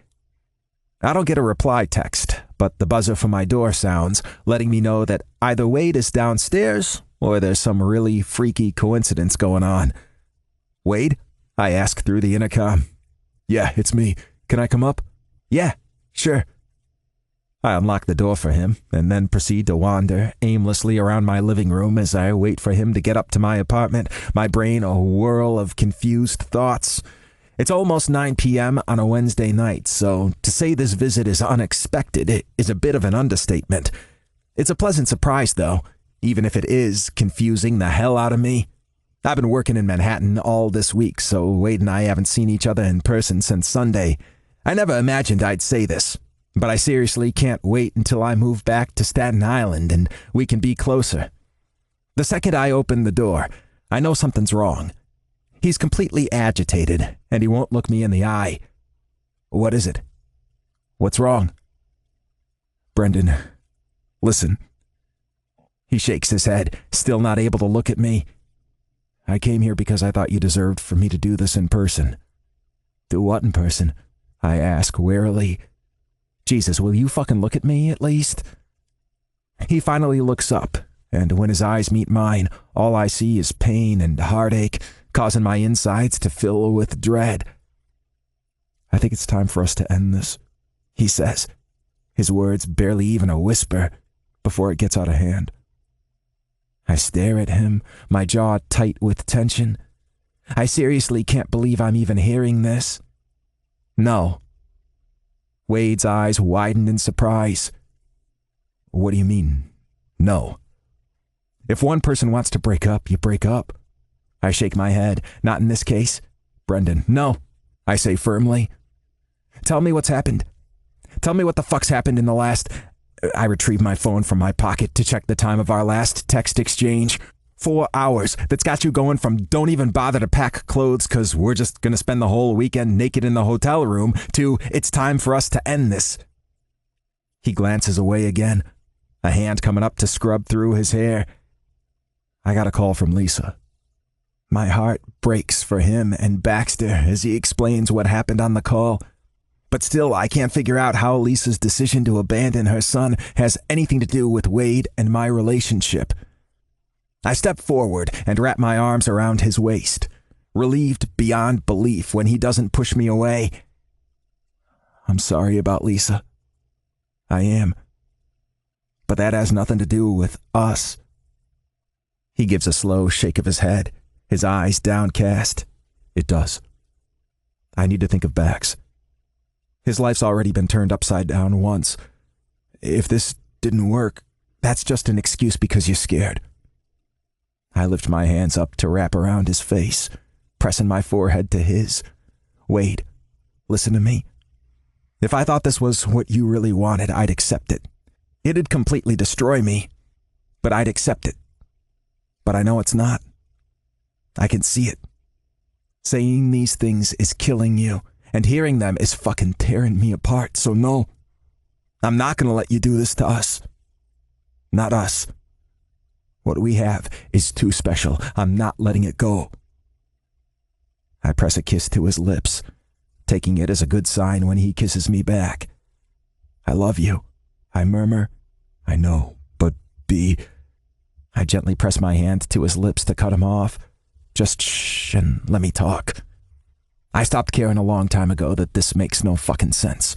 I don't get a reply text, but the buzzer for my door sounds, letting me know that either Wade is downstairs or there's some really freaky coincidence going on. Wade? I ask through the intercom. Yeah, it's me. Can I come up? Yeah, sure. I unlock the door for him and then proceed to wander aimlessly around my living room as I wait for him to get up to my apartment, my brain a whirl of confused thoughts. It's almost 9 p.m. on a Wednesday night, so to say this visit is unexpected is a bit of an understatement. It's a pleasant surprise, though, even if it is confusing the hell out of me. I've been working in Manhattan all this week, so Wade and I haven't seen each other in person since Sunday. I never imagined I'd say this, but I seriously can't wait until I move back to Staten Island and we can be closer. The second I open the door, I know something's wrong. He's completely agitated, and he won't look me in the eye. What is it? What's wrong? Brendan, listen. He shakes his head, still not able to look at me. I came here because I thought you deserved for me to do this in person. Do what in person? I ask warily. Jesus, will you fucking look at me at least? He finally looks up, and when his eyes meet mine, all I see is pain and heartache, causing my insides to fill with dread. I think it's time for us to end this, he says, his words barely even a whisper, before it gets out of hand. I stare at him, my jaw tight with tension. I seriously can't believe I'm even hearing this. No. Wade's eyes widen in surprise. What do you mean, no? If one person wants to break up, you break up. I shake my head. Not in this case. Brendan, no, I say firmly. Tell me what's happened. Tell me what the fuck's happened in the last... I retrieve my phone from my pocket to check the time of our last text exchange. 4 hours. That's got you going from don't even bother to pack clothes because we're just going to spend the whole weekend naked in the hotel room to it's time for us to end this. He glances away again, a hand coming up to scrub through his hair. I got a call from Lisa. My heart breaks for him and Baxter as he explains what happened on the call. But still, I can't figure out how Lisa's decision to abandon her son has anything to do with Wade and my relationship. I step forward and wrap my arms around his waist, relieved beyond belief when he doesn't push me away. I'm sorry about Lisa. I am. But that has nothing to do with us. He gives a slow shake of his head, his eyes downcast. It does. I need to think of Bax. His life's already been turned upside down once. If this didn't work, that's just an excuse because you're scared. I lift my hands up to wrap around his face, pressing my forehead to his. Wade, listen to me. If I thought this was what you really wanted, I'd accept it. It'd completely destroy me, but I'd accept it. But I know it's not. I can see it. Saying these things is killing you, and hearing them is fucking tearing me apart, so no. I'm not gonna let you do this to us. Not us. What we have is too special. I'm not letting it go. I press a kiss to his lips, taking it as a good sign when he kisses me back. I love you, I murmur. I know, but I gently press my hand to his lips to cut him off. Just shh and let me talk. I stopped caring a long time ago that this makes no fucking sense.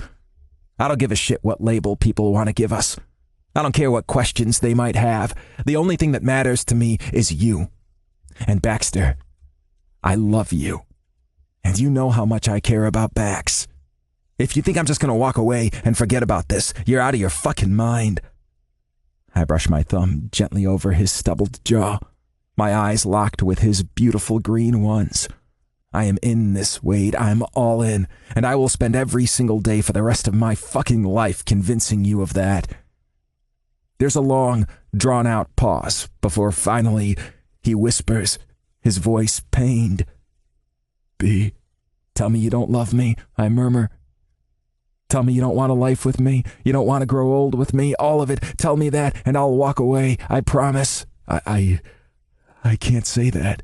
I don't give a shit what label people want to give us. I don't care what questions they might have. The only thing that matters to me is you. And Baxter, I love you. And you know how much I care about Bax. If you think I'm just going to walk away and forget about this, you're out of your fucking mind. I brush my thumb gently over his stubbled jaw, my eyes locked with his beautiful green ones. I am in this, Wade. I'm all in, and I will spend every single day for the rest of my fucking life convincing you of that. There's a long, drawn-out pause before finally he whispers, his voice pained. "B, tell me you don't love me," I murmur. "Tell me you don't want a life with me. You don't want to grow old with me. All of it. Tell me that, and I'll walk away. I promise." I can't say that.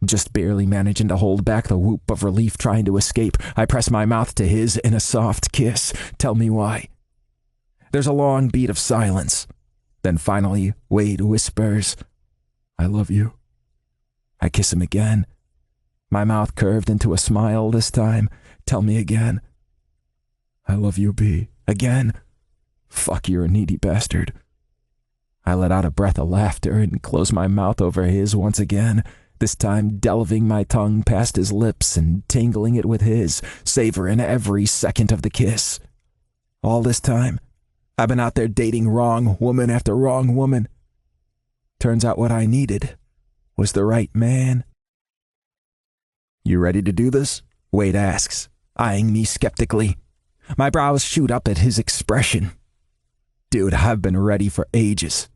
Just barely managing to hold back the whoop of relief trying to escape, I press my mouth to his in a soft kiss. "Tell me why." There's a long beat of silence. Then finally, Wade whispers, "I love you." I kiss him again. My mouth curved into a smile this time. "Tell me again." "I love you, B." Again. "Fuck, you're a needy bastard." I let out a breath of laughter and closed my mouth over his once again, this time delving my tongue past his lips and tangling it with his, savoring every second of the kiss. All this time, I've been out there dating wrong woman after wrong woman. Turns out what I needed was the right man. "You ready to do this?" Wade asks, eyeing me skeptically. My brows shoot up at his expression. "Dude, I've been ready for ages.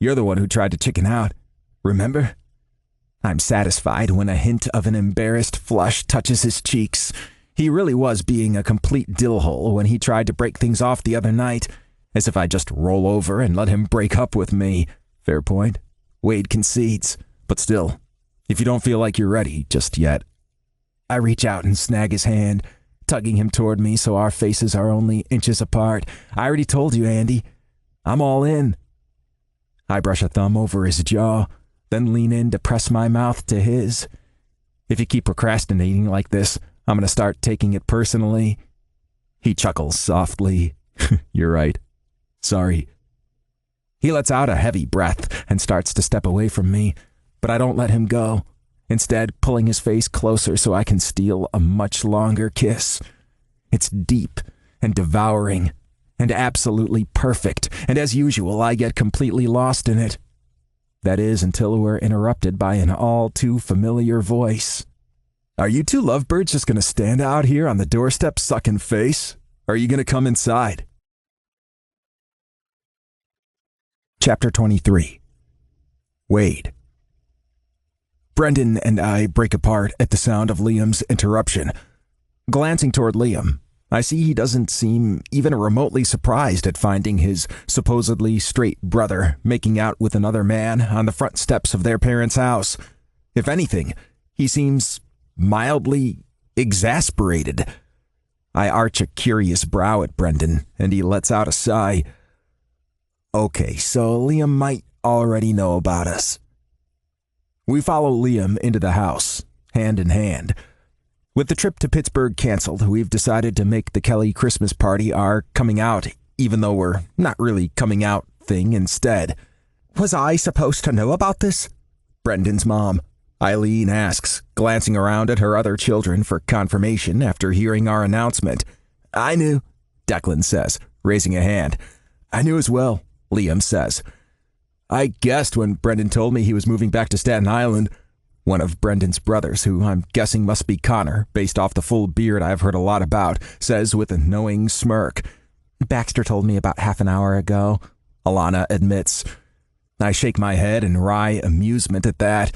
You're the one who tried to chicken out, remember?" I'm satisfied when a hint of an embarrassed flush touches his cheeks. He really was being a complete dillhole when he tried to break things off the other night, as if I'd just roll over and let him break up with me. Fair point. Wade concedes. But still, if you don't feel like you're ready just yet. I reach out and snag his hand, tugging him toward me so our faces are only inches apart. "I already told you, Andy. I'm all in." I brush a thumb over his jaw, then lean in to press my mouth to his. "If you keep procrastinating like this, I'm going to start taking it personally." He chuckles softly. "You're right. Sorry." He lets out a heavy breath and starts to step away from me, but I don't let him go, instead pulling his face closer so I can steal a much longer kiss. It's deep and devouring and absolutely perfect, and as usual, I get completely lost in it. That is, until we're interrupted by an all-too-familiar voice. "Are you two lovebirds just going to stand out here on the doorstep sucking face? Or are you going to come inside?" Chapter 23. Wade. Brendan and I break apart at the sound of Liam's interruption. Glancing toward Liam, I see he doesn't seem even remotely surprised at finding his supposedly straight brother making out with another man on the front steps of their parents' house. If anything, he seems mildly exasperated. I arch a curious brow at Brendan, and he lets out a sigh. Okay, so Liam might already know about us. We follow Liam into the house, hand in hand. With the trip to Pittsburgh canceled, we've decided to make the Kelly Christmas party our coming out, even though we're not really coming out thing instead. "Was I supposed to know about this?" Brendan's mom, Eileen, asks, glancing around at her other children for confirmation after hearing our announcement. "I knew," Declan says, raising a hand. "I knew as well," Liam says. "I guessed when Brendan told me he was moving back to Staten Island." One of Brendan's brothers, who I'm guessing must be Connor, based off the full beard I've heard a lot about, says with a knowing smirk. "Baxter told me about half an hour ago," Alana admits. I shake my head in wry amusement at that.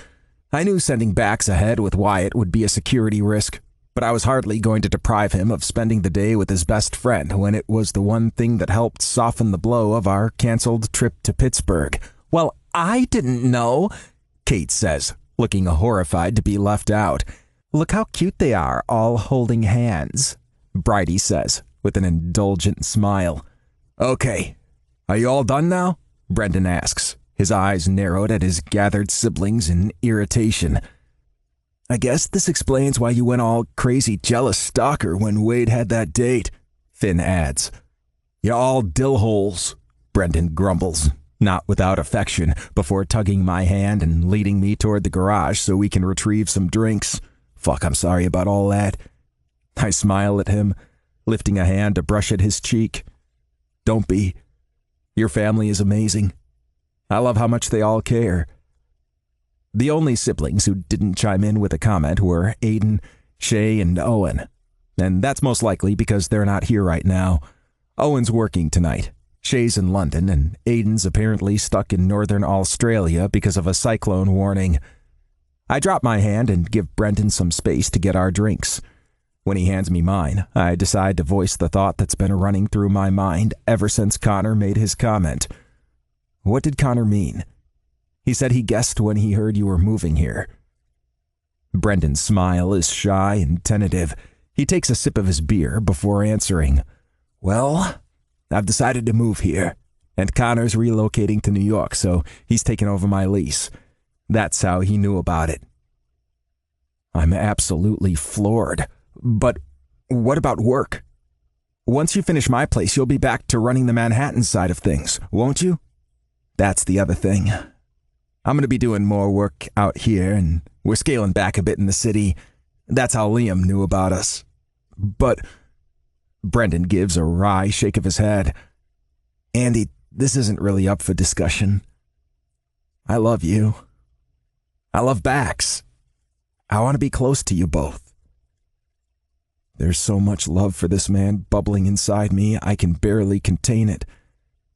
I knew sending Bax ahead with Wyatt would be a security risk, but I was hardly going to deprive him of spending the day with his best friend when it was the one thing that helped soften the blow of our canceled trip to Pittsburgh. "Well, I didn't know," Kate says, looking horrified to be left out. "Look how cute they are, all holding hands," Bridie says, with an indulgent smile. "Okay, are you all done now?" Brendan asks, his eyes narrowed at his gathered siblings in irritation. "I guess this explains why you went all crazy jealous stalker when Wade had that date," Finn adds. "You all dillholes," Brendan grumbles, not without affection, before tugging my hand and leading me toward the garage so we can retrieve some drinks. Fuck, I'm sorry about all that. I smile at him, lifting a hand to brush at his cheek. "Don't be. Your family is amazing. I love how much they all care." The only siblings who didn't chime in with a comment were Aiden, Shay, and Owen. And that's most likely because they're not here right now. Owen's working tonight. Shay's in London, and Aiden's apparently stuck in northern Australia because of a cyclone warning. I drop my hand and give Brendan some space to get our drinks. When he hands me mine, I decide to voice the thought that's been running through my mind ever since Connor made his comment. What did Connor mean? He said he guessed when he heard you were moving here. Brendan's smile is shy and tentative. He takes a sip of his beer before answering. Well, I've decided to move here, and Connor's relocating to New York, so he's taken over my lease. That's how he knew about it. I'm absolutely floored. But what about work? Once you finish my place, you'll be back to running the Manhattan side of things, won't you? That's the other thing. I'm going to be doing more work out here, and we're scaling back a bit in the city. That's how Liam knew about us. But Brendan gives a wry shake of his head. Andy, this isn't really up for discussion. I love you. I love Bax. I want to be close to you both. There's so much love for this man bubbling inside me, I can barely contain it.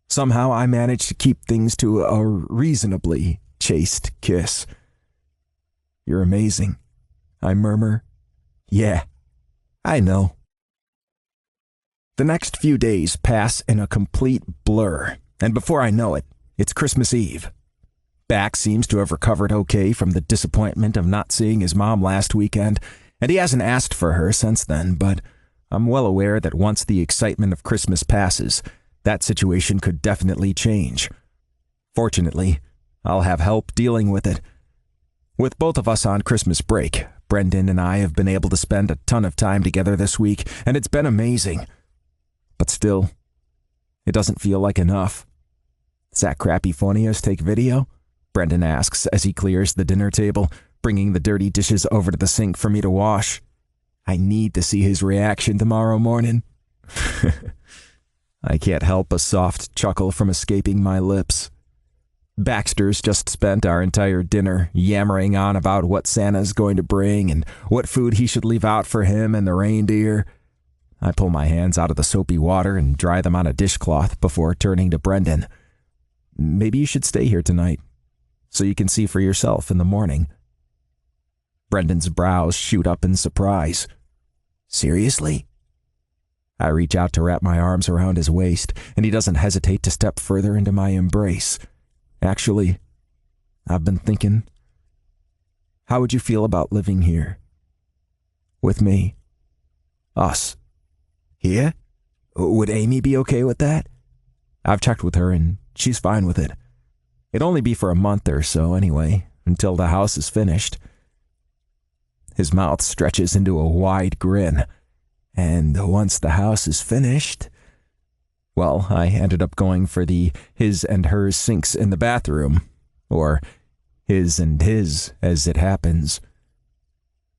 Somehow I manage to keep things to a reasonably chaste kiss. You're amazing, I murmur. Yeah, I know. The next few days pass in a complete blur, and before I know it, it's Christmas Eve. Bax seems to have recovered okay from the disappointment of not seeing his mom last weekend, and he hasn't asked for her since then, but I'm well aware that once the excitement of Christmas passes, that situation could definitely change. Fortunately, I'll have help dealing with it. With both of us on Christmas break, Brendan and I have been able to spend a ton of time together this week, and it's been amazing. But still, it doesn't feel like enough. Is that crappy Phonios take video? Brendan asks as he clears the dinner table, bringing the dirty dishes over to the sink for me to wash. I need to see his reaction tomorrow morning. I can't help a soft chuckle from escaping my lips. Baxter's just spent our entire dinner yammering on about what Santa's going to bring and what food he should leave out for him and the reindeer. I pull my hands out of the soapy water and dry them on a dishcloth before turning to Brendan. Maybe you should stay here tonight, so you can see for yourself in the morning. Brendan's brows shoot up in surprise. Seriously? I reach out to wrap my arms around his waist, and he doesn't hesitate to step further into my embrace. Actually, I've been thinking, how would you feel about living here? With me? Us? Here? Would Amy be okay with that? I've checked with her, and she's fine with it. It'd only be for a month or so anyway, until the house is finished. His mouth stretches into a wide grin. And once the house is finished... Well, I ended up going for the his and hers sinks in the bathroom. Or his and his, as it happens.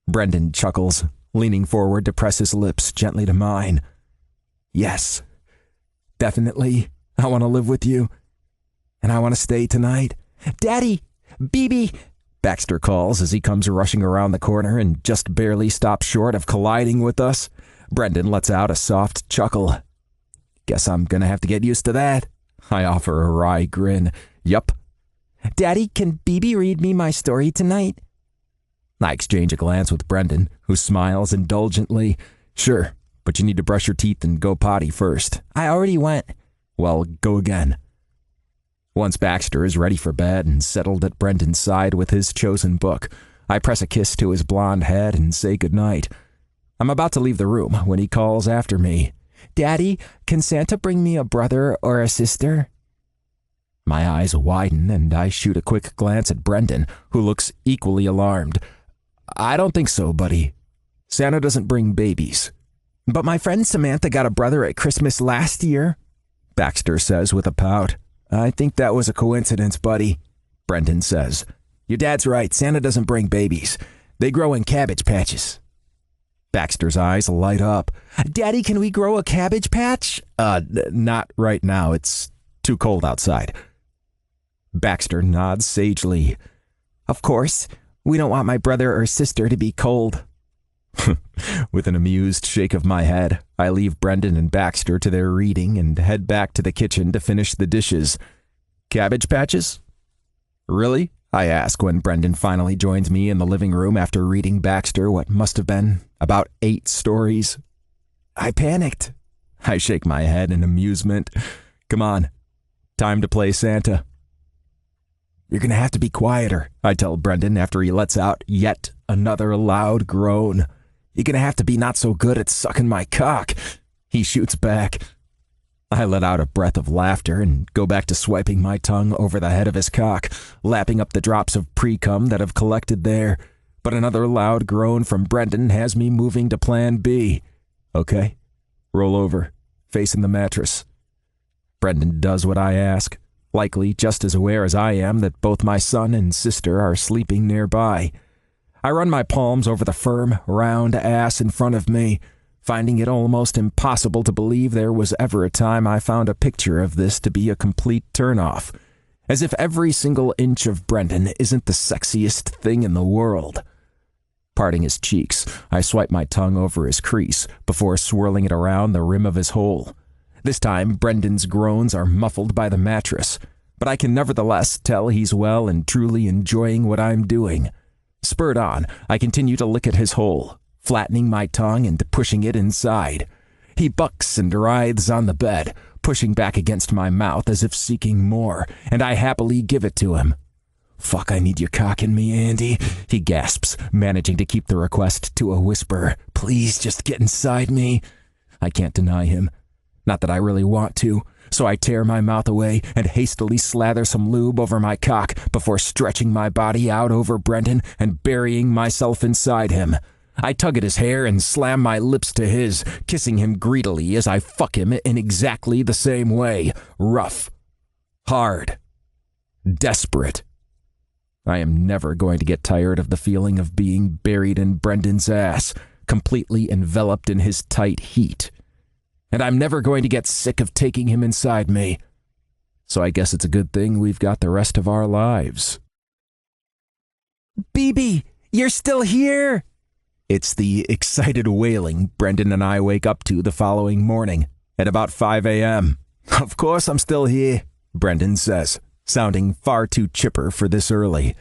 Brendan chuckles, leaning forward to press his lips gently to mine. Yes, definitely, I want to live with you. And I want to stay tonight. Daddy! BB! Baxter calls as he comes rushing around the corner and just barely stops short of colliding with us. Brendan lets out a soft chuckle. Guess I'm gonna have to get used to that. I offer a wry grin. Yup. Daddy, can BB read me my story tonight? I exchange a glance with Brendan, who smiles indulgently. Sure, but you need to brush your teeth and go potty first. I already went. Well, go again. Once Baxter is ready for bed and settled at Brendan's side with his chosen book, I press a kiss to his blonde head and say goodnight. I'm about to leave the room when he calls after me. Daddy, can Santa bring me a brother or a sister? My eyes widen and I shoot a quick glance at Brendan, who looks equally alarmed. I don't think so, buddy. Santa doesn't bring babies. But my friend Samantha got a brother at Christmas last year, Baxter says with a pout. I think that was a coincidence, buddy, Brendan says. Your dad's right, Santa doesn't bring babies. They grow in cabbage patches. Baxter's eyes light up. Daddy, can we grow a cabbage patch? Not right now. It's too cold outside. Baxter nods sagely. Of course, we don't want my brother or sister to be cold. With an amused shake of my head, I leave Brendan and Baxter to their reading and head back to the kitchen to finish the dishes. Cabbage patches? Really? I ask when Brendan finally joins me in the living room after reading Baxter what must have been about 8 stories. I panicked. I shake my head in amusement. Come on, time to play Santa. You're gonna have to be quieter, I tell Brendan after he lets out yet another loud groan. You're gonna have to be not so good at sucking my cock. He shoots back. I let out a breath of laughter and go back to swiping my tongue over the head of his cock, lapping up the drops of pre-cum that have collected there. But another loud groan from Brendan has me moving to plan B. Okay, roll over, facing the mattress. Brendan does what I ask, likely just as aware as I am that both my son and sister are sleeping nearby. I run my palms over the firm, round ass in front of me, finding it almost impossible to believe there was ever a time I found a picture of this to be a complete turnoff, as if every single inch of Brendan isn't the sexiest thing in the world. Parting his cheeks, I swipe my tongue over his crease before swirling it around the rim of his hole. This time, Brendan's groans are muffled by the mattress, but I can nevertheless tell he's well and truly enjoying what I'm doing. Spurred on, I continue to lick at his hole, flattening my tongue and pushing it inside. He bucks and writhes on the bed, pushing back against my mouth as if seeking more, and I happily give it to him. Fuck, I need your cock in me, Andy, he gasps, managing to keep the request to a whisper. Please just get inside me. I can't deny him. Not that I really want to, so I tear my mouth away and hastily slather some lube over my cock before stretching my body out over Brendan and burying myself inside him. I tug at his hair and slam my lips to his, kissing him greedily as I fuck him in exactly the same way. Rough. Hard. Desperate. I am never going to get tired of the feeling of being buried in Brendan's ass, completely enveloped in his tight heat. And I'm never going to get sick of taking him inside me. So I guess it's a good thing we've got the rest of our lives. BB, you're still here! It's the excited wailing Brendan and I wake up to the following morning at about 5 a.m. Of course I'm still here, Brendan says, sounding far too chipper for this early.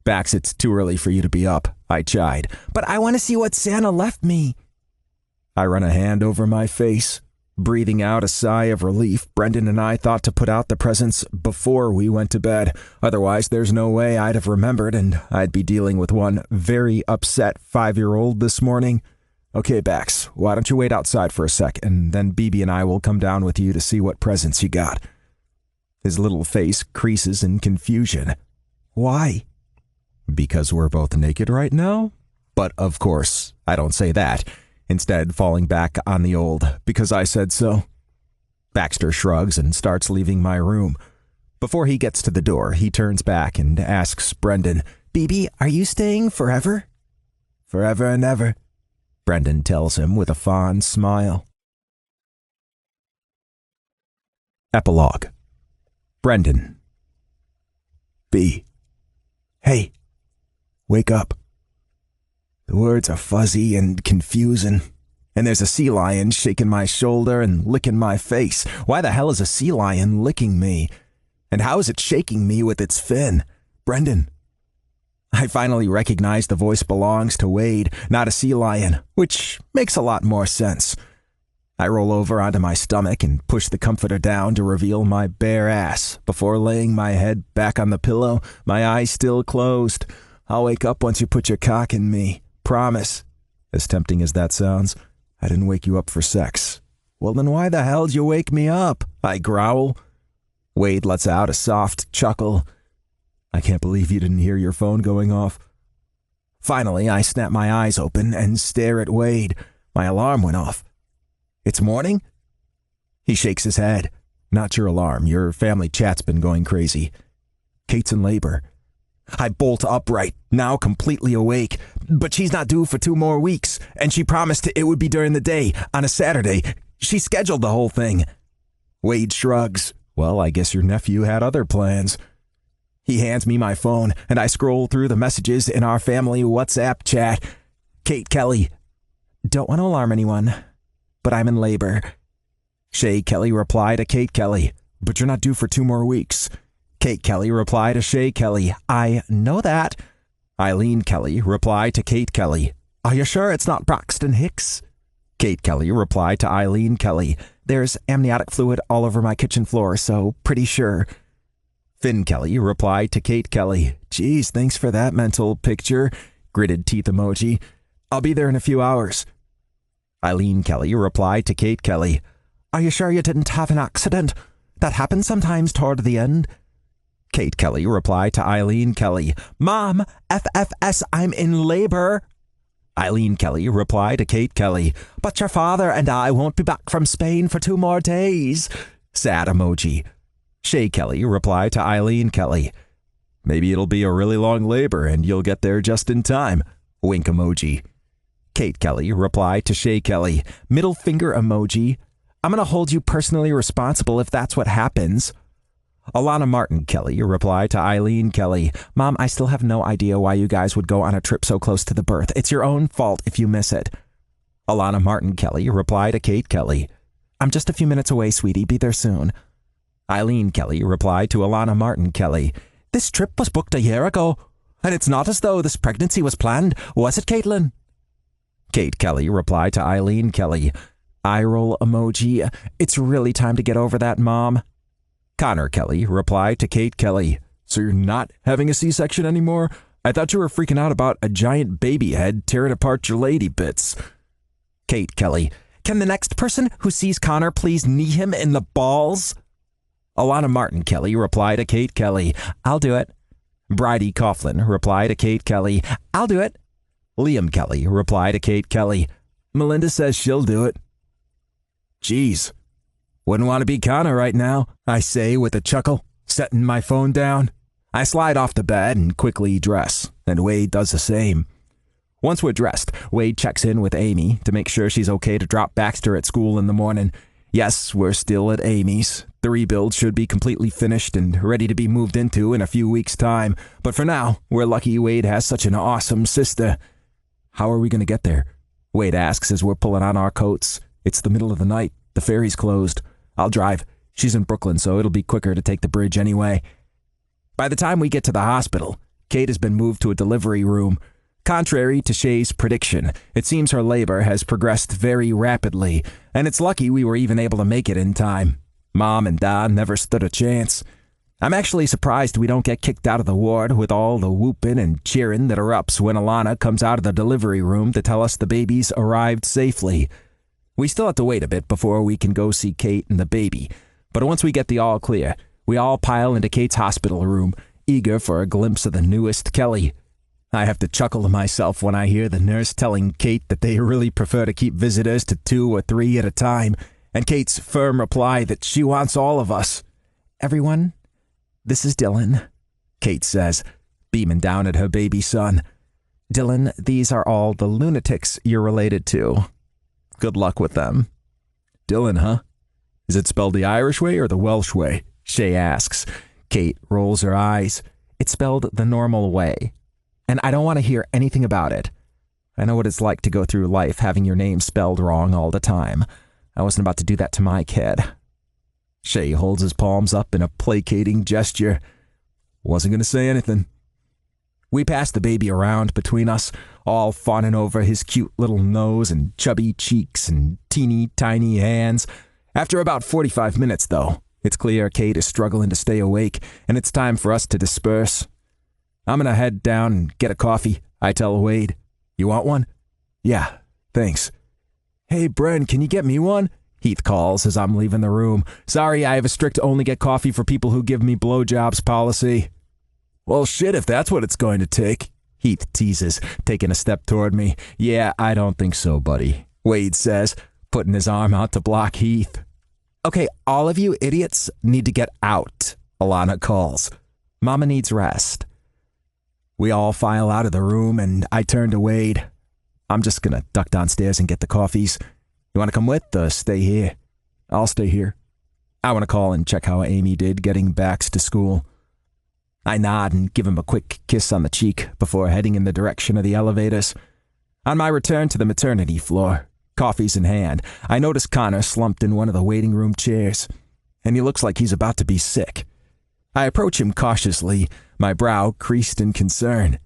Bax, it's too early for you to be up, I chide. But I want to see what Santa left me. I run a hand over my face. Breathing out a sigh of relief, Brendan and I thought to put out the presents before we went to bed. Otherwise, there's no way I'd have remembered, and I'd be dealing with one very upset 5-year-old this morning. Okay, Bax, why don't you wait outside for a sec, and then BB and I will come down with you to see what presents you got. His little face creases in confusion. Why? Because we're both naked right now? But of course, I don't say that. Instead, falling back on the old, because I said so. Baxter shrugs and starts leaving my room. Before he gets to the door, he turns back and asks Brendan, BB, are you staying forever? Forever and ever, Brendan tells him with a fond smile. Epilogue. Brendan. B. Hey, wake up. The words are fuzzy and confusing, and there's a sea lion shaking my shoulder and licking my face. Why the hell is a sea lion licking me? And how is it shaking me with its fin? Brendan. I finally recognize the voice belongs to Wade, not a sea lion, which makes a lot more sense. I roll over onto my stomach and push the comforter down to reveal my bare ass before laying my head back on the pillow, my eyes still closed. I'll wake up once you put your cock in me. Promise. As tempting as that sounds, I didn't wake you up for sex. Well, then why the hell'd you wake me up? I growl. Wade lets out a soft chuckle. I can't believe you didn't hear your phone going off. Finally, I snap my eyes open and stare at Wade. My alarm went off. It's morning? He shakes his head. Not your alarm. Your family chat's been going crazy. Kate's in labor. I bolt upright, now completely awake. But she's not due for 2 more weeks, and she promised it would be during the day, on a Saturday. She scheduled the whole thing. Wade shrugs. Well, I guess your nephew had other plans. He hands me my phone, and I scroll through the messages in our family WhatsApp chat. Kate Kelly. Don't want to alarm anyone, but I'm in labor. Shay Kelly reply to Kate Kelly. But you're not due for 2 more weeks. Kate Kelly reply to Shay Kelly. I know that. Eileen Kelly reply to Kate Kelly. Are you sure it's not Braxton Hicks? Kate Kelly reply to Eileen Kelly. There's amniotic fluid all over my kitchen floor, so pretty sure. Finn Kelly replied to Kate Kelly. Geez, thanks for that mental picture. Gritted teeth emoji. I'll be there in a few hours. Eileen Kelly replied to Kate Kelly. Are you sure you didn't have an accident? That happens sometimes toward the end. Kate Kelly replied to Eileen Kelly. Mom, FFS, I'm in labor. Eileen Kelly replied to Kate Kelly. But your father and I won't be back from Spain for 2 more days. Sad emoji. Shay Kelly replied to Eileen Kelly. Maybe it'll be a really long labor and you'll get there just in time. Wink emoji. Kate Kelly replied to Shay Kelly. Middle finger emoji. I'm going to hold you personally responsible if that's what happens. Alana Martin Kelly replied to Eileen Kelly. Mom, I still have no idea why you guys would go on a trip so close to the birth. It's your own fault if you miss it. Alana Martin Kelly replied to Kate Kelly. I'm just a few minutes away, sweetie. Be there soon. Eileen Kelly replied to Alana Martin Kelly. This trip was booked a year ago, and it's not as though this pregnancy was planned, was it, Caitlin? Kate Kelly replied to Eileen Kelly. Eye roll emoji. It's really time to get over that, Mom. Connor Kelly replied to Kate Kelly. So you're not having a C-section anymore? I thought you were freaking out about a giant baby head tearing apart your lady bits. Kate Kelly. Can the next person who sees Connor please knee him in the balls? Alana Martin Kelly replied to Kate Kelly. I'll do it. Bridie Coughlin replied to Kate Kelly. I'll do it. Liam Kelly replied to Kate Kelly. Melinda says she'll do it. Geez. Wouldn't want to be Connor right now, I say with a chuckle, setting my phone down. I slide off the bed and quickly dress, and Wade does the same. Once we're dressed, Wade checks in with Amy to make sure she's okay to drop Baxter at school in the morning. Yes, we're still at Amy's. The rebuild should be completely finished and ready to be moved into in a few weeks' time, but for now, we're lucky Wade has such an awesome sister. How are we going to get there? Wade asks as we're pulling on our coats. It's the middle of the night. The ferry's closed. I'll drive. She's in Brooklyn, so it'll be quicker to take the bridge anyway. By the time we get to the hospital, Kate has been moved to a delivery room. Contrary to Shay's prediction, it seems her labor has progressed very rapidly, and it's lucky we were even able to make it in time. Mom and Dad never stood a chance. I'm actually surprised we don't get kicked out of the ward with all the whooping and cheering that erupts when Alana comes out of the delivery room to tell us the baby's arrived safely. We still have to wait a bit before we can go see Kate and the baby, but once we get the all clear, we all pile into Kate's hospital room, eager for a glimpse of the newest Kelly. I have to chuckle to myself when I hear the nurse telling Kate that they really prefer to keep visitors to 2 or 3 at a time, and Kate's firm reply that she wants all of us. Everyone, this is Dylan, Kate says, beaming down at her baby son. Dylan, these are all the lunatics you're related to. Good luck with them. Dylan, huh? Is it spelled the Irish way or the Welsh way? Shay asks. Kate rolls her eyes. It's spelled the normal way. And I don't want to hear anything about it. I know what it's like to go through life having your name spelled wrong all the time. I wasn't about to do that to my kid. Shay holds his palms up in a placating gesture. Wasn't going to say anything. We pass the baby around between us, all fawning over his cute little nose and chubby cheeks and teeny tiny hands. After about 45 minutes, though, it's clear Kate is struggling to stay awake, and it's time for us to disperse. I'm going to head down and get a coffee, I tell Wade. You want one? Yeah, thanks. Hey, Bren, can you get me one? Heath calls as I'm leaving the room. Sorry, I have a strict only get coffee for people who give me blowjobs policy. Well, shit, if that's what it's going to take, Heath teases, taking a step toward me. Yeah, I don't think so, buddy, Wade says, putting his arm out to block Heath. Okay, all of you idiots need to get out, Alana calls. Mama needs rest. We all file out of the room, and I turn to Wade. I'm just going to duck downstairs and get the coffees. You want to come with or stay here? I'll stay here. I want to call and check how Amy did getting Bax to school. I nod and give him a quick kiss on the cheek before heading in the direction of the elevators. On my return to the maternity floor, coffees in hand, I notice Connor slumped in one of the waiting room chairs, and he looks like he's about to be sick. I approach him cautiously, my brow creased in concern.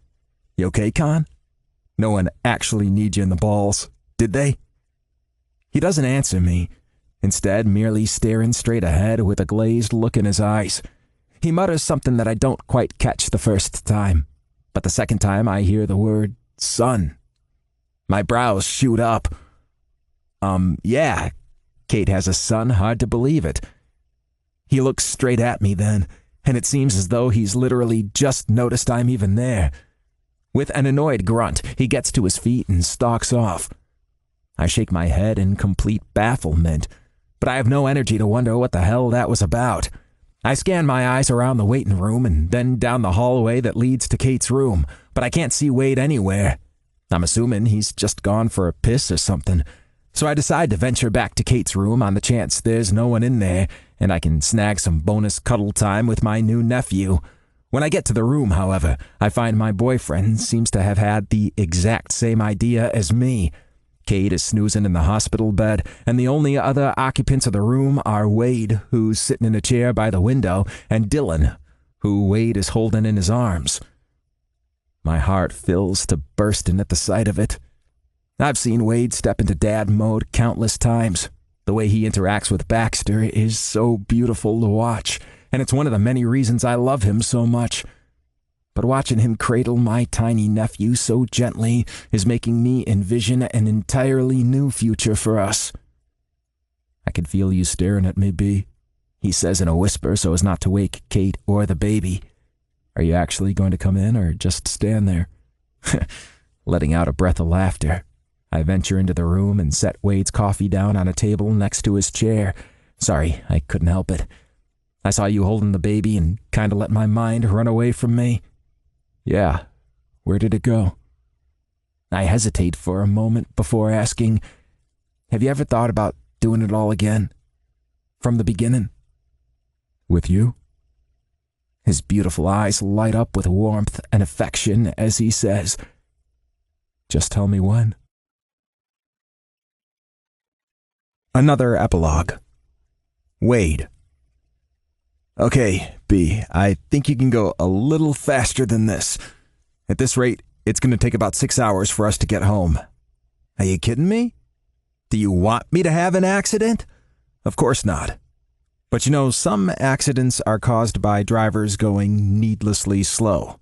You okay, Con? No one actually kneed you in the balls, did they? He doesn't answer me, instead merely staring straight ahead with a glazed look in his eyes. He mutters something that I don't quite catch the first time, but the second time I hear the word son. My brows shoot up. Yeah, Kate has a son, hard to believe it. He looks straight at me then, and it seems as though he's literally just noticed I'm even there. With an annoyed grunt, he gets to his feet and stalks off. I shake my head in complete bafflement, but I have no energy to wonder what the hell that was about. I scan my eyes around the waiting room and then down the hallway that leads to Kate's room, but I can't see Wade anywhere. I'm assuming he's just gone for a piss or something, so I decide to venture back to Kate's room on the chance there's no one in there and I can snag some bonus cuddle time with my new nephew. When I get to the room, however, I find my boyfriend seems to have had the exact same idea as me. Kate is snoozing in the hospital bed, and the only other occupants of the room are Wade, who's sitting in a chair by the window, and Dylan, who Wade is holding in his arms. My heart fills to bursting at the sight of it. I've seen Wade step into dad mode countless times. The way he interacts with Baxter is so beautiful to watch, and it's one of the many reasons I love him so much. But watching him cradle my tiny nephew so gently is making me envision an entirely new future for us. I can feel you staring at me, B, he says in a whisper so as not to wake Kate or the baby. Are you actually going to come in or just stand there? Letting out a breath of laughter, I venture into the room and set Wade's coffee down on a table next to his chair. Sorry, I couldn't help it. I saw you holding the baby and kind of let my mind run away from me. Yeah, where did it go? I hesitate for a moment before asking, have you ever thought about doing it all again? From the beginning? With you? His beautiful eyes light up with warmth and affection as he says, just tell me when. Another epilogue. Wade. Okay, B, I think you can go a little faster than this. At this rate, it's going to take about 6 hours for us to get home. Are you kidding me? Do you want me to have an accident? Of course not. But you know, some accidents are caused by drivers going needlessly slow.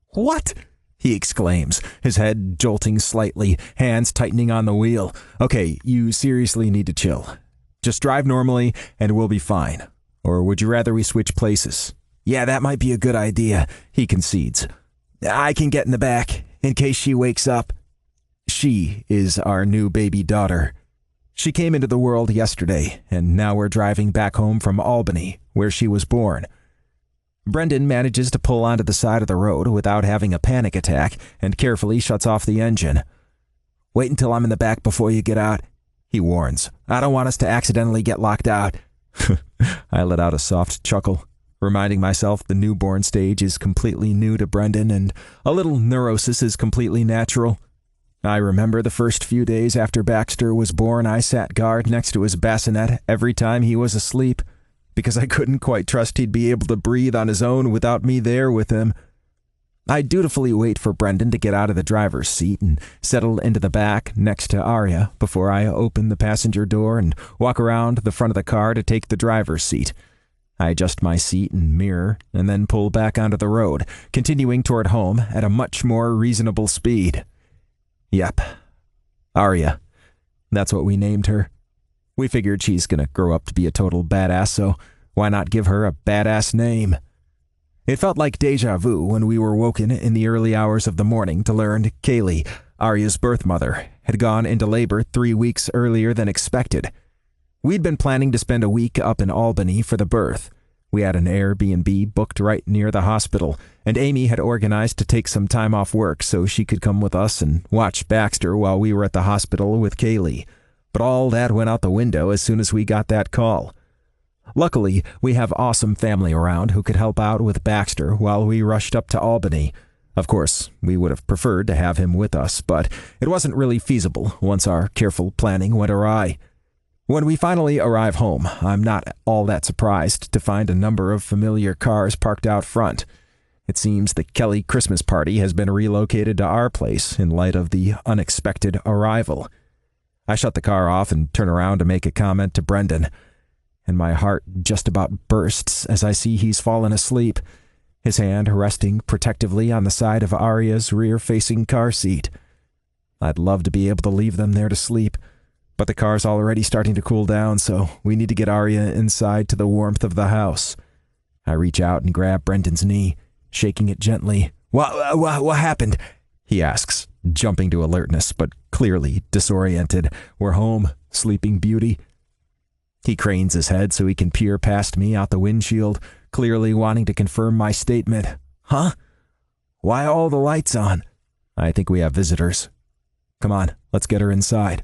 What? He exclaims, his head jolting slightly, hands tightening on the wheel. Okay, you seriously need to chill. Just drive normally and we'll be fine. Or would you rather we switch places? Yeah, that might be a good idea, he concedes. I can get in the back, in case she wakes up. She is our new baby daughter. She came into the world yesterday, and now we're driving back home from Albany, where she was born. Brendan manages to pull onto the side of the road without having a panic attack and carefully shuts off the engine. Wait until I'm in the back before you get out, he warns. I don't want us to accidentally get locked out. I let out a soft chuckle, reminding myself the newborn stage is completely new to Brendan and a little neurosis is completely natural. I remember the first few days after Baxter was born, I sat guard next to his bassinet every time he was asleep, because I couldn't quite trust he'd be able to breathe on his own without me there with him. I dutifully wait for Brendan to get out of the driver's seat and settle into the back next to Arya before I open the passenger door and walk around the front of the car to take the driver's seat. I adjust my seat and mirror and then pull back onto the road, continuing toward home at a much more reasonable speed. Yep, Arya. That's what we named her. We figured she's gonna grow up to be a total badass, so why not give her a badass name? It felt like deja vu when we were woken in the early hours of the morning to learn Kaylee, Arya's birth mother, had gone into labor 3 weeks earlier than expected. We'd been planning to spend a week up in Albany for the birth. We had an Airbnb booked right near the hospital, and Amy had organized to take some time off work so she could come with us and watch Baxter while we were at the hospital with Kaylee. But all that went out the window as soon as we got that call. Luckily, we have awesome family around who could help out with Baxter while we rushed up to Albany. Of course, we would have preferred to have him with us, but it wasn't really feasible once our careful planning went awry. When we finally arrive home, I'm not all that surprised to find a number of familiar cars parked out front. It seems the Kelly Christmas party has been relocated to our place in light of the unexpected arrival. I shut the car off and turn around to make a comment to Brendan, and my heart just about bursts as I see he's fallen asleep, his hand resting protectively on the side of Arya's rear-facing car seat. I'd love to be able to leave them there to sleep, but the car's already starting to cool down, so we need to get Arya inside to the warmth of the house. I reach out and grab Brendan's knee, shaking it gently. What happened? He asks, jumping to alertness, but clearly disoriented. We're home, Sleeping Beauty. He cranes his head so he can peer past me out the windshield, clearly wanting to confirm my statement. Huh? Why all the lights on? I think we have visitors. Come on, let's get her inside.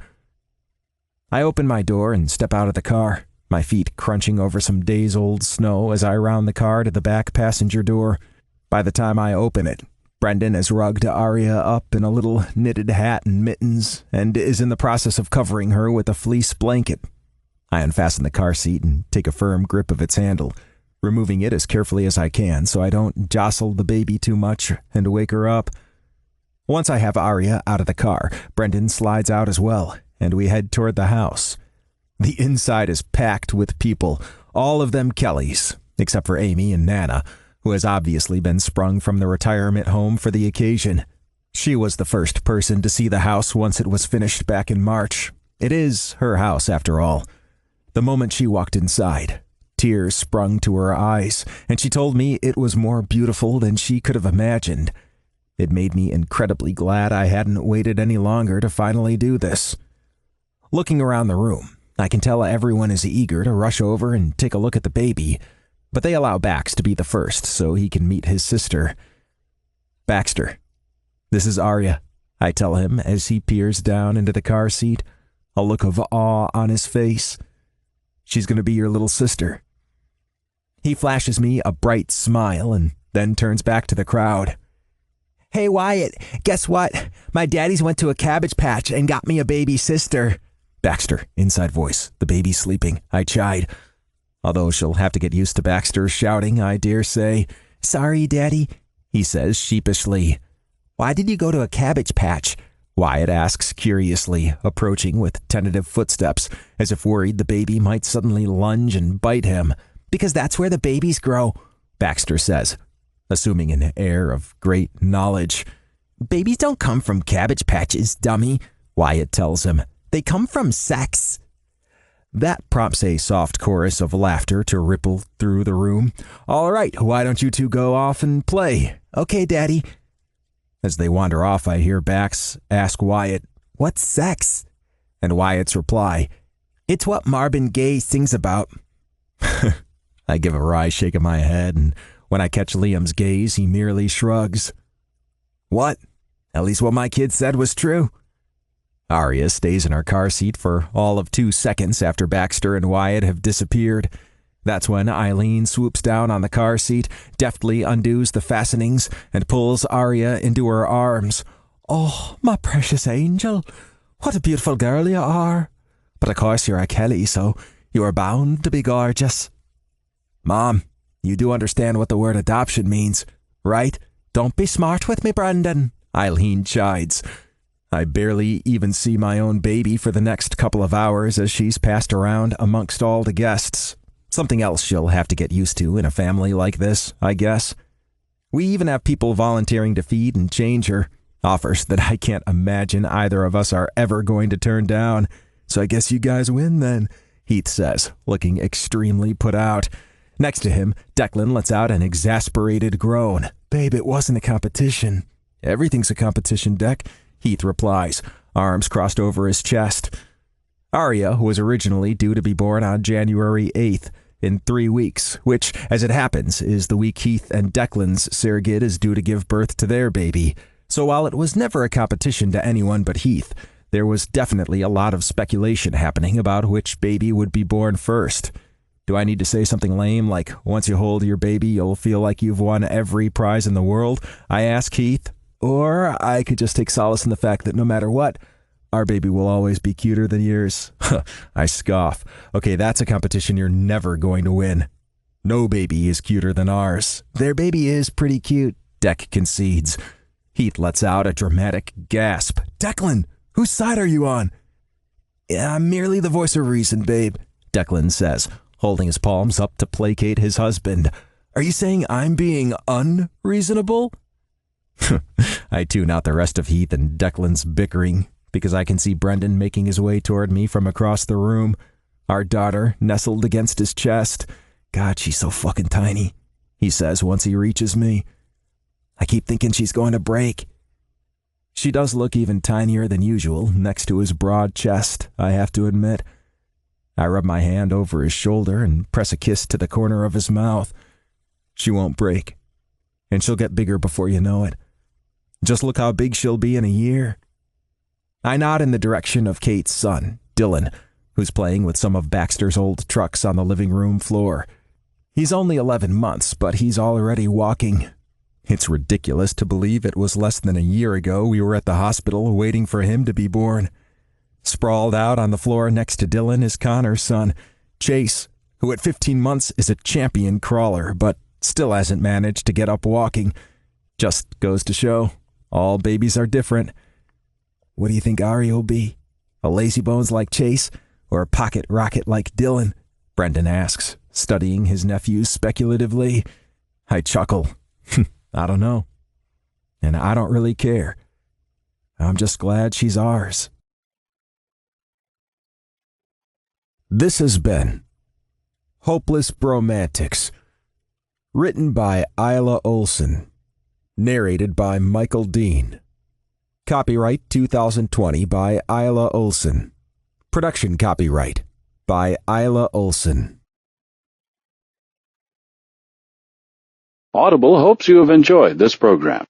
I open my door and step out of the car, my feet crunching over some days-old snow as I round the car to the back passenger door. By the time I open it, Brendan has rugged Arya up in a little knitted hat and mittens and is in the process of covering her with a fleece blanket. I unfasten the car seat and take a firm grip of its handle, removing it as carefully as I can so I don't jostle the baby too much and wake her up. Once I have Arya out of the car, Brendan slides out as well, and we head toward the house. The inside is packed with people, all of them Kellys, except for Amy and Nana, who has obviously been sprung from the retirement home for the occasion. She was the first person to see the house once it was finished back in March. It is her house, after all. The moment she walked inside, tears sprung to her eyes, and she told me it was more beautiful than she could have imagined. It made me incredibly glad I hadn't waited any longer to finally do this. Looking around the room, I can tell everyone is eager to rush over and take a look at the baby, but they allow Bax to be the first so he can meet his sister. Baxter, this is Arya, I tell him as he peers down into the car seat, a look of awe on his face. She's going to be your little sister. He flashes me a bright smile and then turns back to the crowd. Hey, Wyatt, guess what? My daddies went to a cabbage patch and got me a baby sister. Baxter, inside voice, the baby's sleeping, I chide. Although she'll have to get used to Baxter's shouting, I dare say. Sorry, Daddy, he says sheepishly. Why did you go to a cabbage patch? Wyatt asks curiously, approaching with tentative footsteps, as if worried the baby might suddenly lunge and bite him. Because that's where the babies grow, Baxter says, assuming an air of great knowledge. Babies don't come from cabbage patches, dummy, Wyatt tells him. They come from sex. That prompts a soft chorus of laughter to ripple through the room. All right, why don't you two go off and play? Okay, Daddy. As they wander off, I hear Bax ask Wyatt, What's sex? And Wyatt's reply, It's what Marvin Gaye sings about. I give a wry shake of my head, and when I catch Liam's gaze, he merely shrugs. What? At least what my kid said was true. Arya stays in her car seat for all of 2 seconds after Baxter and Wyatt have disappeared. That's when Eileen swoops down on the car seat, deftly undoes the fastenings, and pulls Arya into her arms. Oh, my precious angel, what a beautiful girl you are. But of course you're a Kelly, so you are bound to be gorgeous. Mom, you do understand what the word adoption means, right? Don't be smart with me, Brendan, Eileen chides. I barely even see my own baby for the next couple of hours as she's passed around amongst all the guests. Something else she'll have to get used to in a family like this, I guess. We even have people volunteering to feed and change her, offers that I can't imagine either of us are ever going to turn down. So I guess you guys win then, Heath says, looking extremely put out. Next to him, Declan lets out an exasperated groan. Babe, it wasn't a competition. Everything's a competition, Dec, Heath replies, arms crossed over his chest. Arya was originally due to be born on January 8th, in 3 weeks, which, as it happens, is the week Heath and Declan's surrogate is due to give birth to their baby. So while it was never a competition to anyone but Heath, there was definitely a lot of speculation happening about which baby would be born first. Do I need to say something lame like, once you hold your baby, you'll feel like you've won every prize in the world? I ask Heath. Or I could just take solace in the fact that no matter what, our baby will always be cuter than yours. I scoff. Okay, that's a competition you're never going to win. No baby is cuter than ours. Their baby is pretty cute, Deck concedes. Heath lets out a dramatic gasp. Declan, whose side are you on? I'm merely the voice of reason, babe, Declan says, holding his palms up to placate his husband. Are you saying I'm being unreasonable? I tune out the rest of Heath and Declan's bickering because I can see Brendan making his way toward me from across the room, our daughter nestled against his chest. God, she's so fucking tiny, he says once he reaches me. I keep thinking she's going to break. She does look even tinier than usual next to his broad chest, I have to admit. I rub my hand over his shoulder and press a kiss to the corner of his mouth. She won't break, and she'll get bigger before you know it. Just look how big she'll be in a year. I nod in the direction of Kate's son, Dylan, who's playing with some of Baxter's old trucks on the living room floor. He's only 11 months, but he's already walking. It's ridiculous to believe it was less than a year ago we were at the hospital waiting for him to be born. Sprawled out on the floor next to Dylan is Connor's son, Chase, who at 15 months is a champion crawler, but still hasn't managed to get up walking. Just goes to show, all babies are different. What do you think Ari will be? A lazybones like Chase, or a pocket rocket like Dylan? Brendan asks, studying his nephews speculatively. I chuckle. I don't know. And I don't really care. I'm just glad she's ours. This has been Hopeless Bromantics, written by Isla Olson, narrated by Michael Dean. Copyright 2020 by Isla Olson. Production copyright by Isla Olson. Audible hopes you have enjoyed this program.